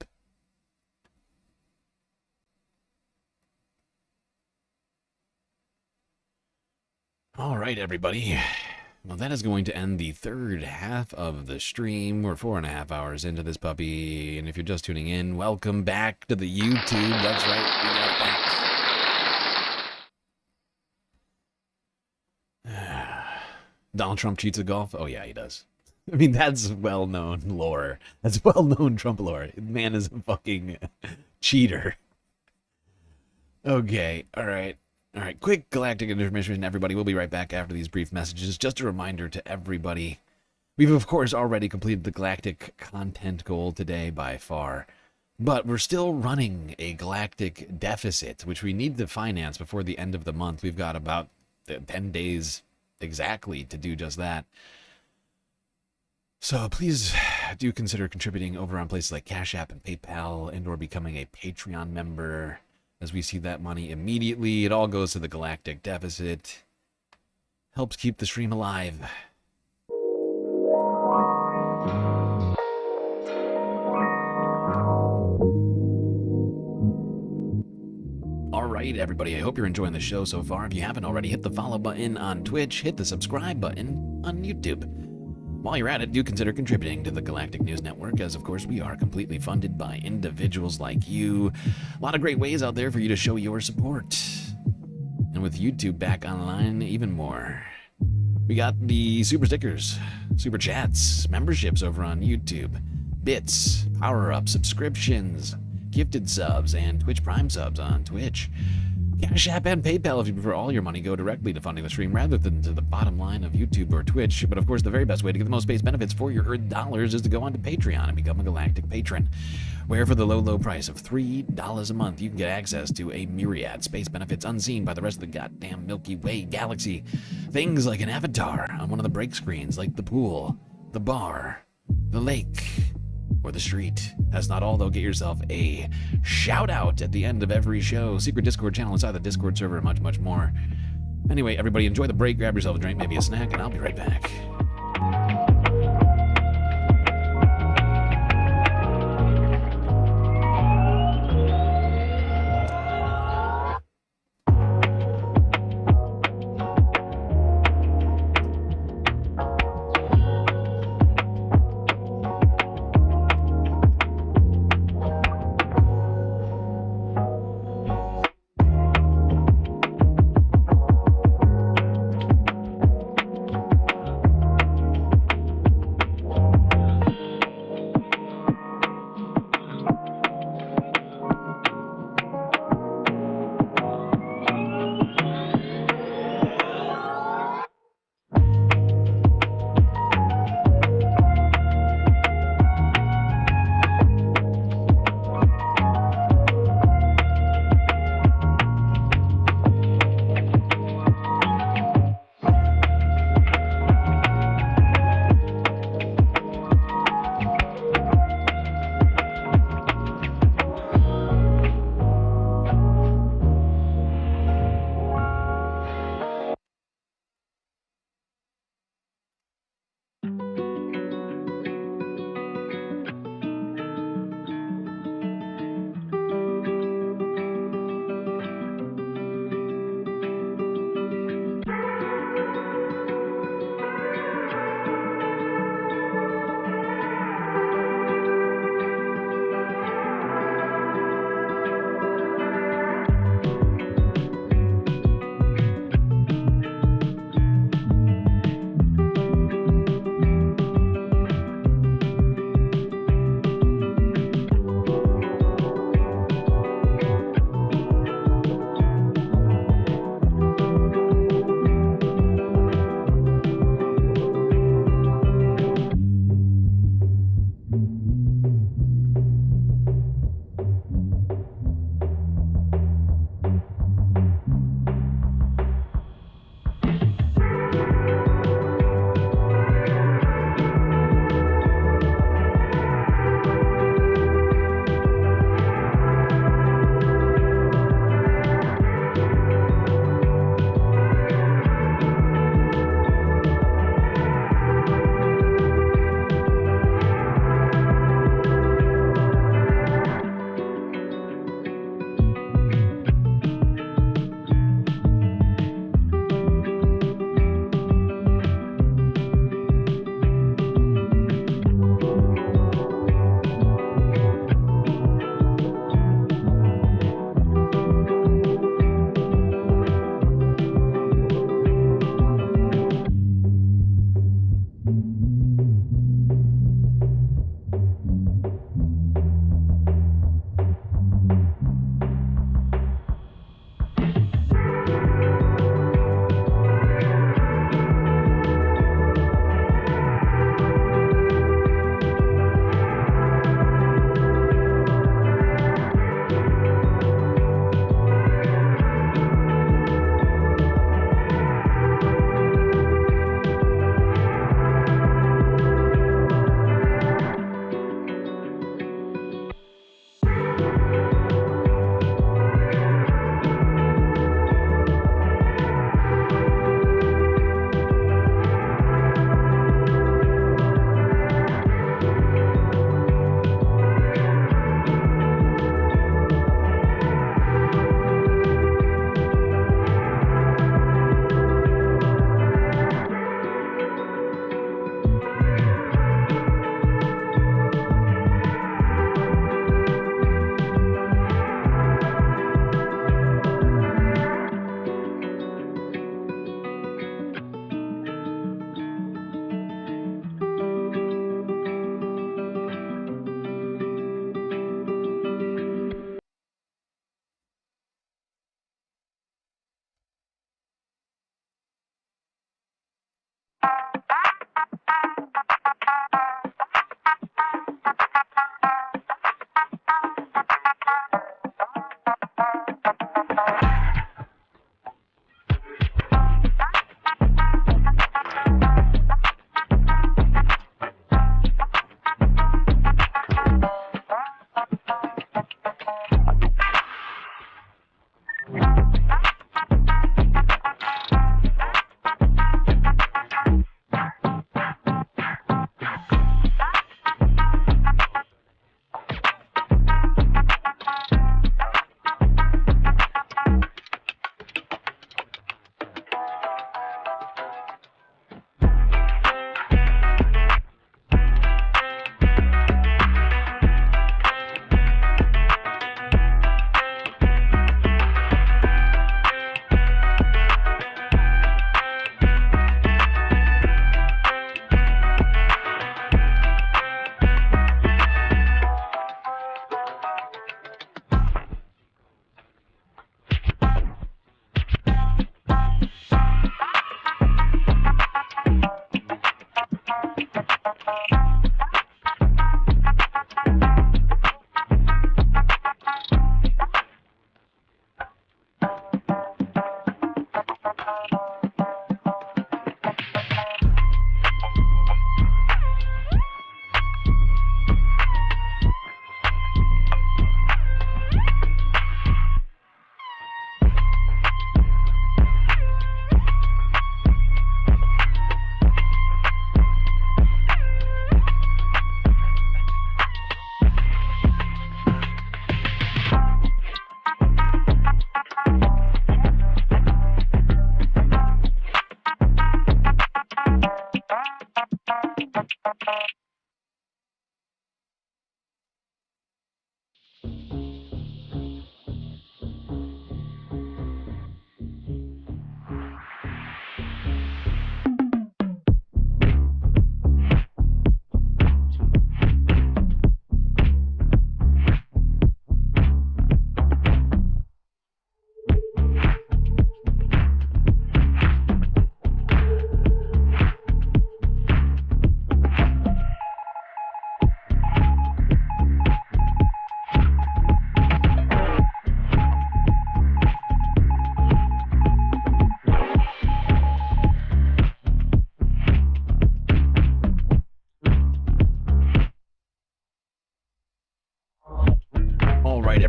All right, everybody. Well, that is going to end the third half of the stream. We're 4.5 hours into this puppy, and if you're just tuning in, welcome back to the YouTube. That's right, we got back. Donald Trump cheats at golf? Oh, yeah, he does. I mean, that's well-known lore. That's well-known Trump lore. The man is a fucking cheater. Okay, all right. All right, quick galactic intermission, everybody. We'll be right back after these brief messages. Just a reminder to everybody, we've, of course, already completed the galactic content goal today by far, but we're still running a galactic deficit, which we need to finance before the end of the month. We've got about 10 days exactly to do just that. So please do consider contributing over on places like Cash App and PayPal and or becoming a Patreon member. As we see that money immediately, it all goes to the galactic deficit. Helps keep the stream alive. All right, everybody, I hope you're enjoying the show so far. If you haven't already, hit the follow button on Twitch, hit the subscribe button on YouTube. While you're at it, do consider contributing to the Galactic News Network, as of course we are completely funded by individuals like you. A lot of great ways out there for you to show your support. And with YouTube back online, even more. We got the super stickers, super chats, memberships over on YouTube, bits, power-ups, subscriptions, gifted subs, and Twitch Prime subs on Twitch. Cash App and PayPal if you prefer all your money go directly to funding the stream rather than to the bottom line of YouTube or Twitch. But of course, the very best way to get the most space benefits for your earned dollars is to go onto Patreon and become a Galactic Patron, where for the low, low price of $3 a month, you can get access to a myriad space benefits unseen by the rest of the goddamn Milky Way galaxy. Things like an avatar on one of the break screens, like the pool, the bar, the lake, or the street. That's not all, though. Get yourself a shout out at the end of every show, secret Discord channel inside the Discord server, and much, much more. Anyway, everybody enjoy the break, grab yourself a drink, maybe a snack, and I'll be right back.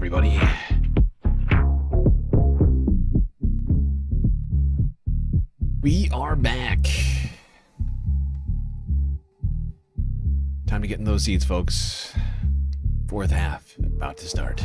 everybody. We are back. Time to get in those seats, folks. Fourth half about to start.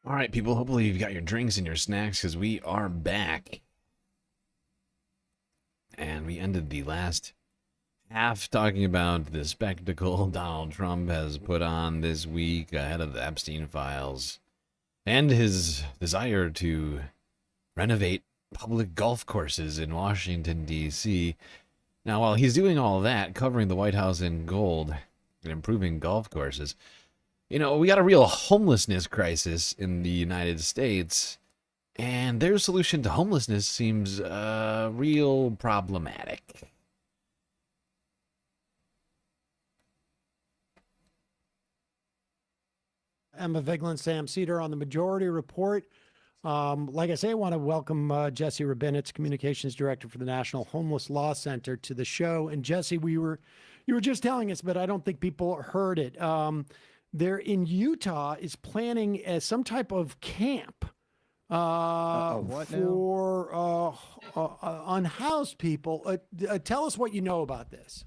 All right, people, hopefully you've got your drinks and your snacks because we are back. And we ended the last half talking about the spectacle Donald Trump has put on this week ahead of the Epstein files and his desire to renovate public golf courses in Washington, D.C. Now, while he's doing all that, covering the White House in gold and improving golf courses, you know, we got a real homelessness crisis in the United States, and their solution to homelessness seems real problematic. Emma Vigeland, Sam Cedar on the Majority Report. Like I say, I want to welcome Jesse Rabinowitz, Communications Director for the National Homeless Law Center, to the show. And Jesse, you were just telling us, but I don't think people heard it. They're in Utah is planning some type of camp for unhoused people. Tell us what you know about this.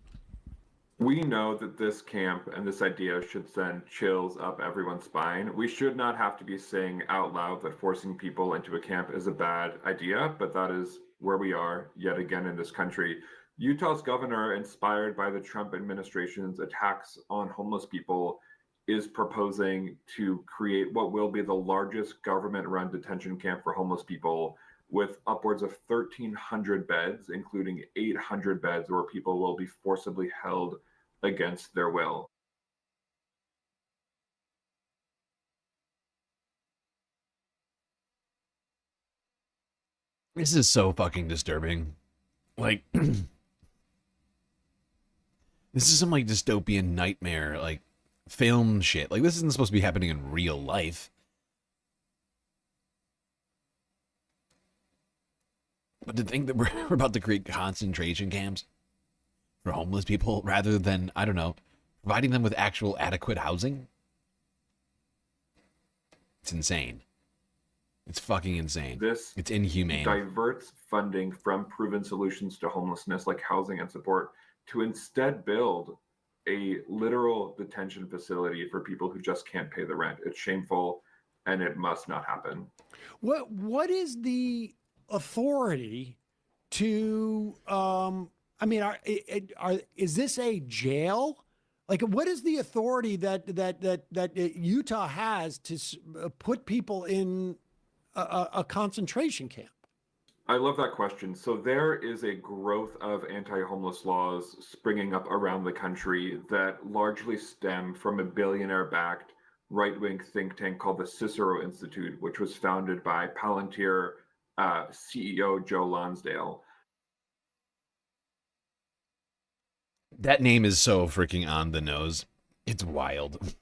We know that this camp and this idea should send chills up everyone's spine. We should not have to be saying out loud that forcing people into a camp is a bad idea, but that is where we are yet again in this country. Utah's governor, inspired by the Trump administration's attacks on homeless people, is proposing to create what will be the largest government-run detention camp for homeless people, with upwards of 1,300 beds, including 800 beds where people will be forcibly held against their will. This is so fucking disturbing. Like, this is some, like, dystopian nightmare, like, film shit. Like, this isn't supposed to be happening in real life. But to think that we're about to create concentration camps for homeless people rather than, I don't know, providing them with actual adequate housing? It's insane. It's fucking insane. It's inhumane. Diverts funding from proven solutions to homelessness like housing and support to instead build a literal detention facility for people who just can't pay the rent. It's shameful and it must not happen. What is the authority to is this a jail? Like, what is the authority that Utah has to put people in a concentration camp? I love that question. So there is a growth of anti-homeless laws springing up around the country that largely stem from a billionaire-backed right-wing think tank called the Cicero Institute, which was founded by Palantir CEO Joe Lonsdale. That name is so freaking on the nose. It's wild.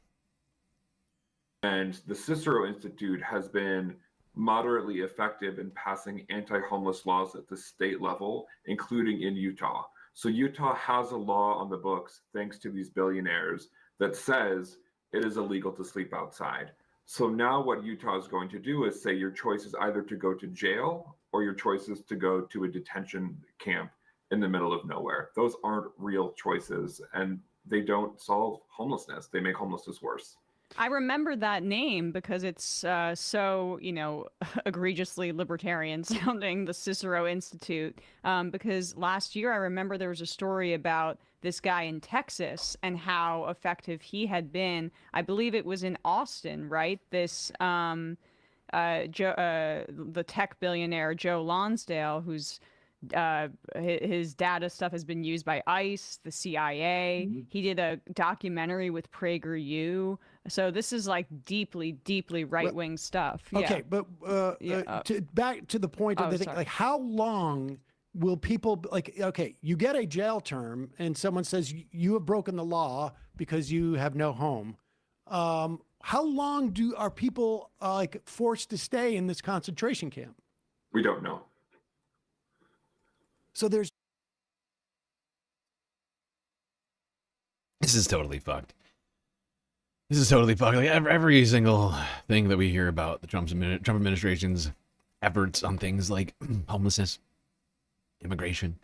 And the Cicero Institute has been moderately effective in passing anti-homeless laws at the state level, including in Utah. So Utah has a law on the books, thanks to these billionaires, that says it is illegal to sleep outside. So now what Utah is going to do is say your choice is either to go to jail or your choice is to go to a detention camp in the middle of nowhere. Those aren't real choices, and they don't solve homelessness. They make homelessness worse. I remember that name because it's so, egregiously libertarian sounding, the Cicero Institute. Because last year I remember there was a story about this guy in Texas and how effective he had been. I believe it was in Austin, right? This the tech billionaire Joe Lonsdale, who's his data stuff has been used by ICE, the CIA. He did a documentary with PragerU. So this is like deeply, deeply right-wing stuff. Okay, but back to the point of the thing, like how long will people, like, okay, you get a jail term and someone says you have broken the law because you have no home. How long are people like forced to stay in this concentration camp? We don't know. So there's. This is totally fucked. This is totally fucked. Like every single thing that we hear about the Trump administration's efforts on things like homelessness, immigration,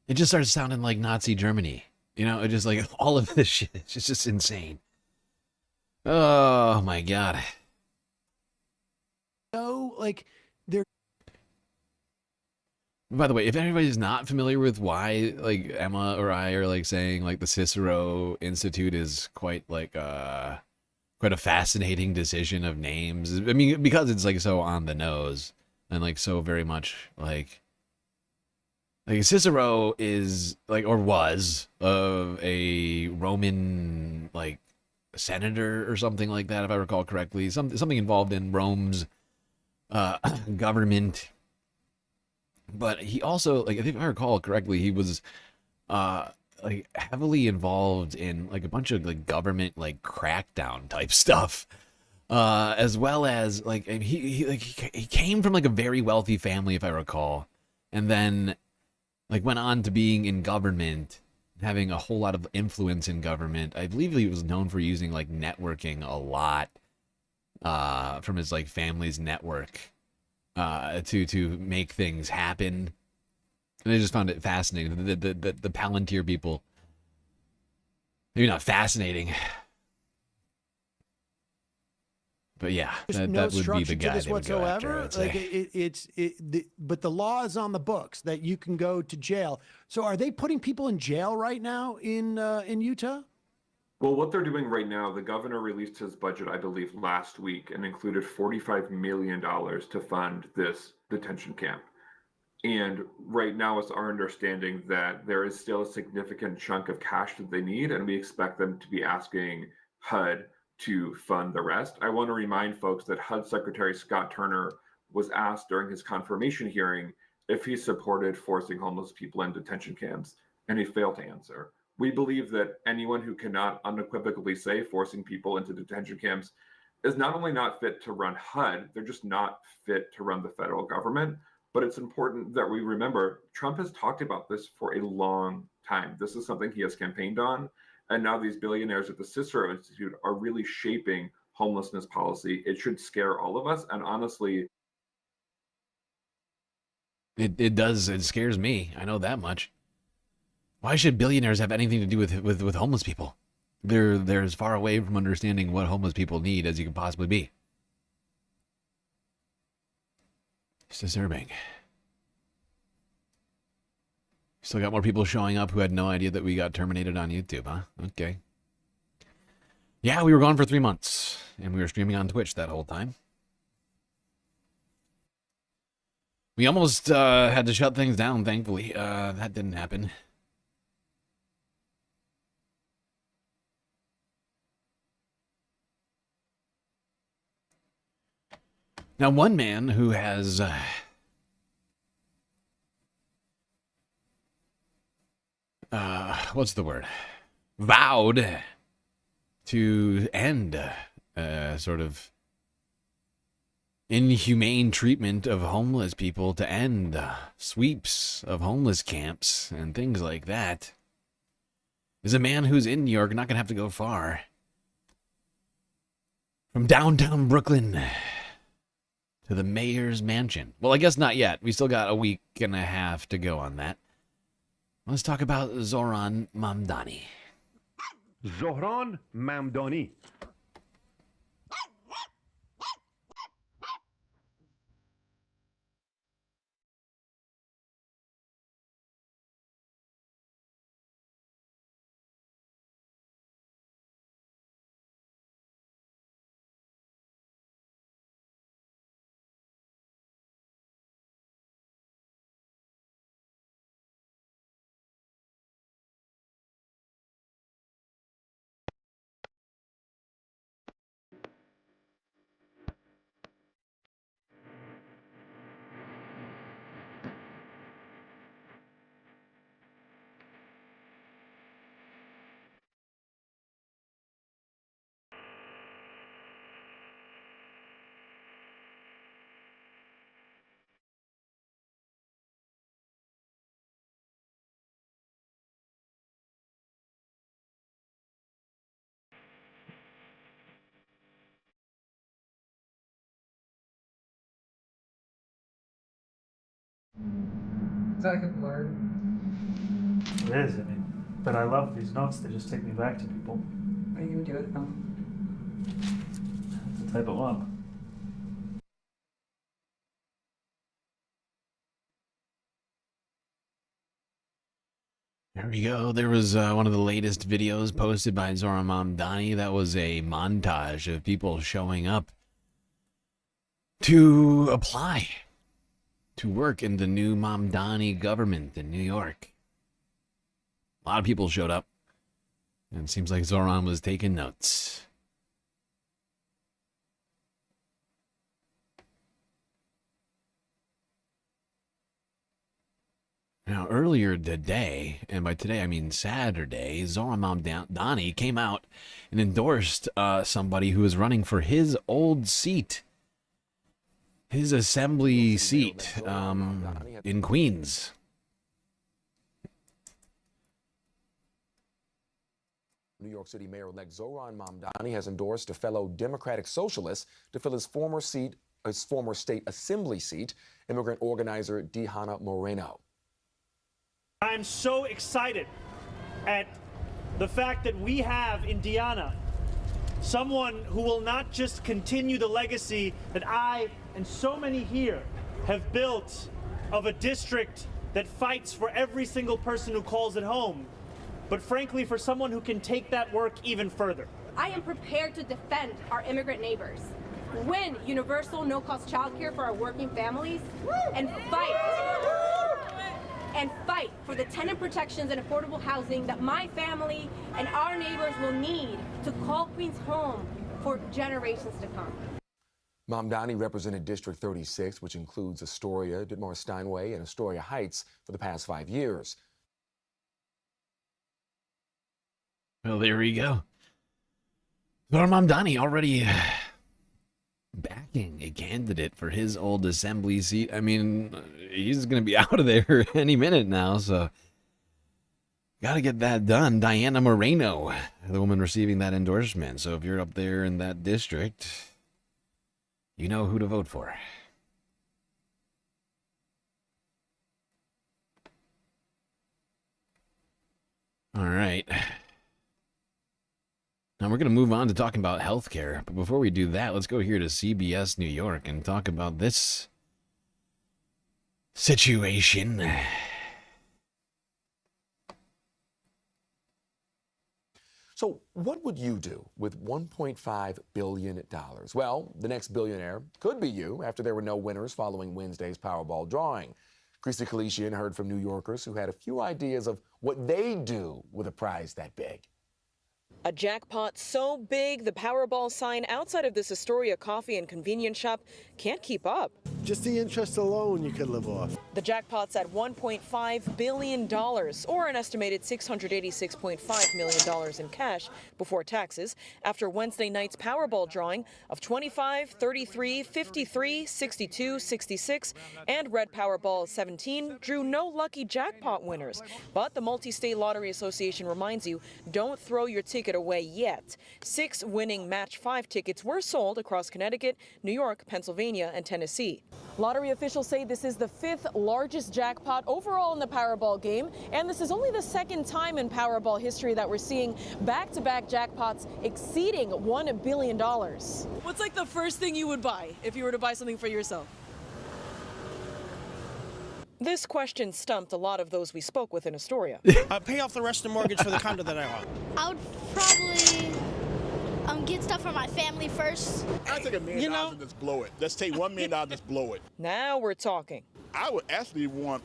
it just starts sounding like Nazi Germany. It just like all of this shit. It's just insane. Oh my God. No, like there. By the way, if anybody's not familiar with why, like, Emma or I are, like, saying, like, the Cicero Institute is quite a fascinating decision of names. I mean, because it's, like, so on the nose and, like, so very much, like Cicero is, like, or was, a Roman, like, senator or something like that, if I recall correctly. Something involved in Rome's government. But he also, like, if I recall correctly, he was, like, heavily involved in, like, a bunch of, like, government, like, crackdown type stuff. As well as, like, he came from, like, a very wealthy family, if I recall. And then, like, went on to being in government, having a whole lot of influence in government. I believe he was known for using, like, networking a lot, from his, like, family's network. To make things happen. And I just found it fascinating. The Palantir people, maybe not fascinating, but yeah, that would be the guy they would go after, I'd say. But the law is on the books that you can go to jail. So are they putting people in jail right now in Utah? Well, what they're doing right now, the governor released his budget, I believe, last week and included $45 million to fund this detention camp. And right now, it's our understanding that there is still a significant chunk of cash that they need, and we expect them to be asking HUD to fund the rest. I want to remind folks that HUD Secretary Scott Turner was asked during his confirmation hearing if he supported forcing homeless people in detention camps, and he failed to answer. We believe that anyone who cannot unequivocally say forcing people into detention camps is not only not fit to run HUD, they're just not fit to run the federal government. But it's important that we remember Trump has talked about this for a long time. This is something he has campaigned on. And now these billionaires at the Cicero Institute are really shaping homelessness policy. It should scare all of us. And honestly, it does. It scares me. I know that much. Why should billionaires have anything to do with homeless people? They're as far away from understanding what homeless people need as you can possibly be. It's disturbing. Still got more people showing up who had no idea that we got terminated on YouTube, huh? Okay. Yeah, we were gone for 3 months, and we were streaming on Twitch that whole time. We almost had to shut things down, thankfully. That didn't happen. Now, one man who has what's the word? Vowed to end sort of inhumane treatment of homeless people, to end sweeps of homeless camps and things like that, is a man who's in New York, not going to have to go far. From downtown Brooklyn to the mayor's mansion. Well, I guess not yet. We still got a week and a half to go on that. Let's talk about Zohran Mamdani. Zohran Mamdani. Is that like a blur? It is, I mean, but I love these notes. They just take me back to people. Are you gonna do it? Oh. It's the type of lump. There we go. There was one of the latest videos posted by Zohran Mamdani. That was a montage of people showing up to apply to work in the new Mamdani government in New York. A lot of people showed up, and it seems like Zohran was taking notes. Now, earlier today, and by today I mean Saturday, Zohran Mamdani came out and endorsed somebody who was running for his old seat, his assembly seat in Queens. New York City Mayor-elect Zohran Mamdani has endorsed a fellow Democratic socialist to fill his former state assembly seat, immigrant organizer Diana Moreno. I'm so excited at the fact that we have in Diana someone who will not just continue the legacy that I and so many here have built of a district that fights for every single person who calls it home, but frankly for someone who can take that work even further. I am prepared to defend our immigrant neighbors, win universal no-cost childcare for our working families, and fight for the tenant protections and affordable housing that my family and our neighbors will need to call Queens home for generations to come. Mamdani represented District 36, which includes Astoria, Ditmar Steinway, and Astoria Heights for the past 5 years. Well, there we go. Zohran Mamdani already backing a candidate for his old assembly seat. I mean, he's going to be out of there any minute now, so got to get that done. Diana Moreno, the woman receiving that endorsement. So if you're up there in that district, you know who to vote for. All right. Now we're going to move on to talking about healthcare. But before we do that, let's go here to CBS New York and talk about this situation. So what would you do with $1.5 billion? Well, the next billionaire could be you after there were no winners following Wednesday's Powerball drawing. Krista Kalishian heard from New Yorkers who had a few ideas of what they'd do with a prize that big. A jackpot so big, the Powerball sign outside of this Astoria coffee and convenience shop can't keep up. Just the interest alone you could live off. The jackpot's at $1.5 billion, or an estimated $686.5 million in cash before taxes, after Wednesday night's Powerball drawing of 25, 33, 53, 62, 66, and Red Powerball 17 drew no lucky jackpot winners. But the Multi-State Lottery Association reminds you, don't throw your ticket ticket away yet. 6 winning match 5 tickets were sold across Connecticut, New York, Pennsylvania, and Tennessee. Lottery officials say this is the 5th largest jackpot overall in the Powerball game, and this is only the second time in Powerball history that we're seeing back-to-back jackpots exceeding $1 billion. What's like the first thing you would buy if you were to buy something for yourself? This question stumped a lot of those we spoke with in Astoria. Pay off the rest of the mortgage for the condo that I own. I would probably get stuff for my family first. I take $1 million and just blow it. Let's take $1 million and just blow it. Now we're talking. I would actually want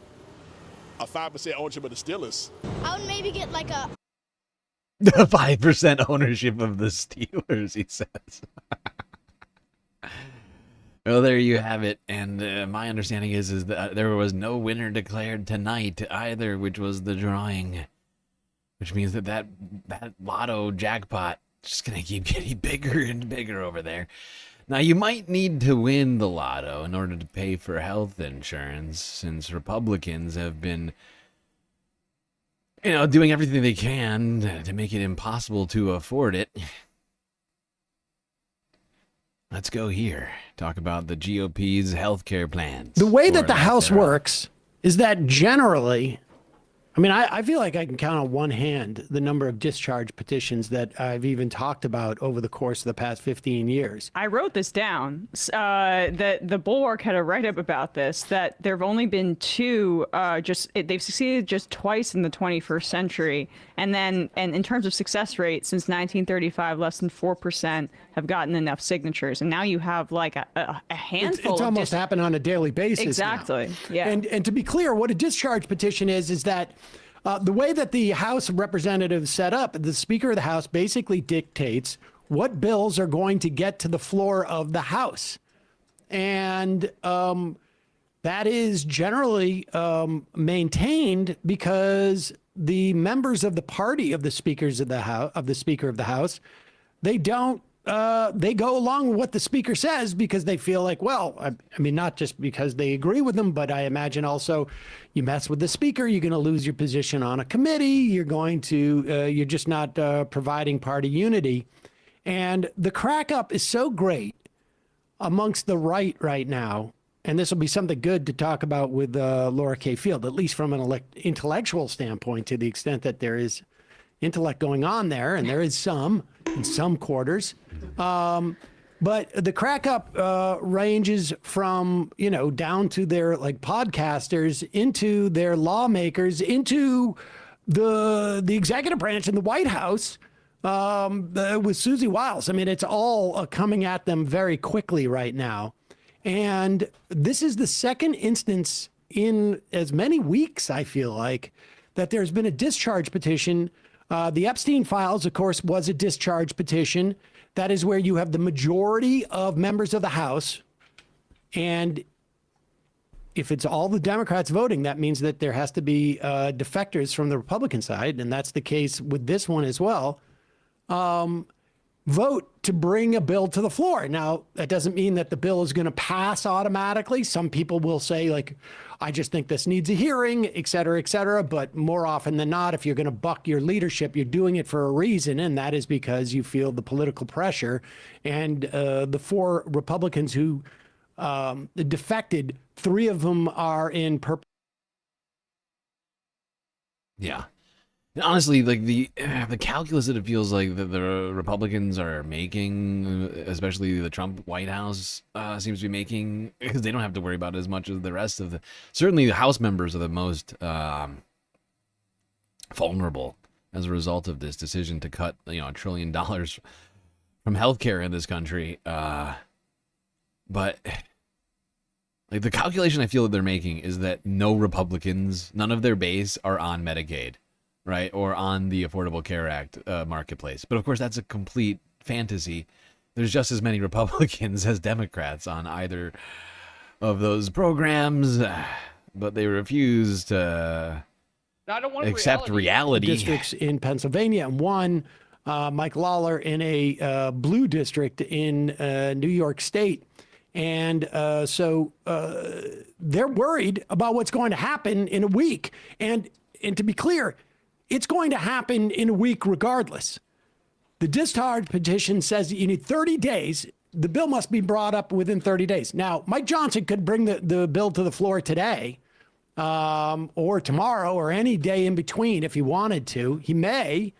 a 5% ownership of the Steelers. I would maybe get like a 5% ownership of the Steelers, he says. Well, there you have it. And my understanding is that there was no winner declared tonight either, which was the drawing. Which means that lotto jackpot is just going to keep getting bigger and bigger over there. Now, you might need to win the lotto in order to pay for health insurance, since Republicans have been, doing everything they can to make it impossible to afford it. Let's go here. Talk about the GOP's healthcare plans. The way that the House works is that generally, I feel like I can count on one hand the number of discharge petitions that I've even talked about over the course of the past 15 years. I wrote this down. The Bulwark had a write-up about this, that there have only been 2, they've succeeded just twice in the 21st century. And in terms of success rate, since 1935, less than 4% have gotten enough signatures. And now you have like a handful. It's almost happened on a daily basis. Exactly. Now. Yeah. And to be clear, what a discharge petition is that the way that the House of Representatives set up, the Speaker of the House basically dictates what bills are going to get to the floor of the House. And that is generally maintained because the members of the party of the speakers of the House, of the Speaker of the House, they don't. They go along with what the Speaker says because they feel like, not just because they agree with them, but I imagine also you mess with the Speaker, you're going to lose your position on a committee. You're going to, you're just not providing party unity. And the crack up is so great amongst the right now. And this will be something good to talk about with Laura K. Field, at least from an intellectual standpoint, to the extent that there is intellect going on there, and there is some in some quarters. But the crack up ranges from, down to their podcasters, into their lawmakers, into the executive branch in the White House with Susie Wiles. It's all coming at them very quickly right now. And this is the second instance in as many weeks, I feel like, that there's been a discharge petition. The Epstein files, of course, was a discharge petition. That is where you have the majority of members of the House. And if it's all the Democrats voting, that means that there has to be defectors from the Republican side. And that's the case with this one as well. Vote to bring a bill to the floor. Now, that doesn't mean that the bill is going to pass automatically. Some people will say, I just think this needs a hearing, et cetera, et cetera. But more often than not, if you're going to buck your leadership, you're doing it for a reason. And that is because you feel the political pressure. And the 4 Republicans who defected, 3 of them are in purple. Yeah. And honestly, the calculus that it feels like that the Republicans are making, especially the Trump White House seems to be making, because they don't have to worry about it as much as the rest of certainly the House members are the most vulnerable as a result of this decision to cut, $1 trillion from healthcare in this country. But the calculation I feel that they're making is that no Republicans, none of their base are on Medicaid. Right, or on the Affordable Care Act marketplace. But of course, that's a complete fantasy. There's just as many Republicans as Democrats on either of those programs, but they refuse to accept reality. Districts in Pennsylvania, and one, Mike Lawler, in a blue district in New York State. And so they're worried about what's going to happen in a week. And to be clear, it's going to happen in a week regardless. The discharge petition says that you need 30 days. The bill must be brought up within 30 days. Now, Mike Johnson could bring the bill to the floor today or tomorrow or any day in between if he wanted to. He may,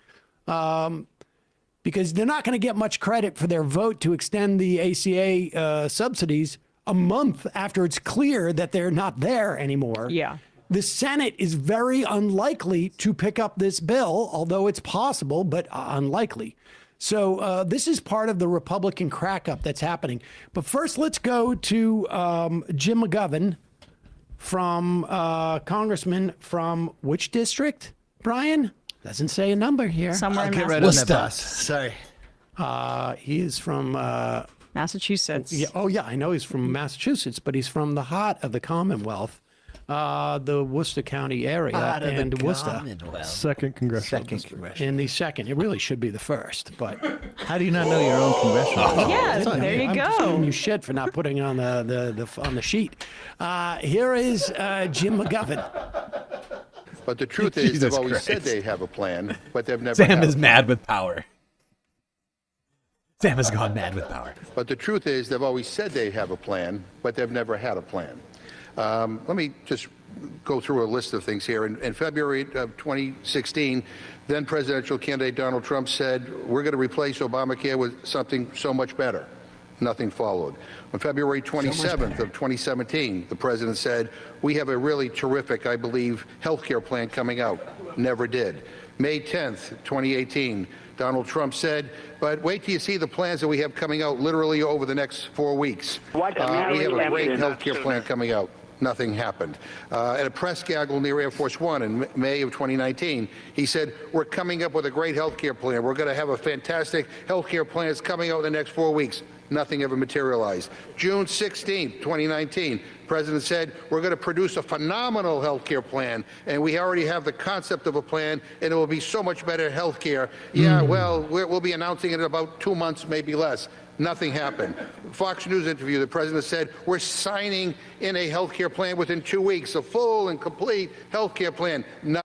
because they're not going to get much credit for their vote to extend the ACA subsidies a month after it's clear that they're not there anymore. Yeah. The Senate is very unlikely to pick up this bill, although it's possible, but unlikely. So this is part of the Republican crack-up that's happening. But first, let's go to Jim McGovern, from Congressman from which district, Brian? Doesn't say a number here. Somewhere in Get right on that bus. Sorry. He is from Massachusetts. Yeah, oh, yeah, I know he's from Massachusetts, but he's from the heart of the Commonwealth, the Worcester County area, and Worcester. Second congressional Second district. congressional. In the second. It really should be the first, but... How do you not know your own congressional district? Yeah, That's there you I'm just go. giving you shit for not putting it on the sheet. Here is Jim McGovern. But the truth is, Jesus they've always Christ. said they have a plan, but they've never Sam had is a plan. mad with power. Sam has gone mad with power. But the truth is, they've always said they have a plan, but they've never had a plan. Let me just go through a list of things here. In February of 2016, then presidential candidate Donald Trump said, we're going to replace Obamacare with something so much better. Nothing followed. On February 27th of 2017, the president said, we have a really terrific, I believe, health care plan coming out. Never did. May 10th, 2018, Donald Trump said, but wait till you see the plans that we have coming out literally over the next 4 weeks. We have a great health care plan coming out. Nothing happened. At a press gaggle near Air Force One in May of 2019, he said, we're coming up with a great health care plan. We're going to have a fantastic health care plan that's coming out in the next 4 weeks. Nothing ever materialized. June 16, 2019, the president said, we're going to produce a phenomenal health care plan, and we already have the concept of a plan, and it will be so much better health care. Yeah, well, we'll be announcing it in about 2 months, maybe less. Nothing happened. Fox News interview, the president said, we're signing in a health care plan within 2 weeks, a full and complete health care plan. Nothing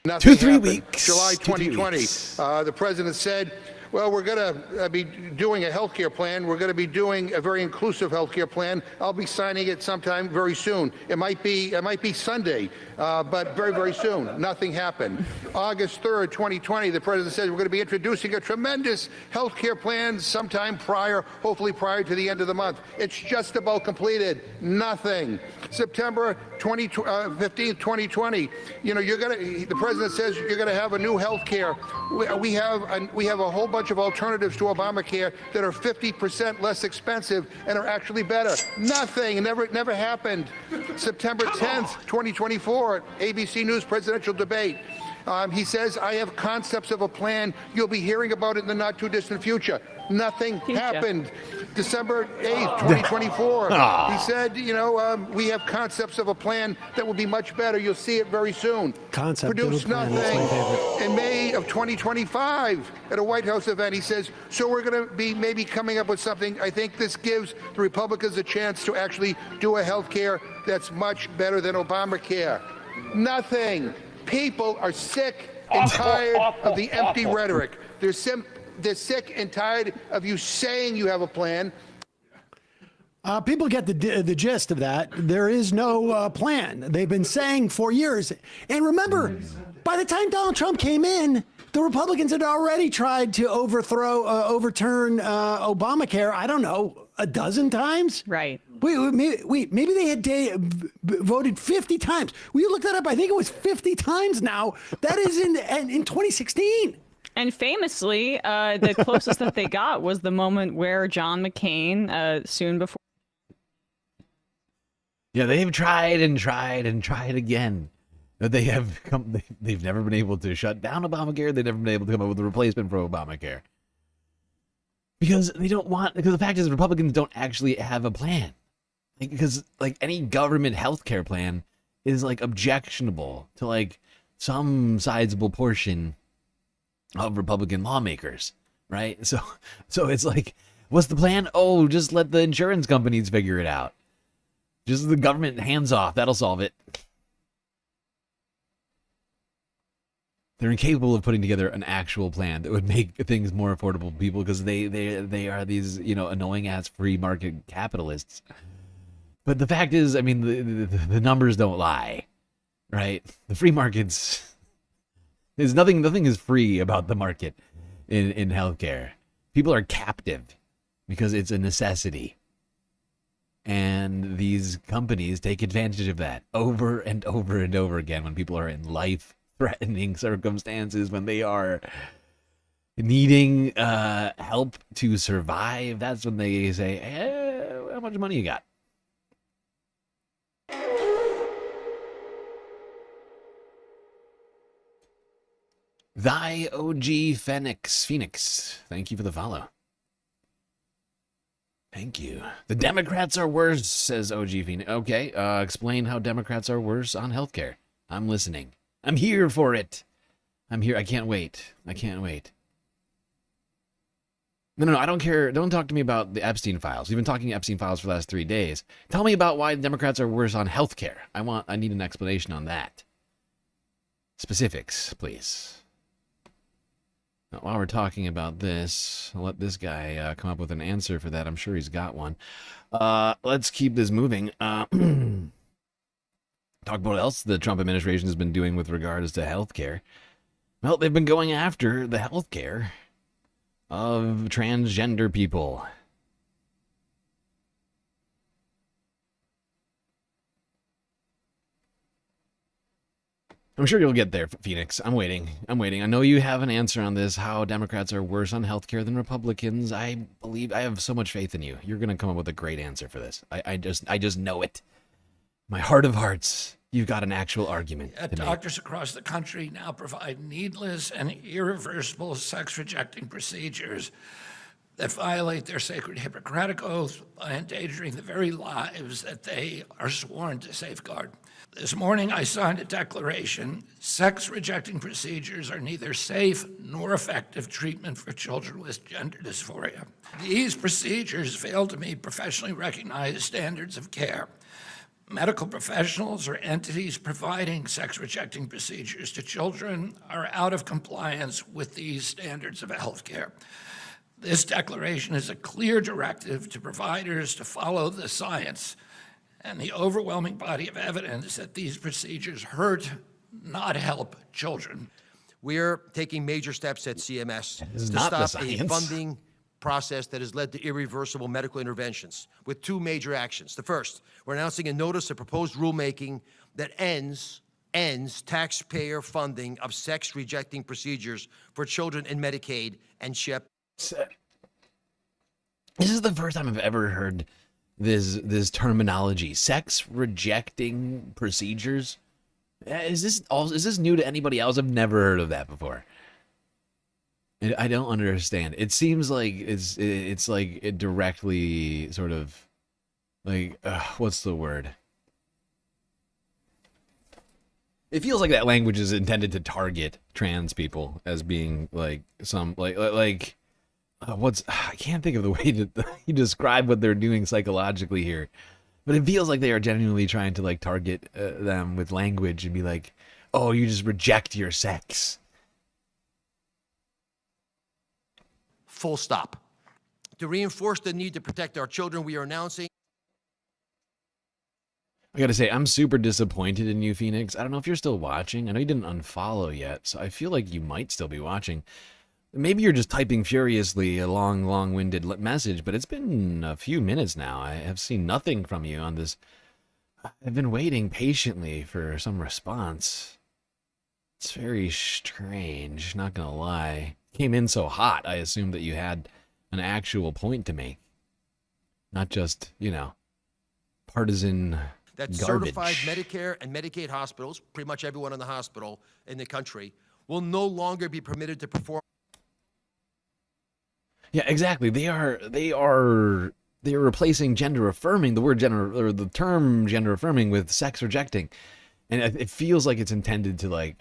2-3 happened. weeks. July 2-3 2020, weeks. the president said, well, we're going to be doing a health care plan. We're going to be doing a very inclusive health care plan. I'll be signing it sometime very soon. It might be Sunday, but very, very soon. Nothing happened. August 3rd, 2020, the president said we're going to be introducing a tremendous health care plan sometime prior, hopefully prior to the end of the month. It's just about completed. Nothing. September 15th, 2020, the president says you're going to have a new health care. We have a whole bunch of alternatives to Obamacare that are 50% less expensive and are actually better. Nothing. Never happened. September 10th, 2024, ABC News presidential debate. He says, I have concepts of a plan. You'll be hearing about it in the not too distant future. Nothing happened. December 8th, 2024, he said, we have concepts of a plan that will be much better. You'll see it very soon. Produce nothing. In May of 2025, at a White House event, he says, so we're going to be maybe coming up with something. I think this gives the Republicans a chance to actually do a health care that's much better than Obamacare. Nothing. People are sick and tired of the empty rhetoric. They're sick and tired of you saying you have a plan. People get the gist of that. There is no plan. They've been saying for years. And remember, by the time Donald Trump came in, the Republicans had already tried to overturn Obamacare, I don't know, a dozen times? Right. Wait, maybe they had voted 50 times. Will you look that up? I think it was 50 times now. That is in 2016. And famously, the closest that they got was the moment where John McCain, soon before. Yeah, they've tried and tried and tried again. They've never been able to shut down Obamacare. They've never been able to come up with a replacement for Obamacare. Because the fact is Republicans don't actually have a plan. Because any government healthcare plan is objectionable to some sizable portion of Republican lawmakers, right? So it's what's the plan? Oh, just let the insurance companies figure it out. Just the government hands off. That'll solve it. They're incapable of putting together an actual plan that would make things more affordable for people because they are these, annoying ass free market capitalists. But the fact is, I mean, the numbers don't lie, right? The free markets, there's nothing is free about the market in healthcare. People are captive because it's a necessity. And these companies take advantage of that over and over and over again when people are in life-threatening circumstances, when they are needing help to survive. That's when they say, hey, how much money you got? Thy OG Phoenix. Thank you for the follow. Thank you. The Democrats are worse, says OG Phoenix. Okay, explain how Democrats are worse on healthcare. I'm listening. I'm here for it. I'm here. I can't wait. No, I don't care. Don't talk to me about the Epstein files. We've been talking Epstein files for the last 3 days. Tell me about why the Democrats are worse on healthcare. I need an explanation on that. Specifics, please. Now, while we're talking about this, I'll let this guy come up with an answer for that. I'm sure he's got one. Let's keep this moving. Talk about what else the Trump administration has been doing with regards to healthcare. Well, they've been going after the healthcare of transgender people. I'm sure you'll get there, Phoenix. I'm waiting. I know you have an answer on this, how Democrats are worse on healthcare than Republicans. I have so much faith in you. You're going to come up with a great answer for this. I just know it. My heart of hearts, you've got an actual argument. Doctors across the country now provide needless and irreversible sex-rejecting procedures that violate their sacred Hippocratic oath by endangering the very lives that they are sworn to safeguard. This morning, I signed a declaration. Sex-rejecting procedures are neither safe nor effective treatment for children with gender dysphoria. These procedures fail to meet professionally recognized standards of care. Medical professionals or entities providing sex-rejecting procedures to children are out of compliance with these standards of health care. This declaration is a clear directive to providers to follow the science and the overwhelming body of evidence that these procedures hurt, not help children. We're taking major steps at CMS to stop a funding process that has led to irreversible medical interventions with two major actions. The first, we're announcing a notice of proposed rulemaking that ends taxpayer funding of sex-rejecting procedures for children in Medicaid and CHIP. This is the first time I've ever heard this terminology, sex-rejecting procedures. Is this new to anybody else? I've never heard of that before. I don't understand. It seems like it's like it directly sort of like what's the word? It feels like that language is intended to target trans people as being like some I can't think of the way that you describe what they're doing psychologically here, but it feels like they are genuinely trying to like target them with language and be like, oh, you just reject your sex. Full stop. To reinforce the need to protect our children, we are announcing. I gotta say, I'm super disappointed in you, Phoenix. I don't know if you're still watching. I know you didn't unfollow yet, so I feel like you might still be watching. Maybe you're just typing furiously a long-winded message, but it's been a few minutes now. I have seen nothing from you on this. I've been waiting patiently for some response. It's very strange, not gonna lie. Came in so hot, I assumed that you had an actual point to make. Not just, partisan that garbage. Certified Medicare and Medicaid hospitals, pretty much everyone in the hospital in the country, will no longer be permitted to perform. Yeah, exactly. They are replacing gender affirming, the term gender affirming with sex rejecting. And it feels like it's intended to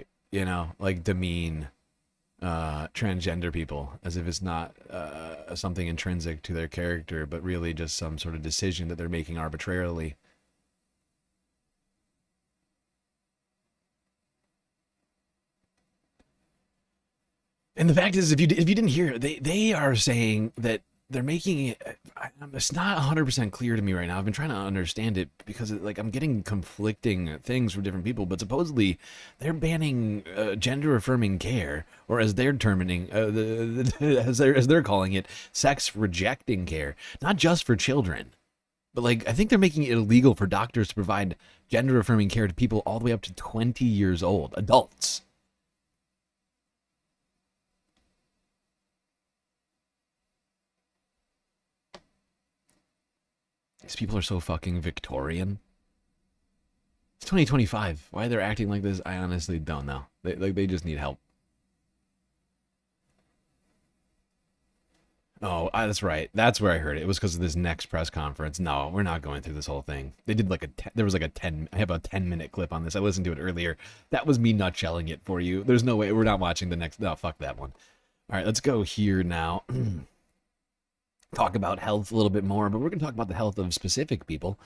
demean transgender people, as if it's not something intrinsic to their character, but really just some sort of decision that they're making arbitrarily. And the fact is, if you didn't hear, they are saying that they're making it. It's not 100% clear to me right now. I've been trying to understand it because I'm getting conflicting things from different people. But supposedly they're banning gender affirming care, or as they're terming, as they're calling it, sex rejecting care, not just for children, but I think they're making it illegal for doctors to provide gender affirming care to people all the way up to 20 years old, adults. These people are so fucking Victorian. It's 2025. Why they're acting like this, I honestly don't know. They just need help. Oh, that's right. That's where I heard it. It was because of this next press conference. No, we're not going through this whole thing. They did there was I have a 10-minute clip on this. I listened to it earlier. That was me nutshelling it for you. There's no way. We're not watching the next. No, fuck that one. All right, let's go here now. Talk about health a little bit more, but we're going to talk about the health of specific people.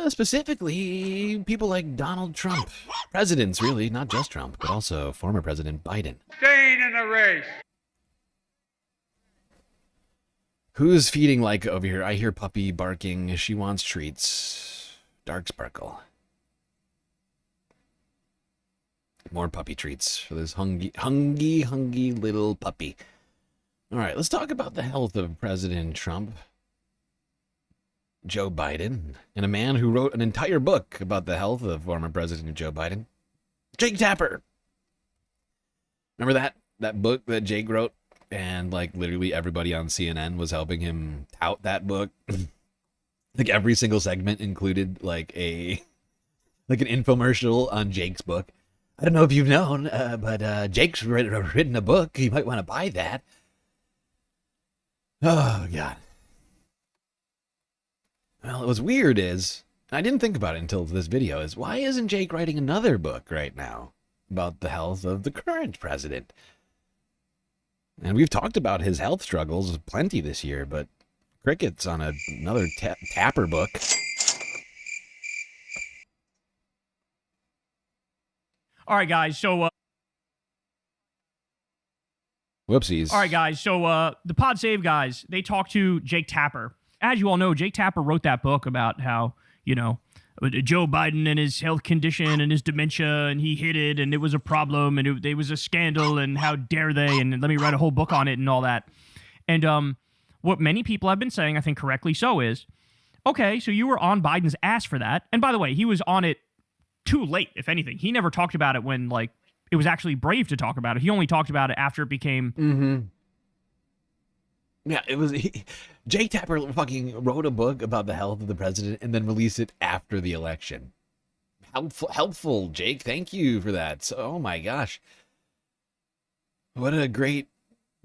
Specifically, people like Donald Trump. Presidents, really, not just Trump, but also former President Biden. Staying in the race. Who's feeding over here? I hear puppy barking. She wants treats. Dark Sparkle. More puppy treats for this hungry little puppy. All right, let's talk about the health of President Trump, Joe Biden, and a man who wrote an entire book about the health of former President Joe Biden, Jake Tapper. Remember that book that Jake wrote? And literally everybody on CNN was helping him tout that book. Every single segment included an infomercial on Jake's book. I don't know if you've known, but Jake's written a book. You might want to buy that. Oh, God. Well, what's weird is, and I didn't think about it until this video, is why isn't Jake writing another book right now about the health of the current president? And we've talked about his health struggles plenty this year, but crickets on another Tapper book. All right, guys, so... Whoopsies. All right, guys. So the Pod Save guys, they talked to Jake Tapper. As you all know, Jake Tapper wrote that book about how, Joe Biden and his health condition and his dementia, and he hid it, and it was a problem, and it was a scandal, and how dare they, and let me write a whole book on it and all that. And what many people have been saying, I think correctly so, is, okay, so you were on Biden's ass for that. And by the way, he was on it too late, if anything. He never talked about it when, it was actually brave to talk about it. He only talked about it after it became... Mm-hmm. Yeah, it was... Jake Tapper fucking wrote a book about the health of the president and then released it after the election. Helpful, Jake. Thank you for that. So, oh my gosh. What a great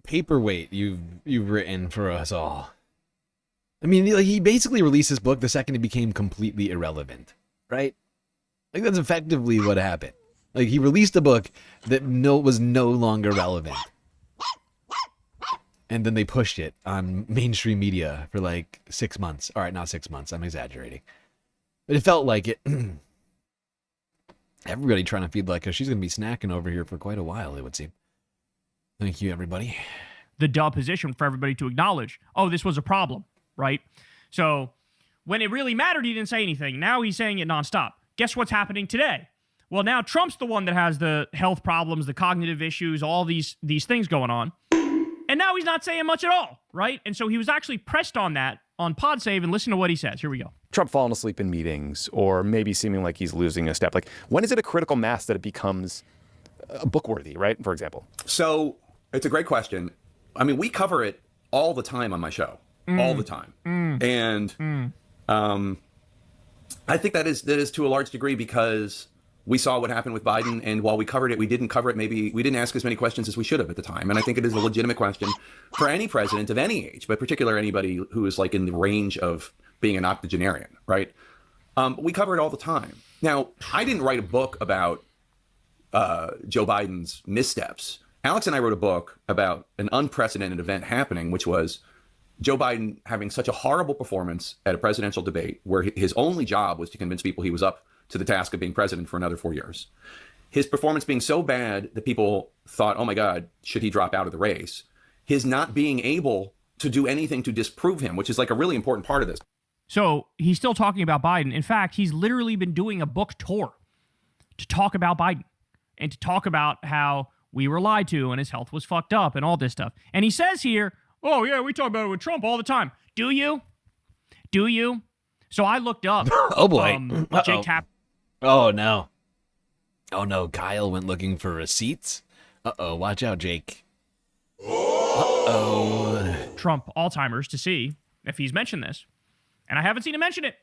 paperweight you've written for us all. I mean, he basically released this book the second it became completely irrelevant, right? That's effectively what happened. He released a book that was no longer relevant. And then they pushed it on mainstream media for 6 months. All right, not 6 months. I'm exaggerating. But it felt like it. Everybody trying to feed she's going to be snacking over here for quite a while, it would seem. Thank you, everybody. The duh position for everybody to acknowledge, oh, this was a problem, right? So when it really mattered, he didn't say anything. Now he's saying it nonstop. Guess what's happening today? Well, now Trump's the one that has the health problems, the cognitive issues, all these things going on. And now he's not saying much at all, right? And so he was actually pressed on that on Pod Save, and listen to what he says. Here we go. Trump falling asleep in meetings, or maybe seeming like he's losing a step. When is it a critical mass that it becomes book-worthy, right? For example. So it's a great question. I mean, we cover it all the time on my show, all the time. And I think that is to a large degree because we saw what happened with Biden, and while we covered it, we didn't cover it. Maybe we didn't ask as many questions as we should have at the time. And I think it is a legitimate question for any president of any age, but particularly anybody who is in the range of being an octogenarian, right? We cover it all the time. Now, I didn't write a book about Joe Biden's missteps. Alex and I wrote a book about an unprecedented event happening, which was Joe Biden having such a horrible performance at a presidential debate where his only job was to convince people he was up to the task of being president for another 4 years. his performance being so bad that people thought, oh my God, should he drop out of the race? His not being able to do anything to disprove him, which is like a really important part of this. So he's still talking about Biden. In fact, he's literally been doing a book tour to talk about Biden and to talk about how we were lied to and his health was fucked up and all this stuff. And he says here, oh yeah, we talk about it with Trump all the time. Do you? Do you? So I looked up. Oh boy. Jake Tapper. Oh no. Oh no, Kyle went looking for receipts. Uh-oh, watch out, Jake. Uh-oh. Trump Alzheimer's to see if he's mentioned this. And I haven't seen him mention it.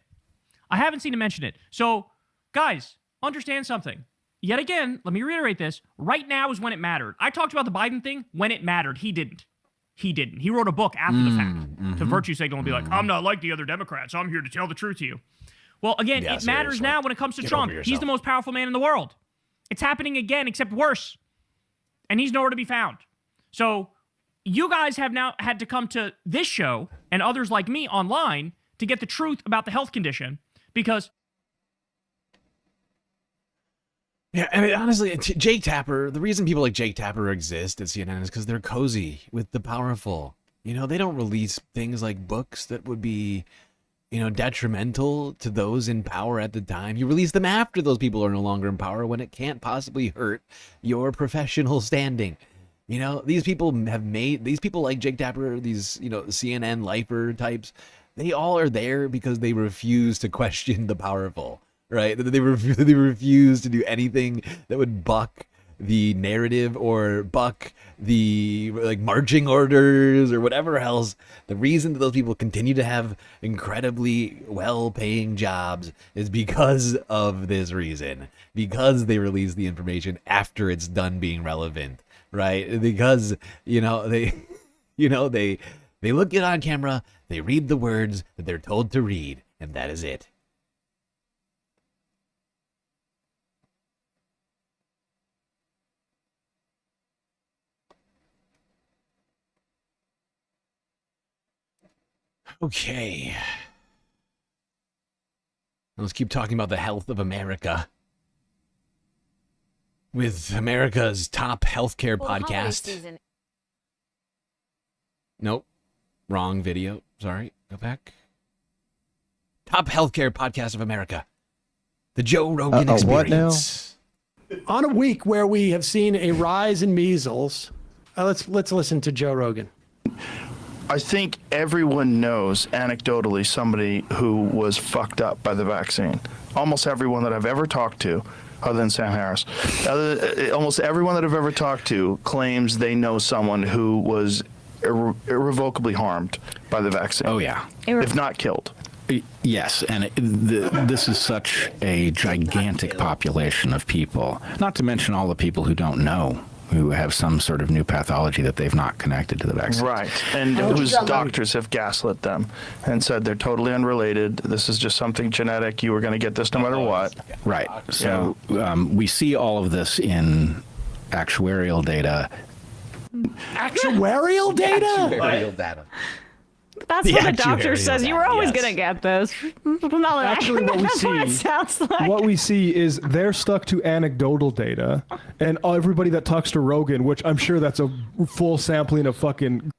I haven't seen him mention it. So, guys, understand something. Yet again, let me reiterate this. Right now is when it mattered. I talked about the Biden thing when it mattered. He didn't. He didn't. He wrote a book after the fact to virtue signal and be like, I'm not like the other Democrats. I'm here to tell the truth to you. Well, again, it matters now when it comes to Trump. He's the most powerful man in the world. It's happening again, except worse. And he's nowhere to be found. So you guys have now had to come to this show and others like me online to get the truth about the health condition because... Yeah, I mean, honestly, Jake Tapper, the reason people like Jake Tapper exist at CNN is because they're cozy with the powerful. You know, they don't release things like books that would be, detrimental to those in power at the time. You release them after those people are no longer in power when it can't possibly hurt your professional standing. These people like Jake Tapper, these, CNN lifer types, they all are there because they refuse to question the powerful, right? They refuse to do anything that would buck the narrative or buck the marching orders or whatever else. The reason that those people continue to have incredibly well-paying jobs is because of this reason, because they release the information after it's done being relevant, right? Because they look it on camera, they read the words that they're told to read, and that is it. Okay. Let's keep talking about the health of America. With America's top healthcare podcast. Nope. Wrong video. Sorry. Go back. Top healthcare podcast of America. The Joe Rogan Experience. What now? On a week where we have seen a rise in measles, let's listen to Joe Rogan. I think everyone knows anecdotally somebody who was fucked up by the vaccine. Almost everyone that I've ever talked to, other than Sam Harris, almost everyone that I've ever talked to claims they know someone who was irrevocably harmed by the vaccine. Oh, yeah. If not killed. Yes, and this is such a gigantic population of people, not to mention all the people who don't know, who have some sort of new pathology that they've not connected to the vaccine. Right, and whose doctors have gaslit them and said they're totally unrelated. This is just something genetic. You were going to get this no matter what. Right. So we see all of this in actuarial data. Actuarial data? Actuarial data. That's what the doctor says. You were always going to get this. Actually, what we That's see, what it sounds like. what we see is they're stuck to anecdotal data, and everybody that talks to Rogan, which I'm sure that's a full sampling of fucking.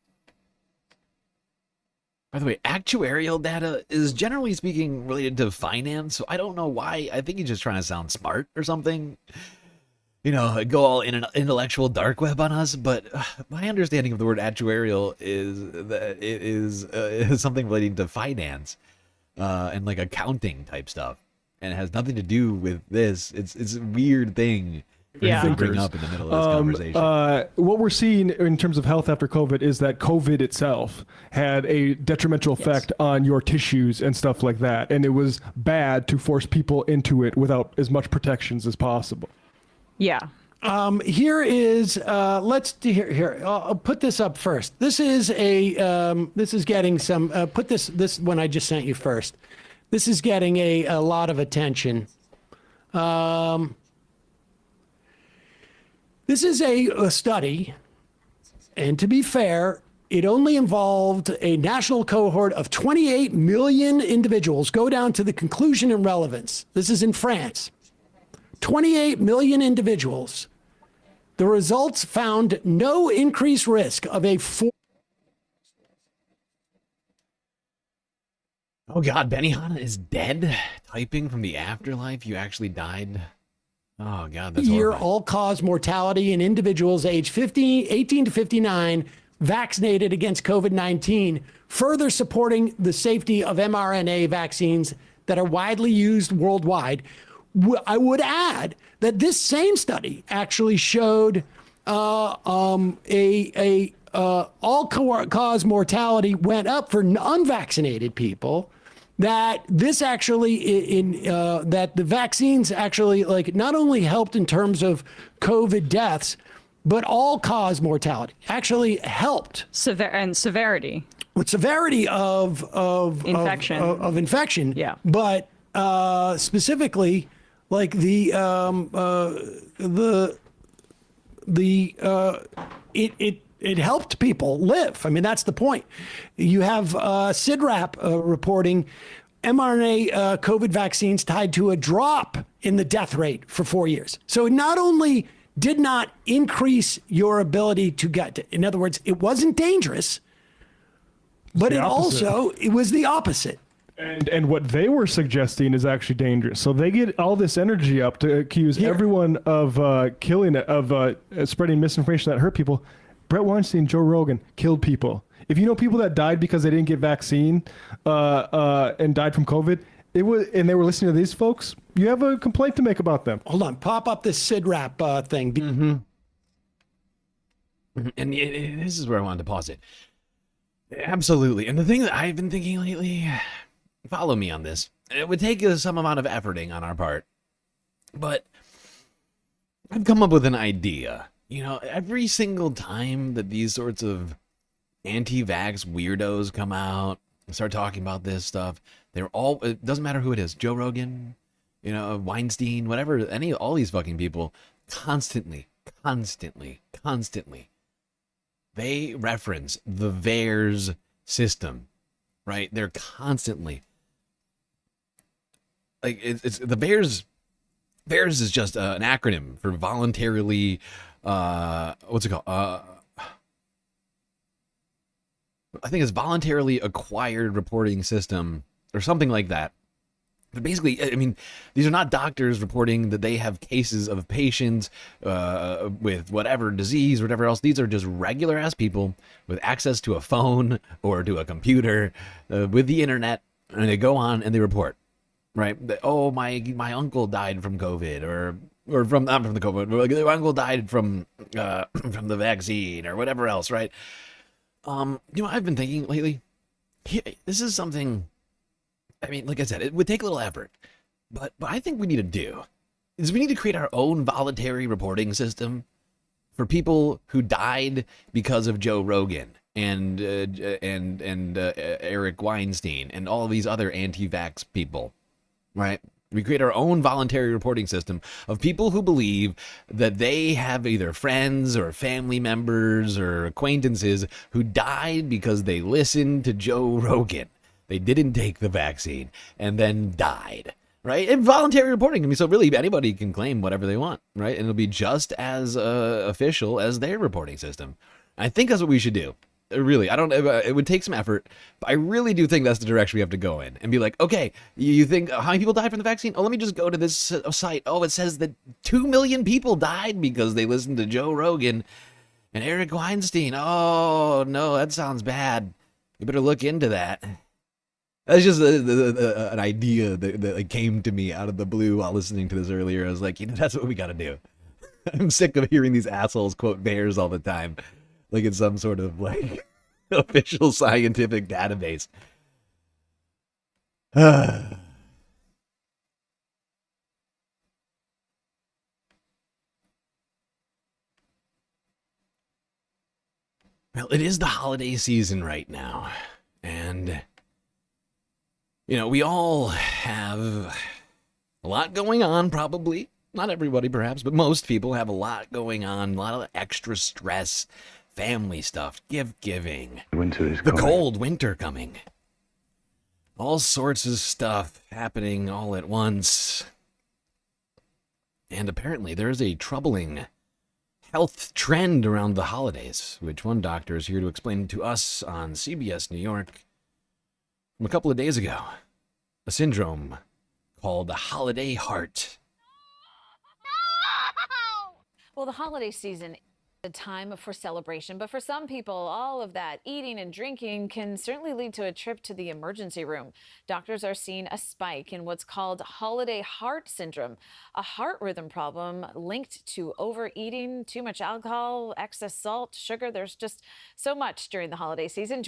By the way, actuarial data is generally speaking related to finance, so I don't know why. I think he's just trying to sound smart or something. Go all in an intellectual dark web on us, but my understanding of the word actuarial is that it is something relating to finance and like accounting type stuff, and it has nothing to do with this. It's a weird thing to bring up in the middle of this conversation. What we're seeing in terms of health after COVID is that COVID itself had a detrimental effect on your tissues and stuff like that, and it was bad to force people into it without as much protections as possible. Yeah. Here is I'll put this up first. This is getting some. Put this one I just sent you first. This is getting a lot of attention. This is a study, and to be fair, it only involved a national cohort of 28 million individuals. Go down to the conclusion and relevance. This is in France. 28 million individuals, the results found no increased risk of a Oh God, Benihana is dead? Typing from the afterlife? You actually died? Oh God, that's year horrifying. all-cause mortality in individuals aged 18 to 59 vaccinated against COVID-19, further supporting the safety of mRNA vaccines that are widely used worldwide. I would add that this same study actually showed all-cause mortality went up for unvaccinated people. That this actually that the vaccines actually like not only helped in terms of COVID deaths, but all-cause mortality actually helped. Severity. With severity of infection. Of infection. Yeah. But specifically, like it helped people live. I mean, that's the point. You have CIDRAP reporting mRNA COVID vaccines tied to a drop in the death rate for 4 years. So it not only did not increase your ability to get to, in other words, it wasn't dangerous, but it was the opposite. And what they were suggesting is actually dangerous. So they get all this energy up to accuse everyone of spreading misinformation that hurt people. Brett Weinstein, Joe Rogan killed people. If you know people that died because they didn't get vaccine and died from COVID, and they were listening to these folks, you have a complaint to make about them. Hold on, pop up this CIDRAP thing. Mm-hmm. And this is where I wanted to pause it. Absolutely. And the thing that I've been thinking lately, follow me on this. It would take some amount of efforting on our part, but I've come up with an idea. You know, every single time that these sorts of anti-vax weirdos come out and start talking about this stuff, it doesn't matter who it is, Joe Rogan, you know, Weinstein, whatever, all these fucking people, constantly, they reference the VAERS system, right? They're constantly, like, it's the VAERS is just an acronym for voluntarily, what's it called? I think it's voluntarily acquired reporting system or something like that. But basically, I mean, these are not doctors reporting that they have cases of patients with whatever disease or whatever else. These are just regular ass people with access to a phone or to a computer with the internet, and they go on and they report, right? Oh, my uncle died from COVID, or from not from the COVID. My uncle died from the vaccine or whatever else, right? You know, I've been thinking lately, this is something, I mean, like I said, it would take a little effort, but I think we need to do is we need to create our own voluntary reporting system for people who died because of Joe Rogan and Eric Weinstein and all these other anti-vax people, right? We create our own voluntary reporting system of people who believe that they have either friends or family members or acquaintances who died because they listened to Joe Rogan. They didn't take the vaccine and then died, right? And voluntary reporting. I mean, so really anybody can claim whatever they want, right? And it'll be just as official as their reporting system. I think that's what we should do. Really, I don't. It would take some effort, but I really do think that's the direction we have to go in and be like, okay, you think how many people died from the vaccine? Oh, let me just go to this site. Oh, it says that 2 million people died because they listened to Joe Rogan and Eric Weinstein. Oh no, that sounds bad. You better look into that. That's just an idea that came to me out of the blue while listening to this earlier. I was like, you know, that's what we got to do. I'm sick of hearing these assholes quote VAERS all the time. Like it's some sort of like official scientific database. Well, it is the holiday season right now. And, you know, we all have a lot going on, probably. Not everybody, perhaps, but most people have a lot going on, a lot of extra stress. Family stuff, gift giving, the cold winter coming, all sorts of stuff happening all at once. And apparently there is a troubling health trend around the holidays, which one doctor is here to explain to us on CBS New York from a couple of days ago. A syndrome called the holiday heart. Well, the holiday season is a time for celebration, but for some people, all of that eating and drinking can certainly lead to a trip to the emergency room. Doctors are seeing a spike in what's called holiday heart syndrome, a heart rhythm problem linked to overeating, too much alcohol, excess salt, sugar. There's just so much during the holiday season.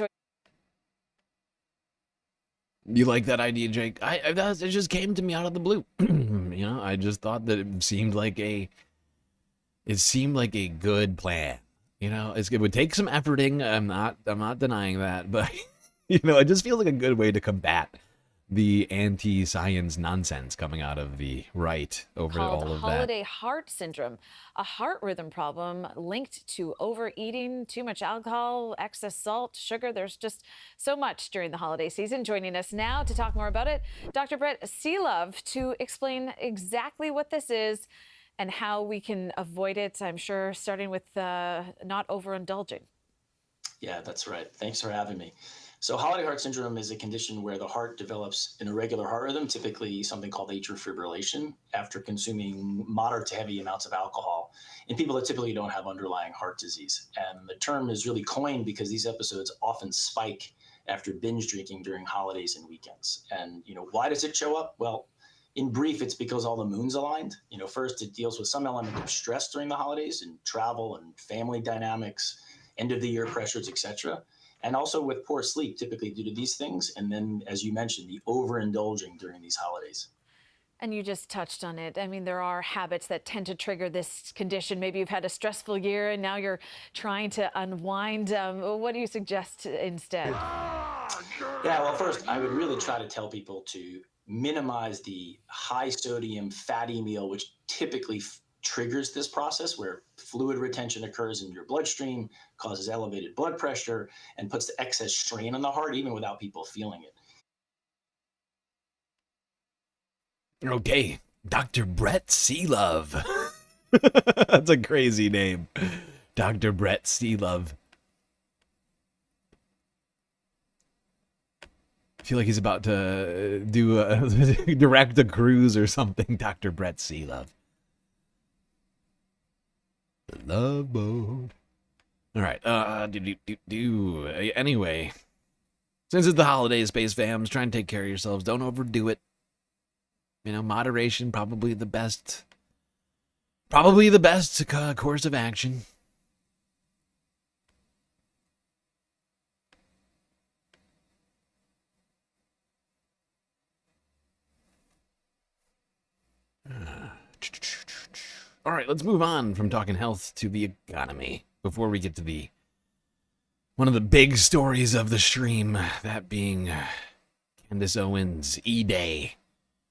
You like that idea, Jake? It just came to me out of the blue. I just thought that it seemed like a good plan. It would take some efforting. I'm not denying that, but it just feels like a good way to combat the anti-science nonsense coming out of the right over all of that. Holiday heart syndrome, a heart rhythm problem linked to overeating, too much alcohol, excess salt, sugar. There's just so much during the holiday season. Joining us now to talk more about it, Dr. Brett Seelove, to explain exactly what this is and how we can avoid it, I'm sure, starting with not overindulging. Yeah, that's right. Thanks for having me. So holiday heart syndrome is a condition where the heart develops an irregular heart rhythm, typically something called atrial fibrillation, after consuming moderate to heavy amounts of alcohol in people that typically don't have underlying heart disease. And the term is really coined because these episodes often spike after binge drinking during holidays and weekends. And, why does it show up? Well, in brief, it's because all the moons aligned. First, it deals with some element of stress during the holidays and travel and family dynamics, end of the year pressures, etc. And also with poor sleep, typically due to these things. And then, as you mentioned, the overindulging during these holidays. And you just touched on it. I mean, there are habits that tend to trigger this condition. Maybe you've had a stressful year and now you're trying to unwind. What do you suggest instead? Yeah, well, first, I would really try to tell people to minimize the high sodium fatty meal, which typically triggers this process where fluid retention occurs in your bloodstream, causes elevated blood pressure, and puts the excess strain on the heart even without people feeling it. Okay, Dr. Brett Seelove. That's a crazy name. Dr. Brett Seelove. I feel like he's about to direct a cruise or something. Dr. Brett Seelove. The Love Boat. All right. Anyway, since it's the holidays, Space Fams, try and take care of yourselves. Don't overdo it. Moderation probably the best. Probably the best course of action. All right, let's move on from talking health to the economy before we get to one of the big stories of the stream, that being Candace Owens E-Day.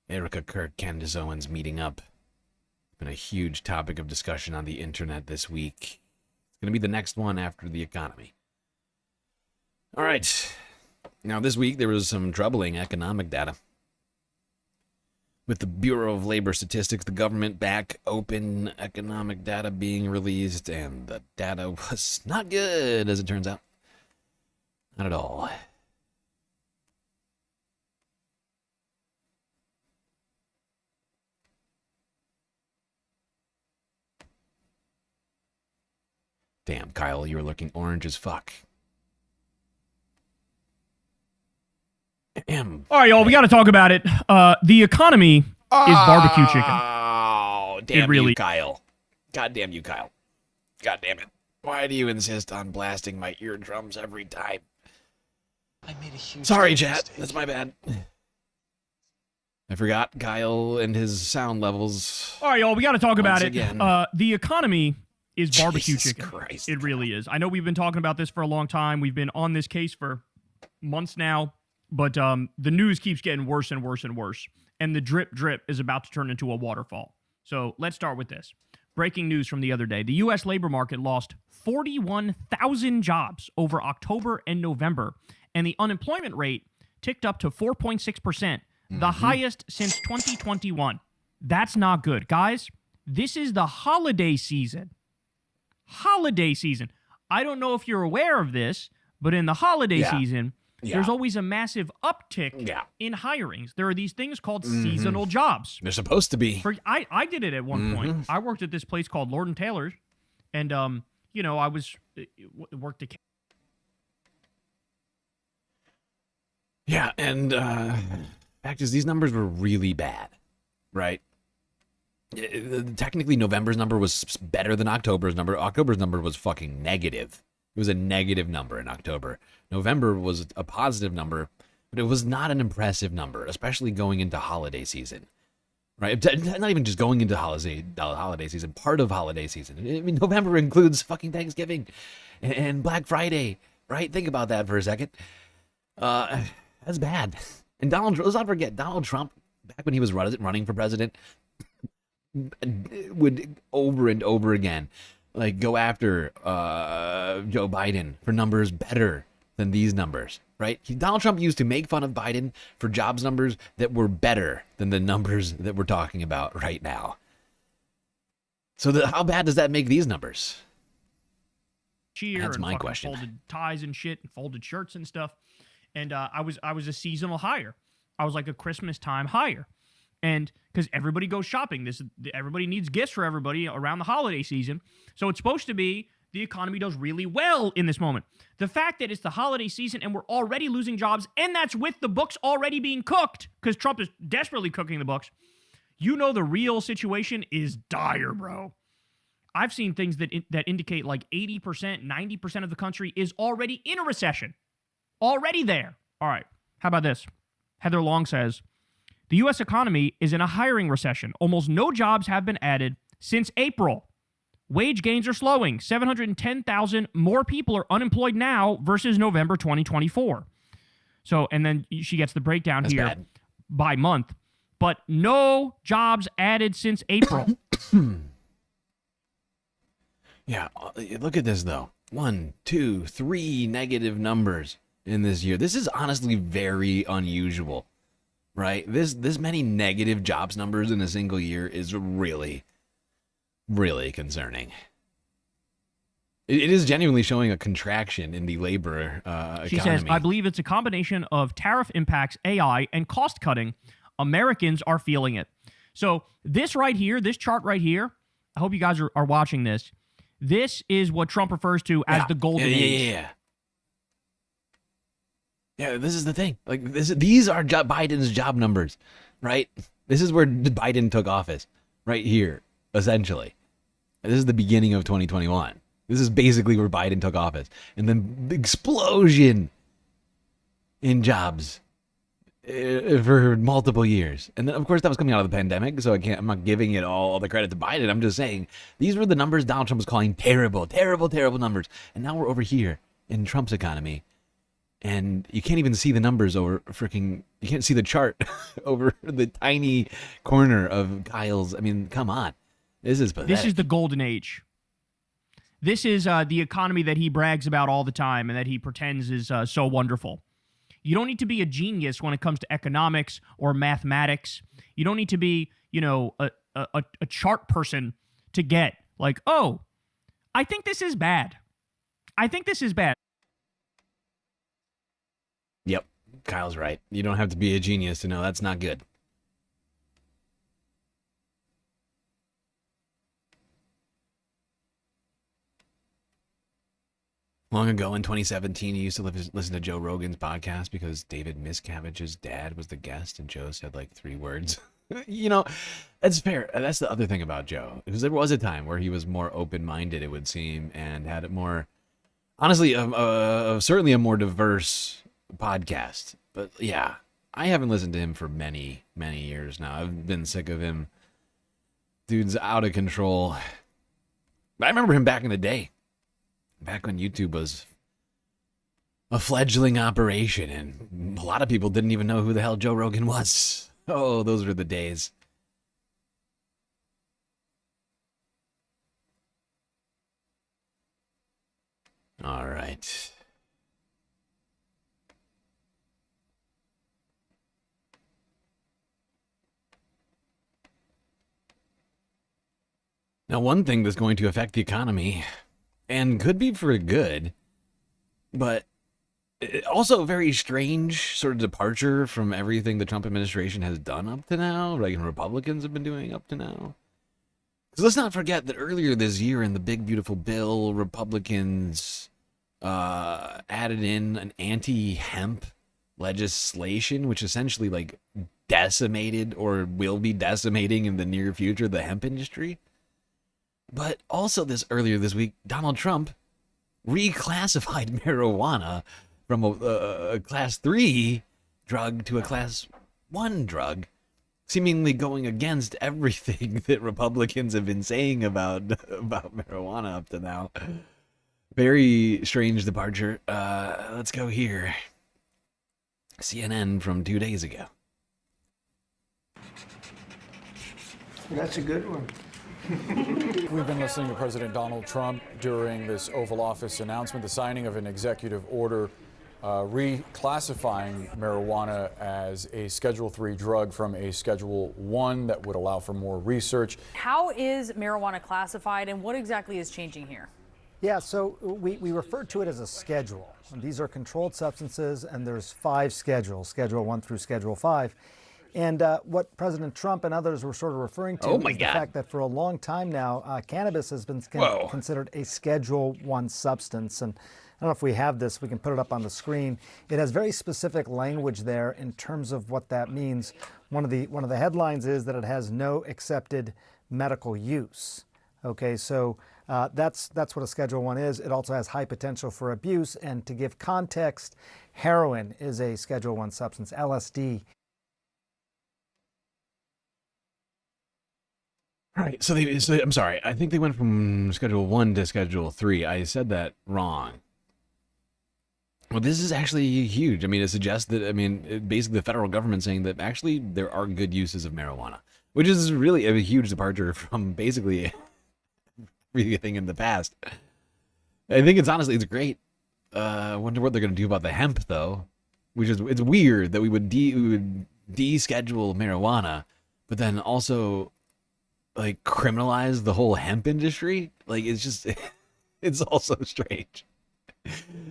Erica Kirk, Candace Owens meeting up. It's been a huge topic of discussion on the internet this week. It's going to be the next one after the economy. All right. Now, this week there was some troubling economic data. With the Bureau of Labor Statistics, the government back open economic data being released, and the data was not good, as it turns out. Not at all. Damn, Kyle, you were looking orange as fuck. All right, y'all, we got to talk about it. The economy is barbecue chicken. Oh, damn really... you, Kyle. God damn you, Kyle. God damn it. Why do you insist on blasting my eardrums every time? I made a huge Sorry, chat. That's my bad. I forgot Kyle and his sound levels. All right, y'all, we got to talk about it. Again. The economy is barbecue Jesus chicken. Christ. It really is. I know we've been talking about this for a long time. We've been on this case for months now. But the news keeps getting worse and worse and worse. And the drip is about to turn into a waterfall. So let's start with this. Breaking news from the other day. The U.S. labor market lost 41,000 jobs over October and November. And the unemployment rate ticked up to 4.6%, the highest since 2021. That's not good. Guys, This is the holiday season. Holiday season. I don't know if you're aware of this, but in the holiday season, there's always a massive uptick in hirings. There are these things called seasonal jobs. They're supposed to be. I did it at one point. I worked at this place called Lord & Taylor's, and, you know, I worked at... Yeah, and fact is, these numbers were really bad, right? Technically, November's number was better than October's number. October's number was fucking negative. It was a negative number in October. November was a positive number, but it was not an impressive number, especially going into holiday season, right? Not even just going into holiday season, part of holiday season. I mean, November includes fucking Thanksgiving and Black Friday, right? Think about that for a second. That's bad. And let's not forget, Donald Trump, back when he was running for president, would over and over again like go after Joe Biden for numbers better than these numbers, right? Donald Trump used to make fun of Biden for jobs numbers that were better than the numbers that we're talking about right now. So how bad does that make these numbers? That's my question. Folded ties and shit, and folded shirts and stuff. And I was a seasonal hire. I was like a Christmas time hire. And because everybody goes shopping, everybody needs gifts for everybody around the holiday season. So it's supposed to be the economy does really well in this moment. The fact that it's the holiday season and we're already losing jobs, and that's with the books already being cooked, because Trump is desperately cooking the books, you know the real situation is dire, bro. I've seen things that indicate like 80%, 90% of the country is already in a recession. Already there. All right, how about this? Heather Long says, the U.S. economy is in a hiring recession. Almost no jobs have been added since April. Wage gains are slowing. 710,000 more people are unemployed now versus November 2024. So, and then she gets the breakdown here by month. But no jobs added since April. Yeah, look at this, though. 1, 2, 3 negative numbers in this year. This is honestly very unusual. Right? This many negative jobs numbers in a single year is really, really concerning. It is genuinely showing a contraction in the labor economy. She says, I believe it's a combination of tariff impacts, AI, and cost cutting. Americans are feeling it. So this right here, this chart right here, I hope you guys are watching this. This is what Trump refers to as the golden age. Yeah, this is the thing. Like these are Biden's job numbers, right? This is where Biden took office, right here, essentially. This is the beginning of 2021. This is basically where Biden took office, and then the explosion in jobs for multiple years. And then, of course, that was coming out of the pandemic, so I'm not giving it all the credit to Biden. I'm just saying these were the numbers Donald Trump was calling terrible, terrible, terrible numbers, and now we're over here in Trump's economy. And you can't even see the numbers over you can't see the chart over the tiny corner of Kyle's. I mean, come on. This is pathetic. This is the golden age. This is the economy that he brags about all the time and that he pretends is so wonderful. You don't need to be a genius when it comes to economics or mathematics. You don't need to be, a chart person to get like, oh, I think this is bad. I think this is bad. Yep, Kyle's right. You don't have to be a genius to know that's not good. Long ago in 2017, he used to listen to Joe Rogan's podcast because David Miscavige's dad was the guest, and Joe said like 3 words. That's fair. That's the other thing about Joe, because there was a time where he was more open-minded, it would seem, and had it more, honestly, certainly a more diverse podcast. But yeah, I haven't listened to him for many, many years now. I've been sick of him. Dude's out of control. I remember him back in the day, back when YouTube was a fledgling operation, and a lot of people didn't even know who the hell Joe Rogan was. Oh, those were the days. All right. Now, one thing that's going to affect the economy, and could be for good, but also a very strange sort of departure from everything the Trump administration has done up to now, like Republicans have been doing up to now. Because let's not forget that earlier this year in the big beautiful bill, Republicans added in an anti-hemp legislation, which essentially like decimated or will be decimating in the near future the hemp industry. But also earlier this week, Donald Trump reclassified marijuana from a class 3 drug to a class 1 drug, seemingly going against everything that Republicans have been saying about marijuana up to now. Very strange departure. Let's go here. CNN from 2 days ago. That's a good one. We've been listening to President Donald Trump during this Oval Office announcement, the signing of an executive order reclassifying marijuana as a Schedule 3 drug from a Schedule 1 that would allow for more research. How is marijuana classified, and what exactly is changing here? Yeah, so we refer to it as a schedule. These are controlled substances, and there's 5 schedules, Schedule 1 through Schedule 5. And what President Trump and others were sort of referring to is the fact that for a long time now, cannabis has been considered a Schedule 1 substance. And I don't know if we have this, we can put it up on the screen. It has very specific language there in terms of what that means. One of the headlines is that it has no accepted medical use. Okay, so that's what a Schedule 1 is. It also has high potential for abuse. And to give context, heroin is a Schedule 1 substance, LSD. All right, so I'm sorry. I think they went from Schedule 1 to Schedule 3. I said that wrong. Well, this is actually huge. I mean, it suggests that, basically the federal government saying that actually there are good uses of marijuana, which is really a huge departure from basically everything in the past. I think it's great. I wonder what they're going to do about the hemp, though, it's weird that we would deschedule marijuana, but then also like criminalize the whole hemp industry. Like, it's also strange.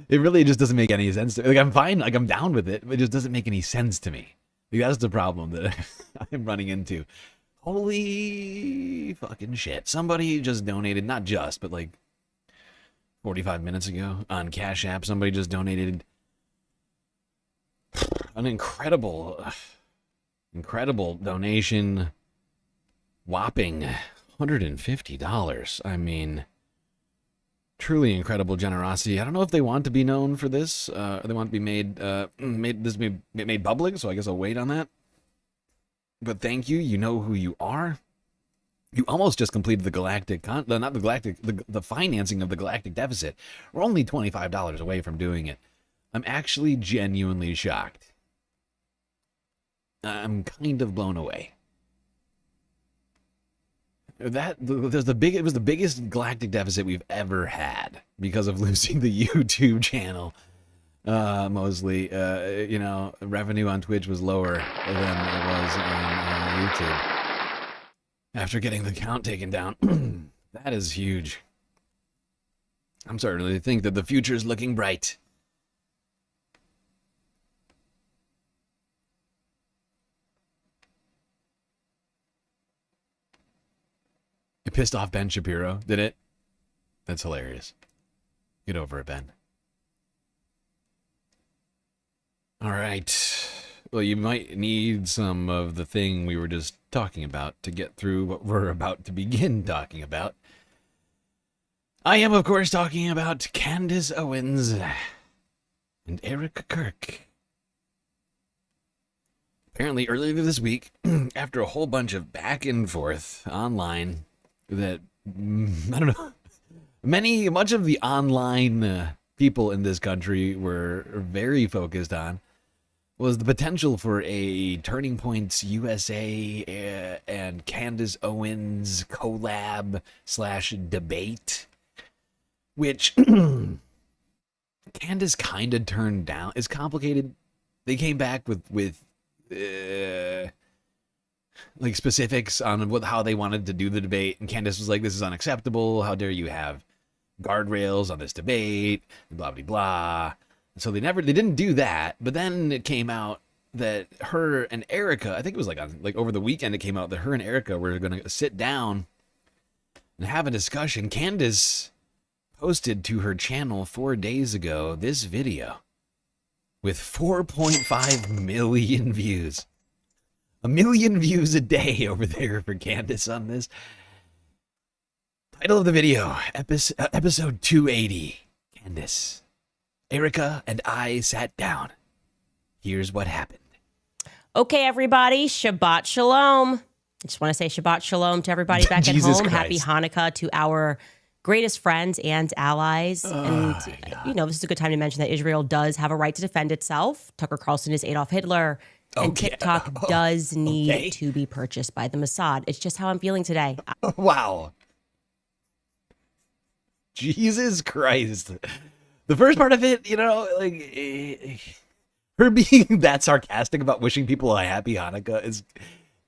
It really just doesn't make any sense to me. Like, I'm fine, like I'm down with it, but it just doesn't make any sense to me. Like, that's the problem that I'm running into. Holy fucking shit. Somebody just donated, not just, but like 45 minutes ago on Cash App, somebody just donated an incredible donation. Whopping $150. I mean, truly incredible generosity. I don't know if they want to be known for this. Or they want to be made public, so I guess I'll wait on that. But thank you. You know who you are. You almost just completed the financing of the galactic deficit. We're only $25 away from doing it. I'm actually genuinely shocked. I'm kind of blown away. It was the biggest galactic deficit we've ever had because of losing the YouTube channel. Mostly, revenue on Twitch was lower than it was on YouTube after getting the count taken down. That is huge. I'm starting to think that the future is looking bright. It pissed off Ben Shapiro, did it? That's hilarious. Get over it, Ben. All right. Well, you might need some of the thing we were just talking about to get through what we're about to begin talking about. I am, of course, talking about Candace Owens and Eric Kirk. Apparently, earlier this week, after a whole bunch of back and forth online, that, I don't know, much of the online people in this country were very focused on was the potential for a Turning Points USA and Candace Owens collab / debate, which Candace kind of turned down. It's complicated. They came back with like specifics on how they wanted to do the debate, and Candace was like, "This is unacceptable. How dare you have guardrails on this debate?" Blah blah blah. So they didn't do that. But then it came out that her and Erica, I think it was like over the weekend, it came out that her and Erica were going to sit down and have a discussion. Candace posted to her channel 4 days ago this video with 4.5 million views. 1 million views a day over there for Candace on this. Title of the video, episode 280. Candace, Erica, and I sat down. Here's what happened. Okay, everybody, Shabbat Shalom. I just want to say Shabbat Shalom to everybody back at home. Christ. Happy Hanukkah to our greatest friends and allies. This is a good time to mention that Israel does have a right to defend itself. Tucker Carlson is Adolf Hitler. And TikTok does need to be purchased by the Mossad. It's just how I'm feeling today. Wow. Jesus Christ. The first part of it, her being that sarcastic about wishing people a happy Hanukkah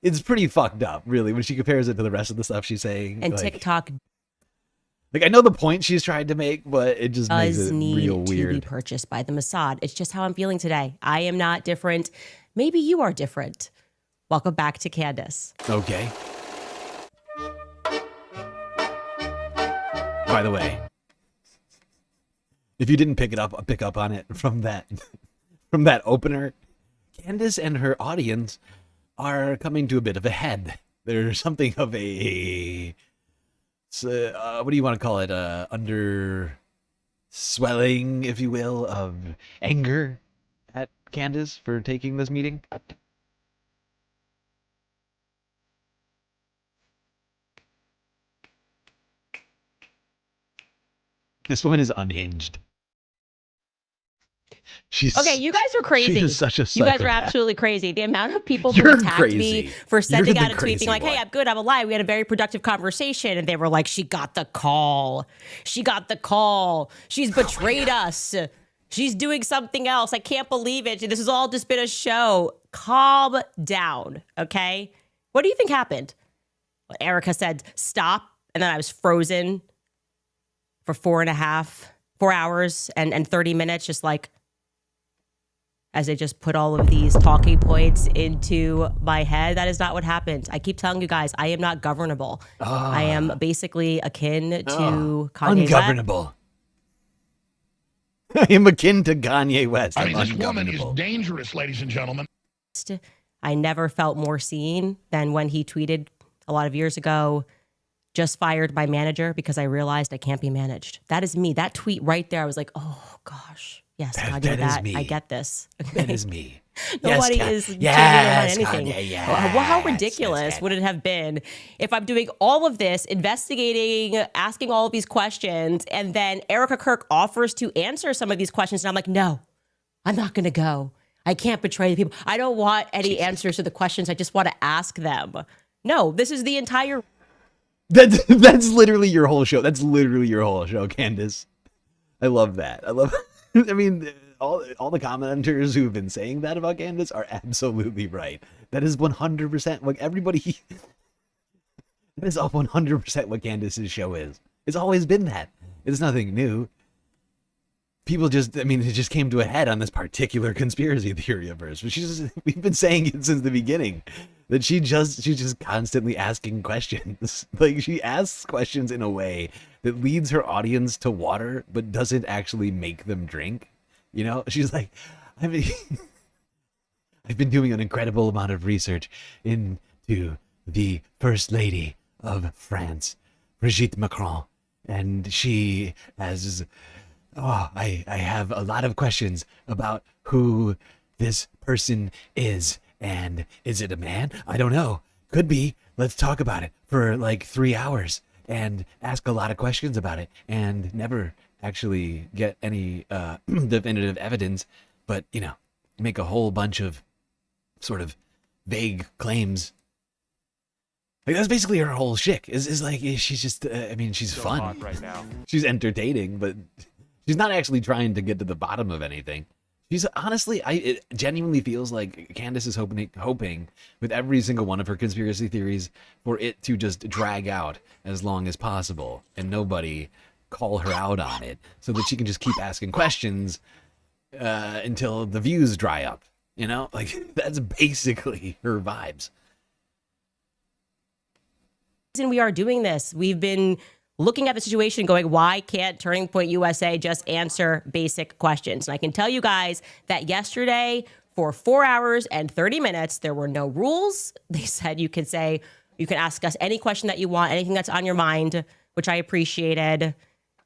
is pretty fucked up, really, when she compares it to the rest of the stuff she's saying. And TikTok I know the point she's trying to make, but it just makes it real need weird. to be purchased by the Mossad. It's just how I'm feeling today. I am not different. Maybe you are different. Welcome back to Candace. Okay. By the way, if you didn't pick up on it from that opener, Candace and her audience are coming to a bit of a head. There's something of a what do you want to call it? Under swelling, if you will, of anger at Candace for taking this meeting. This woman is unhinged. Okay, you guys are crazy. She is such a You guys are psychopath. absolutely crazy. The amount of people who You're attacked crazy. me for sending You're out the a tweet being crazy like, "Hey, one. I'm good. I'm alive. We had a very productive conversation," and they were like, "She got the call. She got the call. She's betrayed us. She's doing something else. I can't believe it. This has all just been a show." Calm down, okay? What do you think happened? Well, Erica said stop, and then I was frozen for 4 hours and 30 minutes, just like, as they just put all of these talking points into my head. That is not what happened. I keep telling you guys, I am not governable. I am basically akin to Kanye Ungovernable. I am akin to Kanye West. I mean, I'm this woman is ungovernable. dangerous, ladies and gentlemen. West. I never felt more seen than when he tweeted a lot of years ago, "Just fired my manager because I realized I can't be managed." That is me. That tweet right there, I was like, oh gosh. Yes, Kanye, that is me. I get this. That is me. Nobody Yes, is changing yes, their mind anything. Kanye, yes, Well, how ridiculous would it have been if I'm doing all of this, investigating, asking all of these questions, and then Erica Kirk offers to answer some of these questions, and I'm like, no, I'm not going to go. I can't betray the people. I don't want any answers to the questions. I just want to ask them. No, this is the entire... That's literally your whole show. That's literally your whole show, Candace. I love that. I mean, all the commenters who've been saying that about Candace are absolutely right. That is 100% what everybody... That is all 100% what Candace's show is. It's always been that. It's nothing new. People just, it just came to a head on this particular conspiracy theory of hers. But we've been saying it since the beginning that she's just constantly asking questions. Like, she asks questions in a way that leads her audience to water, but doesn't actually make them drink. She's like, I've been doing an incredible amount of research into the First Lady of France, Brigitte Macron, and she has... I have a lot of questions about who this person is. And is it a man? I don't know. Could be. Let's talk about it for like 3 hours and ask a lot of questions about it and never actually get any definitive evidence, but, make a whole bunch of sort of vague claims. Like, that's basically her whole shtick. Is like, she's just, she's so fun. Hot right now. She's entertaining, but... She's not actually trying to get to the bottom of anything. She's honestly, it genuinely feels like Candace is hoping with every single one of her conspiracy theories for it to just drag out as long as possible and nobody call her out on it, so that she can just keep asking questions until the views dry up. You know, like that's basically her vibes. And we are doing this. We've been looking at the situation going, why can't Turning Point USA just answer basic questions? And I can tell you guys that yesterday for 4 hours and 30 minutes, there were no rules. They said you can ask us any question that you want, anything that's on your mind, which I appreciated.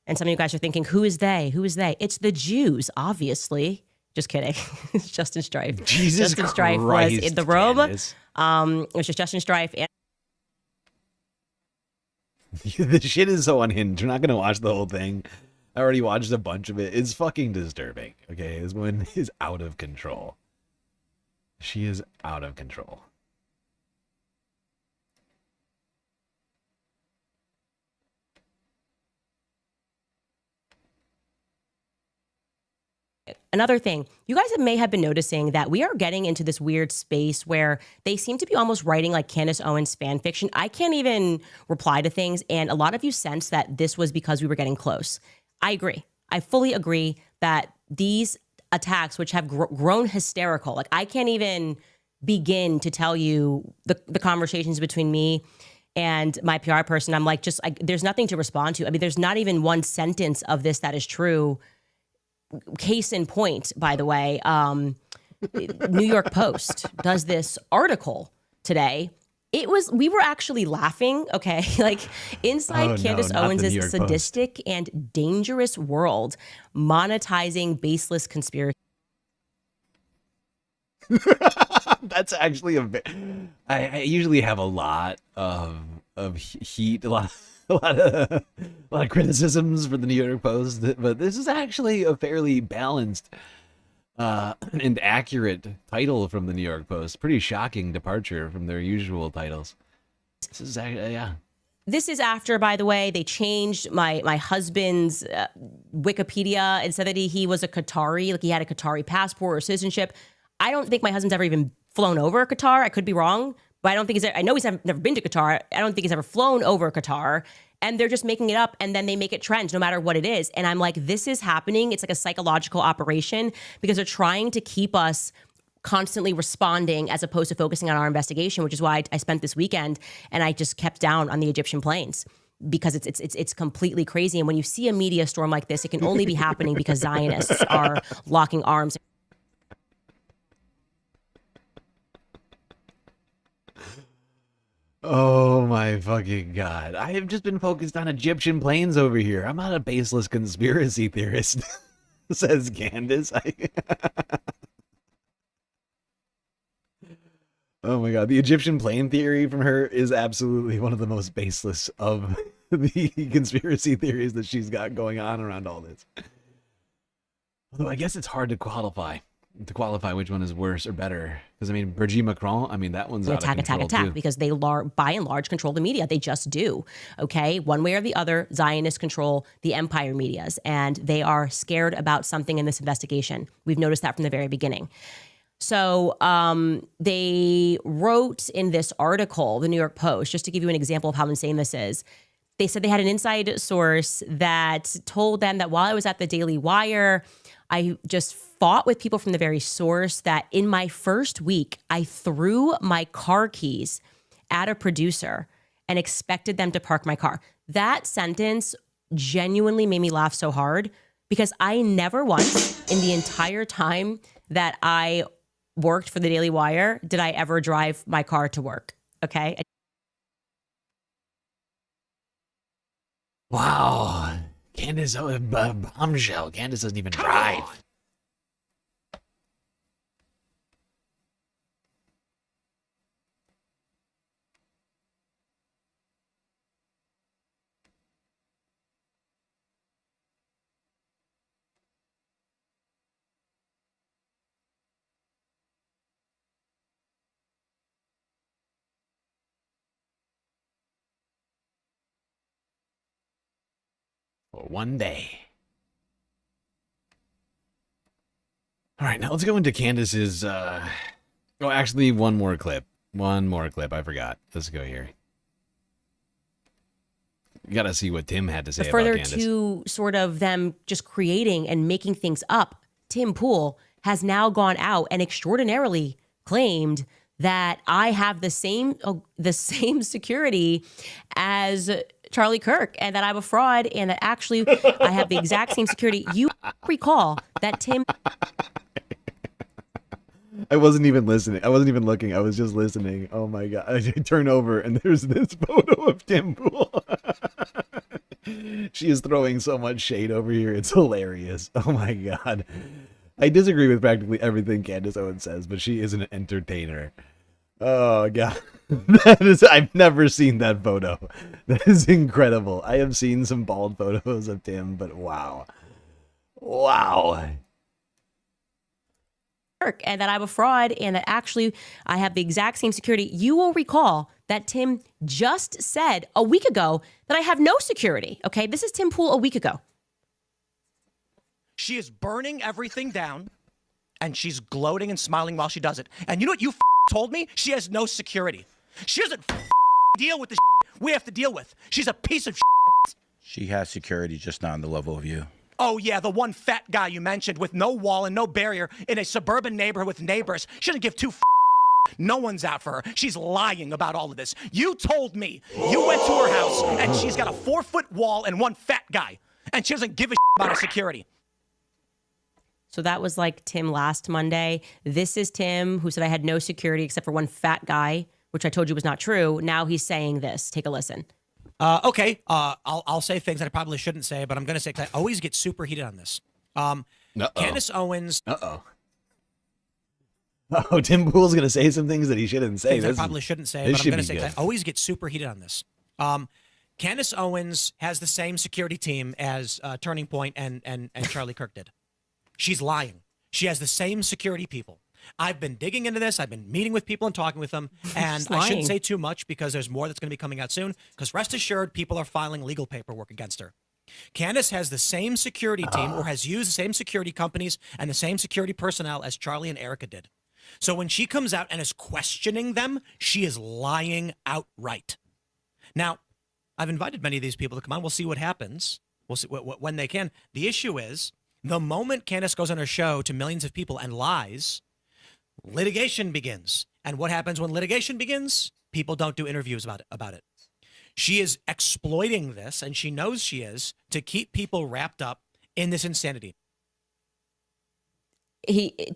And some of you guys are thinking, who is they? Who is they? It's the Jews, obviously. Just kidding. It's Justin Strife. Jesus Justin Strife Christ, was in the room. Candace. It was just Justin Strife and The shit is so unhinged. We're not gonna watch the whole thing. I already watched a bunch of it. It's fucking disturbing. Okay, this woman is out of control. She is out of control. Another thing, you guys may have been noticing that we are getting into this weird space where they seem to be almost writing like Candace Owens fan fiction. I can't even reply to things, and a lot of you sense that this was because we were getting close. I agree. I fully agree that these attacks, which have grown hysterical, like I can't even begin to tell you the conversations between me and my PR person. I'm like, there's nothing to respond to. I mean, there's not even one sentence of this that is true. Case in point, by the way, New York Post does this article today. We were actually laughing, okay? Like inside Candace Owens' sadistic and dangerous world, monetizing baseless conspiracy. That's actually I usually have a lot of heat, a lot of criticisms for the New York Post, but this is actually a fairly balanced and accurate title from the New York Post. Pretty shocking departure from their usual titles. This is yeah. This is after, by the way, they changed my husband's Wikipedia and said that he was a Qatari, like he had a Qatari passport or citizenship. I don't think my husband's ever even flown over Qatar. I could be wrong. But I don't think I know he's never been to Qatar. I don't think he's ever flown over Qatar. And they're just making it up, and then they make it trend no matter what it is. And I'm like, this is happening. It's like a psychological operation because they're trying to keep us constantly responding as opposed to focusing on our investigation, which is why I spent this weekend and I just kept down on the Egyptian planes because it's completely crazy. And when you see a media storm like this, it can only be happening because Zionists are locking arms. Oh my fucking god. I have just been focused on Egyptian planes over here. I'm not a baseless conspiracy theorist, says Candace. Oh my god. The Egyptian plane theory from her is absolutely one of the most baseless of the conspiracy theories that she's got going on around all this. Although I guess it's hard to qualify which one is worse or better. Because, I mean, Brigitte Macron, I mean, that one's out of control too. Because they, by and large, control the media. They just do, okay? One way or the other, Zionists control the empire medias, and they are scared about something in this investigation. We've noticed that from the very beginning. So they wrote in this article, the New York Post, just to give you an example of how insane this is, they said they had an inside source that told them that while I was at the Daily Wire, I just fought with people from the very source that in my first week, I threw my car keys at a producer and expected them to park my car. That sentence genuinely made me laugh so hard because I never once in the entire time that I worked for the Daily Wire did I ever drive my car to work, okay? Wow. Candace, bombshell. Candace doesn't even drive. For one day. All right, now let's go into Candace's. Oh, actually, one more clip. I forgot. Let's go here. You gotta see what Tim had to say But about further Candace. to sort of them just creating and making things up, Tim Pool has now gone out and extraordinarily claimed that I have the same security as Charlie Kirk, and that I'm a fraud, and that actually I have the exact same security. You recall that Tim. I wasn't even listening. I wasn't even looking. I was just listening. Oh my god! I turn over and there's this photo of Tim Pool. She is throwing so much shade over here. It's hilarious. Oh my god. I disagree with practically everything Candace Owens says, but she is an entertainer. Oh god. I've never seen that photo. That is incredible. I have seen some bald photos of Tim, but wow. Wow. And that I'm a fraud, and that actually I have the exact same security. You will recall that Tim just said a week ago that I have no security. Okay, this is Tim Pool a week ago. She is burning everything down, and she's gloating and smiling while she does it. And you know what you told me? She has no security. She doesn't deal with the we have to deal with. She's a piece of She has security, just not on the level of you. Oh, yeah, the one fat guy you mentioned with no wall and no barrier in a suburban neighborhood with neighbors. She doesn't give two No one's out for her. She's lying about all of this. You told me you went to her house and she's got a 4-foot wall and one fat guy, and she doesn't give a about her security. So that was like Tim last Monday. This is Tim who said I had no security except for one fat guy, which I told you was not true. Now he's saying this. Take a listen. Okay, I'll say things that I probably shouldn't say, but I'm going to say, 'cause I always get super heated on this. Candace Owens. Oh, Tim Pool's going to say some things that he shouldn't say. Things I probably shouldn't say, but I'm going to say, 'cause I always get super heated on this. Candace Owens has the same security team as Turning Point and Charlie Kirk did. She's lying. She has the same security people. I've been digging into this. I've been meeting with people and talking with them. And I shouldn't say too much because there's more that's going to be coming out soon. Because rest assured, people are filing legal paperwork against her. Candace has the same security team or has used the same security companies and the same security personnel as Charlie and Erica did. So when she comes out and is questioning them, she is lying outright. Now, I've invited many of these people to come on. We'll see what happens. We'll see when they can. The issue is the moment Candace goes on her show to millions of people and lies, litigation begins. And what happens when litigation begins? People don't do interviews about it. She is exploiting this, and she knows she is, to keep people wrapped up in this insanity.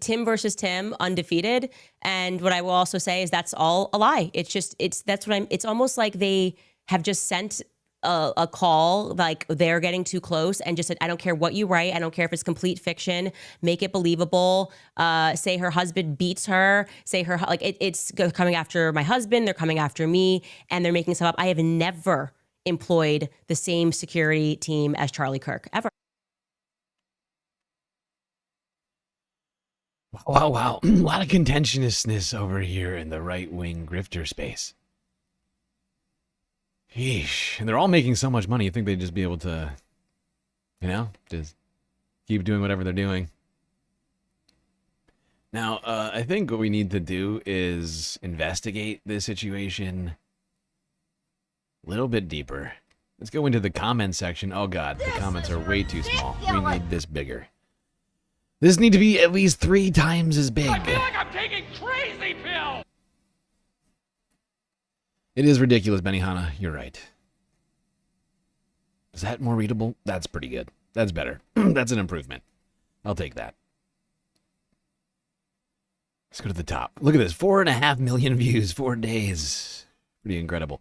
Tim versus Tim, undefeated. And what I will also say is that's all a lie. It's almost like they have just sent a call, like they're getting too close, and just said, I don't care what you write. I don't care if it's complete fiction. Make it believable. Say her husband beats her. Say her, like it's coming after my husband. They're coming after me, and they're making stuff up. I have never employed the same security team as Charlie Kirk, ever. Wow. A lot of contentiousness over here in the right-wing grifter space. Yeesh. And they're all making so much money, you think they'd just be able to, just keep doing whatever they're doing. Now, I think what we need to do is investigate this situation a little bit deeper. Let's go into the comments section. Oh god, the comments are way too small. We need this bigger. This need to be at least 3 times as big. I feel like I'm taking crazy pills! It is ridiculous, Benihana. You're right. Is that more readable? That's pretty good. That's better. That's an improvement. I'll take that. Let's go to the top. Look at this. 4.5 million views, 4 days. Pretty incredible.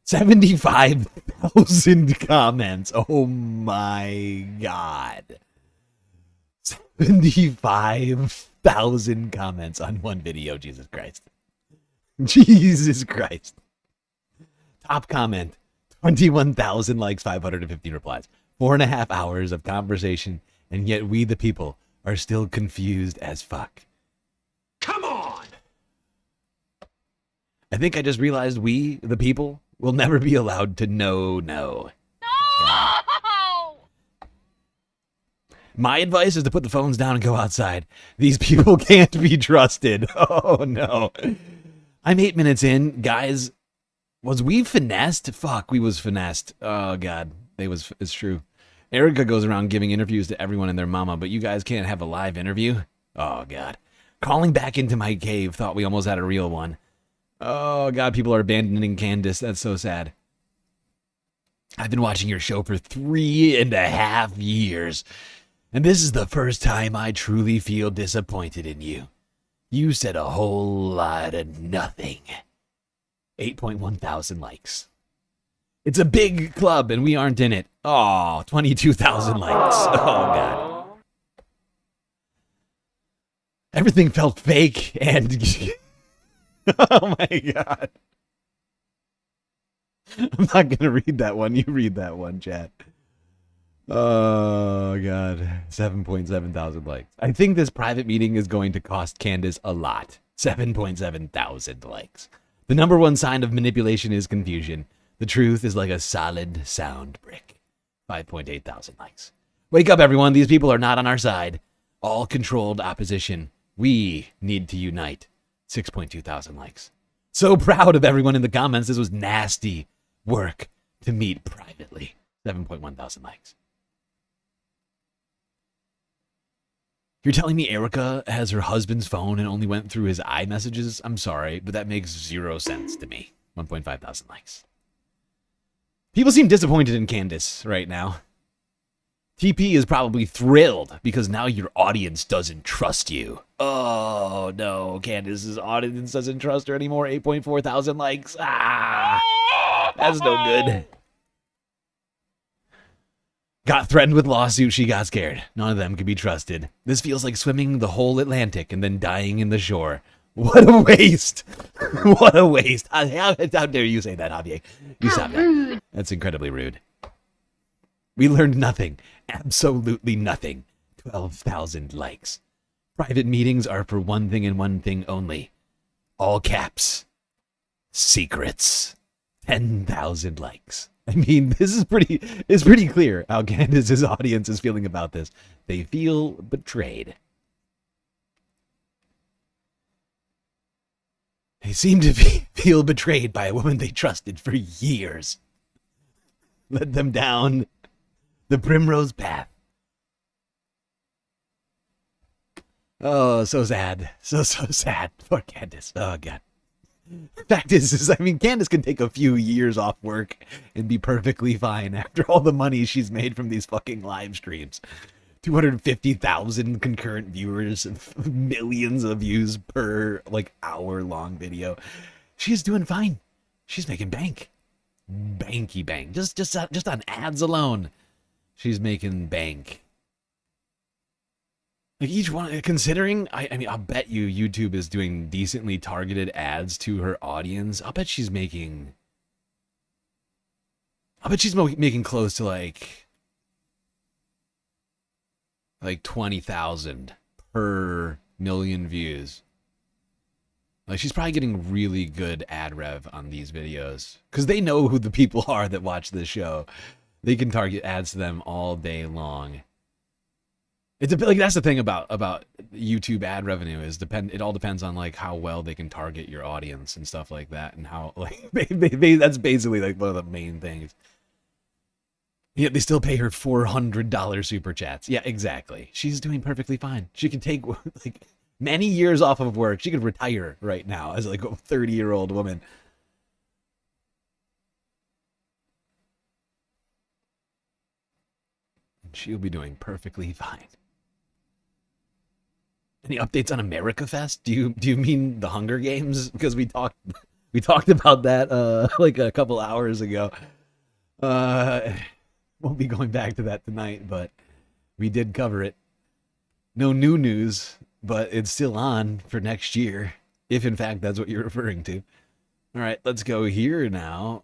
75,000 comments. Oh my god. 75,000 comments on one video. Jesus Christ. Jesus Christ. Top comment. 21,000 likes, 550 replies. 4.5 hours of conversation, and yet we, the people, are still confused as fuck. Come on! I think I just realized we, the people, will never be allowed to know no. My advice is to put the phones down and go outside. These people can't be trusted. Oh, no. I'm 8 minutes in. Guys, was we finessed? Fuck, we was finessed. Oh, God. It's true. Erica goes around giving interviews to everyone and their mama, but you guys can't have a live interview? Oh, God. Crawling back into my cave, thought we almost had a real one. Oh, God, people are abandoning Candace. That's so sad. I've been watching your show for 3.5 years, and this is the first time I truly feel disappointed in you. You said a whole lot of nothing. 8.1 thousand likes. It's a big club, and we aren't in it. Oh, 22,000 likes. Oh, God. Everything felt fake, and... Oh, my God. I'm not going to read that one. You read that one, chat. Oh, God. 7.7 thousand likes. I think this private meeting is going to cost Candace a lot. 7.7 thousand likes. The number one sign of manipulation is confusion. The truth is like a solid sound brick. 5.8 thousand likes. Wake up, everyone. These people are not on our side. All controlled opposition. We need to unite. 6.2 thousand likes. So proud of everyone in the comments. This was nasty work to meet privately. 7.1 thousand likes. You're telling me Erica has her husband's phone and only went through his iMessages? I'm sorry, but that makes 0 sense to me. 1.5 thousand likes. People seem disappointed in Candace right now. TP is probably thrilled because now your audience doesn't trust you. Oh, no. Candace's audience doesn't trust her anymore. 8.4 thousand likes. Ah, that's no good. Got threatened with lawsuit. She got scared. None of them can be trusted. This feels like swimming the whole Atlantic and then dying in the shore. What a waste. What a waste. How dare you say that, Javier? You stop that. That's incredibly rude. We learned nothing. Absolutely nothing. 12,000 likes. Private meetings are for one thing and one thing only. All caps. Secrets. 10,000 likes. I mean, this is it's pretty clear how Candace's audience is feeling about this. They feel betrayed. They seem to feel betrayed by a woman they trusted for years. Led them down the primrose path. Oh, so sad. So sad. Poor Candace. Oh, God. Fact is, I mean, Candace can take a few years off work and be perfectly fine after all the money she's made from these fucking live streams. 250,000 concurrent viewers, millions of views per, like, hour-long video. She's doing fine. She's making bank. Banky bank. Just on ads alone. She's making bank. Like each one, considering, I mean, I'll bet you YouTube is doing decently targeted ads to her audience. I'll bet she's making close to like 20,000 per million views. Like she's probably getting really good ad rev on these videos because they know who the people are that watch this show. They can target ads to them all day long. It's like that's the thing about YouTube ad revenue is it all depends on like how well they can target your audience and stuff like that, and how like that's basically like one of the main things. Yet they still pay her $400 super chats. Yeah, exactly. She's doing perfectly fine. She can take like many years off of work. She could retire right now as like a 30-year-old woman. And she'll be doing perfectly fine. Any updates on America Fest? Do you mean the Hunger Games? Because we talked about that like a couple hours ago. Won't be going back to that tonight, but we did cover it. No new news, but it's still on for next year, if in fact that's what you're referring to. All right, let's go here now.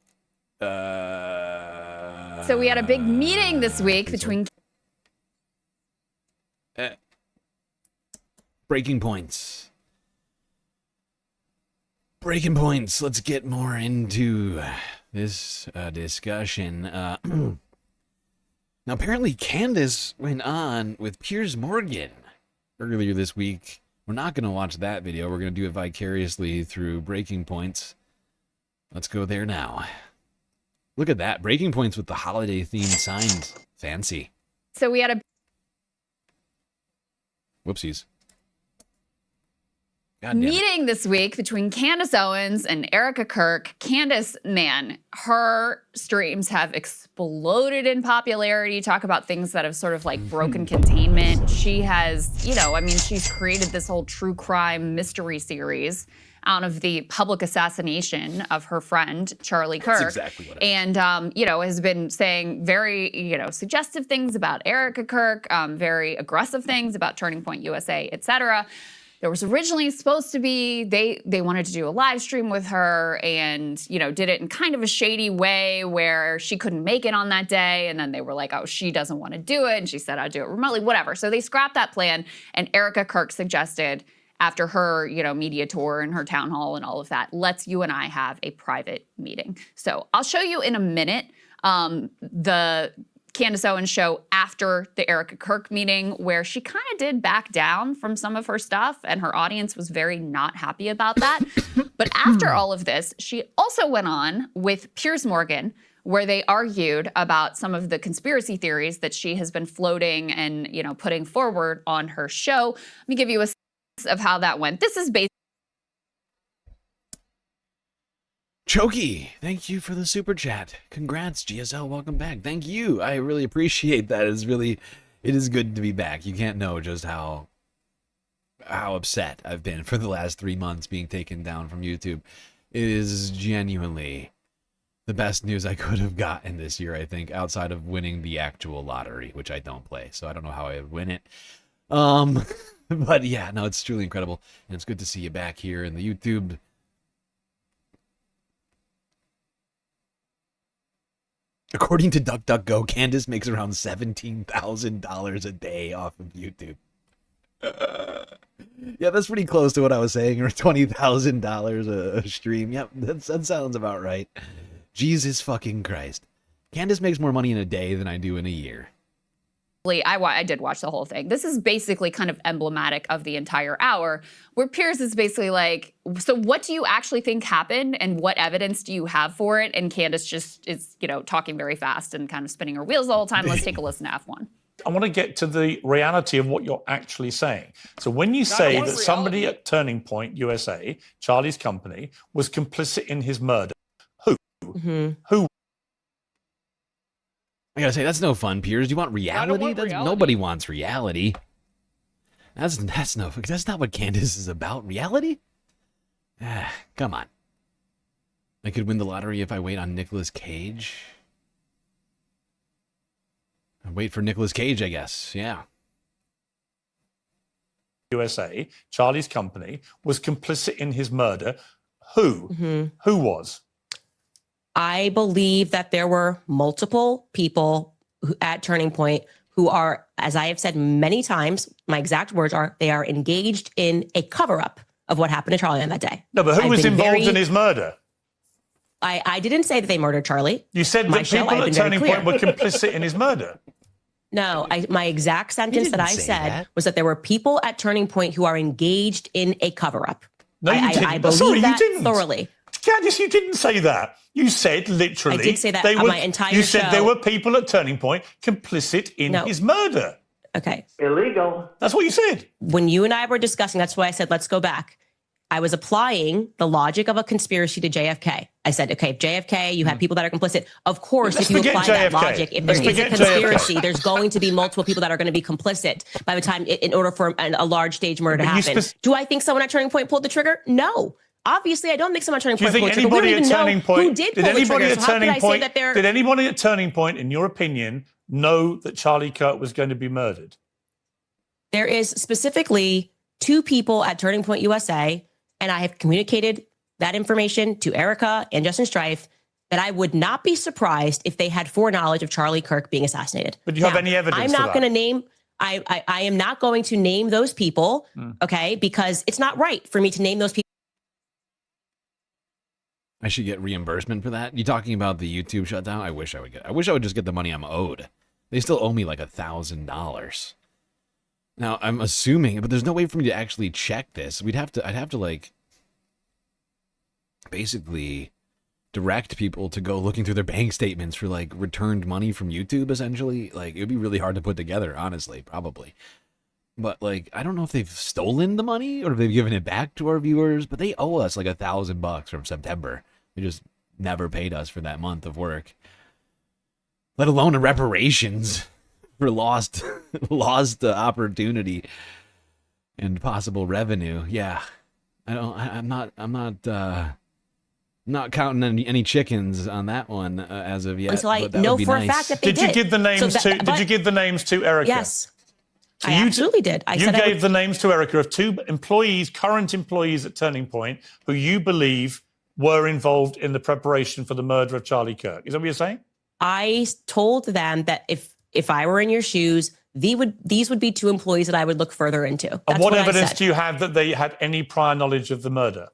So we had a big meeting this week between... Breaking points. Breaking points. Let's get more into this discussion. Now, apparently Candace went on with Piers Morgan earlier this week. We're not going to watch that video. We're going to do it vicariously through Breaking Points. Let's go there now. Look at that. Breaking Points with the holiday-themed signs. Fancy. So we had a Whoopsies. God damn it. meeting this week between Candace Owens and Erica Kirk. Candace, man, her streams have exploded in popularity. Talk about things that have sort of like broken containment. She has, you know, I mean, she's created this whole true crime mystery series out of the public assassination of her friend, Charlie Kirk. That's exactly what And, you know, has been saying very, you know, suggestive things about Erica Kirk, very aggressive things about Turning Point USA, et cetera. There was originally supposed to be, they wanted to do a live stream with her and, you know, did it in kind of a shady way where she couldn't make it on that day. And then they were like, oh, she doesn't want to do it. And she said, I'll do it remotely, whatever. So they scrapped that plan. And Erica Kirk suggested, after her, you know, media tour and her town hall and all of that, let's you and I have a private meeting. So I'll show you in a minute the Candace Owens show after the Erica Kirk meeting, where she kind of did back down from some of her stuff, and her audience was very not happy about that. But after all of this, she also went on with Piers Morgan, where they argued about some of the conspiracy theories that she has been floating and, you know, putting forward on her show. Let me give you a sense of how that went. This is basically Choky, thank you for the super chat. Congrats, GSL, welcome back. Thank you. I really appreciate that. It is good to be back. You can't know just how upset I've been for the last 3 months being taken down from YouTube. It is genuinely the best news I could have gotten this year, I think, outside of winning the actual lottery, which I don't play, so I don't know how I would win it. But yeah, no, it's truly incredible, and it's good to see you back here in the YouTube. According to DuckDuckGo, Candace makes around $17,000 a day off of YouTube. Yeah, that's pretty close to what I was saying, or $20,000 a stream. Yep, that sounds about right. Jesus fucking Christ. Candace makes more money in a day than I do in a year. I did watch the whole thing. This is basically kind of emblematic of the entire hour, where Piers is basically like, so what do you actually think happened and what evidence do you have for it? And Candace just is, you know, talking very fast and kind of spinning her wheels the whole time. Let's take a listen to F1. I want to get to the reality of what you're actually saying. So when you say that somebody at Turning Point USA, Charlie's company, was complicit in his murder, who? Who? I gotta say, that's no fun, Piers. Do you want reality? Nobody wants reality. That's not what Candace is about. Reality? Come on. I could win the lottery if I wait on Nicolas Cage. I wait for Nicolas Cage, I guess. Yeah. USA, Charlie's company, was complicit in his murder. Who? Who was? I believe that there were multiple people at Turning Point who are, as I have said many times, my exact words are, they are engaged in a cover-up of what happened to Charlie on that day. No, but who was involved in his murder? I didn't say that they murdered Charlie. You said that people at Turning Point were complicit in his murder. No, my exact sentence that I said was that there were people at Turning Point who are engaged in a cover-up. No, you didn't. I believe that thoroughly. Candace, you didn't say that. You said literally. I did say that my entire show. You said there were people at Turning Point complicit in his murder. Okay. Illegal. That's what you said. When you and I were discussing, that's why I said, let's go back. I was applying the logic of a conspiracy to JFK. I said, okay, if JFK, you have people that are complicit. Of course, if you apply that logic, if there is a conspiracy, there's going to be multiple people that are going to be complicit by the time, in order for a large stage murder to happen. Do I think someone at Turning Point pulled the trigger? No. Obviously, I don't think someone at Turning Point pulled the trigger. We don't even know who did pull the trigger. So how can I say that they're... Did anybody at Turning Point, in your opinion, know that Charlie Kirk was going to be murdered? There is specifically 2 people at Turning Point USA, and I have communicated that information to Erica and Justin Strife, that I would not be surprised if they had foreknowledge of Charlie Kirk being assassinated. But do you have any evidence I'm not going to name... I am not going to name those people, okay, because it's not right for me to name those people. I should get reimbursement for that. You talking about the YouTube shutdown? I wish I would just get the money I'm owed. They still owe me like $1,000. Now, I'm assuming, but there's no way for me to actually check this. I'd have to like basically direct people to go looking through their bank statements for like returned money from YouTube, essentially. Like, it would be really hard to put together, honestly, probably. But like, I don't know if they've stolen the money or if they've given it back to our viewers, but they owe us like $1,000 from September. They just never paid us for that month of work, let alone a reparations for lost opportunity and possible revenue. Yeah, I'm not counting any chickens on that one as of yet. Until I know for a fact that they did. Did you give the names Did you give the names to Erica? Yes, So I absolutely did. You gave the names to Erica of 2 employees, current employees at Turning Point, who you believe were involved in the preparation for the murder of Charlie Kirk. Is that what you're saying? I told them that if I were in your shoes, these would be 2 employees that I would look further into. That's And what evidence I said. do you have that they had any prior knowledge of the murder?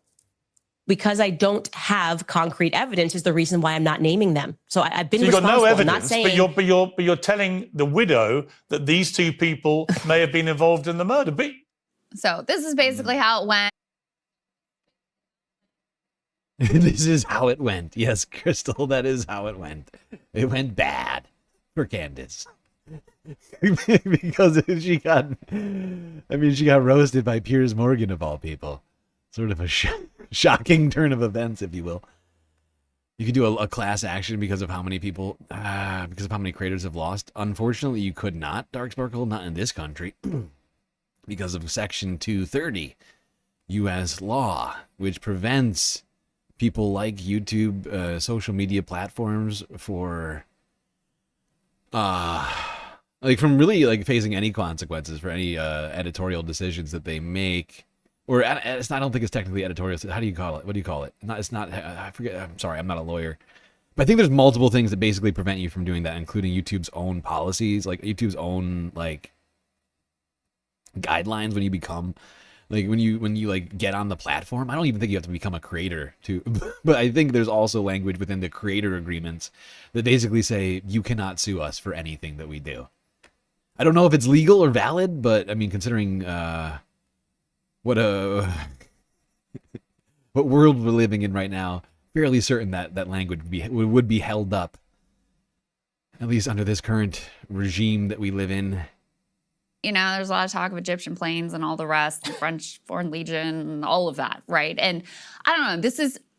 Because I don't have concrete evidence is the reason why I'm not naming them. So I've been So you've got responsible. no I'm not evidence, saying, but you're telling the widow that these 2 people may have been involved in the murder. But So this is basically how it went. This is how it went. Yes, Crystal, that is how it went. It went bad for Candace. Because she got roasted by Piers Morgan of all people. Sort of a shocking turn of events, if you will. You could do a class action because of how many people, because of how many creators have lost. Unfortunately, you could not, Darksparkle, not in this country, because of Section 230 U.S. law, which prevents people like YouTube, social media platforms for, like from really like facing any consequences for any editorial decisions that they make. Or I don't think it's technically editorial. How do you call it? What do you call it? It's not. I forget. I'm sorry. I'm not a lawyer. But I think there's multiple things that basically prevent you from doing that, including YouTube's own policies, like YouTube's own like guidelines when you become, like when you like get on the platform. I don't even think you have to become a creator to. But I think there's also language within the creator agreements that basically say you cannot sue us for anything that we do. I don't know if it's legal or valid, but I mean, considering what world we're living in right now, fairly certain that language would be held up, at least under this current regime that we live in. You know, there's a lot of talk of Egyptian planes and all the rest, the French Foreign Legion, and all of that, right? And I don't know,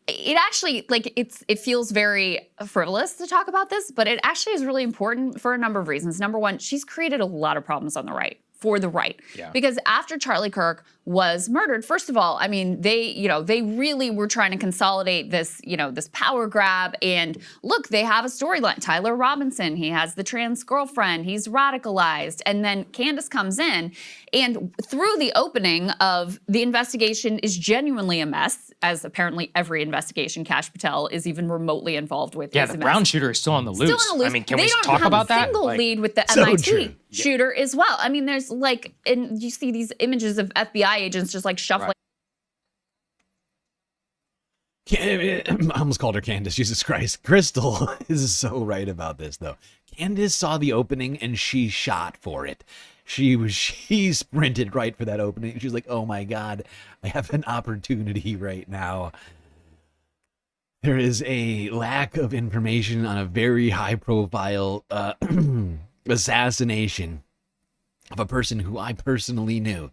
it actually, like, it feels very frivolous to talk about this, but it actually is really important for a number of reasons. Number one, she's created a lot of problems on the right. For the right. Yeah. Because after Charlie Kirk was murdered, first of all, I mean, they really were trying to consolidate this, this power grab. And look, they have a storyline. Tyler Robinson, he has the trans girlfriend, he's radicalized. And then Candace comes in, and through the opening of the investigation is genuinely a mess, as apparently every investigation Kash Patel is even remotely involved with. Yeah, the Brown shooter is still on the loose. Still on the loose. I mean, can we talk about that? They don't have a single lead with the So MIT true. shooter as well. I mean, there's like, and you see these images of FBI agents just like shuffling. I almost called her Candace. Jesus Christ. Crystal is so right about this, though. Candace saw the opening and she shot for it. She sprinted right for that opening. She was like, oh my God, I have an opportunity right now. There is a lack of information on a very high profile assassination of a person who I personally knew.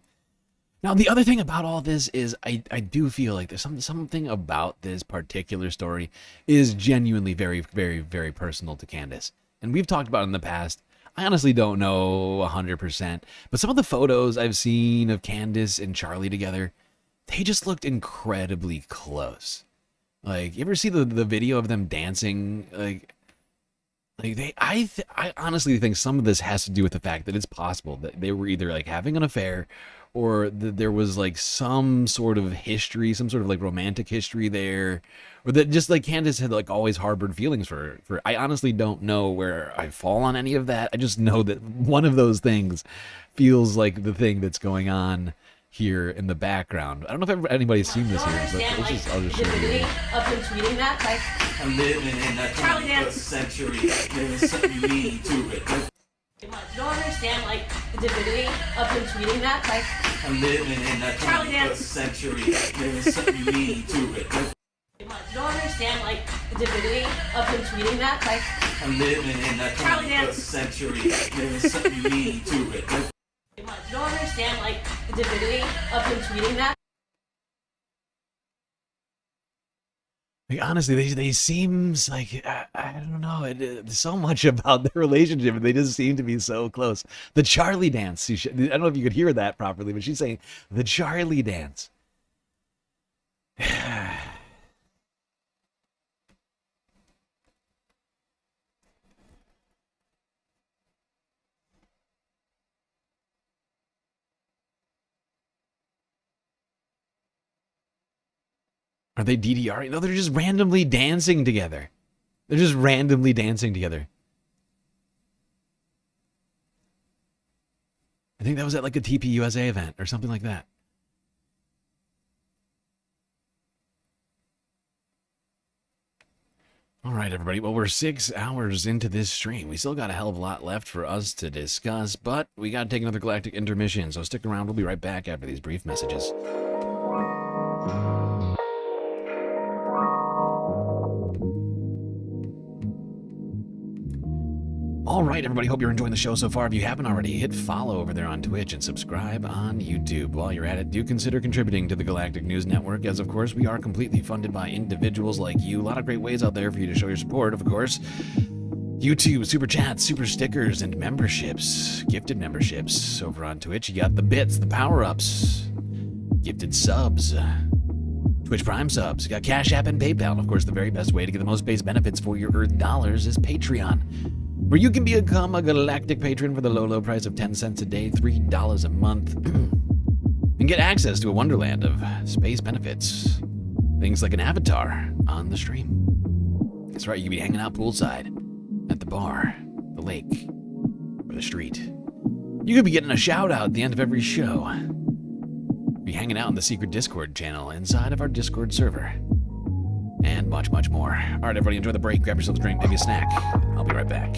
Now, the other thing about all this is I do feel like there's something about this particular story is genuinely very, very, very personal to Candace. And we've talked about it in the past. I honestly don't know 100%, but some of the photos I've seen of Candace and Charlie together, they just looked incredibly close. Like, you ever see the video of them dancing? I honestly think some of this has to do with the fact that it's possible that they were either like having an affair, or that there was like some sort of history, some sort of like romantic history there, or that just like Candace had like always harbored feelings for. I honestly don't know where I fall on any of that. I just know that one of those things feels like the thing that's going on here in the background. I don't know if anybody's seen this here, but I'll just show you. Of him tweeting that, like, I'm living in that 21st century. There's something meaning to it. You don't understand, like, the divinity of him tweeting that. Like, I'm living in that Charlie 21st Dance. century. There's something meaning to it. You don't understand, like, the divinity of him tweeting that. Like, I'm living in that Charlie 21st Dance. century. There's something meaning to it. You don't understand, like, the divinity of him tweeting that. Like, honestly, they seems like I don't know. So much about their relationship, and they just seem to be so close. The Charlie dance. I don't know if you could hear that properly, but she's saying the Charlie dance. Are they DDR? No, they're just randomly dancing together. They're just randomly dancing together. I think that was at like a TPUSA event or something like that. All right, everybody. Well, we're 6 hours into this stream. We still got a hell of a lot left for us to discuss, but we got to take another galactic intermission, so stick around. We'll be right back after these brief messages. All right, everybody, hope you're enjoying the show so far. If you haven't already, hit follow over there on Twitch and subscribe on YouTube. While you're at it, do consider contributing to the Galactic News Network, as, of course, we are completely funded by individuals like you. A lot of great ways out there for you to show your support, of course. YouTube, super chats, super stickers, and memberships. Gifted memberships. Over on Twitch, you got the bits, the power-ups, gifted subs, Twitch Prime subs. You got Cash App and PayPal. And, of course, the very best way to get the most base benefits for your Earth dollars is Patreon, where you can become a galactic patron for the low, low price of 10 cents a day, $3 a month, and get access to a wonderland of space benefits. Things like an avatar on the stream. That's right, you can be hanging out poolside, at the bar, the lake, or the street. You could be getting a shout out at the end of every show. Be hanging out in the secret Discord channel inside of our Discord server. And much, much more. All right, everybody, enjoy the break. Grab yourself a drink, maybe a snack. I'll be right back.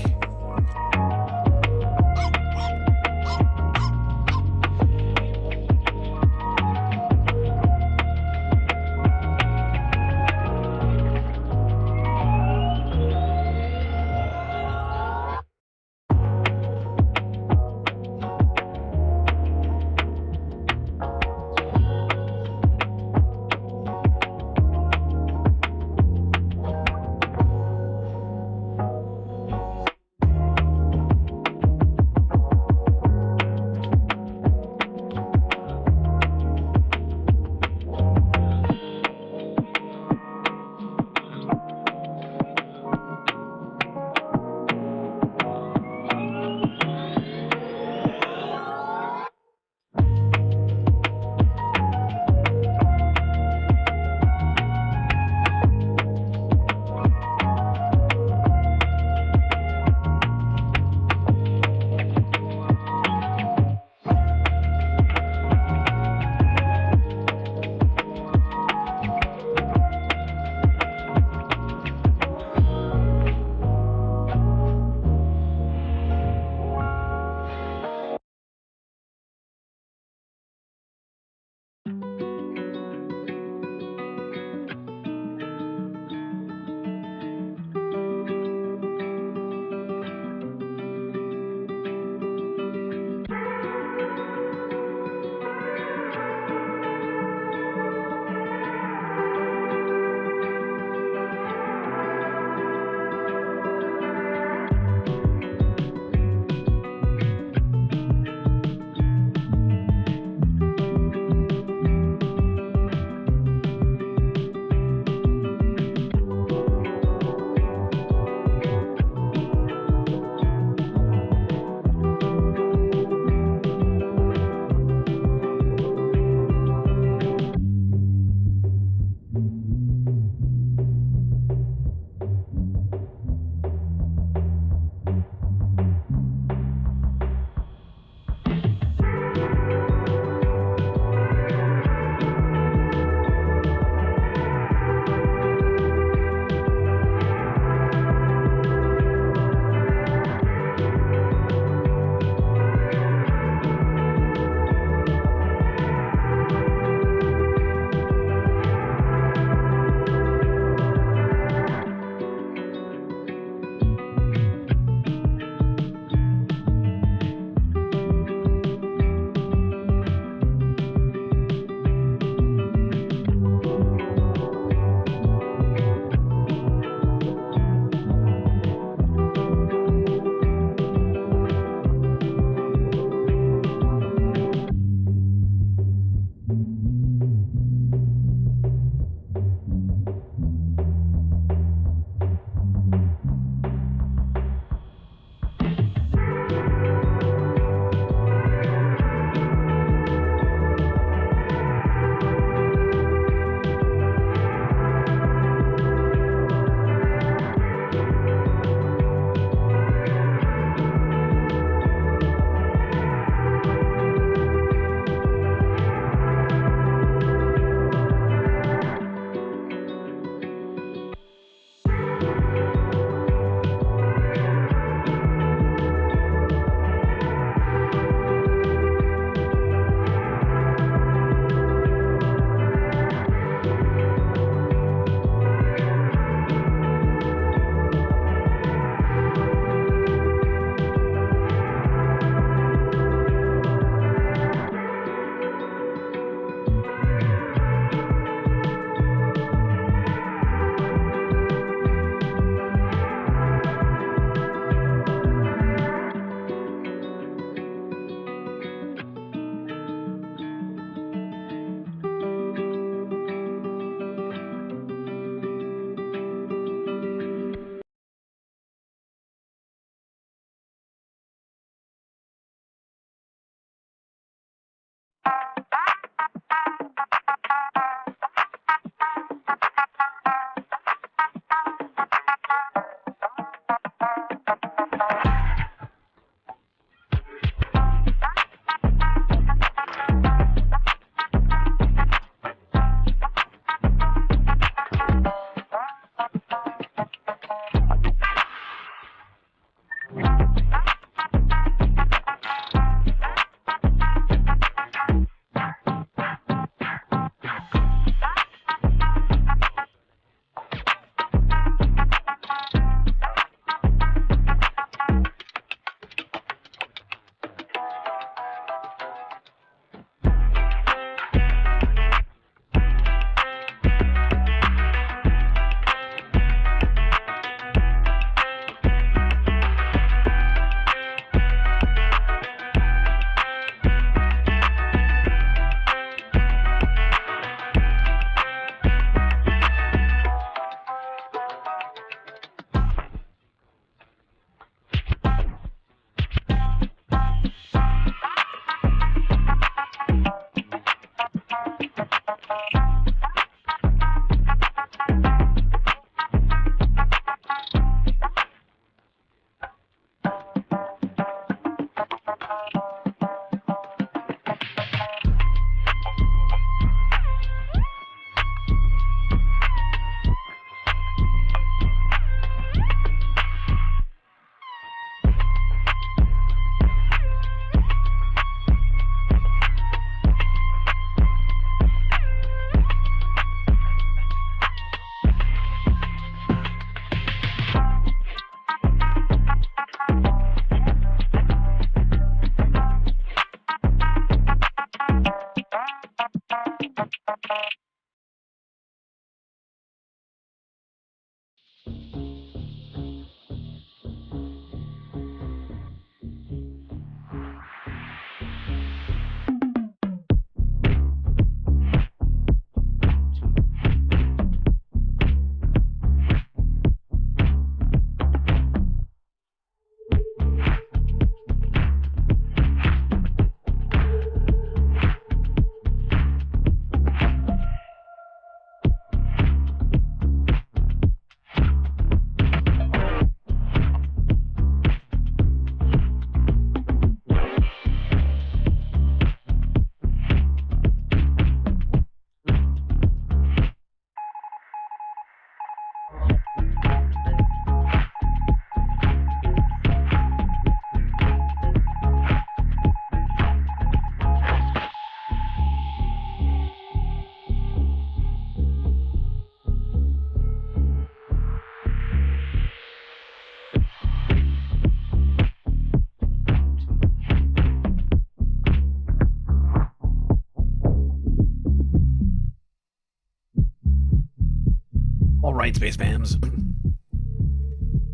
right, Space Fams.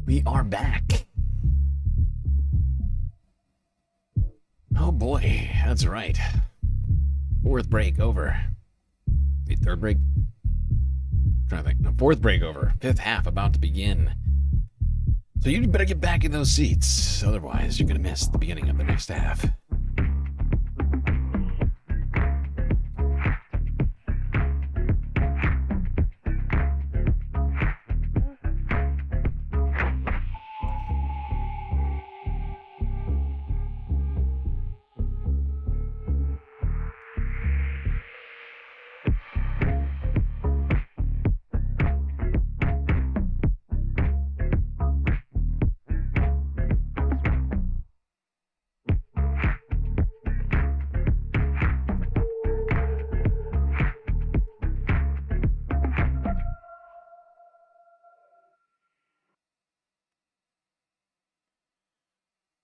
We are back. Oh boy, that's right. Fourth break over. Wait, third break? I'm trying to think. No, fourth break over. Fifth half about to begin. So you better get back in those seats. Otherwise, you're going to miss the beginning of the next half.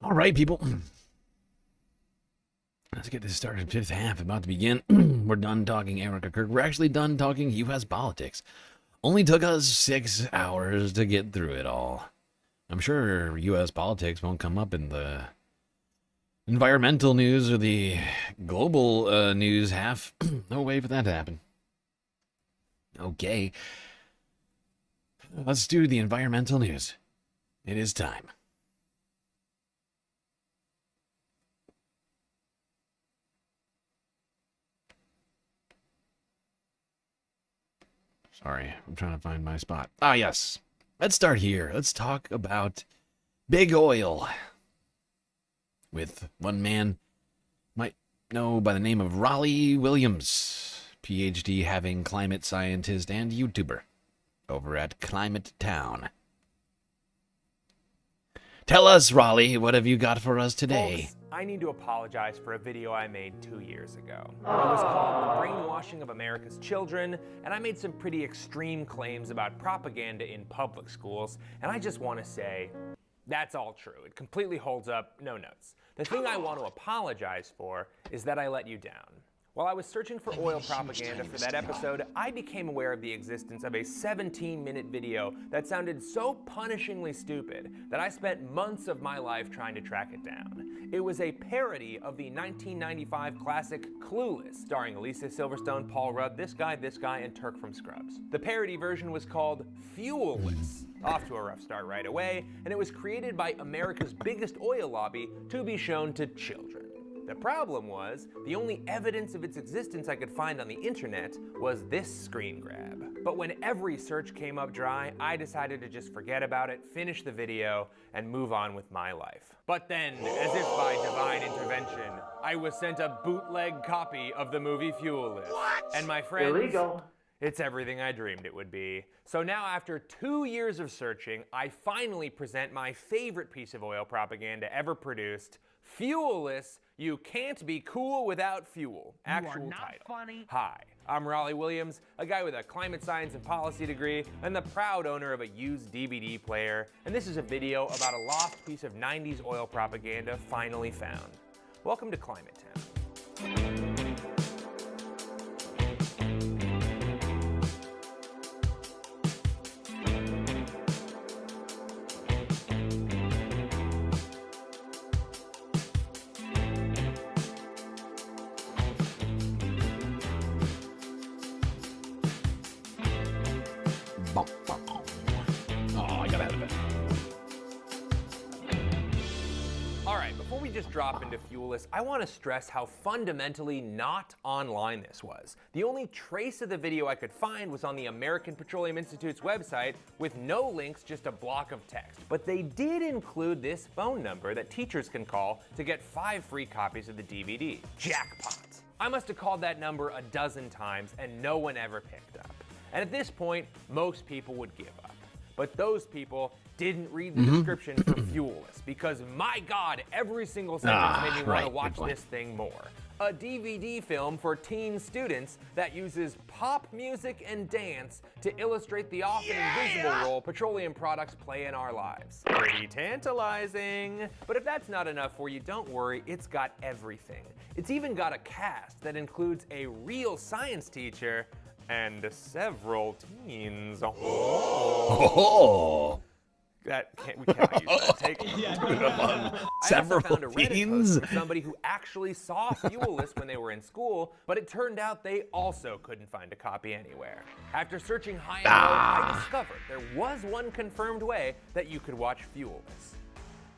All right, people. Let's get this started. Fifth half about to begin. We're done talking Erica Kirk. We're actually done talking U.S. politics. Only took us 6 hours to get through it all. I'm sure U.S. politics won't come up in the environmental news or the global news half. No way for that to happen. Okay. Let's do the environmental news. It is time. Sorry, I'm trying to find my spot. Ah, yes. Let's start here. Let's talk about big oil. With one man might know by the name of Raleigh Williams, PhD having climate scientist and YouTuber over at Climate Town. Tell us, Raleigh, what have you got for us today? Folks, I need to apologize for a video I made 2 years ago. It was called The Brainwashing of America's Children, and I made some pretty extreme claims about propaganda in public schools, and I just want to say, that's all true. It completely holds up, no notes. The thing I want to apologize for is that I let you down. While I was searching for oil propaganda for that episode, I became aware of the existence of a 17-minute video that sounded so punishingly stupid that I spent months of my life trying to track it down. It was a parody of the 1995 classic Clueless, starring Alicia Silverstone, Paul Rudd, this guy, and Turk from Scrubs. The parody version was called Fuelless. Off to a rough start right away, and it was created by America's biggest oil lobby to be shown to children. The problem was, the only evidence of its existence I could find on the internet was this screen grab. But when every search came up dry, I decided to just forget about it, finish the video, and move on with my life. But then, as if by divine intervention, I was sent a bootleg copy of the movie Fuelless. What? And my friends, illegal. It's everything I dreamed it would be. So now after 2 years of searching, I finally present my favorite piece of oil propaganda ever produced, Fuelless, You Can't Be Cool Without Fuel. Actual title. Funny. Hi, I'm Raleigh Williams, a guy with a climate science and policy degree, and the proud owner of a used DVD player, and this is a video about a lost piece of 90s oil propaganda finally found. Welcome to Climate Town. Just drop into Fuelless, I want to stress how fundamentally not online this was. The only trace of the video I could find was on the American Petroleum Institute's website with no links, just a block of text. But they did include this phone number that teachers can call to get 5 free copies of the DVD. Jackpot. I must have called that number a dozen times and no one ever picked up. And at this point, most people would give up. But those people didn't read the description for Fuelless, because my God, every single sentence made me want to watch this thing more. A DVD film for teen students that uses pop music and dance to illustrate the often invisible role petroleum products play in our lives. Pretty tantalizing. But if that's not enough for you, don't worry, it's got everything. It's even got a cast that includes a real science teacher and several teens. Oh. We cannot use that. Take Several I also found a Reddit teens. post from somebody who actually saw Fuel List when they were in school, but it turned out they also couldn't find a copy anywhere. After searching high and low, I discovered there was one confirmed way that you could watch Fuel List.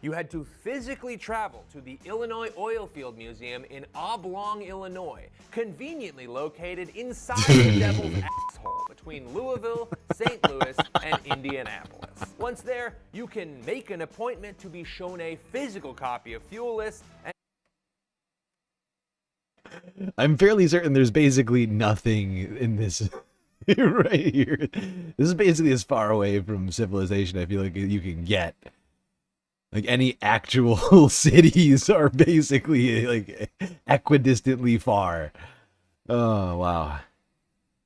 You had to physically travel to the Illinois Oilfield Museum in Oblong, Illinois, conveniently located inside the devil's asshole between Louisville, St. Louis, and Indianapolis. Once there, you can make an appointment to be shown a physical copy of Fuel List. I'm fairly certain there's basically nothing in this right here. This is basically as far away from civilization I feel like you can get. Like any actual cities are basically like equidistantly far. Oh wow.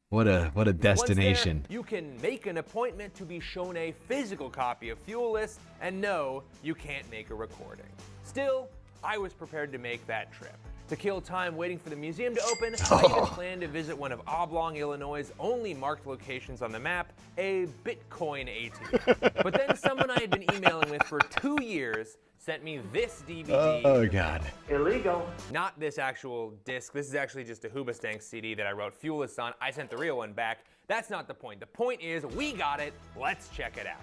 What a destination. Once there, you can make an appointment to be shown a physical copy of Fuel List, and no, you can't make a recording. Still, I was prepared to make that trip. To kill time waiting for the museum to open, I even planned to visit one of Oblong, Illinois' only marked locations on the map, a Bitcoin ATM. But then someone I had been emailing with for 2 years sent me this DVD. Oh god. Illegal. Not this actual disc. This is actually just a Hoobastank CD that I wrote Fuel List on. I sent the real one back. That's not the point. The point is, we got it. Let's check it out.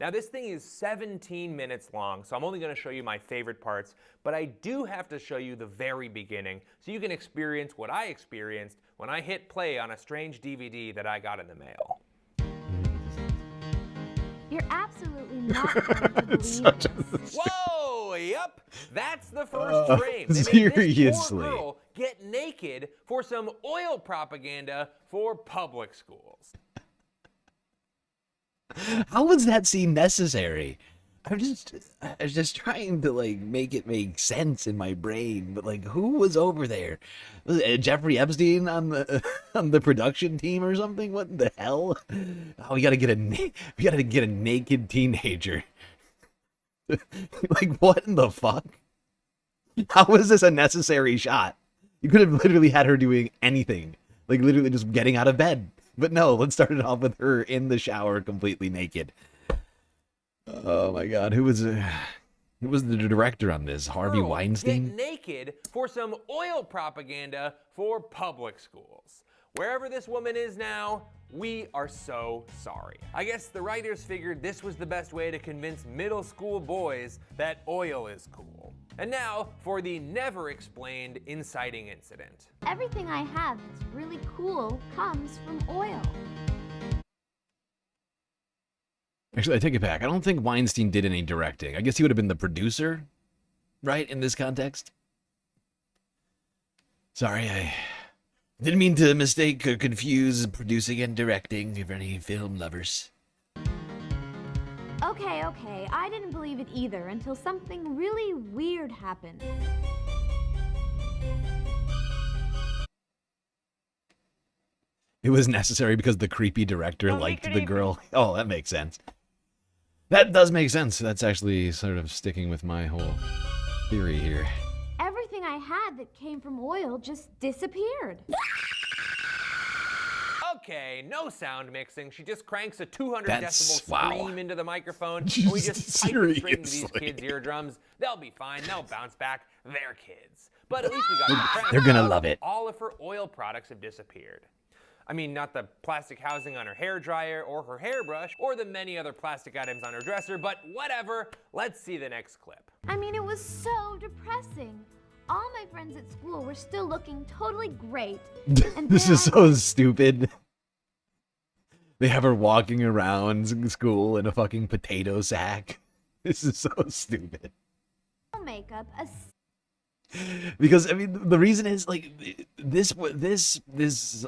Now this thing is 17 minutes long, so I'm only going to show you my favorite parts, but I do have to show you the very beginning so you can experience what I experienced when I hit play on a strange DVD that I got in the mail. You're absolutely not going to believe Whoa, yep, that's the first frame. They made this Seriously. poor girl get naked for some oil propaganda for public schools. How was that scene necessary? I was just trying to like make it make sense in my brain, but like who was over there? Was it Jeffrey Epstein on the production team or something? What the hell? Oh, we gotta get a naked teenager. Like what in the fuck? How was this a necessary shot? You could have literally had her doing anything, like literally just getting out of bed. But no, let's start it off with her in the shower completely naked. Oh my god, who was the director on this? Harvey Weinstein? Get naked for some oil propaganda for public schools. Wherever this woman is now, we are so sorry. I guess the writers figured this was the best way to convince middle school boys that oil is cool. And now for the never explained inciting incident. everything I have that's really cool comes from oil. Actually, I take it back. I don't think Weinstein did any directing. I guess he would have been the producer, right, in this context? Sorry, I didn't mean to mistake or confuse producing and directing for any film lovers. Okay, I didn't believe it either until something really weird happened. It was necessary because the creepy director liked the girl. Oh, that makes sense. That does make sense. That's actually sort of sticking with my whole theory here. Everything I had that came from oil just disappeared. Okay, no sound mixing. She just cranks a 200 That's- decibel wow. scream into the microphone, and we just pipe the string to these Seriously. kids' eardrums. They'll be fine. They'll bounce back. They're kids. But at least we got the premise They're gonna out. love it. All of her oil products have disappeared. I mean, not the plastic housing on her hair dryer or her hairbrush or the many other plastic items on her dresser, but whatever. Let's see the next clip. I mean, it was so depressing. All my friends at school were still looking totally great. And This there is so stupid. They have her walking around school in a fucking potato sack. This is so stupid. makeup, Because I mean, the reason is like this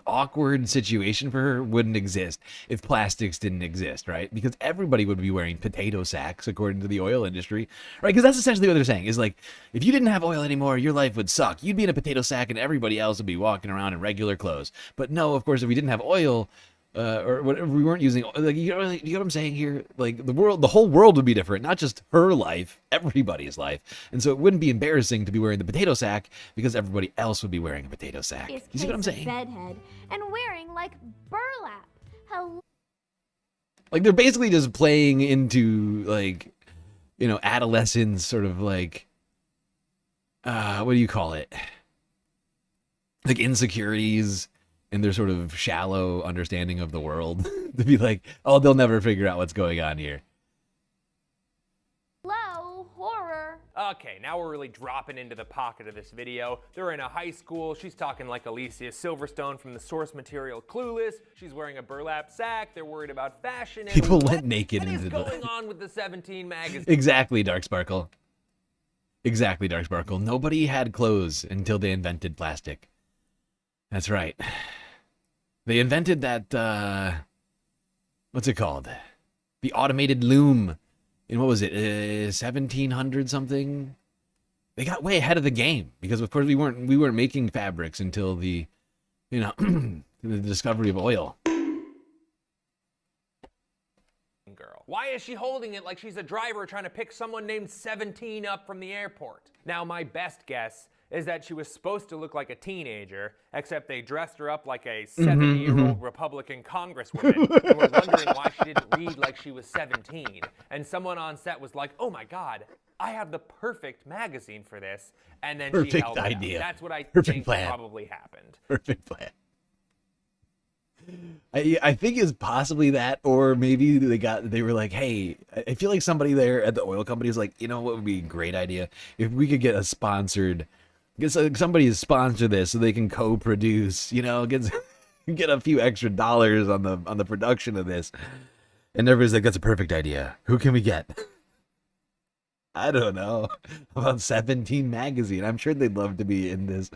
awkward situation for her wouldn't exist if plastics didn't exist, right? Because everybody would be wearing potato sacks according to the oil industry, right? Because that's essentially what they're saying is like, if you didn't have oil anymore, your life would suck. You'd be in a potato sack, and everybody else would be walking around in regular clothes. But no, of course, if we didn't have oil, or whatever. We weren't using, like, you know what I'm saying here? Like, the whole world would be different, not just her life, everybody's life. And so it wouldn't be embarrassing to be wearing the potato sack because everybody else would be wearing a potato sack. You see what I'm saying? Bedhead and wearing like burlap. Hello. Like, they're basically just playing into, like, you know, adolescence, sort of like, what do you call it? Like insecurities and their sort of shallow understanding of the world. To be like, oh, they'll never figure out what's going on here. Hello, horror. Okay, now we're really dropping into the pocket of this video. They're in a high school. She's talking like Alicia Silverstone from the source material Clueless. She's wearing a burlap sack. They're worried about fashion. And People what went naked into is going on with the 17 magazine? Exactly, Dark Sparkle. Exactly, Dark Sparkle. Nobody had clothes until they invented plastic. That's right. They invented that, what's it called? The automated loom. In what was it, 1700 something? They got way ahead of the game because, of course, we weren't making fabrics until the, you know, the discovery of oil. Girl. Why is she holding it like she's a driver trying to pick someone named 17 up from the airport? Now, my best guess is that she was supposed to look like a teenager, except they dressed her up like a 70-year-old Republican congresswoman and were wondering why she didn't read like she was 17. And someone on set was like, oh my God, I have the perfect magazine for this. And then she held idea. it up. That's what I Perfect think plan. probably happened. Perfect plan. I think it's possibly that, or maybe they were like, hey, I feel like somebody there at the oil company is like, you know what would be a great idea? If we could get somebody to sponsor this so they can co-produce, you know, get a few extra dollars on the production of this. And everybody's like, that's a perfect idea. Who can we get? I don't know. About 17 magazine. I'm sure they'd love to be in this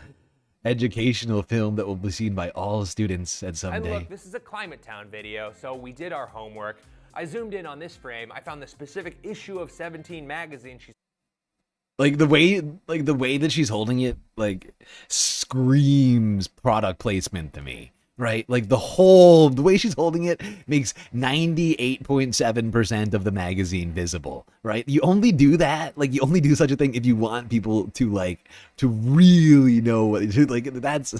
educational film that will be seen by all students at some And day. look, this is a Climate Town video, so we did our homework. I zoomed in on this frame. I found the specific issue of 17 magazine. Like the way that she's holding it, like, screams product placement to me, right? Like the way she's holding it makes 98.7% of the magazine visible, right? You only do that, like, you only do such a thing if you want people to really know what, like, that's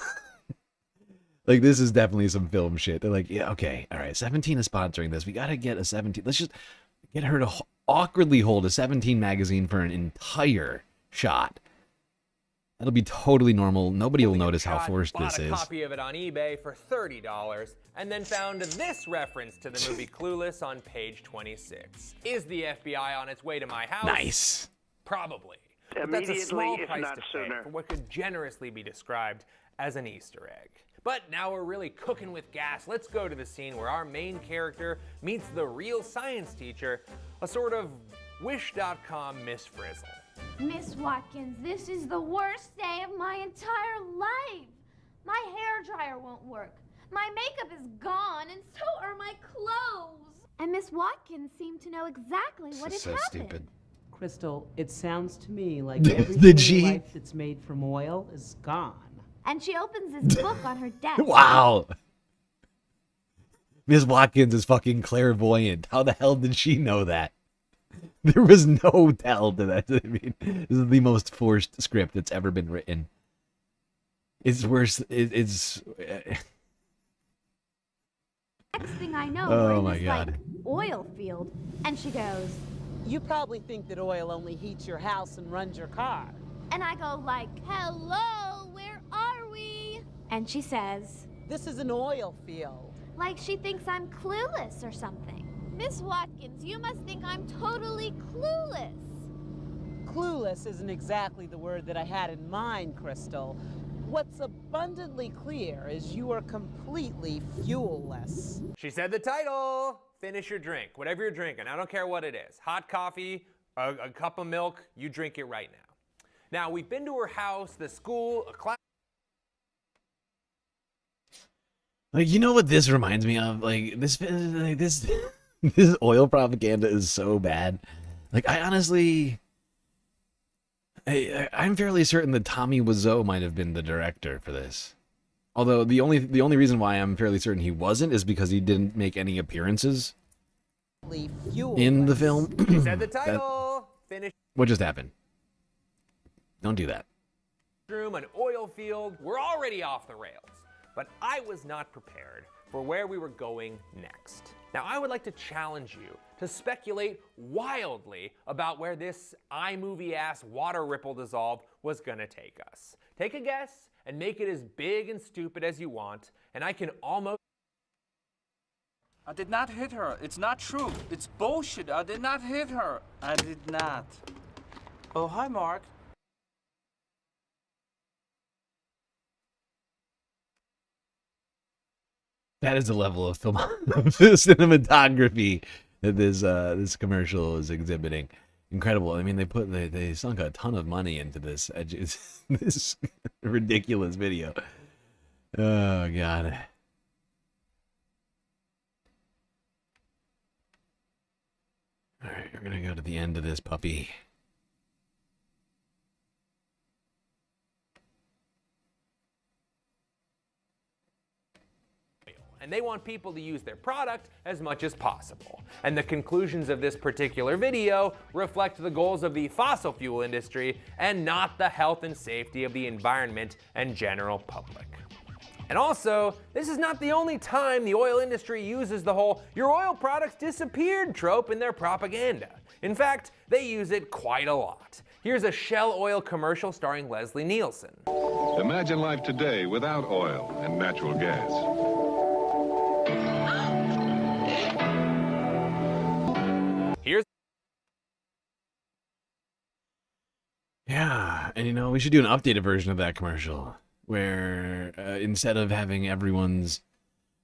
like, this is definitely some film shit. They're like, yeah, okay, all right, 17 is sponsoring this. We gotta get a 17. Let's just get her to awkwardly hold a 17 magazine for an entire shot. That'll be totally normal. Nobody will notice how forced this is. Bought a copy of it on eBay for $30 and then found this reference to the movie Clueless on page 26. Is the FBI on its way to my house? Nice. Probably. But that's a small price to pay for what could generously be described as an Easter egg. But now we're really cooking with gas. Let's go to the scene where our main character meets the real science teacher, a sort of Wish.com Miss Frizzle. Miss Watkins, this is the worst day of my entire life. My hair dryer won't work. My makeup is gone, and so are my clothes. And Miss Watkins seemed to know exactly what had happened. Stupid. Crystal, it sounds to me like everything in life that's made from oil is gone. And she opens this book on her desk. Wow. Miss Watkins is fucking clairvoyant. How the hell did she know that? There was no tell to that. I mean, this is the most forced script that's ever been written. It's worse. It's. Next thing I know, Oh we're in my this, God. like, oil field. And she goes, You probably think that oil only heats your house and runs your car. and I go like, hello, where are we? And she says, This is an oil field. like she thinks I'm clueless or something. Miss Watkins, you must think I'm totally clueless. Clueless isn't exactly the word that I had in mind, Crystal. What's abundantly clear is you are completely fuelless. She said the title. Finish your drink, whatever you're drinking. I don't care what it is. Hot coffee, a cup of milk, you drink it right now. Now, we've been to her house, the school, a class. Like, you know what this reminds me of? Like, this this oil propaganda is so bad. Like, I honestly, I'm fairly certain that Tommy Wiseau might have been the director for this. Although the only reason why I'm fairly certain he wasn't is because he didn't make any appearances in the film. You said the title. Finish What just happened? Don't do that. room, an oil field. We're already off the rails. But I was not prepared for where we were going next. Now, I would like to challenge you to speculate wildly about where this iMovie-ass water ripple dissolve was gonna take us. Take a guess and make it as big and stupid as you want, and I can almost... I did not hit her. It's not true. It's bullshit. I did not hit her. I did not. Oh, hi, Mark. That is the level of film cinematography that this commercial is exhibiting. Incredible. I mean, they sunk a ton of money into this this ridiculous video. Oh God. All right, we're gonna go to the end of this puppy. And they want people to use their product as much as possible. And the conclusions of this particular video reflect the goals of the fossil fuel industry and not the health and safety of the environment and general public. And also, this is not the only time the oil industry uses the whole "your oil products disappeared" trope in their propaganda. In fact, they use it quite a lot. Here's a Shell oil commercial starring Leslie Nielsen. Imagine life today without oil and natural gas. Here's... Yeah, and you know, we should do an updated version of that commercial where instead of having everyone's,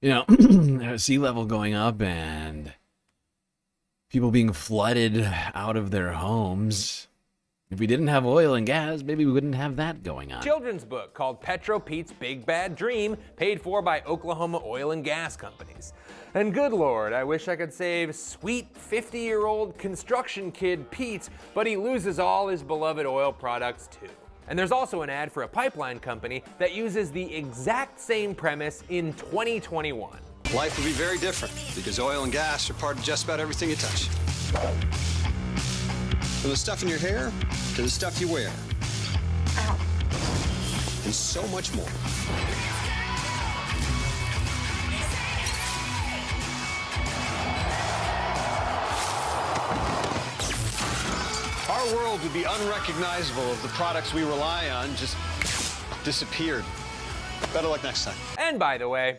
you know, sea level going up and people being flooded out of their homes, if we didn't have oil and gas, maybe we wouldn't have that going on. Children's book called Petro Pete's Big Bad Dream, paid for by Oklahoma oil and gas companies. And good Lord, I wish I could save sweet 50-year-old construction kid Pete, but he loses all his beloved oil products too. And there's also an ad for a pipeline company that uses the exact same premise in 2021. Life will be very different because oil and gas are part of just about everything you touch. From the stuff in your hair to the stuff you wear. Ow. And so much more. Our world would be unrecognizable if the products we rely on just disappeared. Better luck next time. And by the way...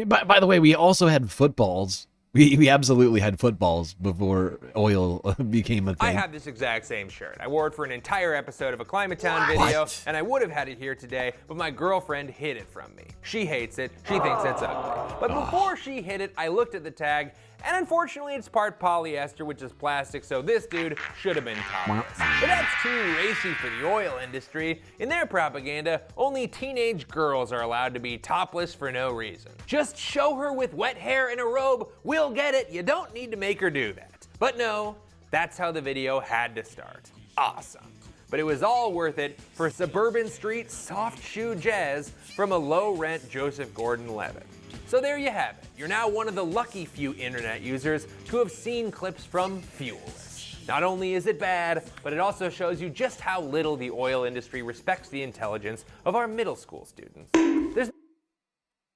By the way, we also had footballs. We absolutely had footballs before oil became a thing. I have this exact same shirt. I wore it for an entire episode of a Climate Town video, and I would have had it here today, but my girlfriend hid it from me. She hates it. She thinks it's ugly. But before she hid it, I looked at the tag, and unfortunately it's part polyester, which is plastic, so this dude should have been topless. But that's too racy for the oil industry. In their propaganda, only teenage girls are allowed to be topless for no reason. Just show her with wet hair in a robe, we'll get it. You don't need to make her do that. But no, that's how the video had to start. Awesome. But it was all worth it for suburban street soft shoe jazz from a low-rent Joseph Gordon-Levitt. So there you have it. You're now one of the lucky few internet users to have seen clips from Fuelless. Not only is it bad, but it also shows you just how little the oil industry respects the intelligence of our middle school students. There's...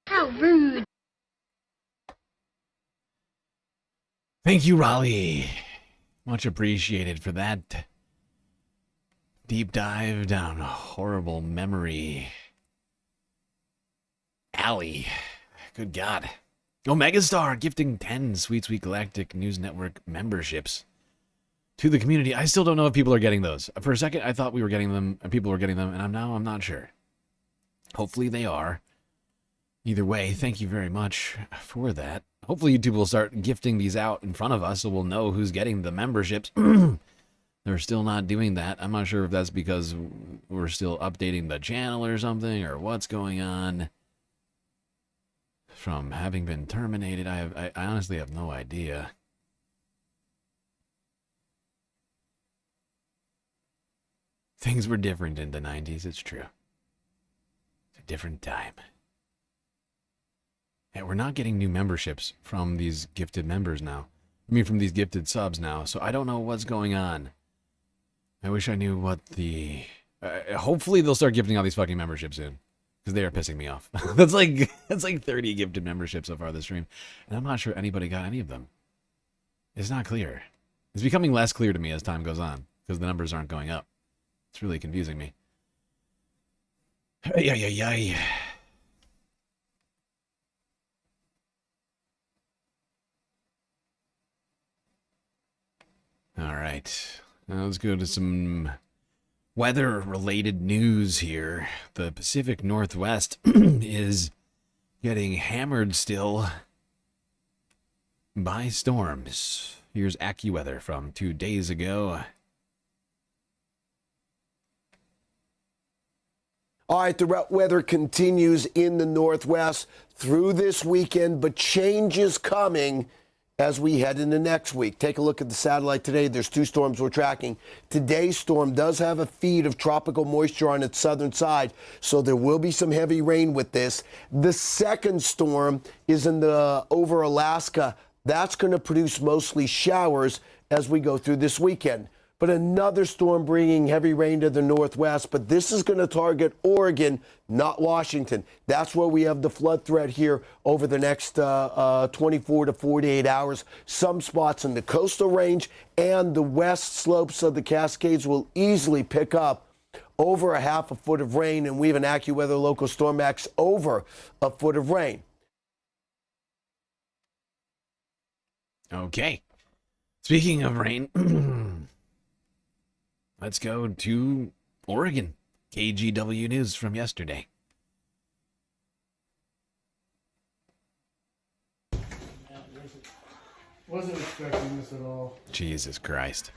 How rude. Thank you, Raleigh. Much appreciated for that deep dive down a horrible memory alley. Good God. Omegastar gifting 10 Sweet Sweet Galactic News Network memberships to the community. I still don't know if people are getting those. For a second, I thought we were getting them, and people were getting them, and I'm not sure. Hopefully they are. Either way, thank you very much for that. Hopefully YouTube will start gifting these out in front of us so we'll know who's getting the memberships. They're still not doing that. I'm not sure if that's because we're still updating the channel or something, or what's going on. From having been terminated, I honestly have no idea. Things were different in the 90s, it's true. A different time. And we're not getting new memberships from these gifted members now. I mean, from these gifted subs now. So I don't know what's going on. I wish I knew what the... hopefully they'll start gifting all these fucking memberships soon. Because they are pissing me off. That's like 30 gifted memberships so far this stream. And I'm not sure anybody got any of them. It's not clear. It's becoming less clear to me as time goes on. Because the numbers aren't going up. It's really confusing me. Ay, ay, ay, ay. All right, now let's go to some weather-related news here. The Pacific Northwest is getting hammered still by storms. Here's AccuWeather from 2 days ago. All right, the weather continues in the Northwest through this weekend, but change is coming as we head into next week. Take a look at the satellite today. There's 2 storms we're tracking. Today's storm does have a feed of tropical moisture on its southern side, so there will be some heavy rain with this. The second storm is over Alaska. That's going to produce mostly showers as we go through this weekend. But another storm bringing heavy rain to the Northwest, but this is going to target Oregon, not Washington. That's where we have the flood threat here over the next 24 to 48 hours. Some spots in the coastal range and the west slopes of the Cascades will easily pick up over a half a foot of rain, and we have an AccuWeather local storm max over a foot of rain. Okay. Speaking of rain, let's go to Oregon. KGW news from yesterday. Wasn't expecting this at all. Jesus Christ.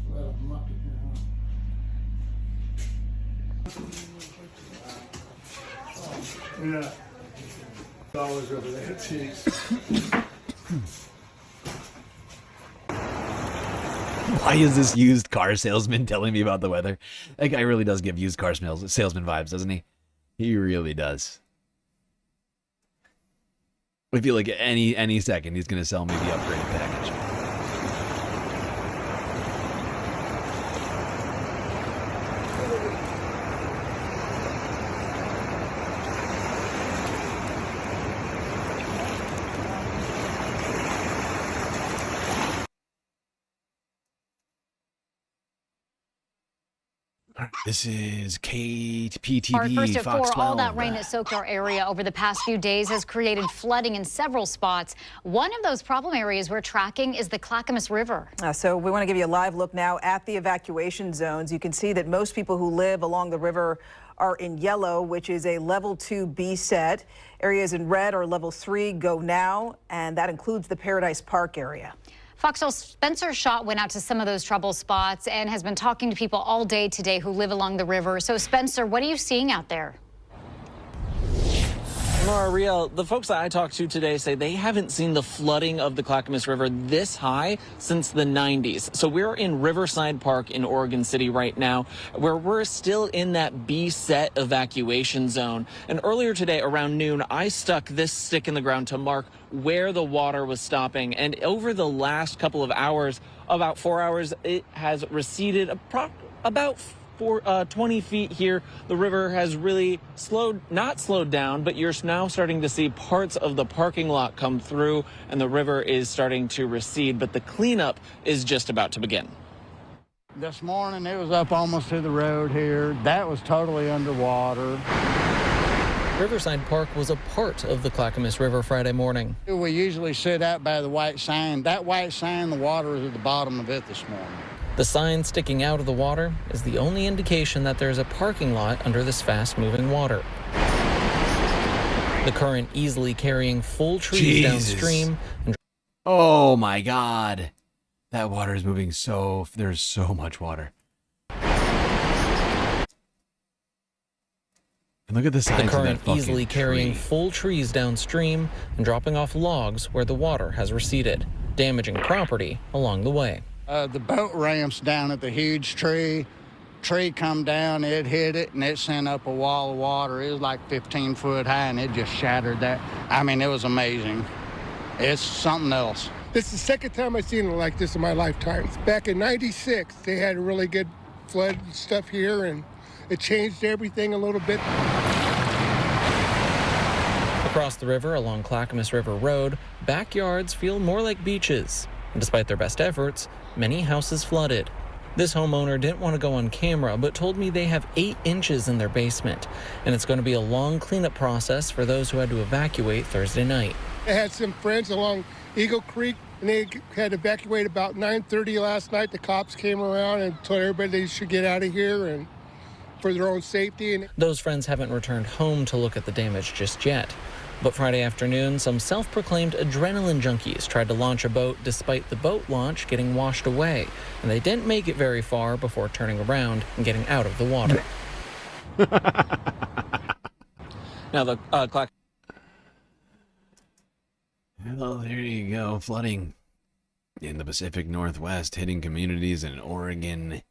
Well, muck in here, huh? Yeah. Dollars over there, jeez. Why is this used car salesman telling me about the weather? That guy really does give used car salesman vibes, doesn't he? He really does. I feel like any second he's going to sell me the upgraded package. This is KPTV, Our first at Fox 4, all 12. that rain that soaked our area over the past few days has created flooding in several spots. One of those problem areas we're tracking is the Clackamas River. So we want to give you a live look now at the evacuation zones. You can see that most people who live along the river are in yellow, which is a level 2 B set. Areas in red are level 3 go now, and that includes the Paradise Park area. Foxtel's Spencer Schott went out to some of those trouble spots and has been talking to people all day today who live along the river. So, Spencer, what are you seeing out there? Laura, Riel, the folks that I talked to today say they haven't seen the flooding of the Clackamas River this high since the 90s. So we're in Riverside Park in Oregon City right now, where we're still in that B set evacuation zone. And earlier today around noon, I stuck this stick in the ground to mark where the water was stopping. And over the last couple of hours, about 4 hours, it has receded about 20 feet here. The river has really not slowed down, but you're now starting to see parts of the parking lot come through, and the river is starting to recede, but the cleanup is just about to begin. This morning it was up almost to the road here. That was totally underwater. Riverside Park was a part of the Clackamas River Friday morning. We usually sit out by the white sign. That white sign, the water is at the bottom of it this morning. The sign sticking out of the water is the only indication that there's a parking lot under this fast-moving water. The current easily carrying full trees downstream. Oh my God. That water is moving there's so much water. And look at the size of that current fucking easily carrying tree. full trees downstream and dropping off logs where the water has receded, damaging property along the way. The boat ramps down at the huge tree, tree come down, it hit it, and it sent up a wall of water. It was like 15 foot high, and it just shattered that. I mean, it was amazing. It's something else. This is the second time I've seen it like this in my lifetime. Back in '96, they had a really good flood stuff here, and it changed everything a little bit. Across the river along Clackamas River Road, backyards feel more like beaches. And despite their best efforts, many houses flooded. This homeowner didn't want to go on camera, but told me they have 8 inches in their basement, and it's going to be a long cleanup process for those who had to evacuate Thursday night. I had some friends along Eagle Creek, and they had to evacuate about 9:30 last night. The cops came around and told everybody they should get out of here and for their own safety. And those friends haven't returned home to look at the damage just yet. But Friday afternoon, some self-proclaimed adrenaline junkies tried to launch a boat despite the boat launch getting washed away, and they didn't make it very far before turning around and getting out of the water. Now the clock. Well, there you go. Flooding in the Pacific Northwest, hitting communities in Oregon,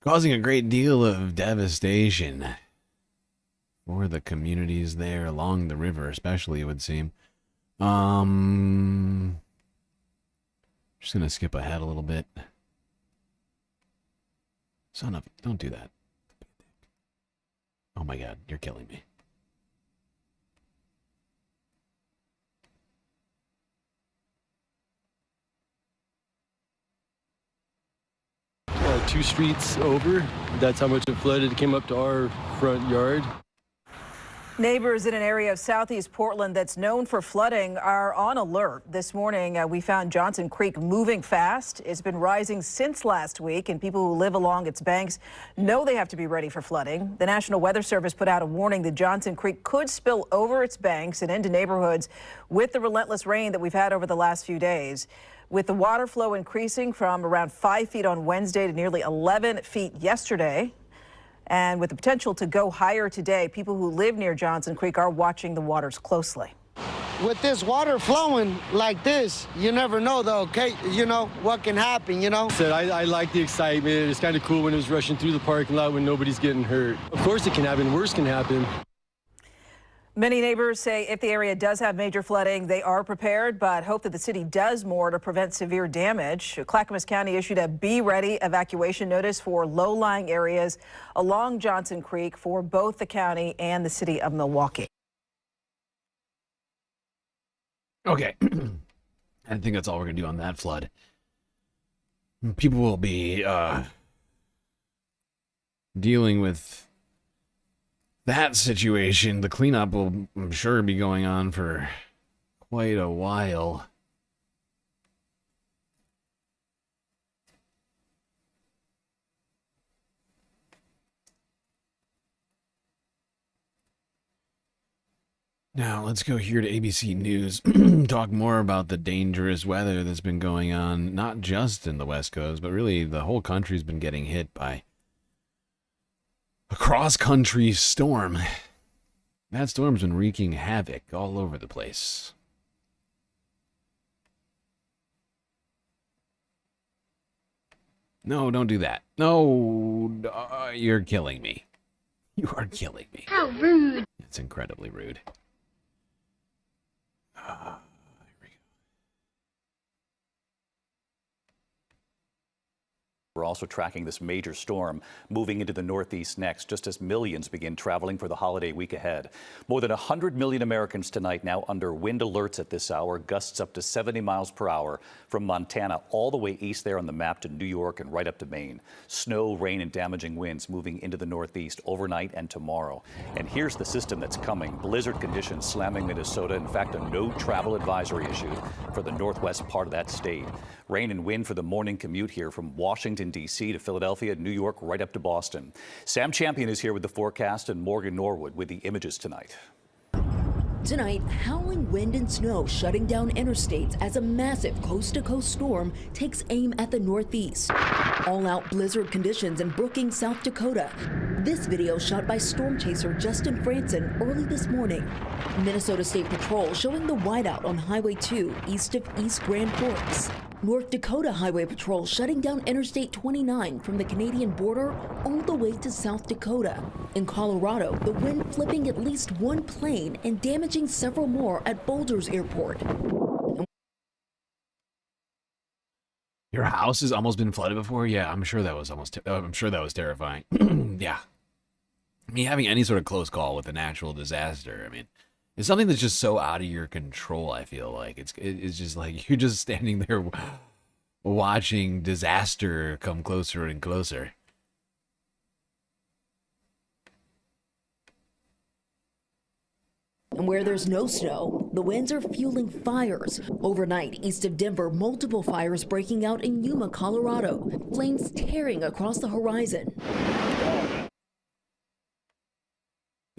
causing a great deal of devastation for the communities there along the river, especially, it would seem. Just gonna skip ahead a little bit. Son of, don't do that. Oh my God, you're killing me. Two streets over, that's how much it flooded. It came up to our front yard. Neighbors in an area of southeast Portland that's known for flooding are on alert. This morning, we found Johnson Creek moving fast. It's been rising since last week, and people who live along its banks know they have to be ready for flooding. The National Weather Service put out a warning that Johnson Creek could spill over its banks and into neighborhoods with the relentless rain that we've had over the last few days. With the water flow increasing from around 5 feet on Wednesday to nearly 11 feet yesterday, and with the potential to go higher today, people who live near Johnson Creek are watching the waters closely. With this water flowing like this, you never know, though, okay? You know, what can happen, you know? I like the excitement. It's kind of cool when it was rushing through the parking lot when nobody's getting hurt. Of course it can happen. Worse can happen. Many neighbors say if the area does have major flooding, they are prepared, but hope that the city does more to prevent severe damage. Clackamas County issued a Be Ready evacuation notice for low-lying areas along Johnson Creek for both the county and the city of Milwaukee. Okay. I think that's all we're going to do on that flood. People will be dealing with that situation. The cleanup will, I'm sure, be going on for quite a while. Now, let's go here to ABC News, talk more about the dangerous weather that's been going on, not just in the West Coast, but really the whole country's been getting hit by a cross-country storm. That storm's been wreaking havoc all over the place. No, don't do that. No, you're killing me. You are killing me. How rude. It's incredibly rude. We're also tracking this major storm moving into the Northeast next, just as millions begin traveling for the holiday week ahead. More than 100 million Americans tonight now under wind alerts at this hour, gusts up to 70 miles per hour from Montana all the way east there on the map to New York and right up to Maine. Snow, rain, and damaging winds moving into the Northeast overnight and tomorrow. And here's the system that's coming. Blizzard conditions slamming Minnesota. In fact, a no travel advisory issued for the northwest part of that state. Rain and wind for the morning commute here from Washington, D.C. to Philadelphia, New York, right up to Boston. Sam Champion is here with the forecast and Morgan Norwood with the images tonight. Tonight, howling wind and snow shutting down interstates as a massive coast-to-coast storm takes aim at the Northeast. All-out blizzard conditions in Brookings, South Dakota. This video shot by storm chaser Justin Franson early this morning. Minnesota State Patrol showing the whiteout on Highway 2 east of East Grand Forks. North Dakota Highway Patrol shutting down Interstate 29 from the Canadian border all the way to South Dakota. In Colorado, the wind flipping at least one plane and damaging several more at Boulder's airport. Your house has almost been flooded before? Yeah, I'm sure that was terrifying. Yeah. I mean, having any sort of close call with a natural disaster, I mean, it's something that's just so out of your control, I feel like. It's just like you're just standing there watching disaster come closer and closer. And where there's no snow, the winds are fueling fires. Overnight, east of Denver, multiple fires breaking out in Yuma, Colorado. Flames tearing across the horizon.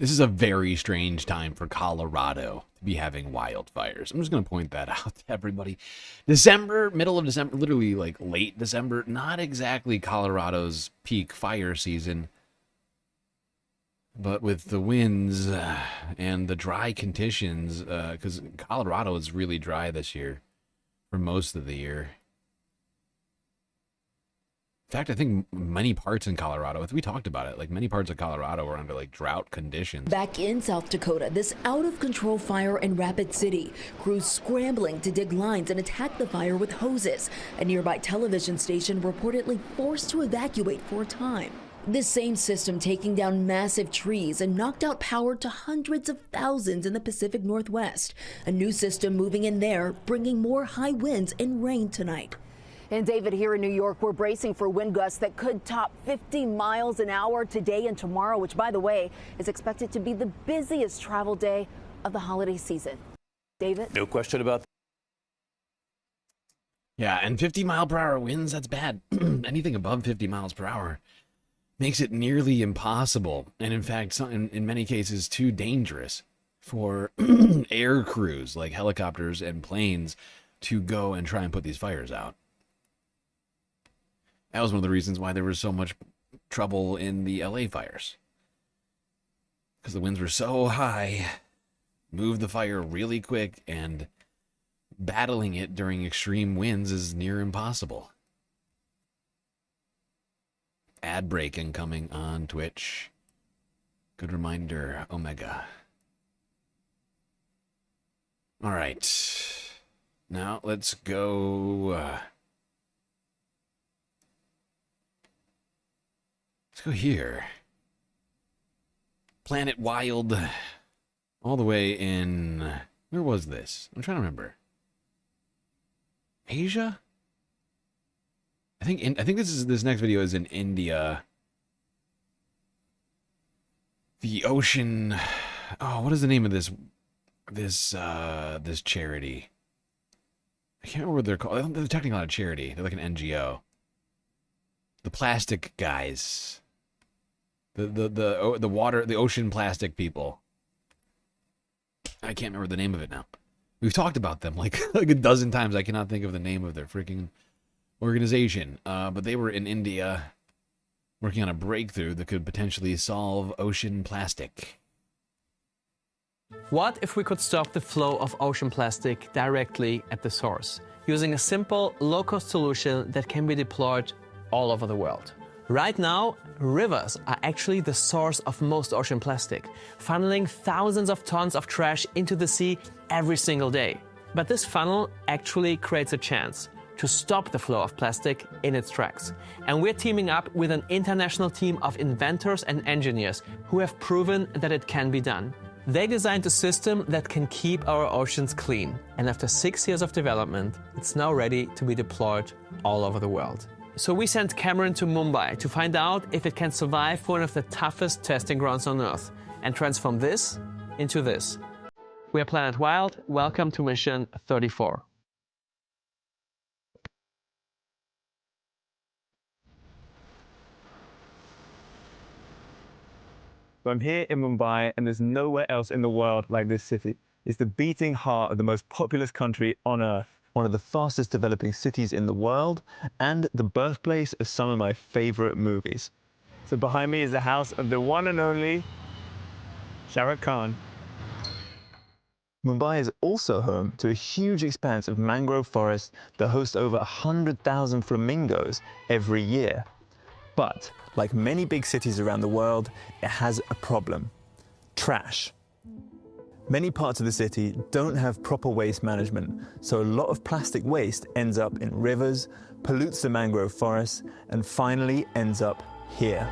This is a very strange time for Colorado to be having wildfires. I'm just going to point that out to everybody. December, middle of December, literally like late December, not exactly Colorado's peak fire season. But with the winds and the dry conditions, because Colorado is really dry this year for most of the year. In fact, I think many parts in Colorado, we talked about it, like many parts of Colorado were under like drought conditions. Back in South Dakota, this out-of-control fire in Rapid City. Crews scrambling to dig lines and attack the fire with hoses. A nearby television station reportedly forced to evacuate for a time. This same system taking down massive trees and knocked out power to hundreds of thousands in the Pacific Northwest. A new system moving in there, bringing more high winds and rain tonight. And David, here in New York, we're bracing for wind gusts that could top 50 miles an hour today and tomorrow, which, by the way, is expected to be the busiest travel day of the holiday season. David? No question about that. Yeah, and 50-mile-per-hour winds, that's bad. Anything above 50 miles per hour makes it nearly impossible, and in fact, in many cases, too dangerous for air crews like helicopters and planes to go and try and put these fires out. That was one of the reasons why there was so much trouble in the LA fires. Because the winds were so high, moved the fire really quick, and battling it during extreme winds is near impossible. Ad break incoming on Twitch. Good reminder, Omega. All right. Now let's go... Let's go here. Planet Wild. All the way in... Where was this? I'm trying to remember. Asia? I think this next video is in India. The ocean... Oh, what is the name of this charity? I can't remember what they're called. They're technically not a charity. They're like an NGO. The plastic guys. The ocean plastic people. I can't remember the name of it now. We've talked about them like a dozen times. I cannot think of the name of their freaking organization. But they were in India working on a breakthrough that could potentially solve ocean plastic. What if we could stop the flow of ocean plastic directly at the source, using a simple, low-cost solution that can be deployed all over the world? Right now, rivers are actually the source of most ocean plastic, funneling thousands of tons of trash into the sea every single day. But this funnel actually creates a chance to stop the flow of plastic in its tracks. And we're teaming up with an international team of inventors and engineers who have proven that it can be done. They designed a system that can keep our oceans clean. And after 6 years of development, it's now ready to be deployed all over the world. So we sent Cameron to Mumbai to find out if it can survive one of the toughest testing grounds on Earth and transform this into this. We are Planet Wild. Welcome to mission 34. So I'm here in Mumbai, and there's nowhere else in the world like this city. It's the beating heart of the most populous country on Earth, one of the fastest developing cities in the world, and the birthplace of some of my favorite movies. So behind me is the house of the one and only Shah Rukh Khan. Mumbai is also home to a huge expanse of mangrove forest that hosts over 100,000 flamingos every year. But, like many big cities around the world, it has a problem: trash. Many parts of the city don't have proper waste management, so a lot of plastic waste ends up in rivers, pollutes the mangrove forests, and finally ends up here.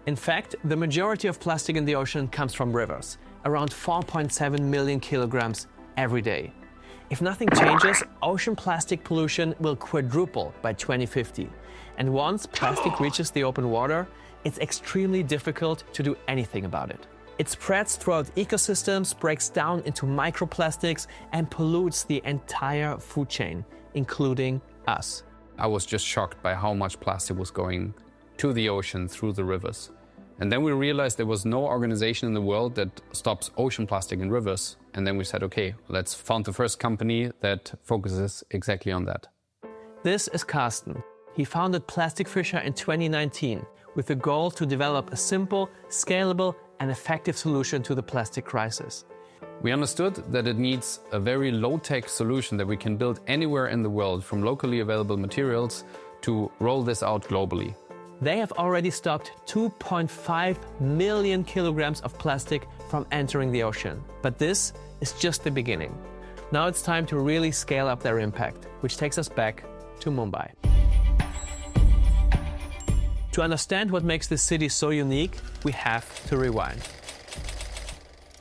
In fact, the majority of plastic in the ocean comes from rivers, around 4.7 million kilograms every day. If nothing changes, ocean plastic pollution will quadruple by 2050. And once plastic reaches the open water, it's extremely difficult to do anything about it. It spreads throughout ecosystems, breaks down into microplastics, and pollutes the entire food chain, including us. I was just shocked by how much plastic was going to the ocean through the rivers. And then we realized there was no organization in the world that stops ocean plastic in rivers. And then we said, okay, let's found the first company that focuses exactly on that. This is Carsten. He founded Plastic Fisher in 2019 with the goal to develop a simple, scalable, and effective solution to the plastic crisis. We understood that it needs a very low-tech solution that we can build anywhere in the world from locally available materials to roll this out globally. They have already stopped 2.5 million kilograms of plastic from entering the ocean. But this is just the beginning. Now it's time to really scale up their impact, which takes us back to Mumbai. To understand what makes this city so unique, we have to rewind.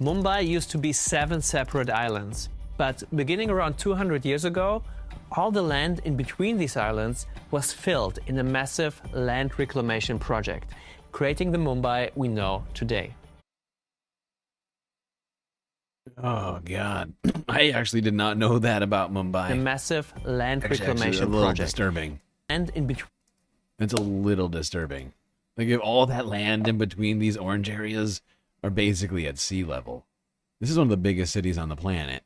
Mumbai used to be 7 separate islands, but beginning around 200 years ago, all the land in between these islands was filled in a massive land reclamation project, creating the Mumbai we know today. Oh, God. I actually did not know that about Mumbai. A massive land reclamation a little project. Disturbing. And in between. It's a little disturbing. Like, if all that land in between these orange areas are basically at sea level. This is one of the biggest cities on the planet.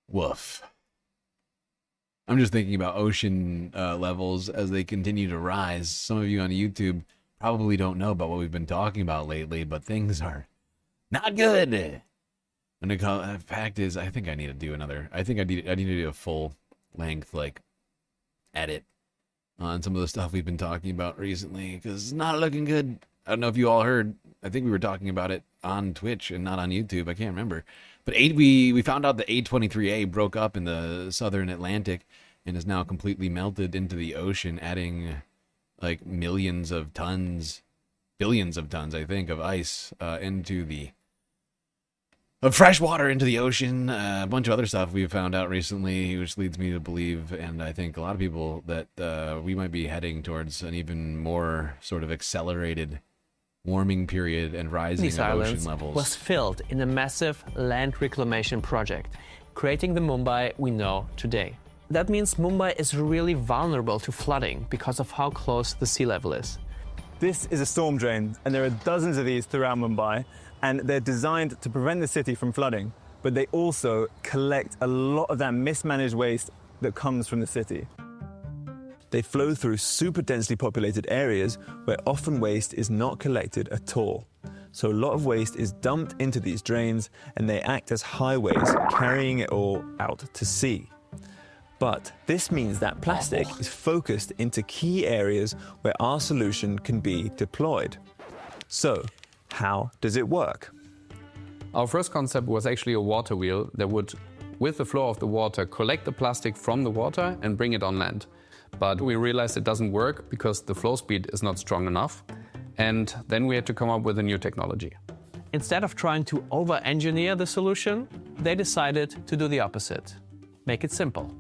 Woof. I'm just thinking about ocean levels as they continue to rise. Some of you on YouTube probably don't know about what we've been talking about lately, but things are not good. And the fact is, I think I need to do another. I think I need to do a full length like edit on some of the stuff we've been talking about recently, because it's not looking good. I don't know if you all heard. I think we were talking about it on Twitch and not on YouTube. I can't remember. But we found out the A23A broke up in the southern Atlantic and is now completely melted into the ocean, adding like millions of tons, billions of tons, I think, of ice of fresh water into the ocean. A bunch of other stuff we've found out recently, which leads me to believe, and I think a lot of people, that we might be heading towards an even more sort of accelerated warming period and rising of ocean levels. Was filled in a massive land reclamation project, creating the Mumbai we know today. That means Mumbai is really vulnerable to flooding because of how close the sea level is. This is a storm drain, and there are dozens of these throughout Mumbai, and they're designed to prevent the city from flooding, but they also collect a lot of that mismanaged waste that comes from the city. They flow through super densely populated areas where often waste is not collected at all. So a lot of waste is dumped into these drains, and they act as highways, carrying it all out to sea. But this means that plastic is focused into key areas where our solution can be deployed. So, how does it work? Our first concept was actually a water wheel that would, with the flow of the water, collect the plastic from the water and bring it on land. But we realized it doesn't work because the flow speed is not strong enough. And then we had to come up with a new technology. Instead of trying to over-engineer the solution, they decided to do the opposite. Make it simple.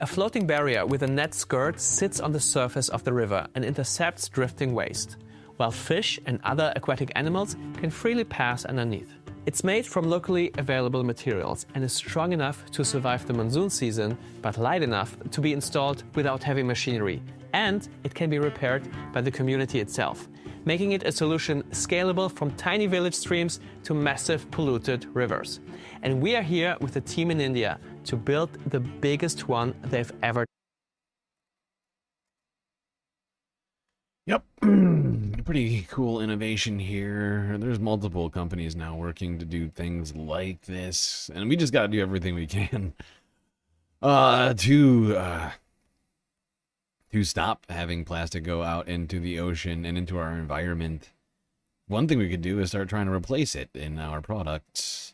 A floating barrier with a net skirt sits on the surface of the river and intercepts drifting waste, while fish and other aquatic animals can freely pass underneath. It's made from locally available materials and is strong enough to survive the monsoon season, but light enough to be installed without heavy machinery. And it can be repaired by the community itself, making it a solution scalable from tiny village streams to massive polluted rivers. And we are here with a team in India to build the biggest one they've ever. Yep. Pretty cool innovation here. There's multiple companies now working to do things like this, and we just got to do everything we can to stop having plastic go out into the ocean and into our environment. One thing we could do is start trying to replace it in our products.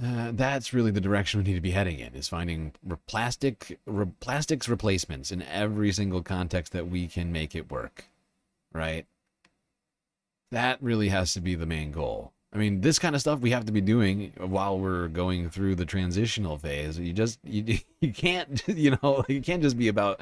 That's really the direction we need to be heading in, is finding plastics replacements in every single context that we can make it work, right? That really has to be the main goal. I mean, this kind of stuff we have to be doing while we're going through the transitional phase. You can't, it can't just be about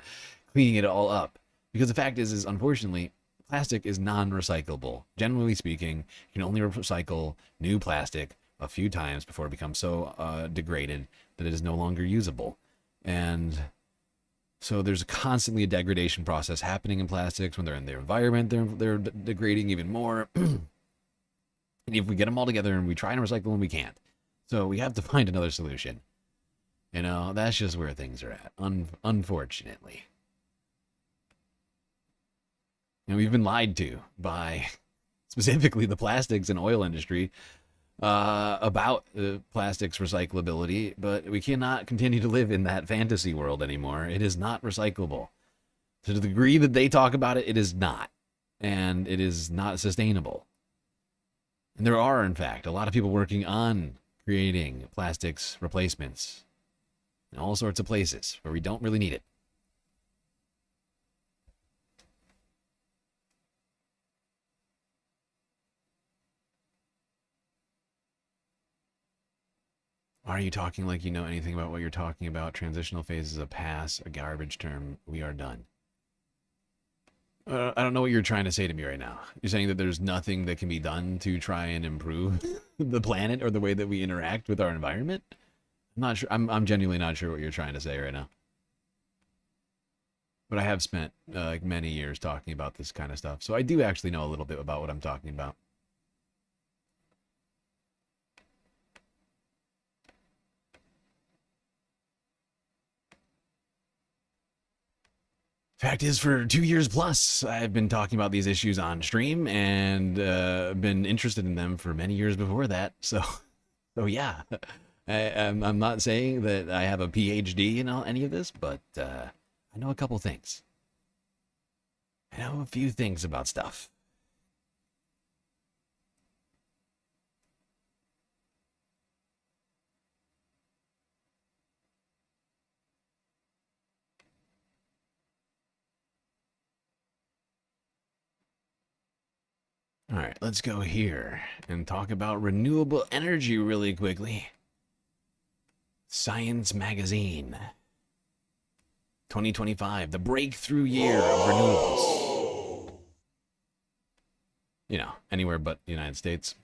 cleaning it all up. Because the fact is unfortunately, plastic is non-recyclable. Generally speaking, you can only recycle new plastic a few times before it becomes so degraded that it is no longer usable. And so there's constantly a degradation process happening in plastics. When they're in their environment, they're degrading even more. And if we get them all together and we try to recycle them, we can't. So we have to find another solution. That's just where things are at, unfortunately. And we've been lied to by specifically the plastics and oil industry about plastics recyclability, but we cannot continue to live in that fantasy world anymore. It is not recyclable. To the degree that they talk about it, it is not. And it is not sustainable. And there are, in fact, a lot of people working on creating plastics replacements in all sorts of places where we don't really need it. Why are you talking like you know anything about what you're talking about? Transitional phase is a pass, a garbage term. We are done. I don't know what you're trying to say to me right now. You're saying that there's nothing that can be done to try and improve the planet or the way that we interact with our environment? I'm not sure. I'm genuinely not sure what you're trying to say right now. But I have spent many years talking about this kind of stuff, so I do actually know a little bit about what I'm talking about. Fact is, for 2 years plus, I've been talking about these issues on stream and been interested in them for many years before that. So yeah, I'm not saying that I have a PhD in any of this, but I know a couple things. I know a few things about stuff. All right, let's go here and talk about renewable energy really quickly. Science Magazine. 2025, the breakthrough year of renewables. Anywhere but the United States.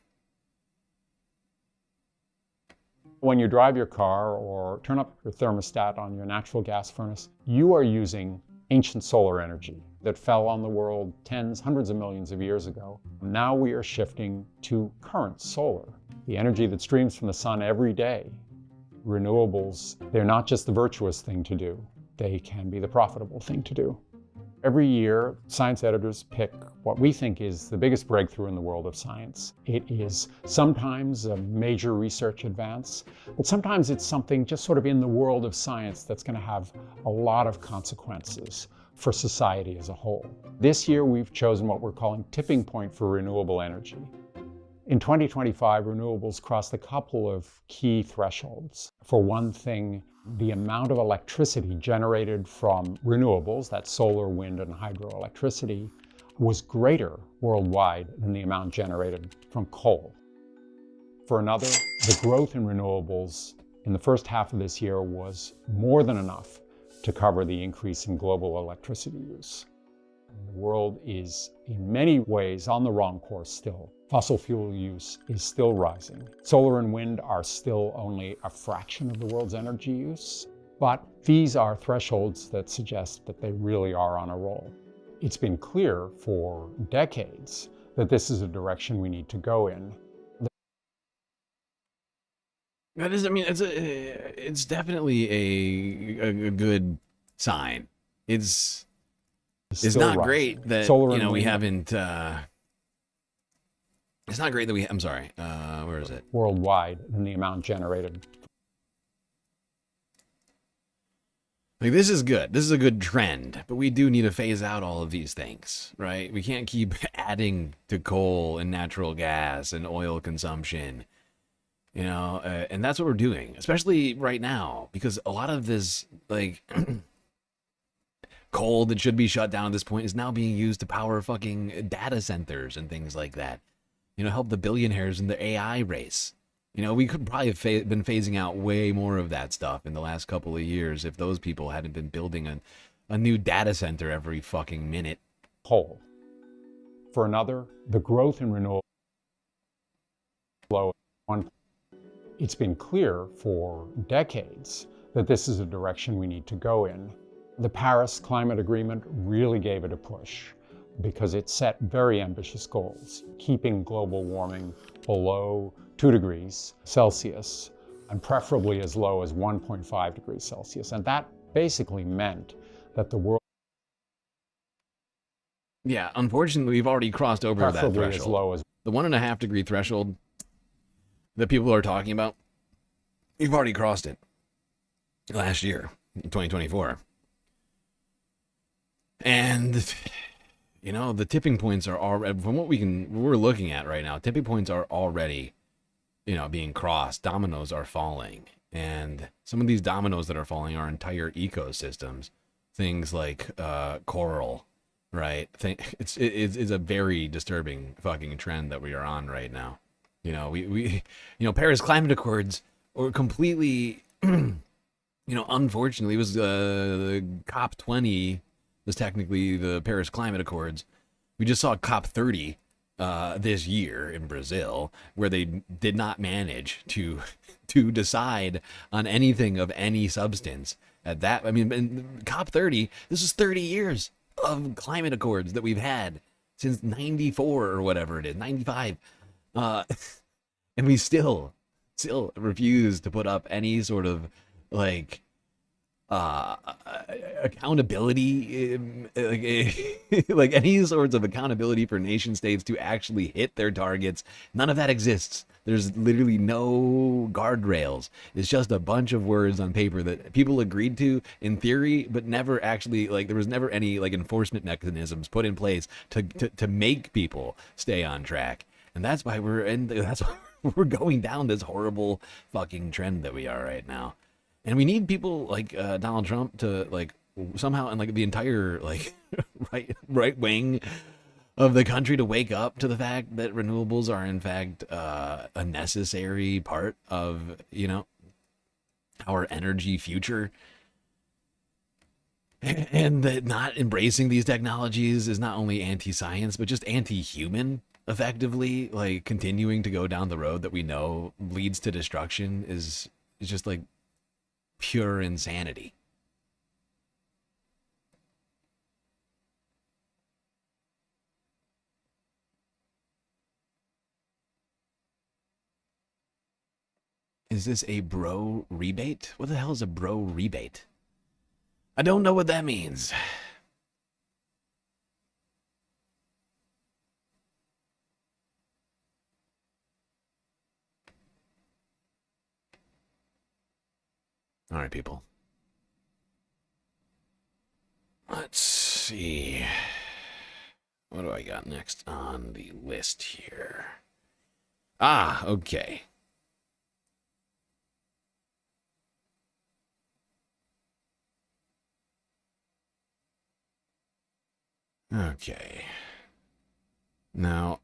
When you drive your car or turn up your thermostat on your natural gas furnace, you are using ancient solar energy that fell on the world tens, hundreds of millions of years ago. Now we are shifting to current solar, the energy that streams from the sun every day. Renewables, they're not just the virtuous thing to do, they can be the profitable thing to do. Every year, science editors pick what we think is the biggest breakthrough in the world of science. It is sometimes a major research advance, but sometimes it's something just sort of in the world of science that's going to have a lot of consequences for society as a whole. This year, we've chosen what we're calling tipping point for renewable energy. In 2025, renewables crossed a couple of key thresholds. For one thing, the amount of electricity generated from renewables, that's solar, wind, and hydroelectricity, was greater worldwide than the amount generated from coal. For another, the growth in renewables in the first half of this year was more than enough to cover the increase in global electricity use. The world is in many ways on the wrong course still. Fossil fuel use is still rising. Solar and wind are still only a fraction of the world's energy use, but these are thresholds that suggest that they really are on a roll. It's been clear for decades that this is a direction we need to go in. That is, it's definitely a good sign. It's It's still not rising. great that, Solar you and know, we wind haven't, it's not great that I'm sorry, where is it? worldwide and the amount generated. Like, this is good. This is a good trend, but we do need to phase out all of these things, right? We can't keep adding to coal and natural gas and oil consumption, you know, and that's what we're doing, especially right now, because a lot of this, like, coal that should be shut down at this point is now being used to power fucking data centers and things like that. You know, help the billionaires in the AI race. You know, we could probably have been phasing out way more of that stuff in the last couple of years if those people hadn't been building a new data center every fucking minute. Coal. For another, the growth in renewable flow. It's been clear for decades that this is a direction we need to go in. The Paris Climate Agreement really gave it a push because it set very ambitious goals, keeping global warming below 2 degrees Celsius, and preferably as low as 1.5 degrees Celsius. And that basically meant that the world... Yeah, unfortunately, we've already crossed over that preferably threshold. as low as... The 1.5 degree threshold that people are talking about, we've already crossed it last year, in 2024. And, you know, the tipping points are already, from what we're looking at right now, tipping points are already, you know, being crossed. Dominoes are falling. And some of these dominoes that are falling are entire ecosystems. Things like coral, right? It's a very disturbing fucking trend that we are on right now. You know, we you know, Paris Climate Accords or completely, you know, unfortunately, it was the COP20 was technically the Paris Climate Accords. We just saw COP30 this year in Brazil, where they did not manage to decide on anything of any substance. At that, I mean, in COP30, this is 30 years of climate accords that we've had since 94 or whatever it is, 95. And we still refuse to put up any sort of like accountability, like any sorts of accountability for nation states to actually hit their targets. None of that exists. There's literally no guardrails. It's just a bunch of words on paper that people agreed to in theory, but never actually, like, there was never any like enforcement mechanisms put in place to make people stay on track. And that's why that's why we're going down this horrible fucking trend that we are right now. And we need people like Donald Trump to like somehow, and like the entire like right wing of the country to wake up to the fact that renewables are in fact a necessary part of, you know, our energy future. And that not embracing these technologies is not only anti-science, but just anti-human. Effectively, like continuing to go down the road that we know leads to destruction is just like pure insanity. Is this a bro rebate? What the hell is a bro rebate? I don't know what that means. All right, people. Let's see. What do I got next on the list here? Ah, okay. Okay. Now,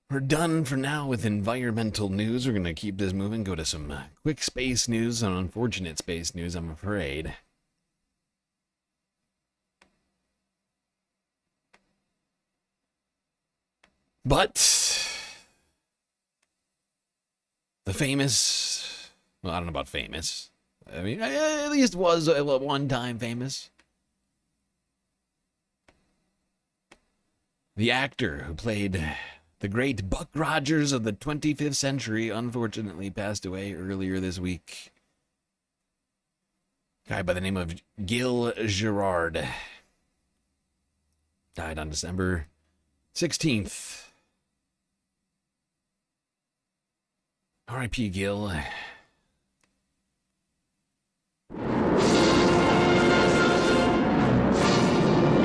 we're done for now with environmental news. We're going to keep this moving, go to some quick space news, some unfortunate space news, I'm afraid. But the famous, well, I don't know about famous. I mean, at least was at one time famous. The actor who played the great Buck Rogers of the 25th century unfortunately passed away earlier this week. Guy by the name of Gil Gerard died on December 16th. R.I.P. Gil. In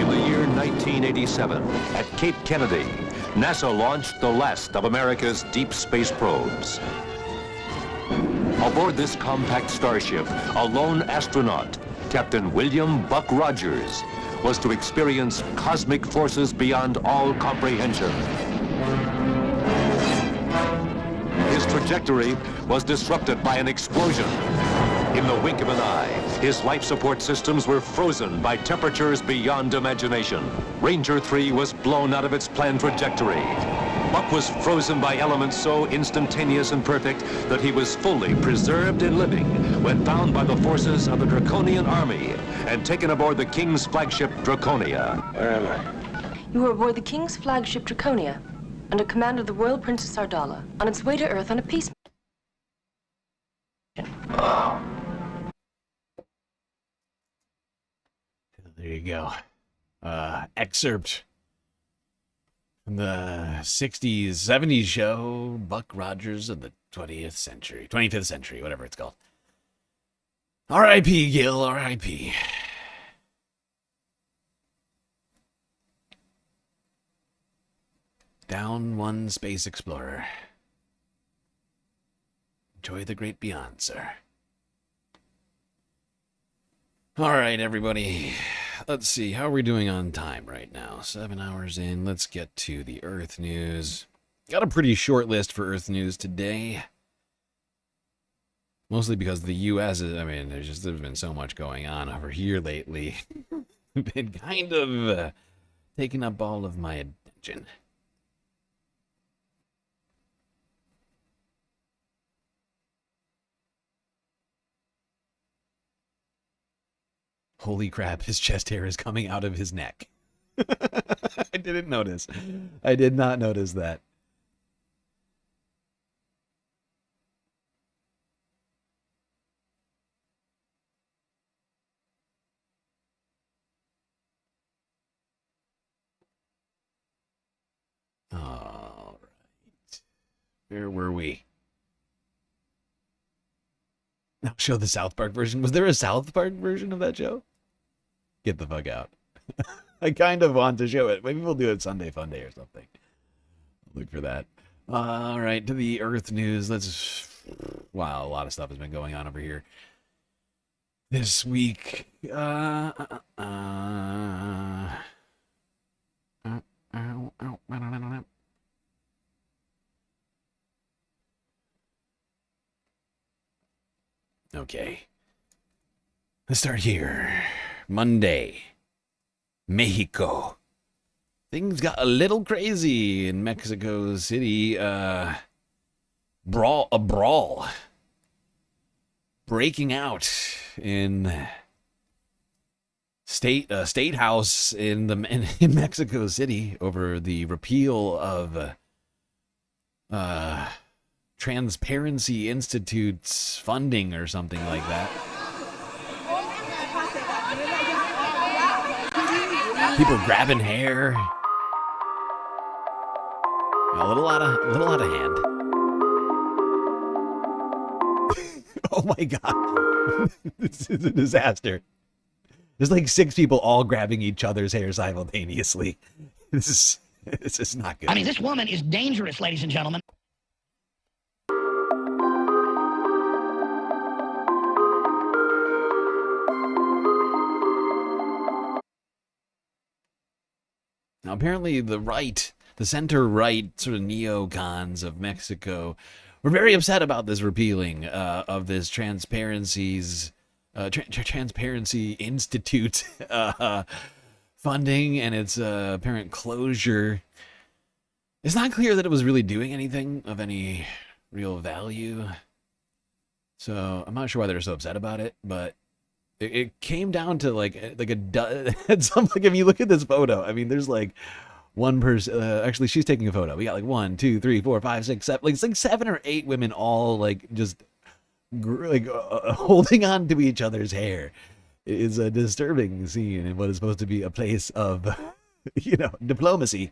the year 1987, at Cape Kennedy, NASA launched the last of America's deep space probes. Aboard this compact starship, a lone astronaut, Captain William Buck Rogers, was to experience cosmic forces beyond all comprehension. His trajectory was disrupted by an explosion. In the wink of an eye, his life support systems were frozen by temperatures beyond imagination. Ranger 3 was blown out of its planned trajectory. Buck was frozen by elements so instantaneous and perfect that he was fully preserved and living when found by the forces of the Draconian army and taken aboard the King's flagship Draconia. Where am I? You were aboard the King's flagship Draconia, under command of the Royal Princess Ardala, on its way to Earth on a peace mission. Oh. There you go. Excerpt from the 60s, 70s show, Buck Rogers of the 25th century, whatever it's called. R.I.P. Gil, R.I.P. Down one space explorer. Enjoy the great beyond, sir. All right, everybody. Let's see. How are we doing on time right now? 7 hours in. Let's get to the Earth news. Got a pretty short list for Earth news today. Mostly because the U.S. is, I mean, there's been so much going on over here lately. Been kind of taking up all of my attention. Holy crap, his chest hair is coming out of his neck. I didn't notice. I did not notice that. All right. Where were we? I'll show the South Park version. Was there a South Park version of that show? Get the fuck out. I kind of want to show it. Maybe we'll do it Sunday Fun Day or something. Look for that. All right, to the Earth news. Wow, a lot of stuff has been going on over here this week. Okay. Let's start here. Monday. Mexico. Things got a little crazy in Mexico City. A brawl. Breaking out in state house in Mexico City over the repeal of Transparency Institute's funding or something like that. People grabbing hair. A little out of hand. Oh my god. This is a disaster. There's like 6 people all grabbing each other's hair simultaneously. This is not good. I mean, this woman is dangerous, ladies and gentlemen. Now, apparently the center-right sort of neocons of Mexico were very upset about this repealing of this Transparency Institute funding and its apparent closure. It's not clear that it was really doing anything of any real value. So I'm not sure why they're so upset about it, but it came down to like if you look at this photo, I mean, there's like one person. Actually, she's taking a photo. We got like 1, 2, 3, 4, 5, 6, 7. Like it's like 7 or 8 women all like just holding on to each other's hair. is a disturbing scene in what is supposed to be a place of, you know, diplomacy.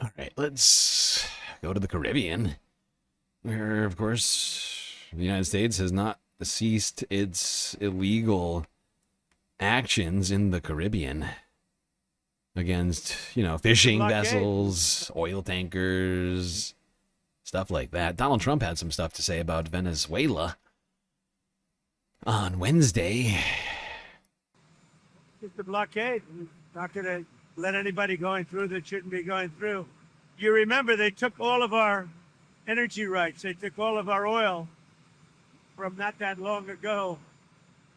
All right, let's go to the Caribbean, where, of course, the United States has not ceased its illegal actions in the Caribbean against, you know, fishing vessels, oil tankers, stuff like that. Donald Trump had some stuff to say about Venezuela on Wednesday. It's the blockade. We're not going to let anybody going through that shouldn't be going through. You remember they took all of our energy rights. They took all of our oil from not that long ago,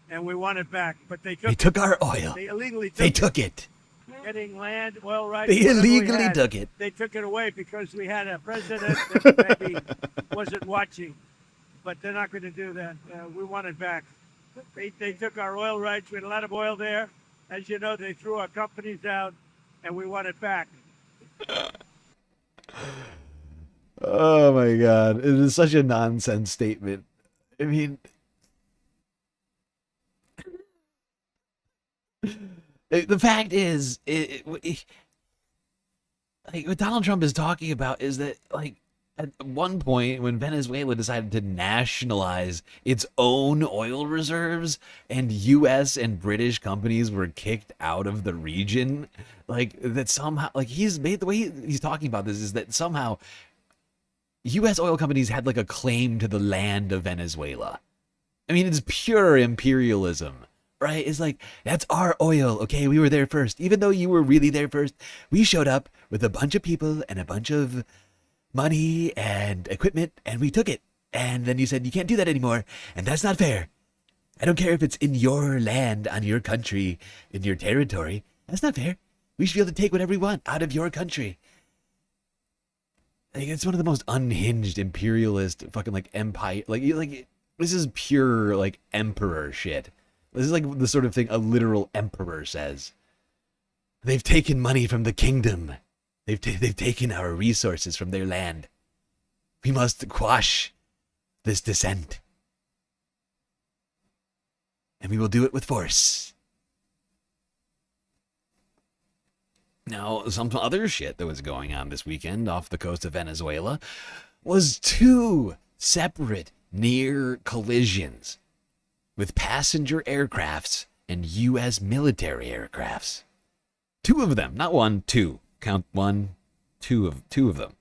and we want it back. But they took our oil. They illegally took it. Getting land, oil rights. They illegally took it. They took it away because we had a president that maybe wasn't watching. But they're not going to do that. We want it back. They took our oil rights. We had a lot of oil there. As you know, they threw our companies out, and we want it back. Oh my God. It is such a nonsense statement. I mean, the fact is, like, what Donald Trump is talking about is that, like, at one point when Venezuela decided to nationalize its own oil reserves and U.S. and British companies were kicked out of the region, like, that somehow, like, he's made, the way he's talking about this is that somehow U.S. oil companies had, like, a claim to the land of Venezuela. I mean, it's pure imperialism, right? It's like, that's our oil, okay? We were there first. Even though you were really there first, we showed up with a bunch of people and a bunch of money and equipment, and we took it. And then you said, you can't do that anymore, and that's not fair. I don't care if it's in your land, on your country, in your territory. That's not fair. We should be able to take whatever we want out of your country. Like, it's one of the most unhinged imperialist fucking, like, empire. Like this is pure, like, emperor shit. This is like the sort of thing a literal emperor says. They've taken money from the kingdom. They've taken our resources from their land. We must quash this descent. And we will do it with force. Now, some other shit that was going on this weekend off the coast of Venezuela was 2 separate near collisions with passenger aircrafts and U.S. military aircrafts. 2 of them, not 1, 2. Count 1, 2 of them.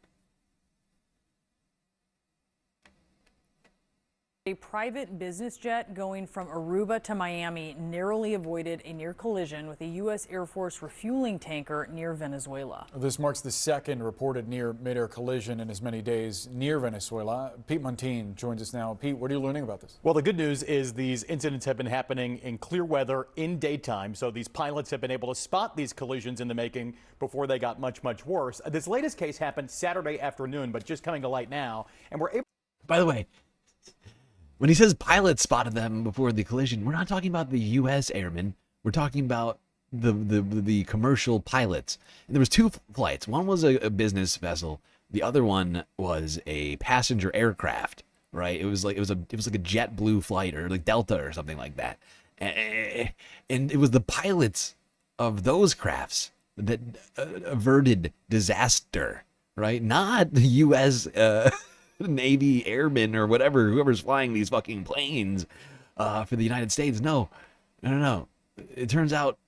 A private business jet going from Aruba to Miami narrowly avoided a near collision with a U.S. Air Force refueling tanker near Venezuela. This marks the second reported near mid-air collision in as many days near Venezuela. Pete Montine joins us now. Pete, what are you learning about this? Well, the good news is these incidents have been happening in clear weather in daytime, so these pilots have been able to spot these collisions in the making before they got much, much worse. This latest case happened Saturday afternoon, but just coming to light now, and we're able... By the way, when he says pilots spotted them before the collision, we're not talking about the U.S. airmen. We're talking about the commercial pilots. And there was 2 flights. One was a business vessel. The other one was a passenger aircraft. Right? It was like a JetBlue flight or like Delta or something like that. And it was the pilots of those crafts that averted disaster. Right? Not the U.S. Navy airmen or whatever, whoever's flying these fucking planes for the United States. No. It turns out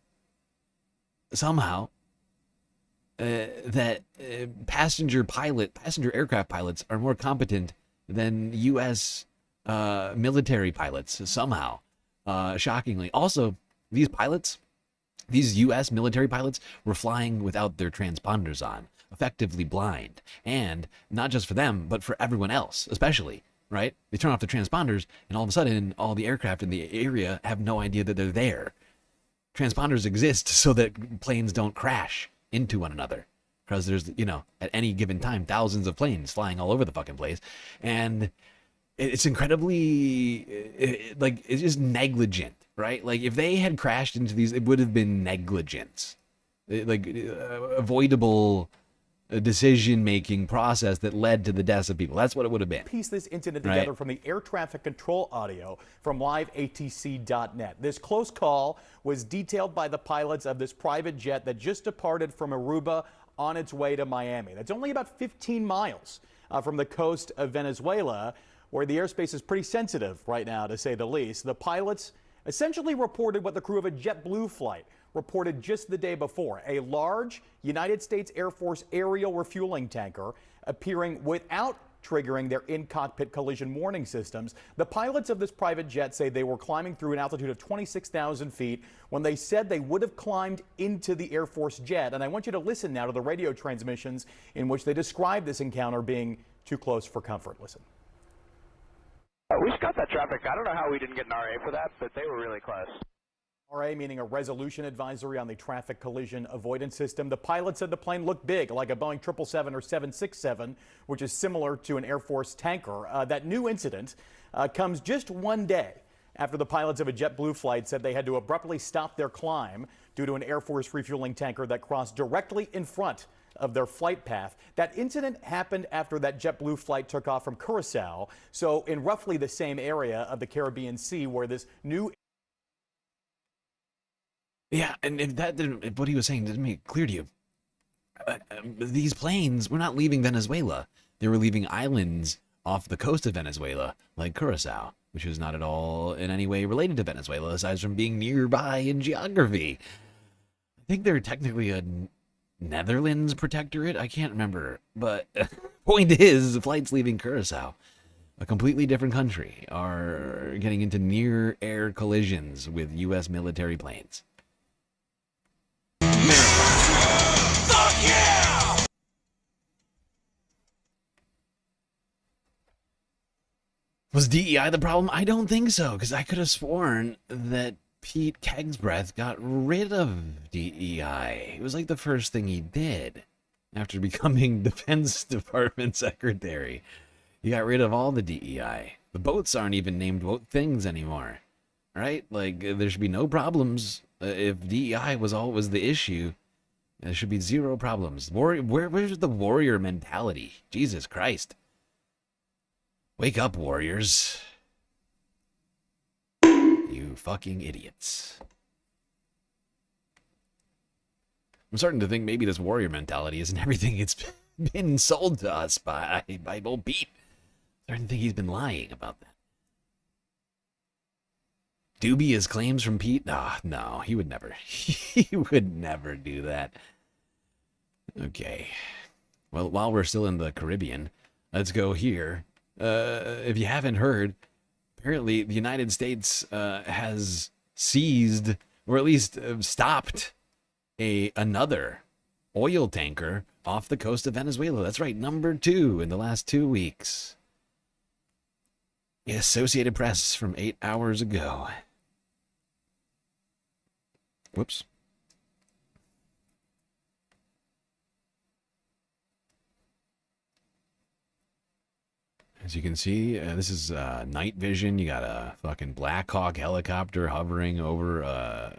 somehow that passenger aircraft pilots are more competent than U.S. Military pilots somehow, shockingly. Also, these U.S. military pilots were flying without their transponders on, effectively blind, and not just for them, but for everyone else, especially, right? They turn off the transponders, and all of a sudden, all the aircraft in the area have no idea that they're there. Transponders exist so that planes don't crash into one another, because there's, at any given time, thousands of planes flying all over the fucking place, and it's incredibly, it's just negligent, right? Like, if they had crashed into these, it would have been negligence, avoidable decision-making process that led to the deaths of people. That's what it would have been. Piece this incident Right. together from the air traffic control audio from liveatc.net. This close call was detailed by the pilots of this private jet that just departed from Aruba on its way to Miami. That's only about 15 miles from the coast of Venezuela, where the airspace is pretty sensitive right now, to say the least. The pilots essentially reported what the crew of a JetBlue flight reported just the day before: a large United States Air Force aerial refueling tanker appearing without triggering their in-cockpit collision warning systems. The pilots of this private jet say they were climbing through an altitude of 26,000 feet when they said they would have climbed into the Air Force jet. And I want you to listen now to the radio transmissions in which they describe this encounter being too close for comfort. Listen. We got that traffic. I don't know how we didn't get an RA for that, but they were really close. RA meaning a resolution advisory on the traffic collision avoidance system. The pilot said the plane looked big, like a Boeing 777 or 767, which is similar to an Air Force tanker. That new incident comes just one day after the pilots of a JetBlue flight said they had to abruptly stop their climb due to an Air Force refueling tanker that crossed directly in front of their flight path. That incident happened after that JetBlue flight took off from Curacao, so in roughly the same area of the Caribbean Sea where this new... Yeah, and if what he was saying didn't make it clear to you, these planes were not leaving Venezuela. They were leaving islands off the coast of Venezuela, like Curacao, which is not at all in any way related to Venezuela, aside from being nearby in geography. I think they're technically a Netherlands protectorate. I can't remember, but point is, the flights leaving Curacao, a completely different country, are getting into near-air collisions with U.S. military planes. Fuck yeah! Was DEI the problem? I don't think so, because I could have sworn that Pete Kegsbreath got rid of DEI. It was like the first thing he did after becoming Defense Department Secretary. He got rid of all the DEI. The boats aren't even named boat things anymore, right? Like, there should be no problems. If DEI was always the issue, there should be zero problems. Where's the warrior mentality? Jesus Christ. Wake up, warriors. You fucking idiots. I'm starting to think maybe this warrior mentality isn't everything it's been sold to us by old Pete. I'm starting to think he's been lying about that. Dubious claims from Pete? Ah, no, he would never. He would never do that. Okay. Well, while we're still in the Caribbean, let's go here. If you haven't heard, apparently the United States has seized, or at least stopped, another oil tanker off the coast of Venezuela. That's right, number 2 in the last 2 weeks. The Associated Press from 8 hours ago. Whoops. As you can see, this is night vision. You got a fucking Black Hawk helicopter hovering over a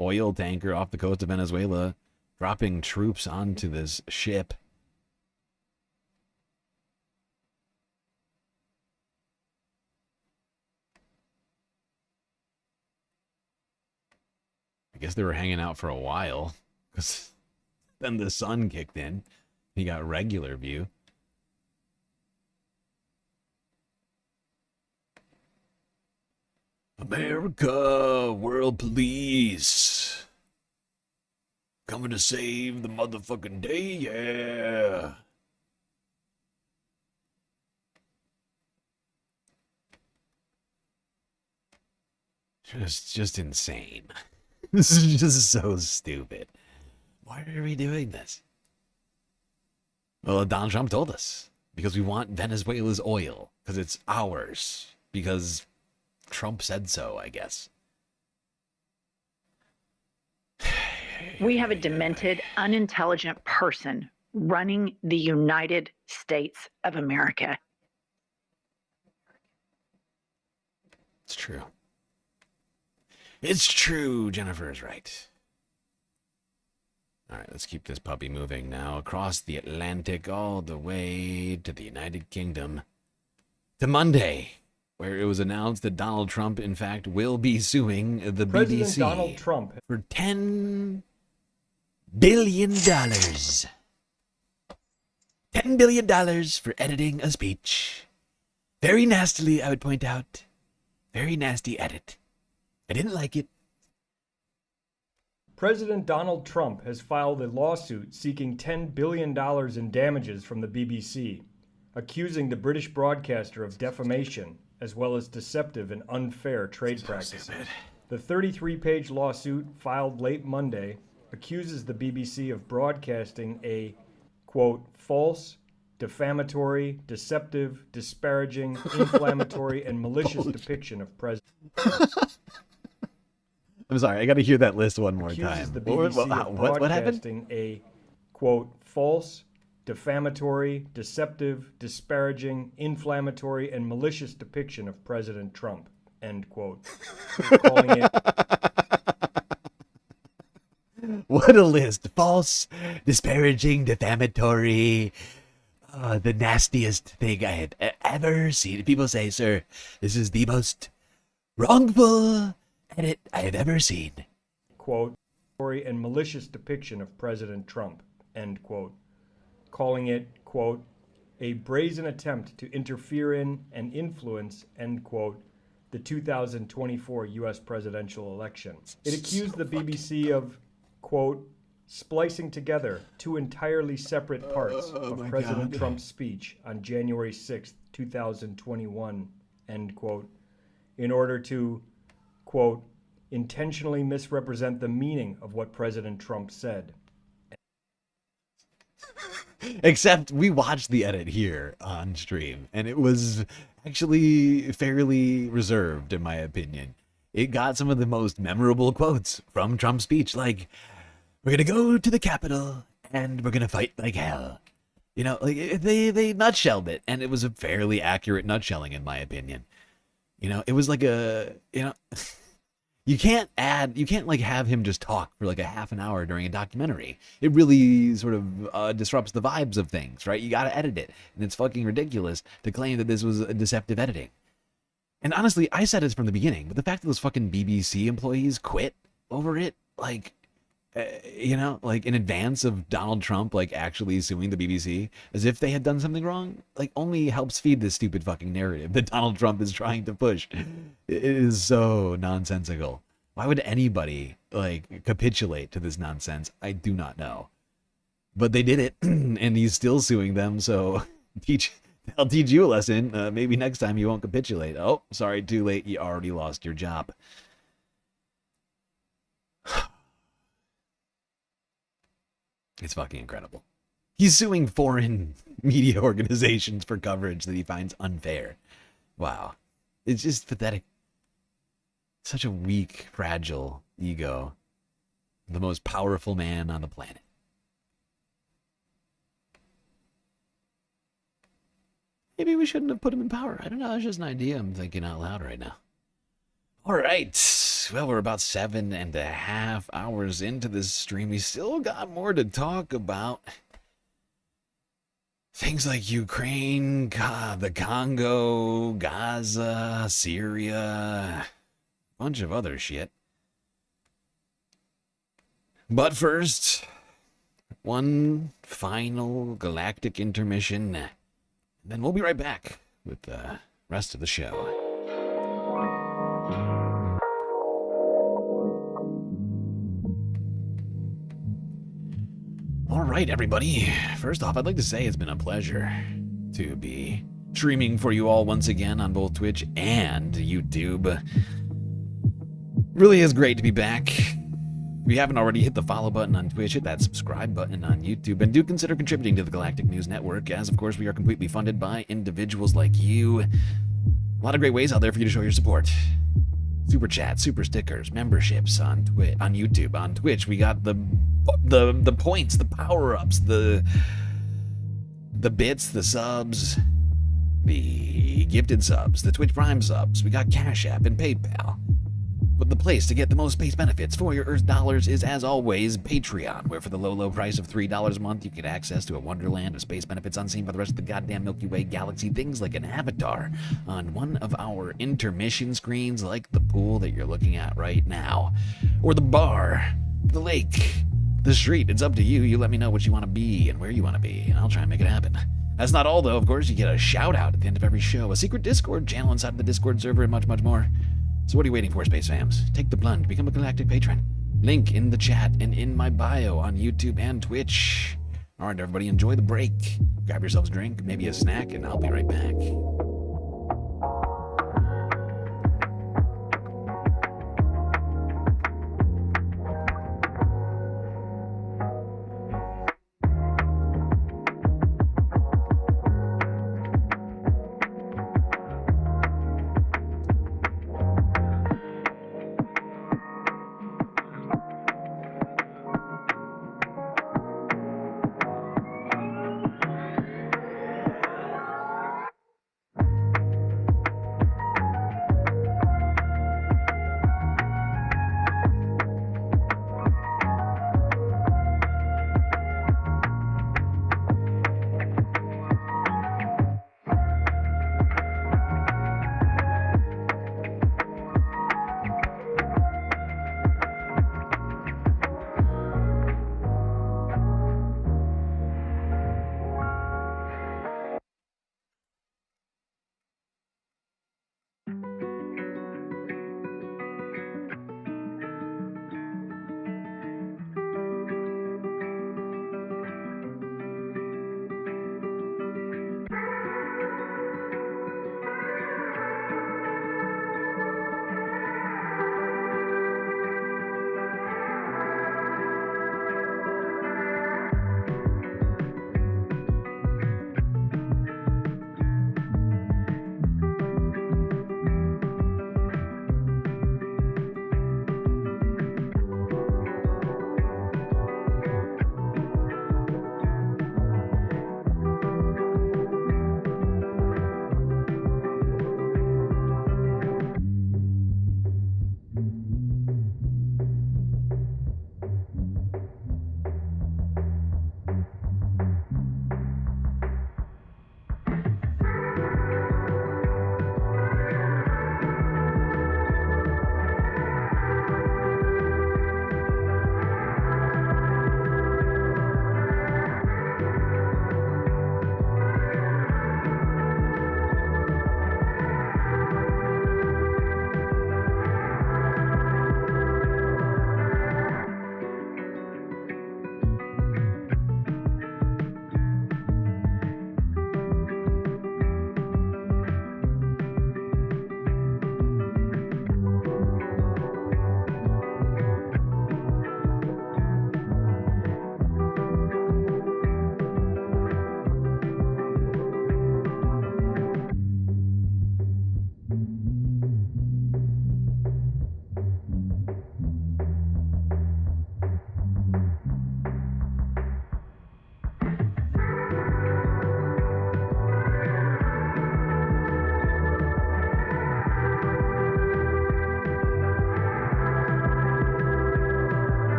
oil tanker off the coast of Venezuela, dropping troops onto this ship. I guess they were hanging out for a while, because then the sun kicked in. You got regular view. America, world police, coming to save the motherfucking day, yeah. Just insane. This is just so stupid. Why are we doing this? Well, Donald Trump told us, because we want Venezuela's oil, because it's ours, because Trump said so, I guess. We have a demented, unintelligent person running the United States of America. It's true. It's true. Jennifer is right. All right, let's keep this puppy moving now across the Atlantic all the way to the United Kingdom. To Monday, where it was announced that Donald Trump, in fact, will be suing the President BBC Donald Trump for $10 billion. $10 billion for editing a speech. Very nastily, I would point out. Very nasty edit. I didn't like it. President Donald Trump has filed a lawsuit seeking $10 billion in damages from the BBC, accusing the British broadcaster of defamation as well as deceptive and unfair trade practices. The 33-page lawsuit filed late Monday accuses the BBC of broadcasting a, quote, false, defamatory, deceptive, disparaging, inflammatory, and malicious depiction of President. I'm sorry, I got to hear that list one more Accuses time. the BBC of What happened? broadcasting a, quote, false, defamatory, deceptive, disparaging, inflammatory, and malicious depiction of President Trump, end quote. Calling it... What a list. False, disparaging, defamatory. The nastiest thing I have ever seen. People say, sir, this is the most wrongful edit I have ever seen. Quote, and malicious depiction of President Trump, end quote. Calling it, quote, a brazen attempt to interfere in and influence, end quote, the 2024 U.S. presidential election. It accused the BBC of, quote, splicing together two entirely separate parts of President Trump's speech on January 6, 2021, end quote, in order to, quote, intentionally misrepresent the meaning of what President Trump said. Except we watched the edit here on stream, and it was actually fairly reserved, in my opinion. It got some of the most memorable quotes from Trump's speech, like, we're gonna go to the Capitol, and we're gonna fight like hell. You know, like, they nutshelled it, and it was a fairly accurate nutshelling, in my opinion. You know, it was like a, you know, you can't like have him just talk for like a half an hour during a documentary. It really sort of disrupts the vibes of things, right? You gotta edit it, and it's fucking ridiculous to claim that this was a deceptive editing. And honestly, I said it from the beginning, but the fact that those fucking BBC employees quit over it, like, you know, like in advance of Donald Trump, like actually suing the BBC as if they had done something wrong, like only helps feed this stupid fucking narrative that Donald Trump is trying to push. It is so nonsensical. Why would anybody like capitulate to this nonsense? I do not know. But they did it, and he's still suing them, so I'll teach you a lesson. Maybe next time you won't capitulate. Oh, sorry, too late. You already lost your job. It's fucking incredible. He's suing foreign media organizations for coverage that he finds unfair. Wow. It's just pathetic. Such a weak, fragile ego. The most powerful man on the planet. Maybe we shouldn't have put him in power. I don't know. It's just an idea I'm thinking out loud right now. All right. Well, we're about 7.5 hours into this stream. We still got more to talk about. Things like Ukraine, the Congo, Gaza, Syria, a bunch of other shit. But first, one final galactic intermission. Then we'll be right back with the rest of the show. All right, everybody. First off, I'd like to say it's been a pleasure to be streaming for you all once again on both Twitch and YouTube. Really is great to be back. If you haven't already, hit the follow button on Twitch, hit that subscribe button on YouTube, and do consider contributing to the Galactic News Network, as of course we are completely funded by individuals like you. A lot of great ways out there for you to show your support. Super chat, super stickers, memberships on YouTube, on Twitch. We got the points, the power-ups, the bits, the subs, the gifted subs, the Twitch Prime subs. We got Cash App and PayPal. But the place to get the most space benefits for your Earth dollars is, as always, Patreon, where for the low, low price of $3 a month, you get access to a wonderland of space benefits unseen by the rest of the goddamn Milky Way galaxy. Things like an avatar on one of our intermission screens, like the pool that you're looking at right now, or the bar, the lake, the street. It's up to you. You let me know what you want to be and where you want to be, and I'll try and make it happen. That's not all, though. Of course, you get a shout-out at the end of every show, a secret Discord channel inside of the Discord server, and much, much more. So what are you waiting for, Space Fams? Take the plunge, become a Galactic patron. Link in the chat and in my bio on YouTube and Twitch. All right, everybody, enjoy the break. Grab yourselves a drink, maybe a snack, and I'll be right back.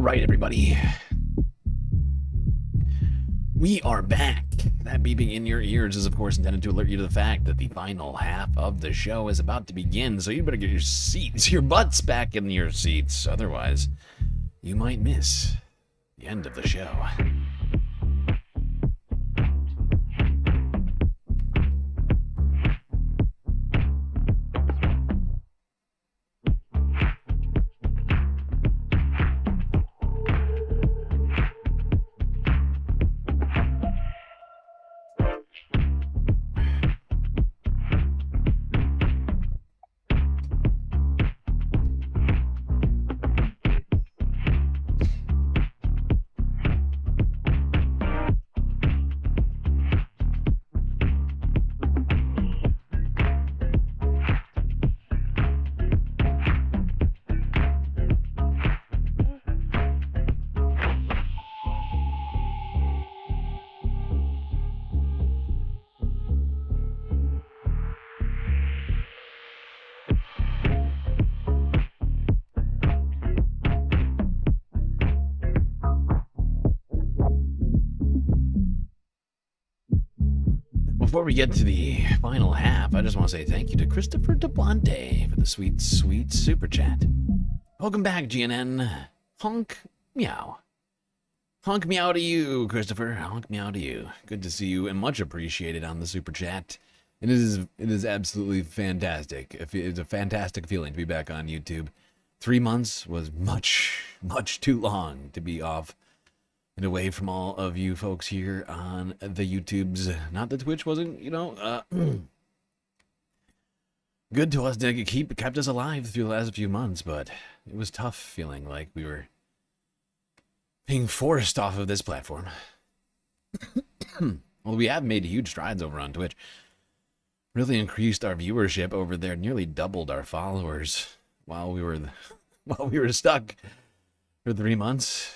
right, everybody. We are back. That beeping in your ears is, of course, intended to alert you to the fact that the final half of the show is about to begin, so you better get your seats, your butts back in your seats. Otherwise, you might miss the end of the show. Before we get to the final half, I just want to say thank you to Christopher DeBlante for the sweet, sweet super chat. Welcome back, GNN. Honk meow. Honk meow to you, Christopher. Honk meow to you. Good to see you and much appreciated on the super chat. It is absolutely fantastic. It's a fantastic feeling to be back on YouTube. 3 months was much too long to be off and away from all of you folks here on the YouTubes. Not that Twitch wasn't, good to us, kept us alive through the last few months, but it was tough feeling like we were being forced off of this platform. Well, we have made huge strides over on Twitch. Really increased our viewership over there, nearly doubled our followers while we were stuck for 3 months.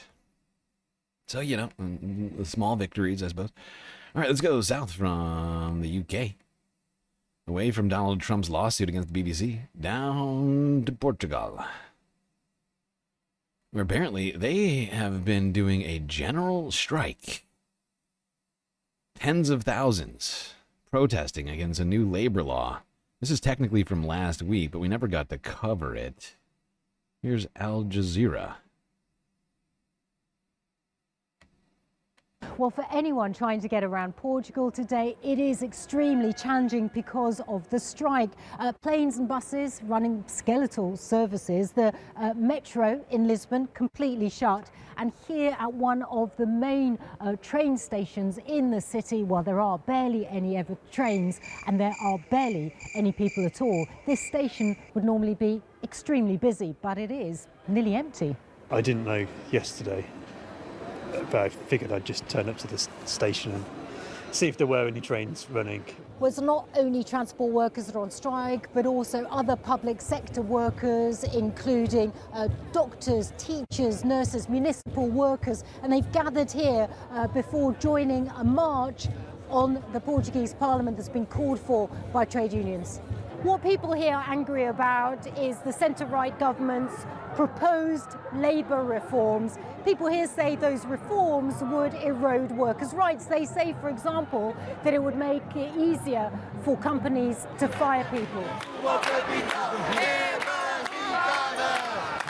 So, the small victories, I suppose. All right, let's go south from the UK. Away from Donald Trump's lawsuit against the BBC, down to Portugal, where apparently they have been doing a general strike. Tens of thousands protesting against a new labor law. This is technically from last week, but we never got to cover it. Here's Al Jazeera. Well, for anyone trying to get around Portugal today, it is extremely challenging because of the strike. Planes and buses running skeletal services. The metro in Lisbon completely shut. And here at one of the main train stations in the city, well, there are barely any ever trains and there are barely any people at all. This station would normally be extremely busy, but it is nearly empty. I didn't know yesterday, but I figured I'd just turn up to the station and see if there were any trains running. Well, it's not only transport workers that are on strike, but also other public sector workers, including doctors, teachers, nurses, municipal workers, and they've gathered here before joining a march on the Portuguese parliament that's been called for by trade unions. What people here are angry about is the centre-right government's proposed labour reforms. People here say those reforms would erode workers' rights. They say, for example, that it would make it easier for companies to fire people.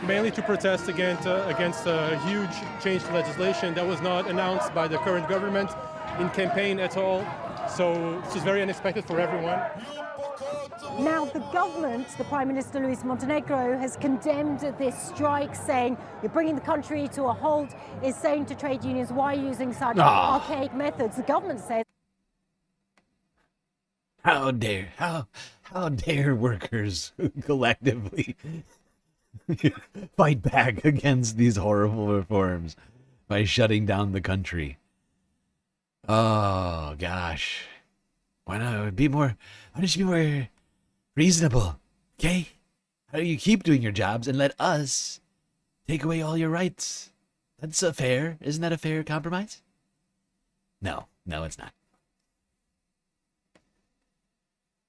Mainly to protest against a huge change to legislation that was not announced by the current government in campaign at all. So it's just very unexpected for everyone. Now, the government, the Prime Minister Luis Montenegro, has condemned this strike, saying you're bringing the country to a halt, is saying to trade unions, why are you using such archaic methods? The government says... How dare workers collectively fight back against these horrible reforms by shutting down the country. Oh, gosh. Why don't you be more reasonable, okay? How do you keep doing your jobs and let us take away all your rights? That's fair. Isn't that a fair compromise? No, it's not.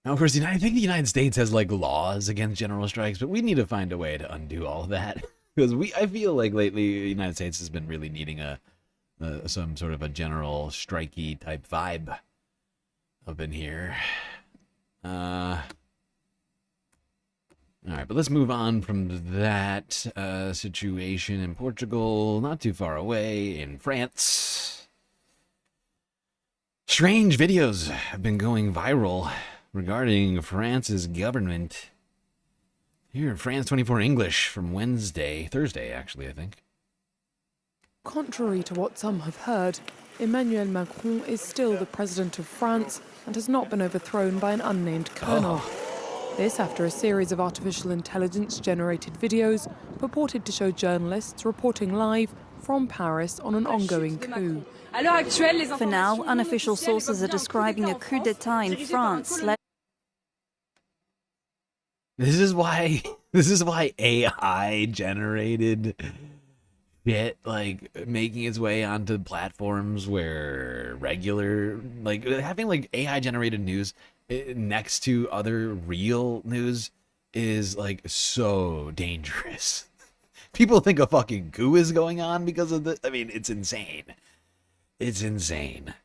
Now, of course, I think the United States has, laws against general strikes, but we need to find a way to undo all of that. Because I feel like lately the United States has been really needing some sort of a general strikey type vibe up in here. All right, but let's move on from that situation in Portugal, not too far away, in France. Strange videos have been going viral regarding France's government. Here in France 24 English from Thursday actually, I think. Contrary to what some have heard, Emmanuel Macron is still the president of France and has not been overthrown by an unnamed colonel. This after a series of artificial intelligence-generated videos purported to show journalists reporting live from Paris on an ongoing coup. For now, unofficial sources are describing a coup d'etat in France. This is why AI generated shit, like, making its way onto platforms where regular, like, having, like, AI generated news next to other real news is, like, so dangerous. People think a fucking coup is going on because of this. I mean, it's insane. It's insane.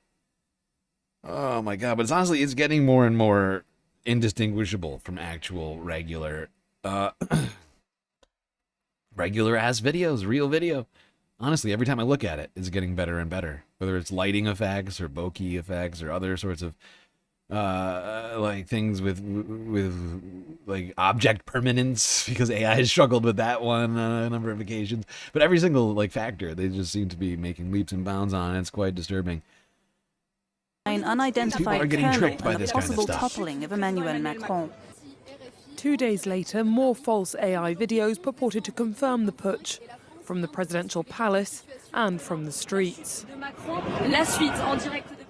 Oh my god, but it's honestly, it's getting more and more indistinguishable from actual regular regular ass videos, real video. Honestly, every time I look at it, it's getting better and better. Whether it's lighting effects or bokeh effects or other sorts of like things with like object permanence, because AI has struggled with that one on a number of occasions. But every single like factor, they just seem to be making leaps and bounds on. It's quite disturbing. An unidentified colonel and the possible toppling of Emmanuel Macron. 2 days later, more false AI videos purported to confirm the putsch from the presidential palace and from the streets.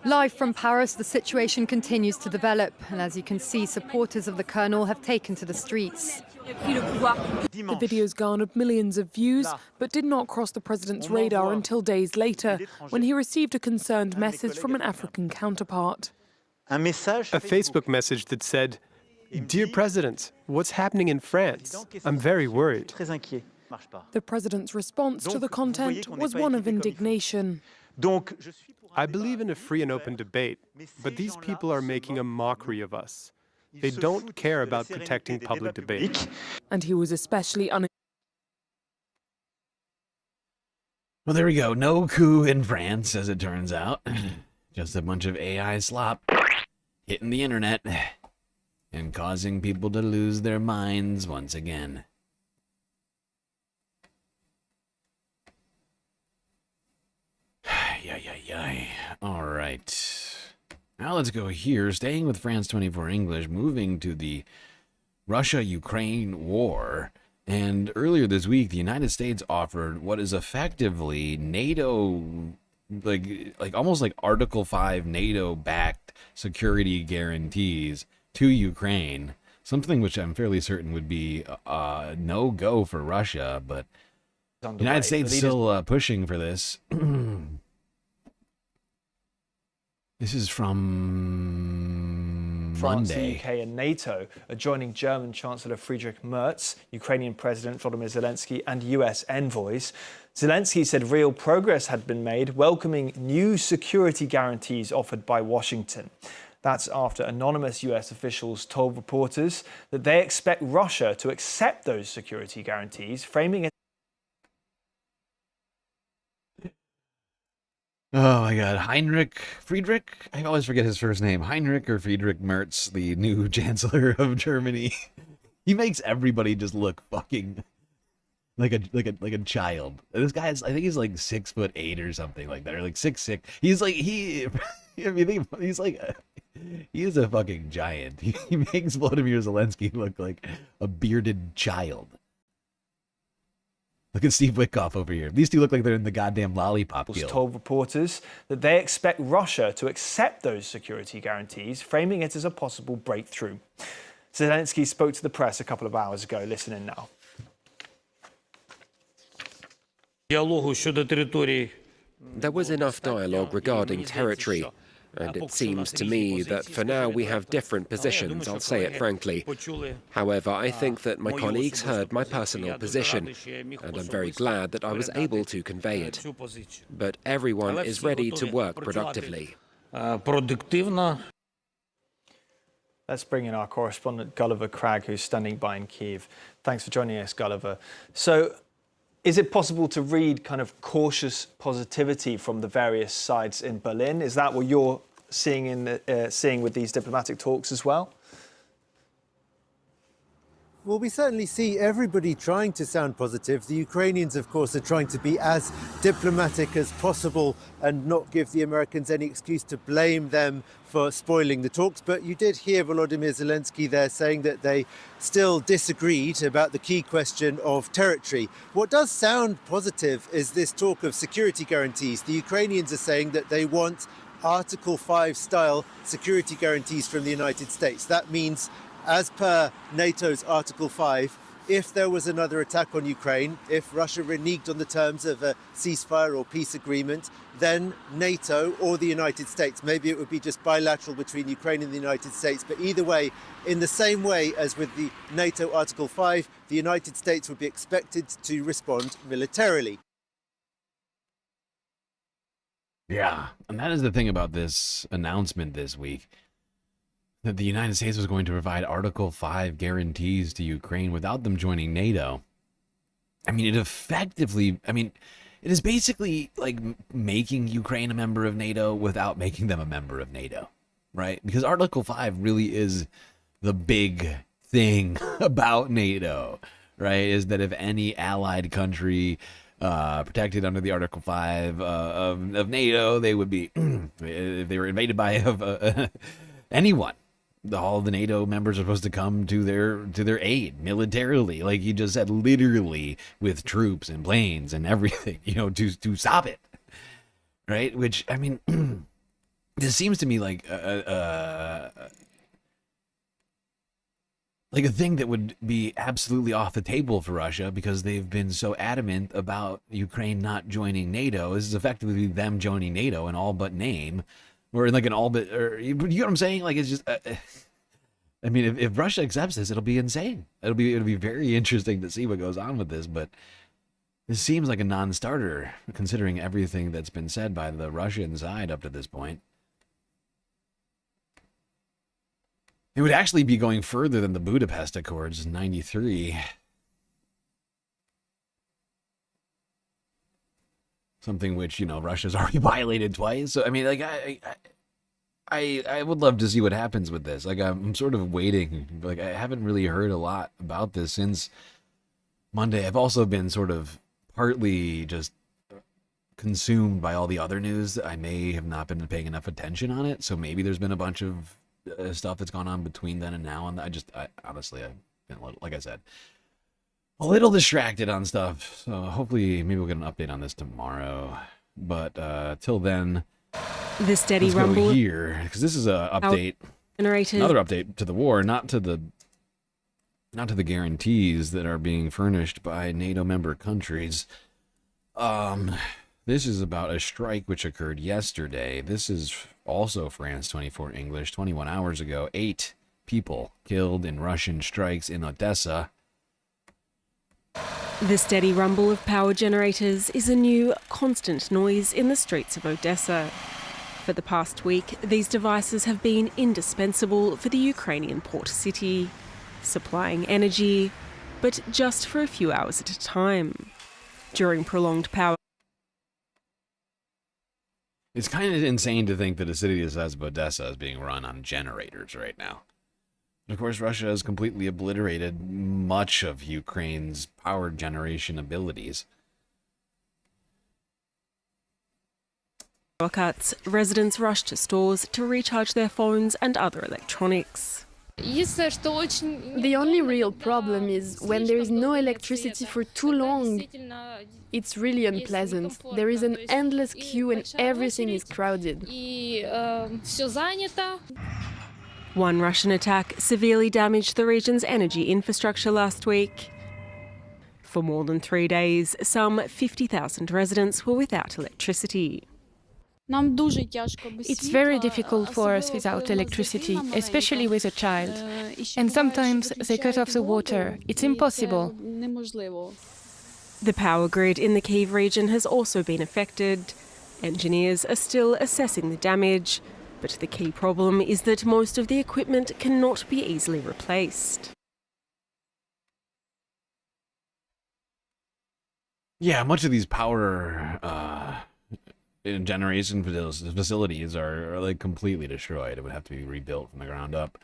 Live from Paris, the situation continues to develop, and as you can see, supporters of the colonel have taken to the streets. The videos garnered millions of views, but did not cross the president's radar until days later, when he received a concerned message from an African counterpart. A Facebook message that said, "Dear President, what's happening in France? I'm very worried." The president's response to the content was one of indignation. I believe in a free and open debate, but these people are making a mockery of us. They don't care about protecting public debate. And he was especially Well, there we go. No coup in France, as it turns out. Just a bunch of AI slop hitting the internet and causing people to lose their minds once again. Yay. All right. Now let's go here. Staying with France 24 English, moving to the Russia-Ukraine war. And earlier this week, the United States offered what is effectively NATO, like almost like Article 5 NATO-backed security guarantees to Ukraine. Something which I'm fairly certain would be a no-go for Russia, but the United States still pushing for this. This is from France, Monday. the UK and NATO are joining German Chancellor Friedrich Merz, Ukrainian President Volodymyr Zelensky and US envoys. Zelensky said real progress had been made, welcoming new security guarantees offered by Washington. That's after anonymous US officials told reporters that they expect Russia to accept those security guarantees, framing it. Oh my god, Friedrich? I always forget his first name. Heinrich or Friedrich Merz, the new Chancellor of Germany. He makes everybody just look fucking like a child. This guy is, I think he's like 6'8" or something like that, or like 6'6". He's like he is a fucking giant. He makes Volodymyr Zelensky look like a bearded child. Look at Steve Witkoff over here. These two look like they're in the goddamn lollipop guild. Told reporters that they expect Russia to accept those security guarantees, framing it as a possible breakthrough. Zelensky spoke to the press a couple of hours ago. Listen in now. There was enough dialogue regarding territory, And it seems to me that for now we have different positions, I'll say it frankly. However, I think that my colleagues heard my personal position, and I'm very glad that I was able to convey it. But everyone is ready to work productively. Let's bring in our correspondent Gulliver Cragg, who's standing by in Kyiv. Thanks for joining us, Gulliver. So, is it possible to read kind of cautious positivity from the various sides in Berlin? Is that what you're seeing seeing with these diplomatic talks as well? Well, we certainly see everybody trying to sound positive. The Ukrainians, of course, are trying to be as diplomatic as possible and not give the Americans any excuse to blame them for spoiling the talks. But you did hear Volodymyr Zelensky there saying that they still disagreed about the key question of territory. What does sound positive is this talk of security guarantees. The Ukrainians are saying that they want Article 5 style security guarantees from the United States. That means, as per NATO's Article 5, if there was another attack on Ukraine, if Russia reneged on the terms of a ceasefire or peace agreement, then NATO or the United States, maybe it would be just bilateral between Ukraine and the United States, but either way, in the same way as with the NATO Article 5, the United States would be expected to respond militarily. Yeah, and that is the thing about this announcement this week, that the United States was going to provide Article 5 guarantees to Ukraine without them joining NATO. I mean, it is basically like making Ukraine a member of NATO without making them a member of NATO, right? Because Article 5 really is the big thing about NATO, right? Is that if any allied country protected under the Article 5 of NATO, they would be, if they were invaded by anyone, all the NATO members are supposed to come to their aid militarily, like you just said, literally with troops and planes and everything, to stop it, right? Which, I mean, this seems to me like a thing that would be absolutely off the table for Russia, because they've been so adamant about Ukraine not joining NATO. This is effectively them joining NATO in all but name. Or in like an all but, or you know what I'm saying? Like, it's just, I mean, if Russia accepts this, it'll be insane. It'll be very interesting to see what goes on with this. But this seems like a non-starter, considering everything that's been said by the Russian side up to this point. It would actually be going further than the Budapest Accords in '93. Something which, Russia's already violated twice. So, I mean, like, I would love to see what happens with this. Like, I'm sort of waiting. Like, I haven't really heard a lot about this since Monday. I've also been sort of partly just consumed by all the other news. I may have not been paying enough attention on it. So maybe there's been a bunch of stuff that's gone on between then and now. And honestly, I've been, like I said, a little distracted on stuff, so hopefully maybe we'll get an update on this tomorrow. But till then, the steady let's rumble go here, because this is a update, another update to the war, not to the guarantees that are being furnished by NATO member countries. This is about a strike which occurred yesterday. This is also France 24 English, 21 hours ago. 8 people killed in Russian strikes in Odessa. The steady rumble of power generators is a new, constant noise in the streets of Odessa. For the past week, these devices have been indispensable for the Ukrainian port city, supplying energy, but just for a few hours at a time. During prolonged power... It's kind of insane to think that a city the size of Odessa is being run on generators right now. Of course, Russia has completely obliterated much of Ukraine's power generation abilities. Power cuts, residents rush to stores to recharge their phones and other electronics. The only real problem is when there is no electricity for too long. It's really unpleasant. There is an endless queue and everything is crowded. One Russian attack severely damaged the region's energy infrastructure last week. For more than 3 days, some 50,000 residents were without electricity. It's very difficult for us without electricity, especially with a child. And sometimes they cut off the water. It's impossible. The power grid in the Kyiv region has also been affected. Engineers are still assessing the damage, but the key problem is that most of the equipment cannot be easily replaced. Yeah, much of these power generation facilities are like completely destroyed. It would have to be rebuilt from the ground up.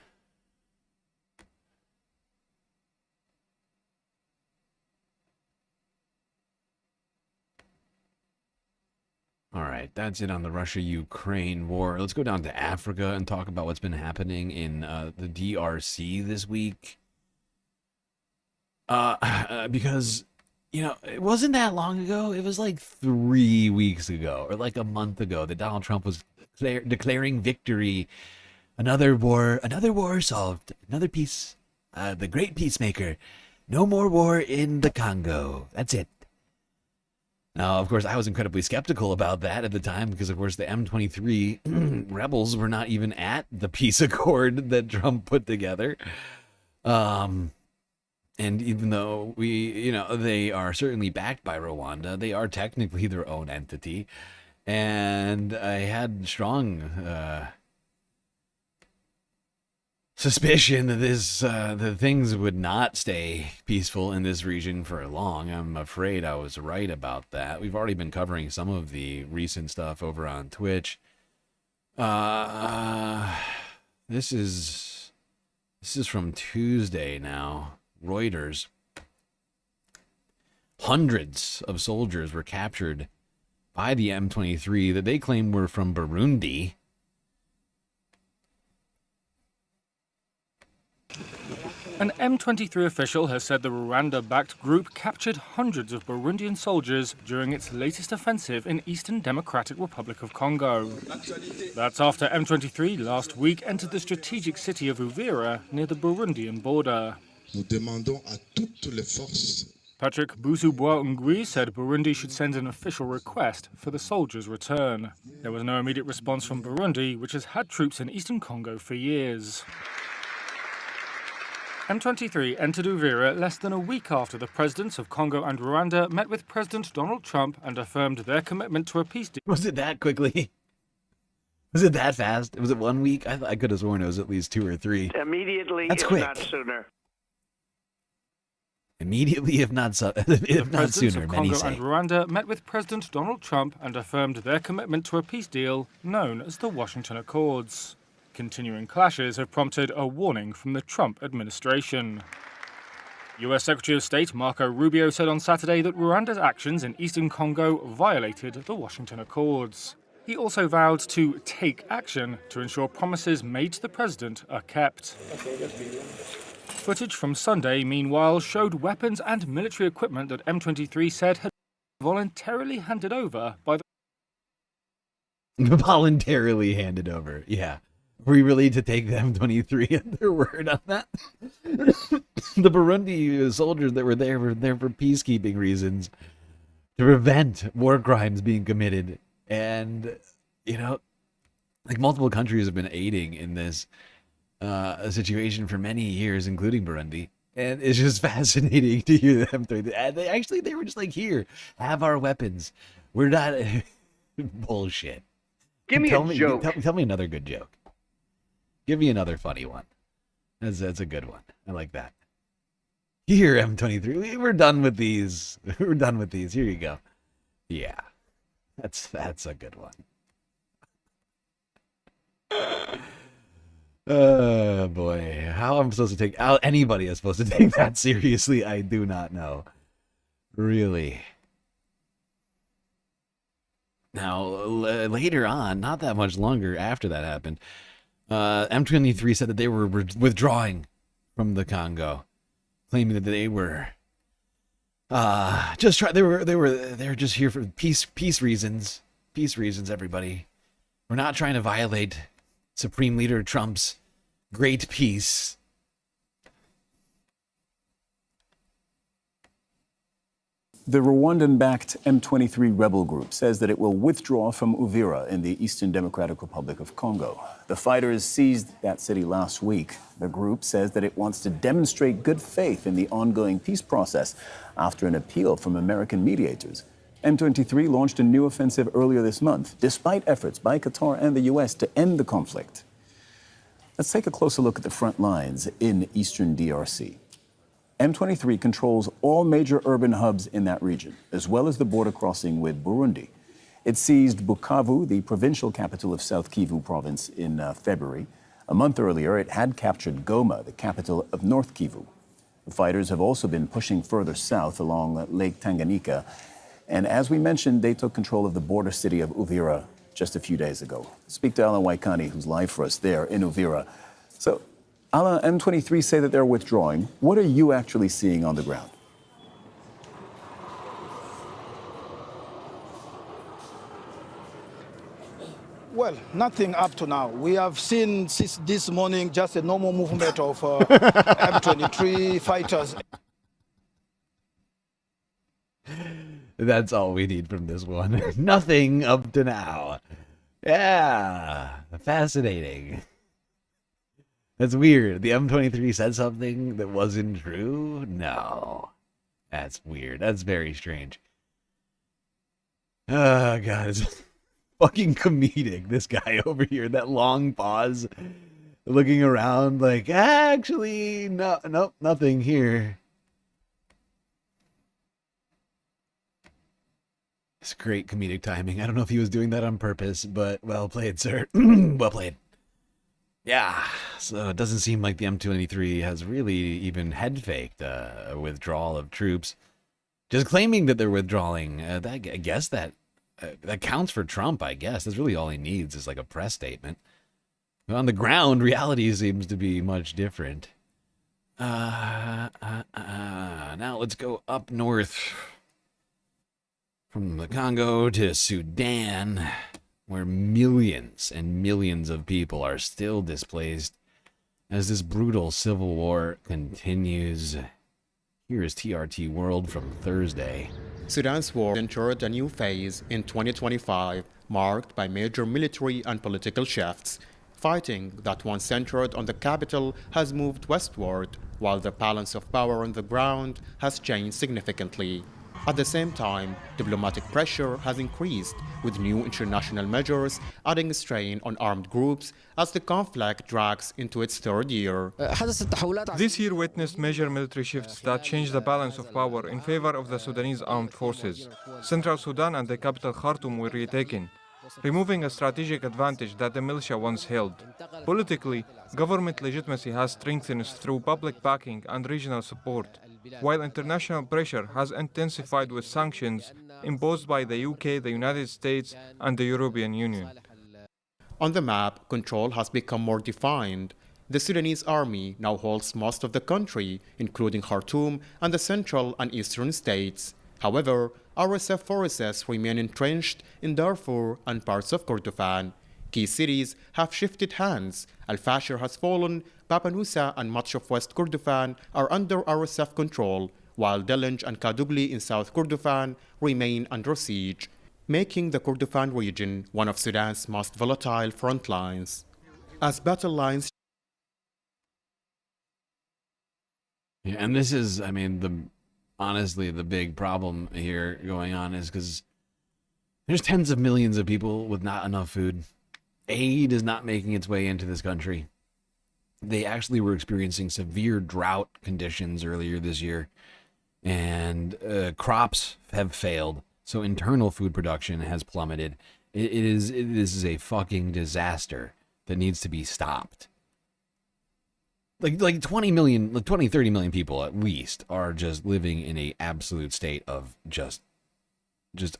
All right, that's it on the Russia-Ukraine war. Let's go down to Africa and talk about what's been happening in the DRC this week. Because, you know, it wasn't that long ago. It was like 3 weeks ago or like a month ago that Donald Trump was declaring victory. Another war solved. Another peace. The great peacemaker. No more war in the Congo. That's it. Now, of course, I was incredibly skeptical about that at the time because, of course, the M23 rebels were not even at the peace accord that Trump put together. And even though they are certainly backed by Rwanda, they are technically their own entity. And I had strong suspicion that that things would not stay peaceful in this region for long. I'm afraid I was right about that. We've already been covering some of the recent stuff over on Twitch. This is from Tuesday now. Reuters. Hundreds of soldiers were captured by the M23 that they claim were from Burundi. An M23 official has said the Rwanda-backed group captured hundreds of Burundian soldiers during its latest offensive in Eastern Democratic Republic of Congo. That's after M23 last week entered the strategic city of Uvira near the Burundian border. Patrick Busubois-Ngui said Burundi should send an official request for the soldiers' return. There was no immediate response from Burundi, which has had troops in eastern Congo for years. M23 entered Uvira less than a week after the presidents of Congo and Rwanda met with President Donald Trump and affirmed their commitment to a peace deal. Was it that quickly? Was it that fast? Was it 1 week? I could have sworn it was at least 2 or 3. Immediately, That's if quick. not sooner. Immediately, if not sooner, many Congo say. and Rwanda met with President Donald Trump and affirmed their commitment to a peace deal known as the Washington Accords. Continuing clashes have prompted a warning from the Trump administration. US Secretary of State Marco Rubio said on Saturday that Rwanda's actions in eastern Congo violated the Washington Accords. He also vowed to take action to ensure promises made to the president are kept. Footage from Sunday, meanwhile, showed weapons and military equipment that M23 said had been voluntarily handed over by the... Voluntarily handed over, yeah. Were we really to take the M23 at their word on that? The Burundi soldiers that were there for peacekeeping reasons, to prevent war crimes being committed. And, you know, like multiple countries have been aiding in this situation for many years, including Burundi. And it's just fascinating to hear them. They were just like, here, have our weapons. We're not... Bullshit. Give me a joke. Tell me another good joke. Give me another funny one. That's a good one. I like that. Here, M23, we're done with these. We're done with these. Here you go. Yeah, that's a good one. Oh boy, how anybody is supposed to take that seriously? I do not know. Really. Now, later on, not that much longer after that happened, M23 said that they were withdrawing from the Congo, claiming that they were they're just here for peace reasons. Peace reasons, everybody. We're not trying to violate Supreme Leader Trump's great peace. The Rwandan-backed M23 rebel group says that it will withdraw from Uvira in the Eastern Democratic Republic of Congo. The fighters seized that city last week. The group says that it wants to demonstrate good faith in the ongoing peace process after an appeal from American mediators. M23 launched a new offensive earlier this month, despite efforts by Qatar and the U.S. to end the conflict. Let's take a closer look at the front lines in eastern DRC. M23 controls all major urban hubs in that region, as well as the border crossing with Burundi. It seized Bukavu, the provincial capital of South Kivu province, in February. A month earlier, it had captured Goma, the capital of North Kivu. The fighters have also been pushing further south along Lake Tanganyika. And as we mentioned, they took control of the border city of Uvira just a few days ago. Speak to Alan Waikani, who's live for us there in Uvira. So, Alan, M23 say that they're withdrawing. What are you actually seeing on the ground? Well, nothing up to now. We have seen since this morning just a normal movement of M23 fighters. That's all we need from this one. Nothing up to now. Yeah, fascinating. That's weird. The M23 said something that wasn't true? No. That's weird. That's very strange. Oh, God. It's fucking comedic, this guy over here. That long pause. Looking around like, actually, nope, nothing here. It's great comedic timing. I don't know if he was doing that on purpose, but well played, sir. Well played. Yeah, so it doesn't seem like the M23 has really even head-faked a withdrawal of troops. Just claiming that they're withdrawing, I guess that counts for Trump, I guess. That's really all he needs is like a press statement. But on the ground, reality seems to be much different. Now let's go up north from the Congo to Sudan, where millions and millions of people are still displaced as this brutal civil war continues. Here is TRT World from Thursday. Sudan's war entered a new phase in 2025, marked by major military and political shifts. Fighting that once centered on the capital has moved westward, while the balance of power on the ground has changed significantly. At the same time, diplomatic pressure has increased, with new international measures adding strain on armed groups as the conflict drags into its third year. This year witnessed major military shifts that changed the balance of power in favor of the Sudanese armed forces. Central Sudan and the capital Khartoum were retaken, removing a strategic advantage that the militia once held. Politically, government legitimacy has strengthened through public backing and regional support, while international pressure has intensified with sanctions imposed by the UK, the United States, and the European Union. On the map, control has become more defined. The Sudanese army now holds most of the country, including Khartoum and the central and eastern states. However, RSF forces remain entrenched in Darfur and parts of Kordofan. Key cities have shifted hands. Al-Fashir has fallen, Baba Nusa and much of West Kordofan are under RSF control, while Delenj and Kadugli in South Kordofan remain under siege, making the Kordofan region one of Sudan's most volatile front lines. As battle lines... Yeah, and this is, I mean, honestly, the big problem here going on is because there's tens of millions of people with not enough food. Aid is not making its way into this country. They actually were experiencing severe drought conditions earlier this year, and crops have failed, so internal food production has plummeted. This is a fucking disaster that needs to be stopped. Like 30 million people at least are just living in a absolute state of just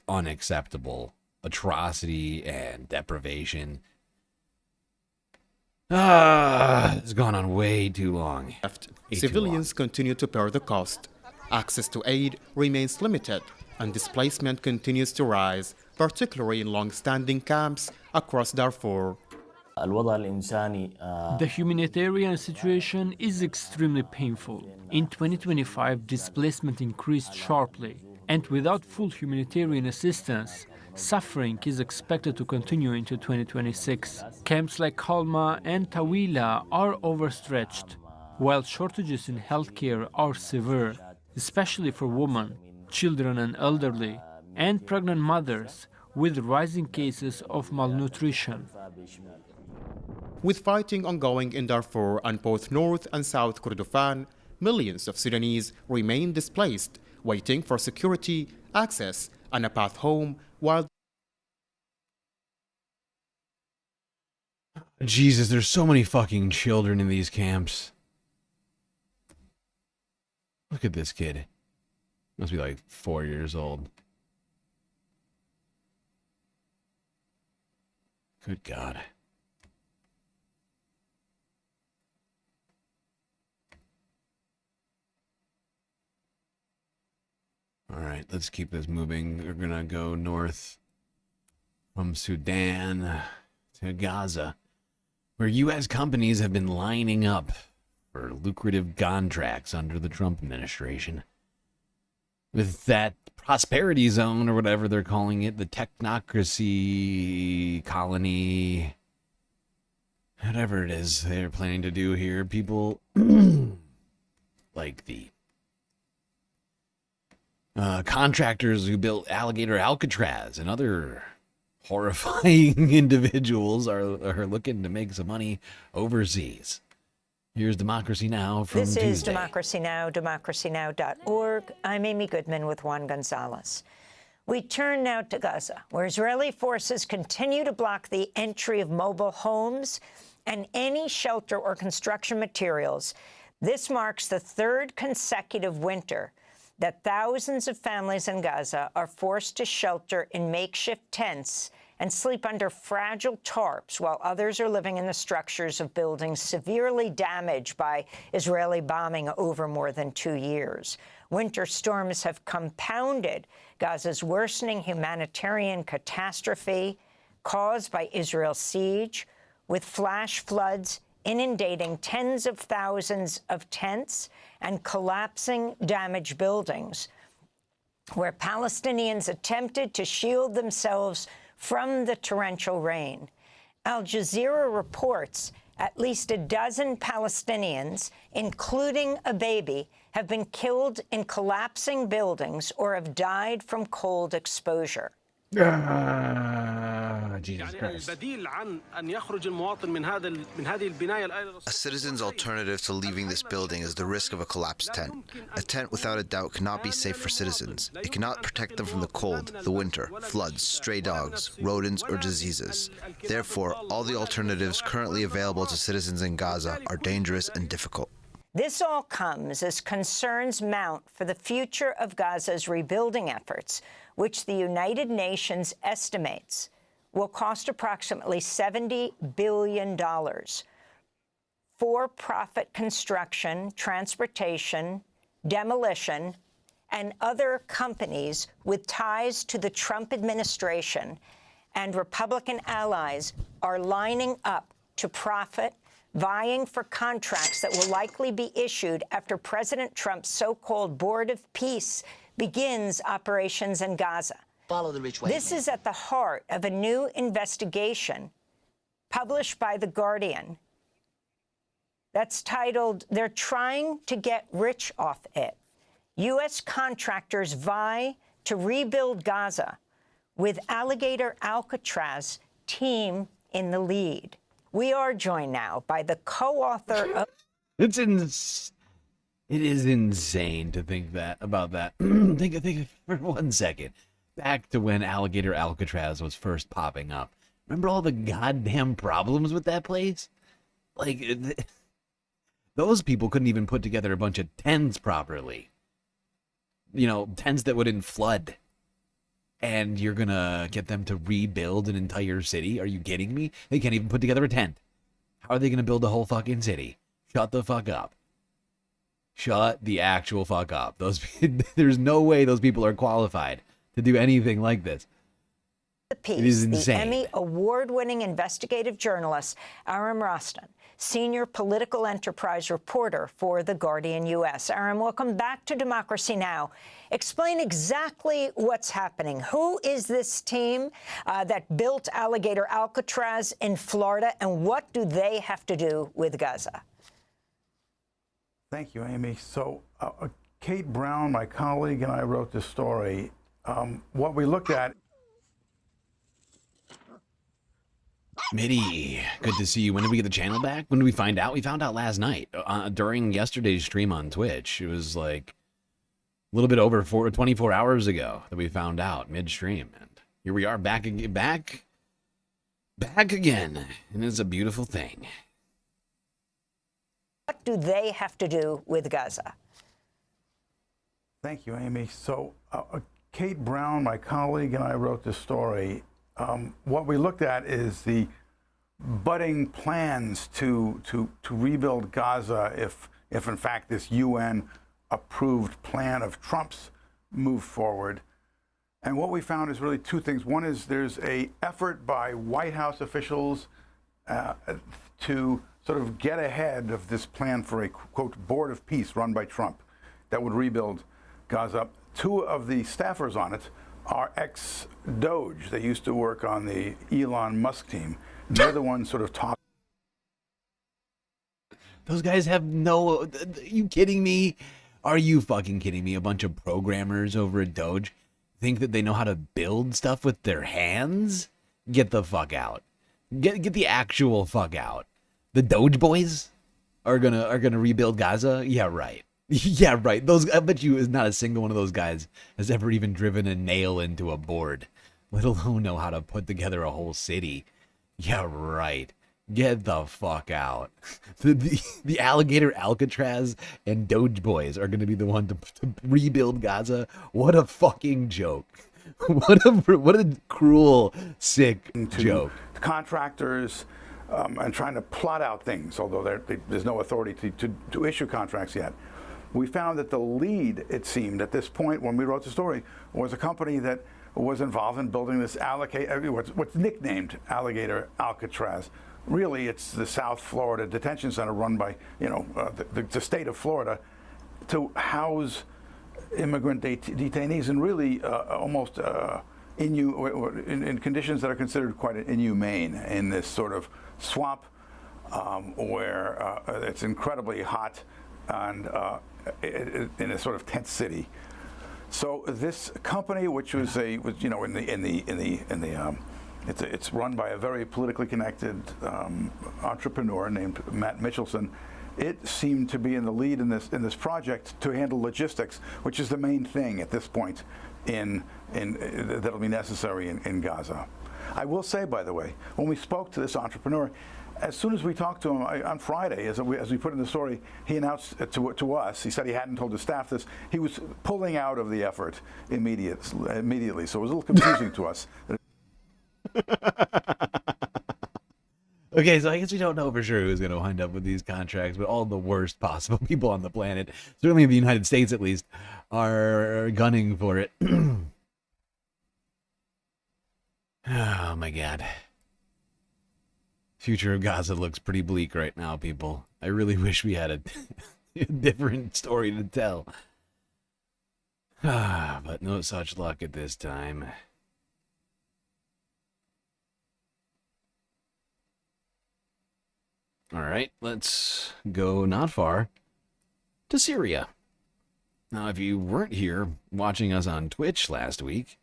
unacceptable atrocity and deprivation. It's gone on way too long. Civilians continue to bear the cost. Access to aid remains limited, and displacement continues to rise, particularly in long-standing camps across Darfur. The humanitarian situation is extremely painful. In 2025, displacement increased sharply. And without full humanitarian assistance, suffering is expected to continue into 2026. Camps like Kalma and Tawila are overstretched, while shortages in healthcare are severe, especially for women, children and elderly, and pregnant mothers, with rising cases of malnutrition. With fighting ongoing in Darfur and both North and South Kordofan, millions of Sudanese remain displaced, waiting for security, access, and a path home while... Jesus, there's so many fucking children in these camps. Look at this kid. Must be like 4 years old. Good God. All right, let's keep this moving. We're gonna go north from Sudan to Gaza, where U.S. companies have been lining up for lucrative contracts under the Trump administration. With that prosperity zone, or whatever they're calling it, the technocracy colony, whatever it is they're planning to do here, people like the contractors who built Alligator Alcatraz and other horrifying individuals are looking to make some money overseas. Here's Democracy Now! From Tuesday. This is Democracy Now!, democracynow.org. I'm Amy Goodman with Juan Gonzalez. We turn now to Gaza, where Israeli forces continue to block the entry of mobile homes and any shelter or construction materials. This marks the third consecutive winter that thousands of families in Gaza are forced to shelter in makeshift tents and sleep under fragile tarps, while others are living in the structures of buildings severely damaged by Israeli bombing over more than 2 years. Winter storms have compounded Gaza's worsening humanitarian catastrophe caused by Israel's siege, with flash floods inundating tens of thousands of tents and collapsing damaged buildings, where Palestinians attempted to shield themselves from the torrential rain. Al Jazeera reports at least a dozen Palestinians, including a baby, have been killed in collapsing buildings or have died from cold exposure. Jesus Christ. A citizen's alternative to leaving this building is the risk of a collapsed tent. A tent, without a doubt, cannot be safe for citizens. It cannot protect them from the cold, the winter, floods, stray dogs, rodents, or diseases. Therefore, all the alternatives currently available to citizens in Gaza are dangerous and difficult. This all comes as concerns mount for the future of Gaza's rebuilding efforts, which the United Nations estimates will cost approximately $70 billion. For-profit construction, transportation, demolition, and other companies with ties to the Trump administration and Republican allies are lining up to profit, vying for contracts that will likely be issued after President Trump's so-called Board of Peace begins operations in Gaza. Follow the rich way. This is at the heart of a new investigation published by The Guardian that's titled, "They're Trying to Get Rich Off It." U.S. contractors vie to rebuild Gaza, with Alligator Alcatraz team in the lead. We are joined now by the co-author of... It is insane to think that about that. think for 1 second. Back to when Alligator Alcatraz was first popping up. Remember all the goddamn problems with that place? Like, those people couldn't even put together a bunch of tents properly. You know, tents that wouldn't flood. And you're gonna get them to rebuild an entire city? Are you kidding me? They can't even put together a tent. How are they gonna build a whole fucking city? Shut the fuck up. Shut the actual fuck up. There's no way those people are qualified to do anything like this. The piece, it is insane. The Emmy award-winning investigative journalist Aram Rostan senior political enterprise reporter for The Guardian U.S. Aaron, welcome back to Democracy Now! Explain exactly what's happening. Who is this team that built Alligator Alcatraz in Florida, and what do they have to do with Gaza? Thank you, Amy. So Kate Brown, my colleague, and I wrote this story. What we looked at... Mitty, good to see you. When did we get the channel back? When did we find out? We found out last night during yesterday's stream on Twitch. It was like a little bit over 24 hours ago that we found out midstream, and here we are back again, and it's a beautiful thing. What do they have to do with Gaza? Thank you, Amy. So Kate Brown, my colleague, and I wrote this story. What we looked at is the budding plans to rebuild Gaza if in fact this UN-approved plan of Trump's moved forward. And what we found is really two things. One is there's an effort by White House officials to sort of get ahead of this plan for a, quote, board of peace run by Trump that would rebuild Gaza. Two of the staffers on it are ex-Doge. They used to work on the Elon Musk team. They're the ones sort of talking. Those guys have no... Are you kidding me? Are you fucking kidding me? A bunch of programmers over at Doge think that they know how to build stuff with their hands? Get the fuck out. Get the actual fuck out. The Doge boys are gonna rebuild Gaza? Yeah, right. Yeah, right. I bet you not a single one of those guys has ever even driven a nail into a board, let alone know how to put together a whole city. Yeah, right. Get the fuck out. The Alligator Alcatraz and Doge boys are going to be the one to rebuild Gaza. What a fucking joke. What a cruel, sick joke. Contractors and trying to plot out things, although there's no authority to issue contracts yet. We found that the lead, it seemed, at this point when we wrote the story, was a company that was involved in building this what's nicknamed Alligator Alcatraz. Really, it's the South Florida detention center run by, the state of Florida to house immigrant detainees and really almost in conditions that are considered quite inhumane in this sort of swamp where it's incredibly hot and in a sort of tent city. So this company, which was it's run by a very politically connected entrepreneur named Matt Mitchelson. It seemed to be in the lead in this project to handle logistics, which is the main thing at this point that'll be necessary in Gaza. I will say, by the way, when we spoke to this entrepreneur, as soon as we talked to him on Friday, as we put in the story, he announced to us, he said he hadn't told his staff this, he was pulling out of the effort immediately. So it was a little confusing to us. Okay, so I guess we don't know for sure who's going to wind up with these contracts, but all the worst possible people on the planet, certainly in the United States at least, are gunning for it. Oh my God. Future of Gaza looks pretty bleak right now, people. I really wish we had a different story to tell. But no such luck at this time. All right, let's go not far to Syria. Now, if you weren't here watching us on Twitch last week,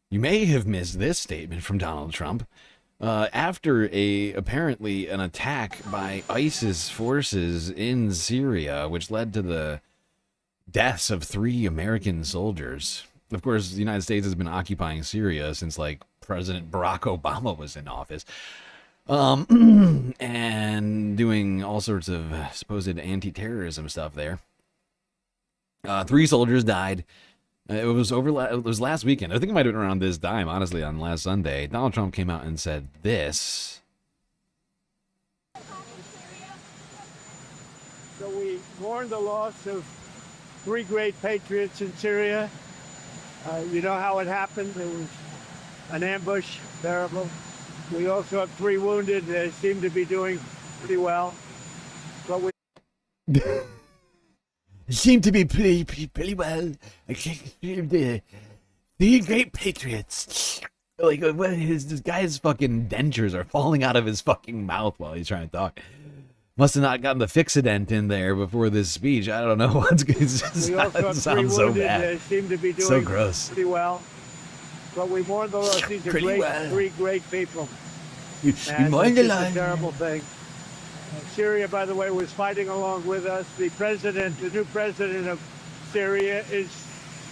you may have missed this statement from Donald Trump. After apparently an attack by ISIS forces in Syria, which led to the deaths of 3 American soldiers. Of course, the United States has been occupying Syria since, like, President Barack Obama was in office. And doing all sorts of supposed anti-terrorism stuff there. 3 soldiers died. It was last weekend. I think it might have been around this time, honestly, on last Sunday. Donald Trump came out and said this. So we mourn the loss of 3 great patriots in Syria. You know how it happened. It was an ambush, terrible. We also have 3 wounded. They seem to be doing pretty well. Seem to be pretty well. The great patriots. Like, what this guy's fucking dentures are falling out of his fucking mouth while he's trying to talk. Must have not gotten the Fixodent in there before this speech. I don't know what's going on. It sounds so bad. They seem to be doing So gross. pretty well. But we mourn the loss. These are three great people. We mourn the It's loss. a terrible thing. Syria, by the way, was fighting along with us. The new president of Syria is,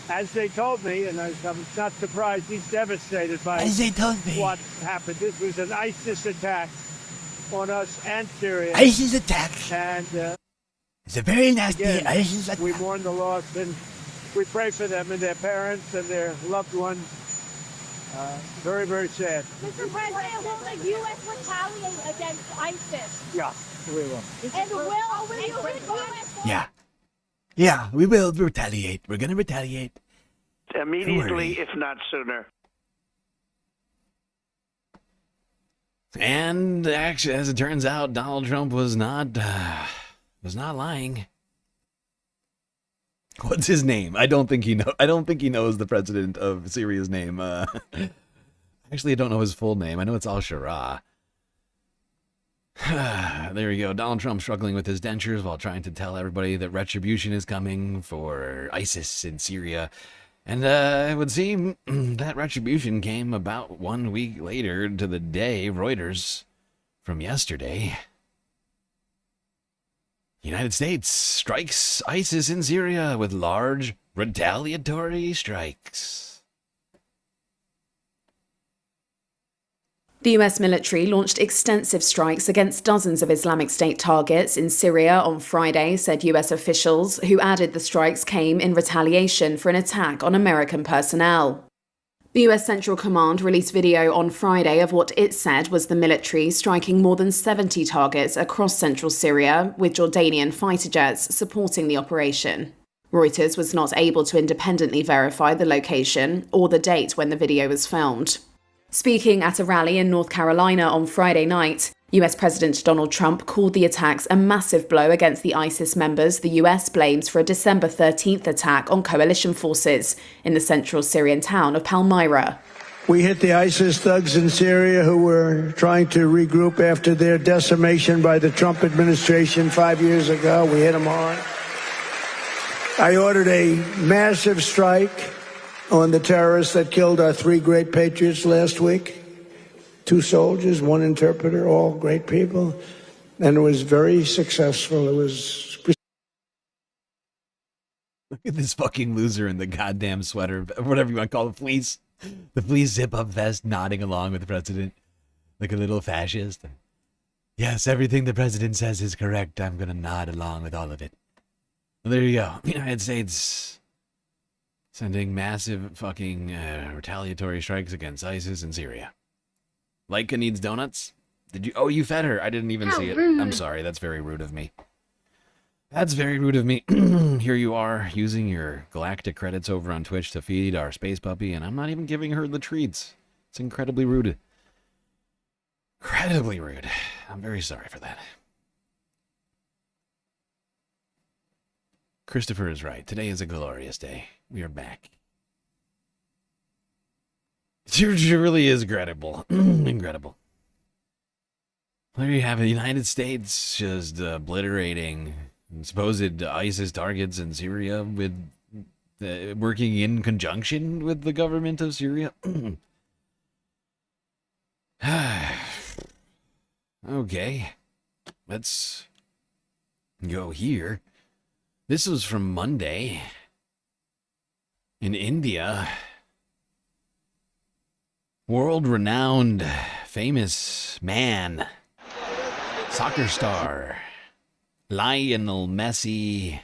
as they told me, and I'm not surprised, he's devastated by what happened. This was an ISIS attack on us and Syria. ISIS attack. And it's a very nasty again, ISIS attack. we mourn the loss, and we pray for them and their parents and their loved ones. Very, very sad. Mr. President, will the U.S. retaliate against ISIS? Yeah, we will. And will you Yeah, we will retaliate. We're gonna retaliate. Immediately, if not sooner. And actually, as it turns out, Donald Trump was not lying. What's his name? I don't think he knows the president of Syria's name. Actually, I don't know his full name. I know it's Al-Shara. There we go. Donald Trump struggling with his dentures while trying to tell everybody that retribution is coming for ISIS in Syria. And it would seem that retribution came about 1 week later to the day. Reuters from yesterday. United States strikes ISIS in Syria with large retaliatory strikes. The US military launched extensive strikes against dozens of Islamic State targets in Syria on Friday, said US officials, who added the strikes came in retaliation for an attack on American personnel. The US Central Command released video on Friday of what it said was the military striking more than 70 targets across central Syria, with Jordanian fighter jets supporting the operation. Reuters was not able to independently verify the location or the date when the video was filmed. Speaking at a rally in North Carolina on Friday night, US President Donald Trump called the attacks a massive blow against the ISIS members the US blames for a December 13th attack on coalition forces in the central Syrian town of Palmyra. We hit the ISIS thugs in Syria who were trying to regroup after their decimation by the Trump administration 5 years ago. We hit them hard. I ordered a massive strike on the terrorists that killed our three great patriots last week. 2 soldiers, 1 interpreter, all great people. And it was very successful. It was... Look at this fucking loser in the goddamn sweater, whatever you want to call it, fleece. The fleece zip-up vest nodding along with the president. Like a little fascist. Yes, everything the president says is correct. I'm going to nod along with all of it. Well, there you go. United States sending massive fucking retaliatory strikes against ISIS in Syria. Laika needs donuts? Did you? Oh, you fed her. I didn't even see it. rude. I'm sorry. That's very rude of me. That's very rude of me. Here you are using your galactic credits over on Twitch to feed our space puppy, and I'm not even giving her the treats. It's incredibly rude. Incredibly rude. I'm very sorry for that. Christopher is right. Today is a glorious day. We are back. It really is incredible. Incredible. There you have it. The United States just obliterating supposed ISIS targets in Syria with working in conjunction with the government of Syria. Okay. Let's go here. This was from Monday. In India, world-renowned, famous man, soccer star, Lionel Messi,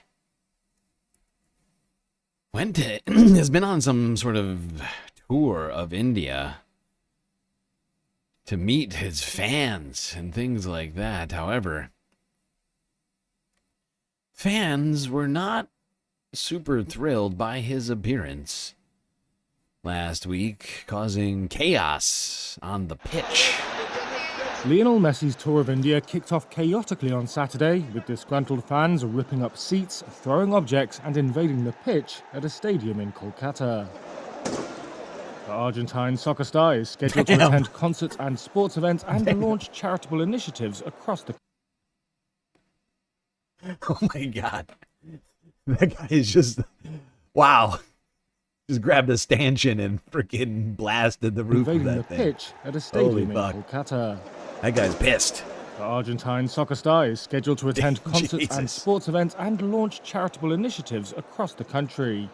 has been on some sort of tour of India to meet his fans and things like that. However, fans were not super thrilled by his appearance last week, causing chaos on the pitch. Lionel Messi's tour of India kicked off chaotically on Saturday, with disgruntled fans ripping up seats, throwing objects and invading the pitch at a stadium in Kolkata. The Argentine soccer star is scheduled to attend concerts and sports events and launch charitable initiatives across the Oh my god. That guy is just... Wow. Just grabbed a stanchion and freaking blasted the roof of that thing. pitch at a stadium Holy in fuck. Kolkata. That guy's pissed. The Argentine soccer star is scheduled to attend concerts and sports events and launch charitable initiatives across the country.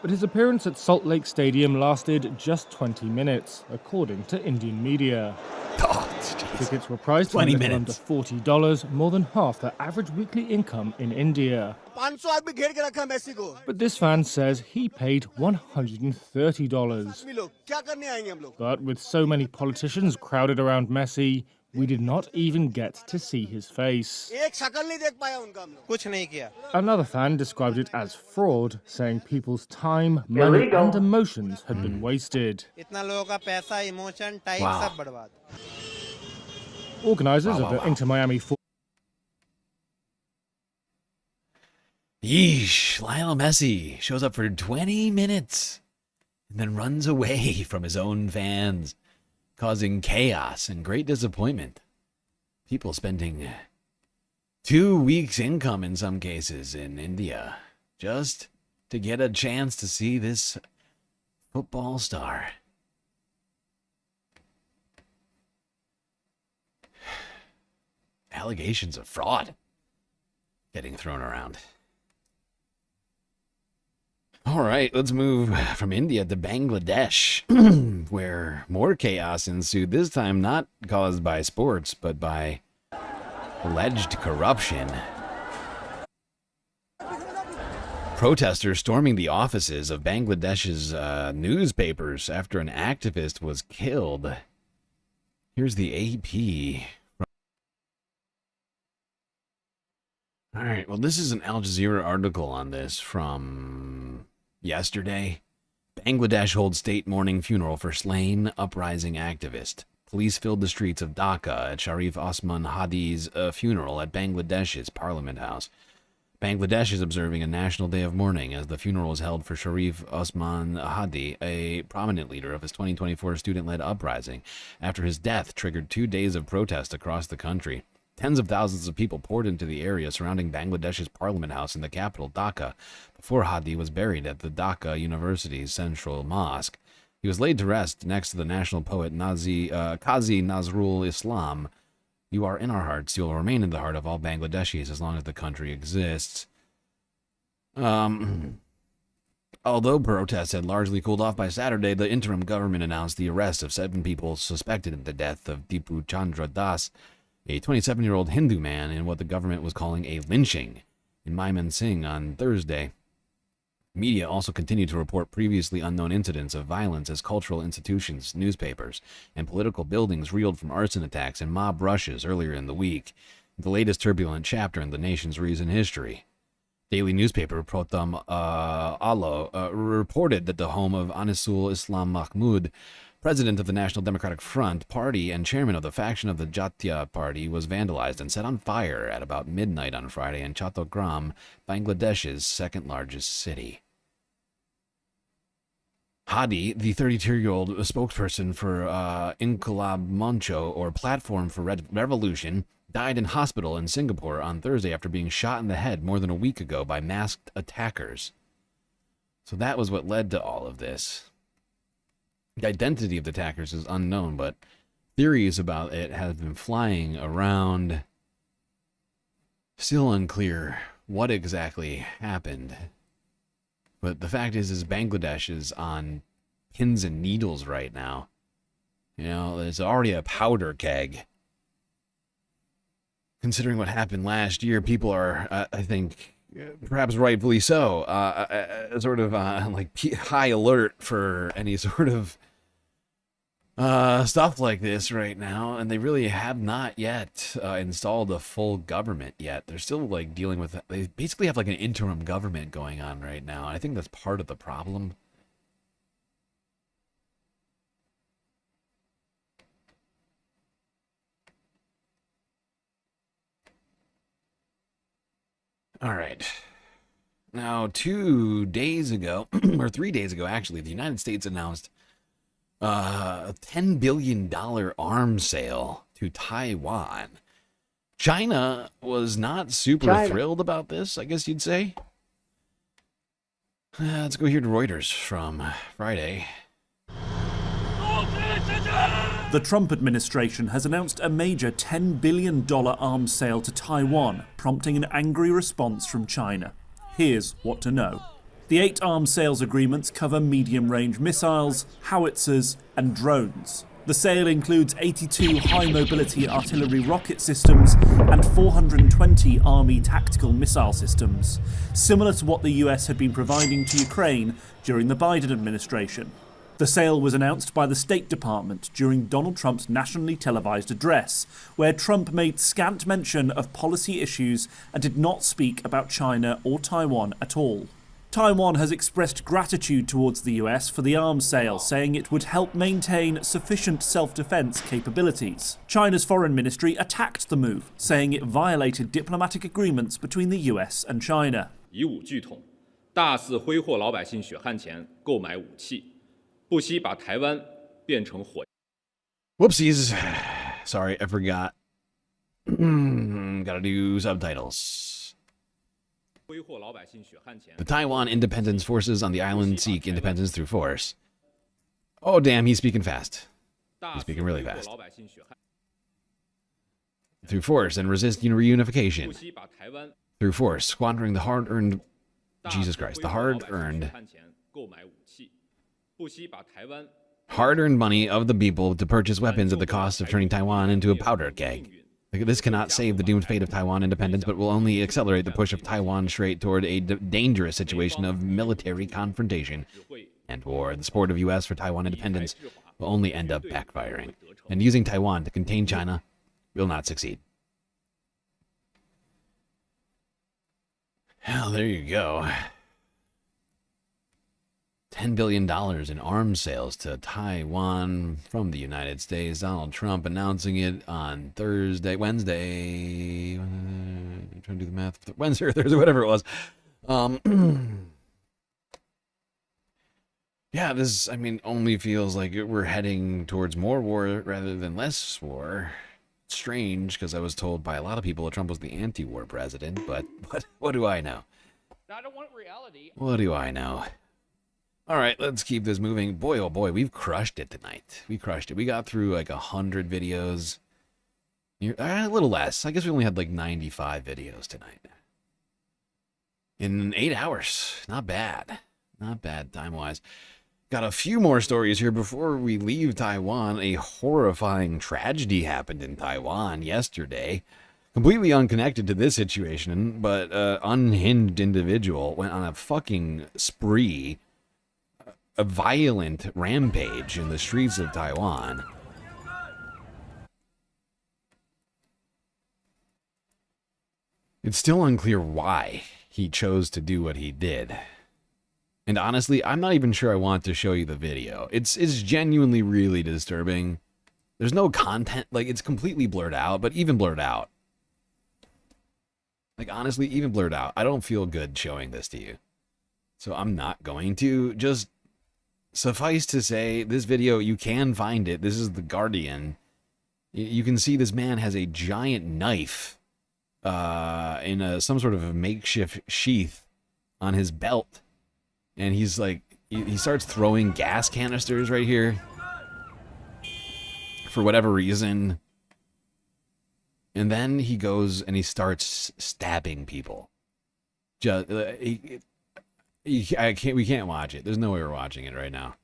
But his appearance at Salt Lake Stadium lasted just 20 minutes, according to Indian media. Tickets were priced at under $40, more than half the average weekly income in India. But this fan says he paid $130. But with so many politicians crowded around Messi, we did not even get to see his face. Another fan described it as fraud, saying people's time, money, and emotions had been wasted. Wow. Organisers of the Inter-Miami Yeesh, Lionel Messi shows up for 20 minutes and then runs away from his own fans, causing chaos and great disappointment. People spending 2 weeks' income in some cases in India just to get a chance to see this football star. Allegations of fraud getting thrown around. All right, let's move from India to Bangladesh, where more chaos ensued, this time not caused by sports, but by alleged corruption. Protesters storming the offices of Bangladesh's newspapers after an activist was killed. Here's the AP. All right, well, this is an Al Jazeera article on this from yesterday. Bangladesh holds state mourning funeral for slain uprising activist. Police filled the streets of Dhaka at Sharif Osman Hadi's funeral at Bangladesh's Parliament House. Bangladesh is observing a national day of mourning as the funeral is held for Sharif Osman Hadi, a prominent leader of his 2024 student-led uprising, after his death triggered 2 days of protest across the country. Tens of thousands of people poured into the area surrounding Bangladesh's Parliament House in the capital, Dhaka, before Hadi was buried at the Dhaka University's Central Mosque. He was laid to rest next to the national poet Qazi Nazrul Islam. You are in our hearts. You will remain in the heart of all Bangladeshis as long as the country exists. Although protests had largely cooled off by Saturday, the interim government announced the arrest of 7 people suspected in the death of Dipu Chandra Das, a 27-year-old Hindu man, in what the government was calling a lynching in Mymensingh on Thursday. Media also continued to report previously unknown incidents of violence as cultural institutions, newspapers, and political buildings reeled from arson attacks and mob rushes earlier in the week, the latest turbulent chapter in the nation's recent history. Daily newspaper Protham Alo reported that the home of Anisul Islam Mahmood, president of the National Democratic Front Party and chairman of the faction of the Jatiya Party, was vandalized and set on fire at about midnight on Friday in Chattogram, Bangladesh's second-largest city. Hadi, the 32-year-old spokesperson for Inqilab Moncho, or Platform for Revolution, died in hospital in Singapore on Thursday after being shot in the head more than a week ago by masked attackers. So that was what led to all of this. The identity of the attackers is unknown, but theories about it have been flying around. Still unclear what exactly happened. But the fact is Bangladesh is on pins and needles right now. You know, there's already a powder keg. Considering what happened last year, people are, I think, perhaps rightfully so, sort of like high alert for any sort of stuff like this right now, and they really have not yet installed a full government yet. They're still like dealing with, they basically have like an interim government going on right now. I think that's part of the problem. All right. Now, 2 days ago, or 3 days ago, actually, the United States announced a $10 billion arms sale to Taiwan. China was not super thrilled about this, I guess you'd say. Let's go here to Reuters from Friday. The Trump administration has announced a major $10 billion arms sale to Taiwan, prompting an angry response from China. Here's what to know. The 8 arms sales agreements cover medium-range missiles, howitzers, and drones. The sale includes 82 high-mobility artillery rocket systems and 420 Army tactical missile systems, similar to what the US had been providing to Ukraine during the Biden administration. The sale was announced by the State Department during Donald Trump's nationally televised address, where Trump made scant mention of policy issues and did not speak about China or Taiwan at all. Taiwan has expressed gratitude towards the US for the arms sale, saying it would help maintain sufficient self-defense capabilities. China's foreign ministry attacked the move, saying it violated diplomatic agreements between the US and China. 以武拒统，大肆挥霍老百姓血汗钱，购买武器。 Whoopsies. Sorry, I forgot. Gotta do subtitles. The Taiwan Independence Forces on the island seek independence through force. Oh, damn, he's speaking fast. He's speaking really fast. Through force and resist reunification. Through force, squandering the hard-earned... Jesus Christ, the hard-earned money of the people to purchase weapons at the cost of turning Taiwan into a powder keg. This cannot save the doomed fate of Taiwan independence, but will only accelerate the push of Taiwan straight toward a dangerous situation of military confrontation and war. The support of U.S. for Taiwan independence will only end up backfiring, and using Taiwan to contain China will not succeed. Hell, there you go. $10 billion in arms sales to Taiwan from the United States. Donald Trump announcing it on Wednesday. I'm trying to do the math. Wednesday or Thursday, whatever it was. Yeah, this, I mean, only feels like we're heading towards more war rather than less war. It's strange, because I was told by a lot of people that Trump was the anti-war president, but what do I know? I don't want reality. What do I know? All right, let's keep this moving. Boy, oh boy, we've crushed it tonight. We crushed it. We got through like 100 videos. A little less. I guess we only had like 95 videos tonight. In 8 hours. Not bad. Not bad time-wise. Got a few more stories here before we leave Taiwan. A horrifying tragedy happened in Taiwan yesterday. Completely unconnected to this situation, but unhinged individual went on a fucking spree. A violent rampage in the streets of Taiwan. It's still unclear why he chose to do what he did. And honestly, I'm not even sure I want to show you the video. It's genuinely really disturbing. There's no content, like it's completely blurred out, but even blurred out. Like honestly, even blurred out. I don't feel good showing this to you. So I'm not going to. Just suffice to say, this video, you can find it. This is The Guardian. You can see this man has a giant knife in some sort of a makeshift sheath on his belt. And he's like, he starts throwing gas canisters right here. For whatever reason. And then he goes and he starts stabbing people. Just, we can't watch it. There's no way we're watching it right now.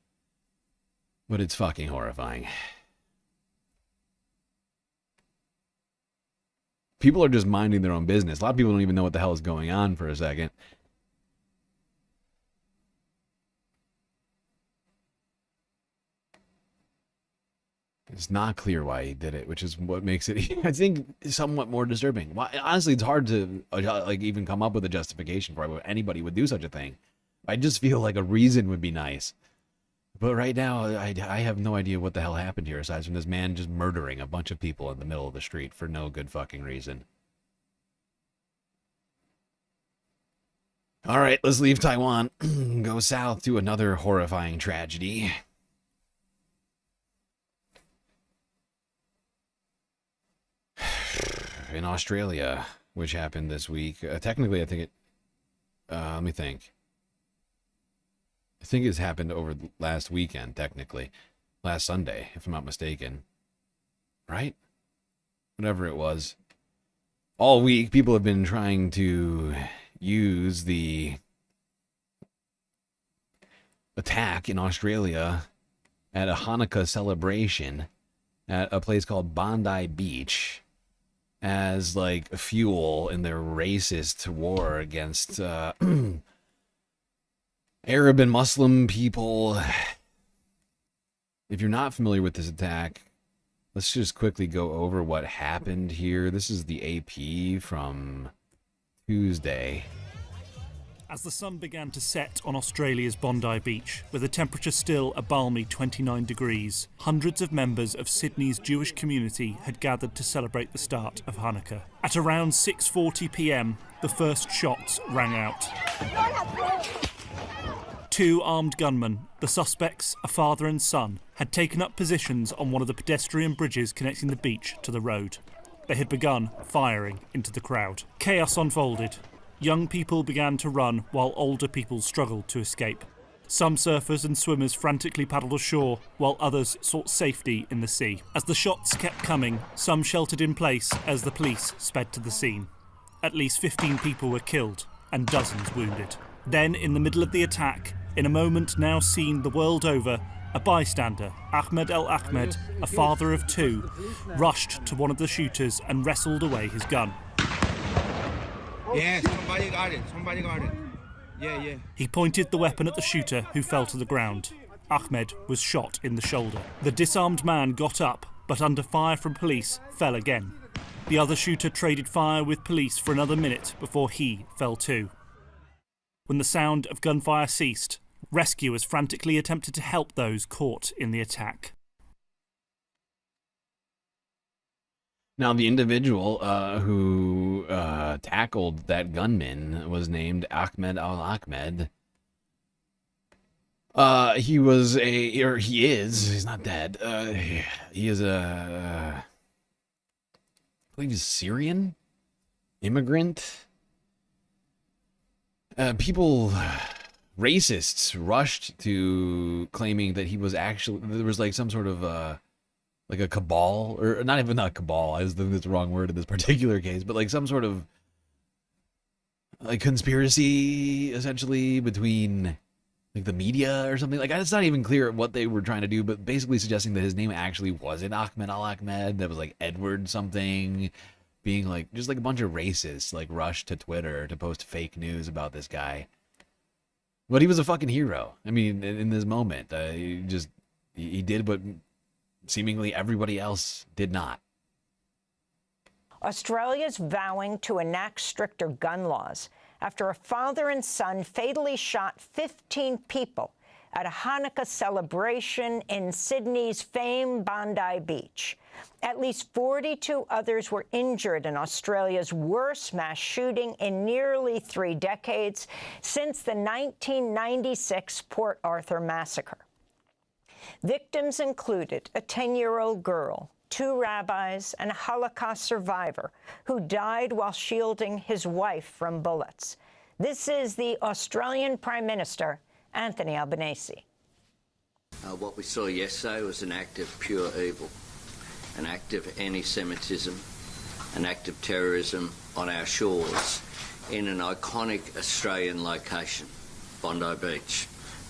But it's fucking horrifying. People are just minding their own business. A lot of people don't even know what the hell is going on for a second. It's not clear why he did it, which is what makes it, I think, somewhat more disturbing. Why, honestly, it's hard to like even come up with a justification for why anybody would do such a thing. I just feel like a reason would be nice. But right now, I have no idea what the hell happened here, aside from this man just murdering a bunch of people in the middle of the street for no good fucking reason. All right, let's leave Taiwan, go south to another horrifying tragedy. In Australia, which happened this week. Technically, I think it... let me think. I think it's happened over last weekend, technically. Last Sunday, if I'm not mistaken. Right? Whatever it was. All week, people have been trying to use the attack in Australia at a Hanukkah celebration at a place called Bondi Beach as like fuel in their racist war against Arab and Muslim people. If you're not familiar with this attack, let's just quickly go over what happened here. This is the AP from Tuesday. As the sun began to set on Australia's Bondi Beach, with the temperature still a balmy 29 degrees, hundreds of members of Sydney's Jewish community had gathered to celebrate the start of Hanukkah. At around 6:40 p.m, the first shots rang out. 2 armed gunmen, the suspects, a father and son, had taken up positions on one of the pedestrian bridges connecting the beach to the road. They had begun firing into the crowd. Chaos unfolded. Young people began to run while older people struggled to escape. Some surfers and swimmers frantically paddled ashore while others sought safety in the sea. As the shots kept coming, some sheltered in place as the police sped to the scene. At least 15 people were killed and dozens wounded. Then, in the middle of the attack, in a moment now seen the world over, a bystander, Ahmed El Ahmed, a father of 2, rushed to one of the shooters and wrestled away his gun. Yeah, somebody got it. Somebody got it. Yeah. He pointed the weapon at the shooter, who fell to the ground. Ahmed was shot in the shoulder. The disarmed man got up, but under fire from police, fell again. The other shooter traded fire with police for another minute before he fell too. When the sound of gunfire ceased, rescuers frantically attempted to help those caught in the attack. Now, the individual who tackled that gunman was named Ahmed Al Ahmed. He is, he's not dead. He is I believe he's Syrian immigrant. Racists rushed to claiming that he was actually, there was like some sort of, like a cabal, or not cabal, I think that's the wrong word in this particular case, but like some sort of like conspiracy essentially between like the media or something. Like, it's not even clear what they were trying to do, but basically suggesting that his name actually wasn't Ahmed Al Ahmed, that was like Edward something, being like just like a bunch of racists like rushed to Twitter to post fake news about this guy. But he was a fucking hero. I mean, in this moment, he did what seemingly everybody else did not. Australia's vowing to enact stricter gun laws after a father and son fatally shot 15 people at a Hanukkah celebration in Sydney's famed Bondi Beach. At least 42 others were injured in Australia's worst mass shooting in nearly 3 decades since the 1996 Port Arthur massacre. Victims included a 10-year-old girl, 2 rabbis, and a Holocaust survivor who died while shielding his wife from bullets. This is the Australian Prime Minister, Anthony Albanese. What we saw yesterday was an act of pure evil, an act of anti-Semitism, an act of terrorism on our shores in an iconic Australian location, Bondi Beach,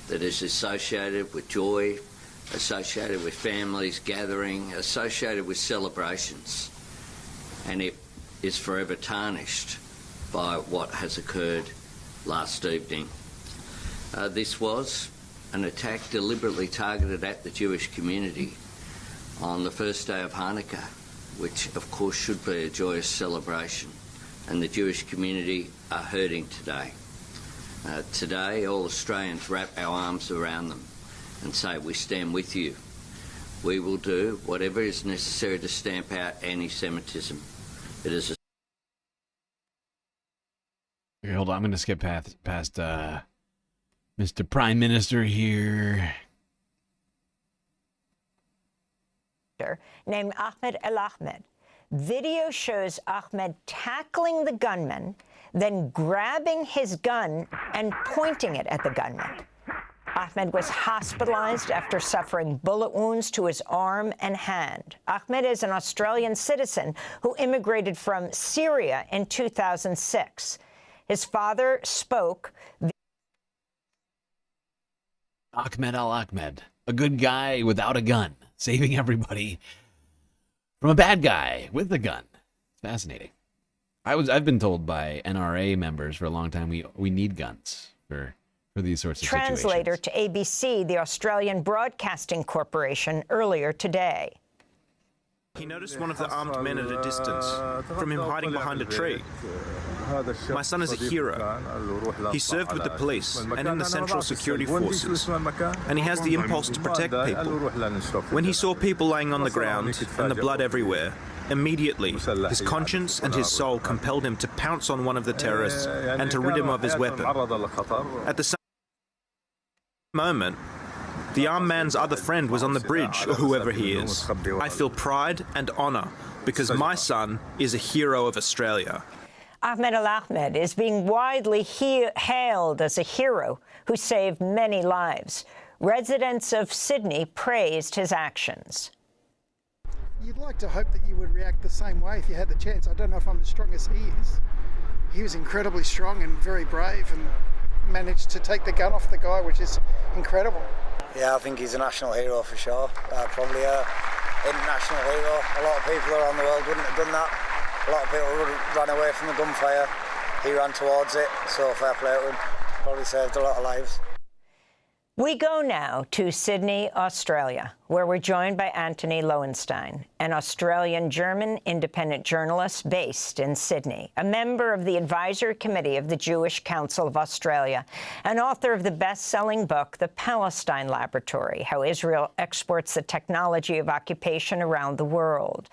that is associated with joy, associated with families gathering, associated with celebrations, and it is forever tarnished by what has occurred last evening. This was an attack deliberately targeted at the Jewish community on the first day of Hanukkah, which of course should be a joyous celebration, and the Jewish community are hurting today. Today, all Australians wrap our arms around them and say, we stand with you. We will do whatever is necessary to stamp out anti-Semitism. It is Okay, hold on, I'm gonna skip past Mr. Prime Minister here. Named Ahmed El Ahmed. Video shows Ahmed tackling the gunman, then grabbing his gun and pointing it at the gunman. Ahmed was hospitalized after suffering bullet wounds to his arm and hand. Ahmed is an Australian citizen who immigrated from Syria in 2006. His father spoke. Ahmed Al Ahmed, a good guy without a gun, saving everybody from a bad guy with a gun. Fascinating. I've been told by NRA members for a long time we need guns for these sorts of situations. Translator to ABC, the Australian Broadcasting Corporation, earlier today. He noticed one of the armed men at a distance, from him hiding behind a tree. My son is a hero. He served with the police and in the Central Security Forces, and he has the impulse to protect people. When he saw people lying on the ground and the blood everywhere, immediately his conscience and his soul compelled him to pounce on one of the terrorists and to rid him of his weapon. At the same moment, the armed man's other friend was on the bridge, or whoever he is. I feel pride and honor because my son is a hero of Australia. Ahmed Al Ahmed is being widely hailed as a hero who saved many lives. Residents of Sydney praised his actions. You'd like to hope that you would react the same way if you had the chance. I don't know if I'm as strong as he is. He was incredibly strong and very brave and managed to take the gun off the guy, which is incredible. Yeah, I think he's a national hero for sure. Probably an international hero. A lot of people around the world wouldn't have done that. A lot of people would have ran away from the gunfire. He ran towards it, so fair play to him. Probably saved a lot of lives. We go now to Sydney, Australia, where we're joined by Anthony Lowenstein, an Australian-German independent journalist based in Sydney, a member of the Advisory Committee of the Jewish Council of Australia, and author of the best-selling book, The Palestine Laboratory, How Israel Exports the Technology of Occupation Around the World.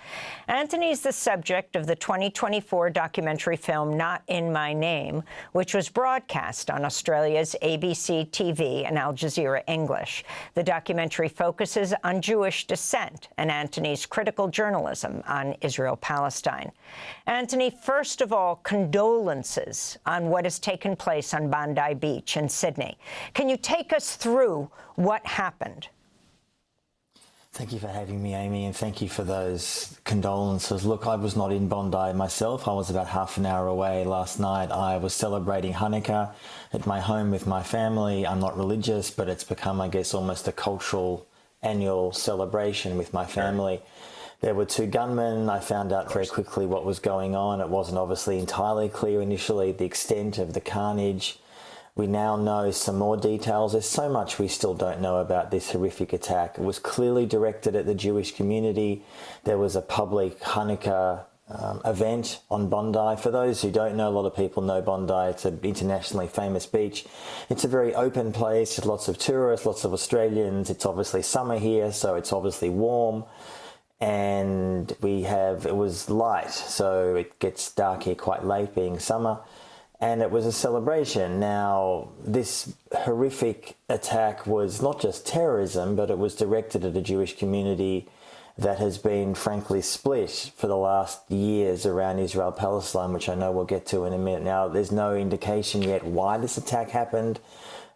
Anthony is the subject of the 2024 documentary film Not in My Name, which was broadcast on Australia's ABC TV and Al Jazeera English. The documentary focuses on Jewish descent and Anthony's critical journalism on Israel-Palestine. Anthony, first of all, condolences on what has taken place on Bondi Beach in Sydney. Can you take us through what happened? Thank you for having me, Amy, and thank you for those condolences. Look, I was not in Bondi myself. I was about half an hour away last night. I was celebrating Hanukkah at my home with my family. I'm not religious, but it's become, I guess, almost a cultural annual celebration with my family. There were two gunmen. I found out very quickly what was going on. It wasn't obviously entirely clear initially the extent of the carnage. We now know some more details. There's so much we still don't know about this horrific attack. It was clearly directed at the Jewish community. There was a public Hanukkah event on Bondi. For those who don't know, a lot of people know Bondi. It's an internationally famous beach. It's a very open place. There's lots of tourists, lots of Australians. It's obviously summer here, so it's obviously warm. And it was light, so it gets dark here quite late being summer. And it was a celebration. Now, this horrific attack was not just terrorism, but it was directed at a Jewish community that has been, frankly, split for the last years around Israel-Palestine, which I know we'll get to in a minute. Now, there's no indication yet why this attack happened.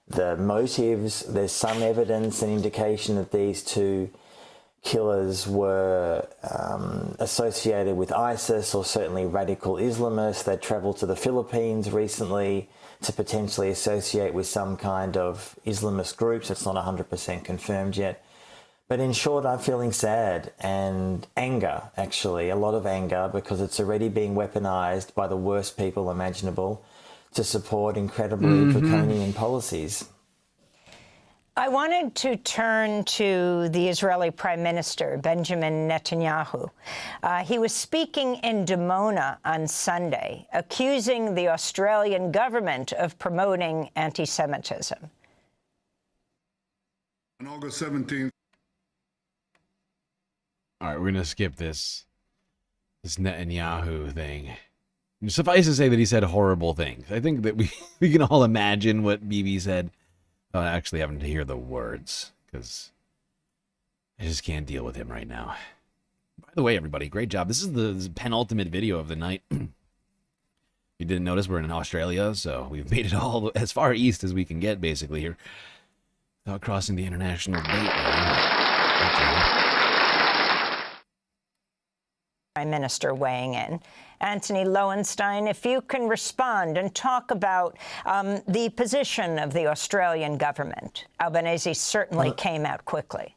The motives, there's some evidence and indication that these two killers were associated with ISIS or certainly radical Islamists. They travelled to the Philippines recently to potentially associate with some kind of Islamist groups. It's not 100% confirmed yet. But in short, I'm feeling sad and anger, actually, a lot of anger, because it's already being weaponized by the worst people imaginable to support incredibly draconian policies. I wanted to turn to the Israeli Prime Minister, Benjamin Netanyahu. He was speaking in Dimona on Sunday, accusing the Australian government of promoting anti-Semitism. On August 17th. All right, we're going to skip this Netanyahu thing. Suffice to say that he said horrible things. I think that we can all imagine what BB said. Actually having to hear the words, because I just can't deal with him right now. By the way, everybody, great job. This is the penultimate video of the night. You didn't notice we're in Australia, so we've made it all as far east as we can get, basically, here. Without crossing the international date line. Prime Minister weighing in. Anthony Lowenstein, if you can respond and talk about the position of the Australian government. Albanese certainly came out quickly.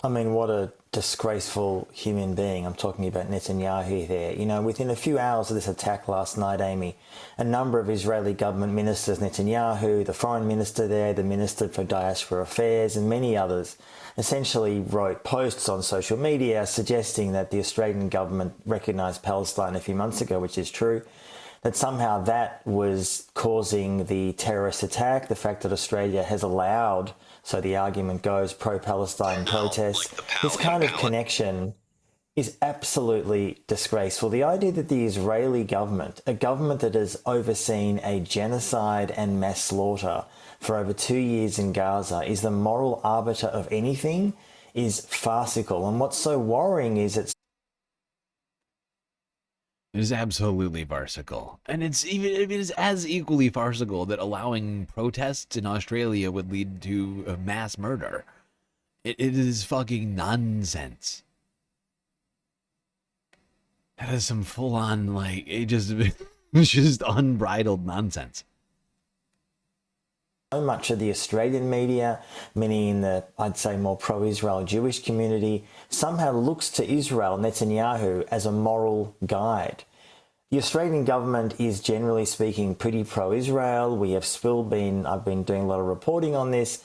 I mean, what a disgraceful human being. I'm talking about Netanyahu there. You know, within a few hours of this attack last night, Amy, a number of Israeli government ministers, Netanyahu, the foreign minister there, the minister for diaspora affairs, and many others, essentially wrote posts on social media suggesting that the Australian government recognised Palestine a few months ago, which is true, that somehow that was causing the terrorist attack, the fact that Australia has allowed, so the argument goes, pro-Palestine protests. This kind of connection is absolutely disgraceful. The idea that the Israeli government, a government that has overseen a genocide and mass slaughter for over 2 years in Gaza, is the moral arbiter of anything is farcical. And what's so worrying is it is absolutely farcical. And it is as equally farcical that allowing protests in Australia would lead to a mass murder. It is fucking nonsense. That is some full-on, like, it's just unbridled nonsense. So much of the Australian media, many in the, I'd say, more pro-Israel Jewish community, somehow looks to Israel, Netanyahu, as a moral guide. The Australian government is, generally speaking, pretty pro-Israel. We have I've been doing a lot of reporting on this,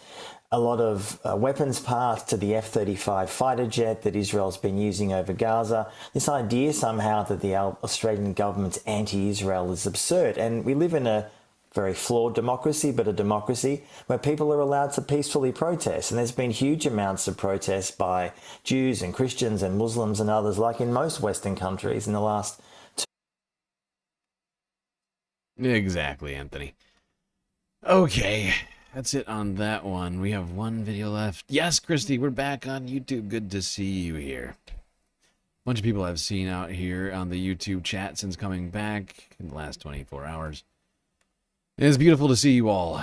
a lot of weapons passed to the F-35 fighter jet that Israel's been using over Gaza. This idea somehow that the Australian government's anti-Israel is absurd. And we live in a very flawed democracy, but a democracy where people are allowed to peacefully protest. And there's been huge amounts of protests by Jews and Christians and Muslims and others, like in most Western countries in the last 2 Exactly, Anthony. Okay, that's it on that one. We have one video left. Yes, Christy, we're back on YouTube. Good to see you here. A bunch of people I've seen out here on the YouTube chat since coming back in the last 24 hours. It's beautiful to see you all.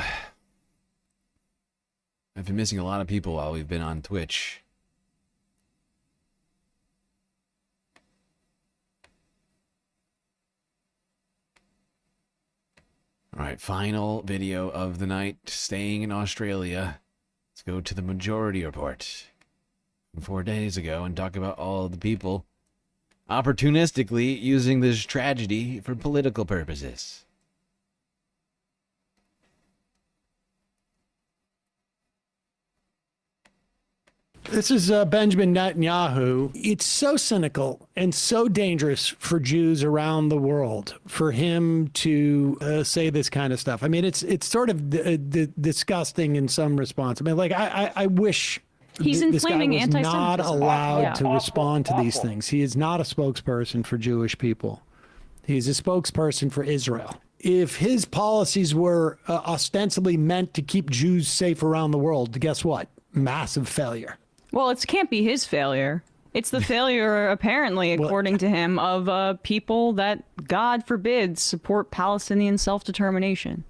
I've been missing a lot of people while we've been on Twitch. Alright, final video of the night, staying in Australia. Let's go to the Majority Report from 4 days ago and talk about all the people opportunistically using this tragedy for political purposes. This is Benjamin Netanyahu. It's so cynical and so dangerous for Jews around the world for him to say this kind of stuff. I mean, it's sort of disgusting in some response. I mean, like, I wish he's this guy inflaming was anti-Semitism. not allowed to Yeah. respond to these things. He is not a spokesperson for Jewish people. He's a spokesperson for Israel. If his policies were ostensibly meant to keep Jews safe around the world, guess what? Massive failure. Well, it can't be his failure. It's the failure, apparently, according to him, of people that, God forbid, support Palestinian self-determination.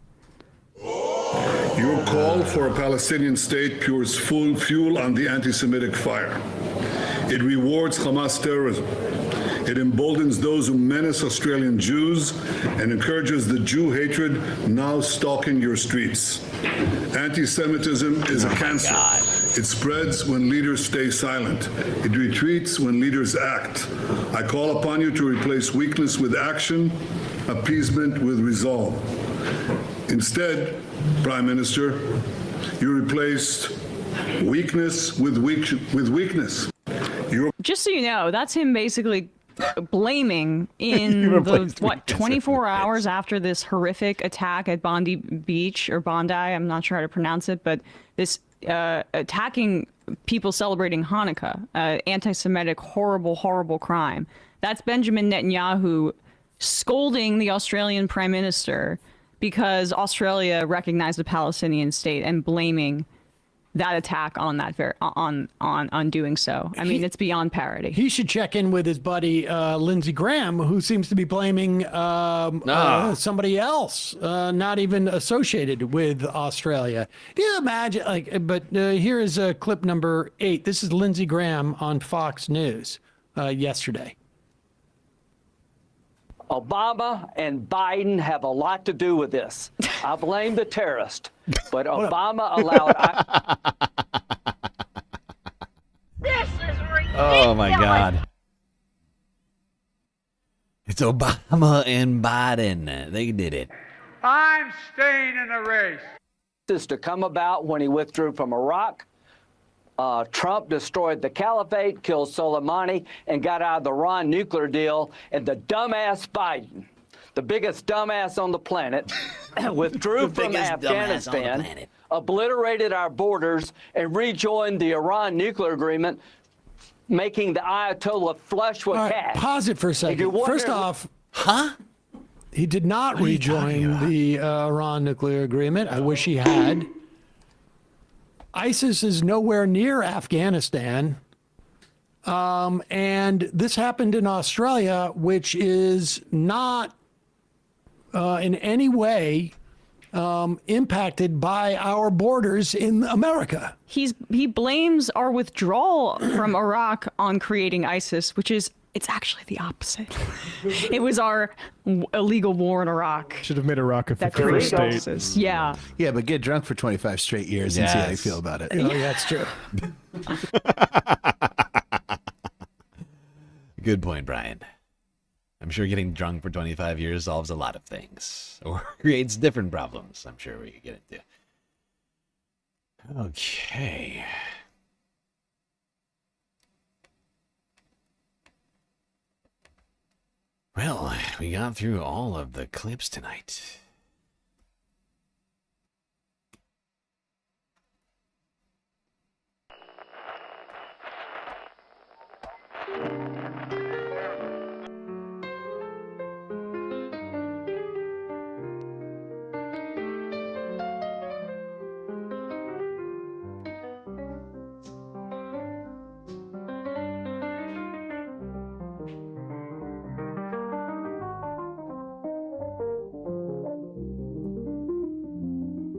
Your call for a Palestinian state pours full fuel on the anti-Semitic fire. It rewards Hamas terrorism. It emboldens those who menace Australian Jews and encourages the Jew hatred now stalking your streets. Anti-Semitism is a cancer. It spreads when leaders stay silent. It retreats when leaders act. I call upon you to replace weakness with action, appeasement with resolve. Instead, Prime Minister, you replaced weakness with weakness. Just so you know, that's him basically blaming in the, 24 hours after this horrific attack at Bondi Beach, or Bondi, I'm not sure how to pronounce it, but this attacking people celebrating Hanukkah, anti-Semitic, horrible, horrible crime. That's Benjamin Netanyahu scolding the Australian Prime Minister because Australia recognized the Palestinian state and blaming that attack on that on doing so. I mean, it's beyond parody. He should check in with his buddy Lindsey Graham, who seems to be blaming somebody else, not even associated with Australia. Do you imagine? But here is clip number 8. This is Lindsey Graham on Fox News yesterday. Obama and Biden have a lot to do with this. I blame the terrorist, but Obama allowed. This is ridiculous. Oh my God. It's Obama and Biden. They did it. I'm staying in the race. This is to come about when he withdrew from Iraq. Trump destroyed the caliphate, killed Soleimani, and got out of the Iran nuclear deal. And the dumbass Biden, the biggest dumbass on the planet, withdrew from Afghanistan, obliterated our borders, and rejoined the Iran nuclear agreement, making the Ayatollah flush with cash. Pause it for a second. First off, he did not rejoin the Iran nuclear agreement. I wish he had. ISIS is nowhere near Afghanistan. And this happened in Australia, which is not in any way impacted by our borders in America. He blames our withdrawal from Iraq on creating ISIS, which is it's actually the opposite. It was our illegal war in Iraq. Should have made Iraq a that federal created state. ISIS. Yeah. Yeah, but get drunk for 25 straight years and see how you feel about it. Oh, yeah, that's true. Good point, Brian. I'm sure getting drunk for 25 years solves a lot of things, or creates different problems. I'm sure we could get into. Okay. Well, we got through all of the clips tonight.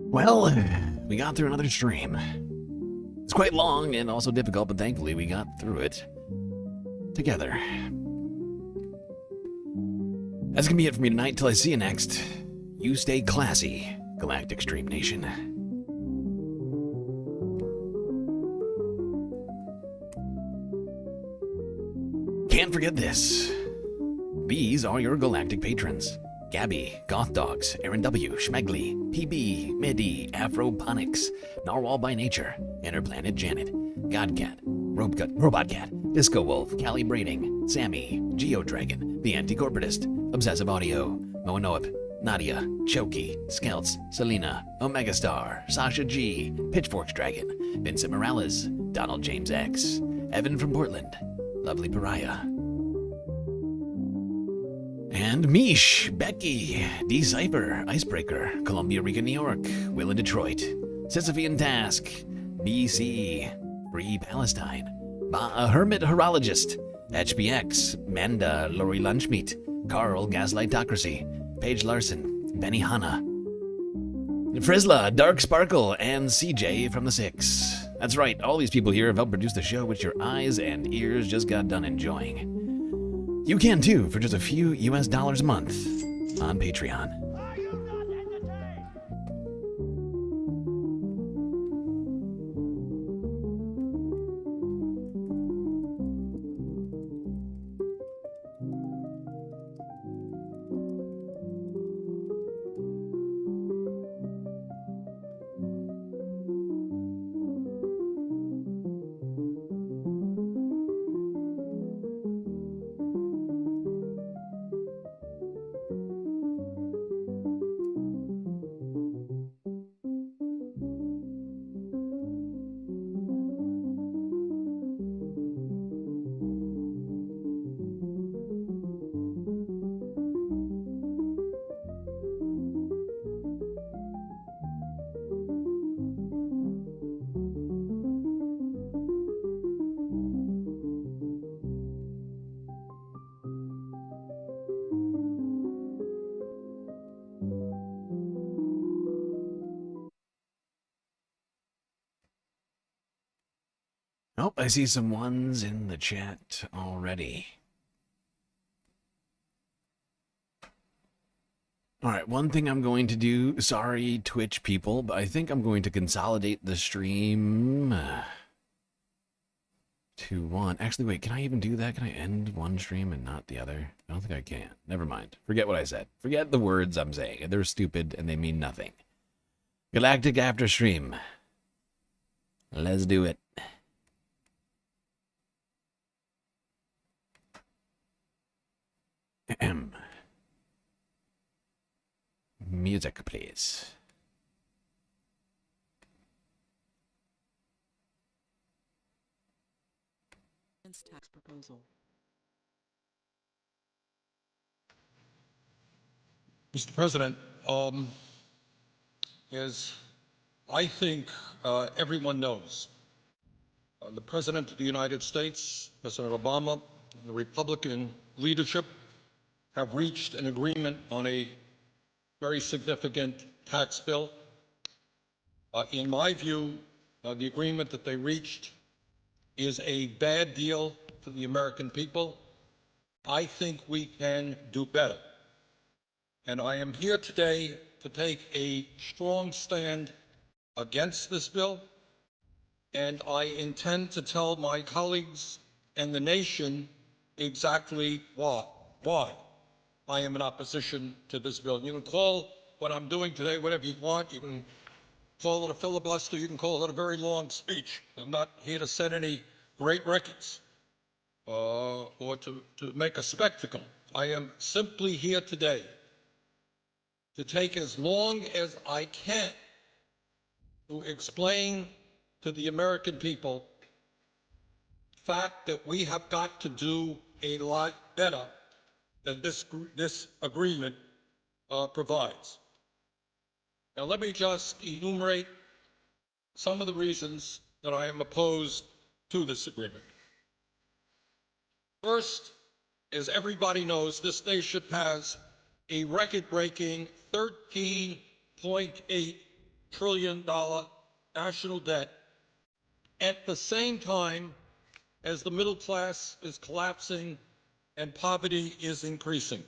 Well, we got through another stream. It's quite long and also difficult, but thankfully we got through it together. That's gonna be it for me tonight. Till I see you next. You stay classy, Galactic Stream Nation. Can't forget this. These are your galactic patrons. Gabby, Goth Dogs, Aaron W, Schmegley, PB, Midi, Afroponics, Narwhal by Nature, Interplanet Janet, Godcat, Robot Cat, Disco Wolf, Callie Braiding, Sammy, Geodragon, The Anti-Corporatist, Obsessive Audio, Moanoip, Nadia, Choki, Skelts, Selena, Omega Star, Sasha G, Pitchforks Dragon, Vincent Morales, Donald James X, Evan from Portland, Lovely Pariah, and Mish, Becky, D-Cypher, Icebreaker, Columbia, Rica, New York, Will in Detroit, Sisyphean Task, BC, Free Palestine, A Hermit Horologist, HBX, Manda, Lori Lunchmeat, Carl, Gaslightocracy, Paige Larson, Benny Hanna, Frizla, Dark Sparkle, and CJ from the Six. That's right, all these people here have helped produce the show which your eyes and ears just got done enjoying. You can too for just a few US dollars a month on Patreon. Oh, I see some ones in the chat already. All right, one thing I'm going to do, sorry Twitch people, but I think I'm going to consolidate the stream to one. Actually, wait, can I even do that? Can I end one stream and not the other? I don't think I can. Never mind. Forget what I said. Forget the words I'm saying. They're stupid and they mean nothing. Galactic after stream. Let's do it. Music, please. Tax proposal. Mr. President, as I think everyone knows, the President of the United States, President Obama, and the Republican leadership have reached an agreement on a very significant tax bill. In my view, the agreement that they reached is a bad deal for the American people. I think we can do better. And I am here today to take a strong stand against this bill. And I intend to tell my colleagues and the nation exactly why I am in opposition to this bill. You can call what I'm doing today whatever you want. You can call it a filibuster. You can call it a very long speech. I'm not here to set any great records or to make a spectacle. I am simply here today to take as long as I can to explain to the American people the fact that we have got to do a lot better than this agreement provides. Now let me just enumerate some of the reasons that I am opposed to this agreement. First, as everybody knows, this nation has a record-breaking $13.8 trillion national debt at the same time as the middle class is collapsing and poverty is increasing.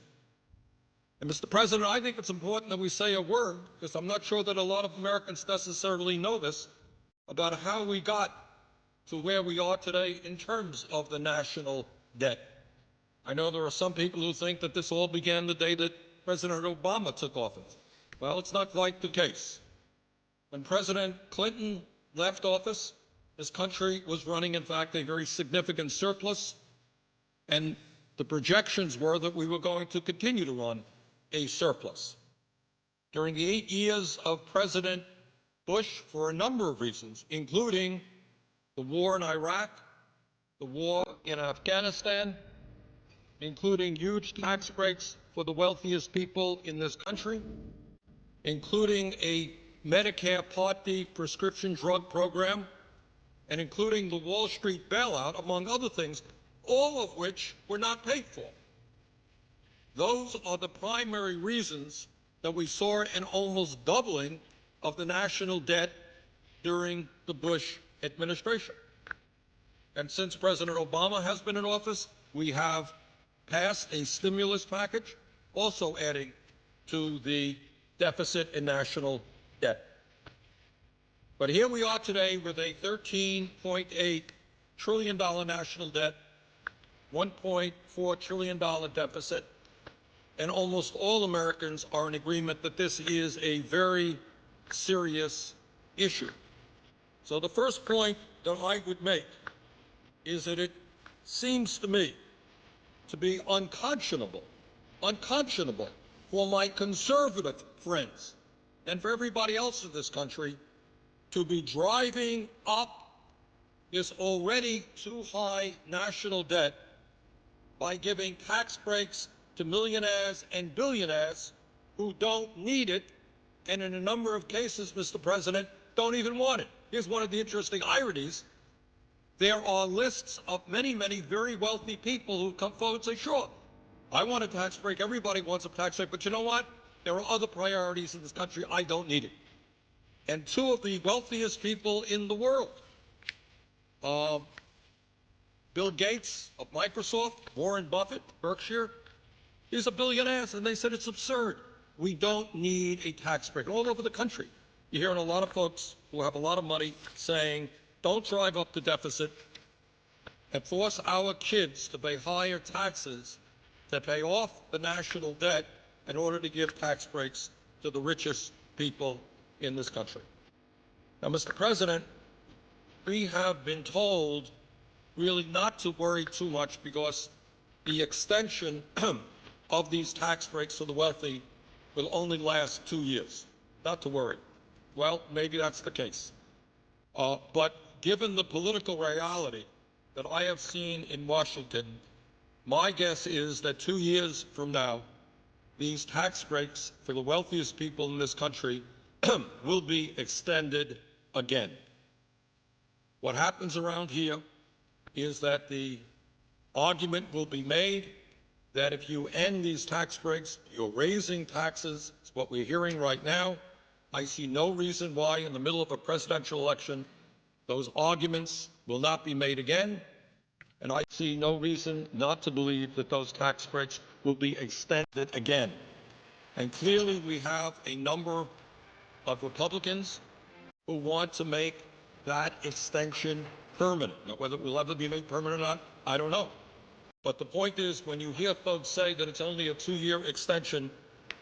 And Mr. President, I think it's important that we say a word, because I'm not sure that a lot of Americans necessarily know this, about how we got to where we are today in terms of the national debt. I know there are some people who think that this all began the day that President Obama took office. Well, it's not quite the case. When President Clinton left office, this country was running, in fact, a very significant surplus, and the projections were that we were going to continue to run a surplus. During the 8 years of President Bush, for a number of reasons, including the war in Iraq, the war in Afghanistan, including huge tax breaks for the wealthiest people in this country, including a Medicare Part D prescription drug program, and including the Wall Street bailout, among other things, all of which were not paid for. Those are the primary reasons that we saw an almost doubling of the national debt during the Bush administration. And since President Obama has been in office, we have passed a stimulus package, also adding to the deficit in national debt. But here we are today with a $13.8 trillion national debt, $1.4 trillion deficit, and almost all Americans are in agreement that this is a very serious issue. So the first point that I would make is that it seems to me to be unconscionable for my conservative friends and for everybody else in this country to be driving up this already too high national debt by giving tax breaks to millionaires and billionaires who don't need it, and in a number of cases, Mr. President, don't even want it. Here's one of the interesting ironies. There are lists of many, many very wealthy people who come forward and say, sure, I want a tax break. Everybody wants a tax break. But you know what? There are other priorities in this country. I don't need it. And two of the wealthiest people in the world, Bill Gates of Microsoft, Warren Buffett, Berkshire, is a billionaire, and they said it's absurd. We don't need a tax break. All over the country, you're hearing a lot of folks who have a lot of money saying, don't drive up the deficit and force our kids to pay higher taxes to pay off the national debt in order to give tax breaks to the richest people in this country. Now, Mr. President, we have been told really not to worry too much because the extension of these tax breaks for the wealthy will only last 2 years. Not to worry. Well, maybe that's the case. But given the political reality that I have seen in Washington, my guess is that 2 years from now, these tax breaks for the wealthiest people in this country will be extended again. What happens around here is that the argument will be made that if you end these tax breaks, you're raising taxes. It's what we're hearing right now. I see no reason why in the middle of a presidential election, those arguments will not be made again. And I see no reason not to believe that those tax breaks will be extended again. And clearly we have a number of Republicans who want to make that extension permanent. Now, whether it will ever be made permanent or not, I don't know. But the point is, when you hear folks say that it's only a 2-year extension,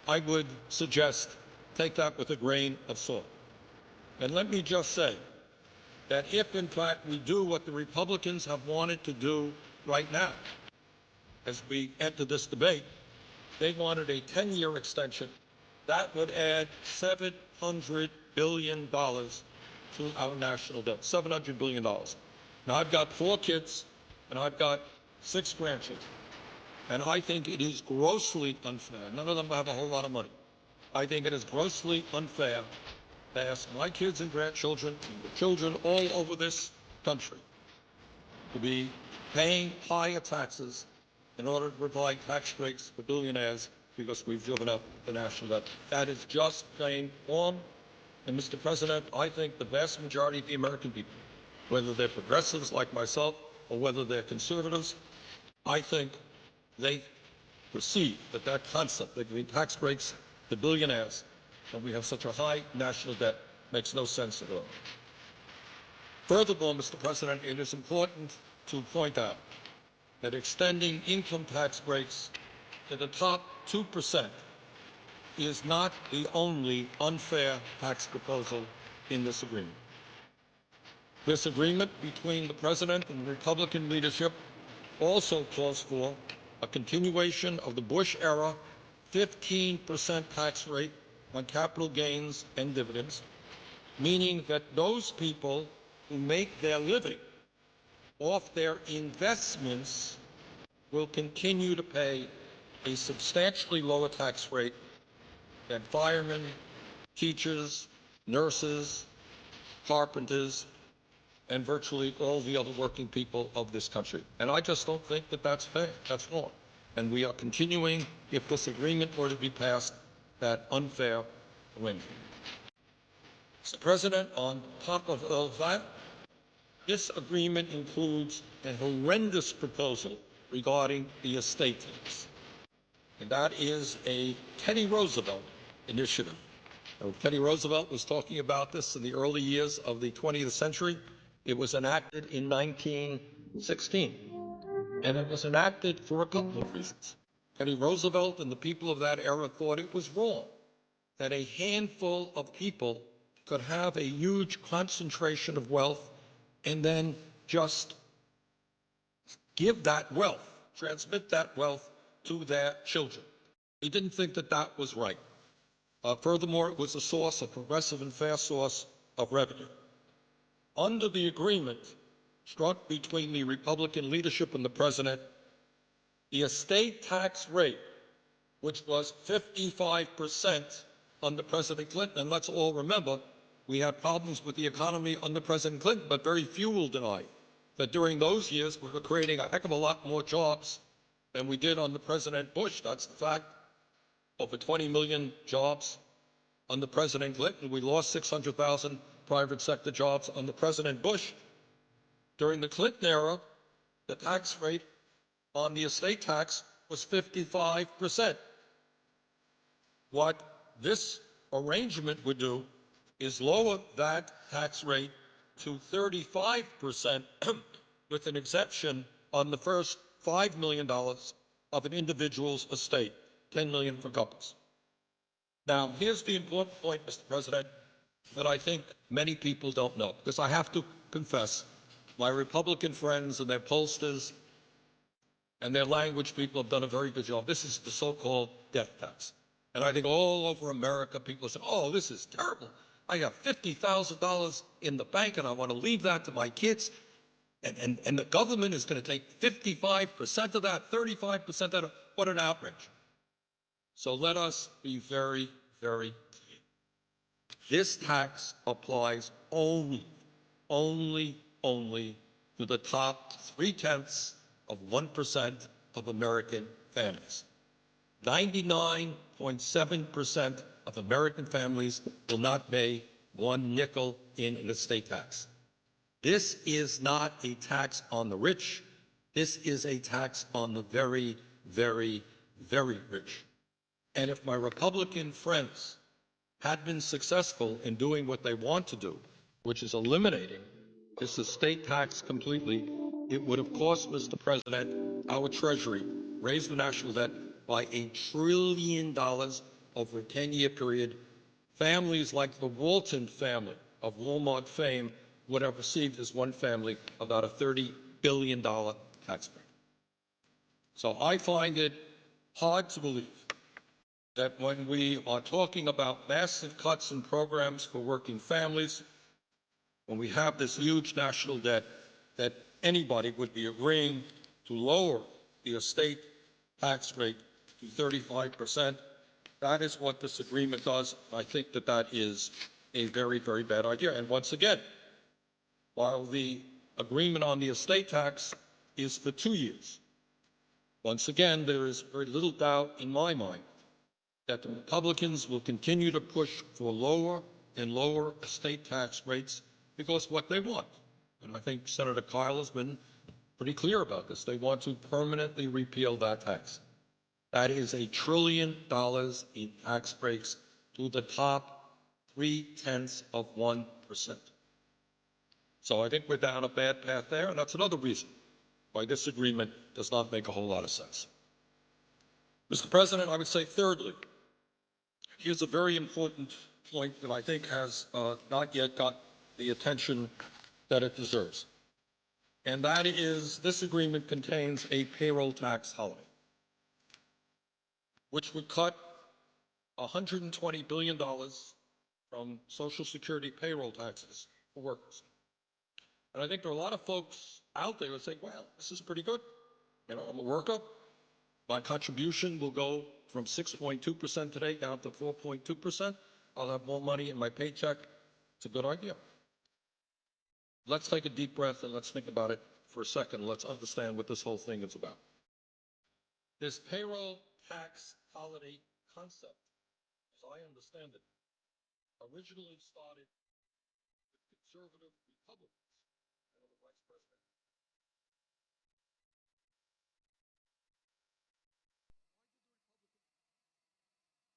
I would suggest take that with a grain of salt. And let me just say that if, in fact, we do what the Republicans have wanted to do right now, as we enter this debate, they wanted a 10-year extension, that would add $700 billion to our national debt, $700 billion. Now, I've got 4 kids, and I've got 6 grandchildren. And I think it is grossly unfair. None of them have a whole lot of money. I think it is grossly unfair to ask my kids and grandchildren, and the children all over this country, to be paying higher taxes in order to provide tax breaks for billionaires because we've driven up the national debt. That is just plain wrong. And Mr. President, I think the vast majority of the American people, whether they're progressives like myself or whether they're conservatives, I think they perceive that that concept, that giving tax breaks to billionaires when we have such a high national debt, makes no sense at all. Furthermore, Mr. President, it is important to point out that extending income tax breaks to the top 2% is not the only unfair tax proposal in this agreement. This agreement between the President and the Republican leadership also calls for a continuation of the Bush-era 15% tax rate on capital gains and dividends, meaning that those people who make their living off their investments will continue to pay a substantially lower tax rate than firemen, teachers, nurses, carpenters, and virtually all the other working people of this country. And I just don't think that that's fair. That's wrong. And we are continuing, if this agreement were to be passed, that unfair arrangement. Mr. President, on top of all that, this agreement includes a horrendous proposal regarding the estate tax. And that is a Teddy Roosevelt initiative. Now, Teddy Roosevelt was talking about this in the early years of the 20th century. It was enacted in 1916. And it was enacted for a couple of reasons. Teddy Roosevelt and the people of that era thought it was wrong that a handful of people could have a huge concentration of wealth and then just give that wealth, transmit that wealth to their children. He didn't think that that was right. Furthermore, it was a source, a progressive and fair source of revenue. Under the agreement struck between the Republican leadership and the President, the estate tax rate, which was 55% under President Clinton, and let's all remember, we had problems with the economy under President Clinton, but very few will deny that during those years we were creating a heck of a lot more jobs than we did under President Bush. That's the fact. Over 20 million jobs under President Clinton. We lost 600,000 private sector jobs under President Bush. During the Clinton era, the tax rate on the estate tax was 55%. What this arrangement would do is lower that tax rate to 35% with an exemption on the first $5 million of an individual's estate, $10 million for couples. Now, here's the important point, Mr. President, that I think many people don't know, because I have to confess, my Republican friends and their pollsters and their language people have done a very good job. This is the so-called death tax. And I think all over America, people say, oh, this is terrible. I have $50,000 in the bank, and I want to leave that to my kids. And the government is going to take 55% of that, 35% of that. What an outrage. So let us be very, very clear. This tax applies only to the top 0.3% of American families. 99.7% of American families will not pay one nickel in an estate tax. This is not a tax on the rich. This is a tax on the very, very, very rich. And if my Republican friends had been successful in doing what they want to do, which is eliminating this estate tax completely, it would have cost, Mr. President, our Treasury, raised the national debt by $1 trillion over a 10-year period. Families like the Walton family of Walmart fame would have received as one family about a $30 billion tax break. So I find it hard to believe that when we are talking about massive cuts in programs for working families, when we have this huge national debt, that anybody would be agreeing to lower the estate tax rate to 35%. That is what this agreement does. I think that that is a very, very bad idea. And once again, while the agreement on the estate tax is for 2 years, once again, there is very little doubt in my mind that the Republicans will continue to push for lower and lower estate tax rates because what they want, and I think Senator Kyle has been pretty clear about this, they want to permanently repeal that tax. That is $1 trillion in tax breaks to the top 0.3%. So I think we're down a bad path there, and that's another reason why this agreement does not make a whole lot of sense. Mr. President, I would say thirdly, here's a very important point that I think has not yet got the attention that it deserves. And that is, this agreement contains a payroll tax holiday, which would cut $120 billion from Social Security payroll taxes for workers. And I think there are a lot of folks out there who say, well, this is pretty good. You know, I'm a worker. My contribution will go from 6.2% today down to 4.2%. I'll have more money in my paycheck. It's a good idea. Let's take a deep breath and let's think about it for a second. Let's understand what this whole thing is about. This payroll tax holiday concept, as I understand it, originally started with conservative Republicans. I know the Vice President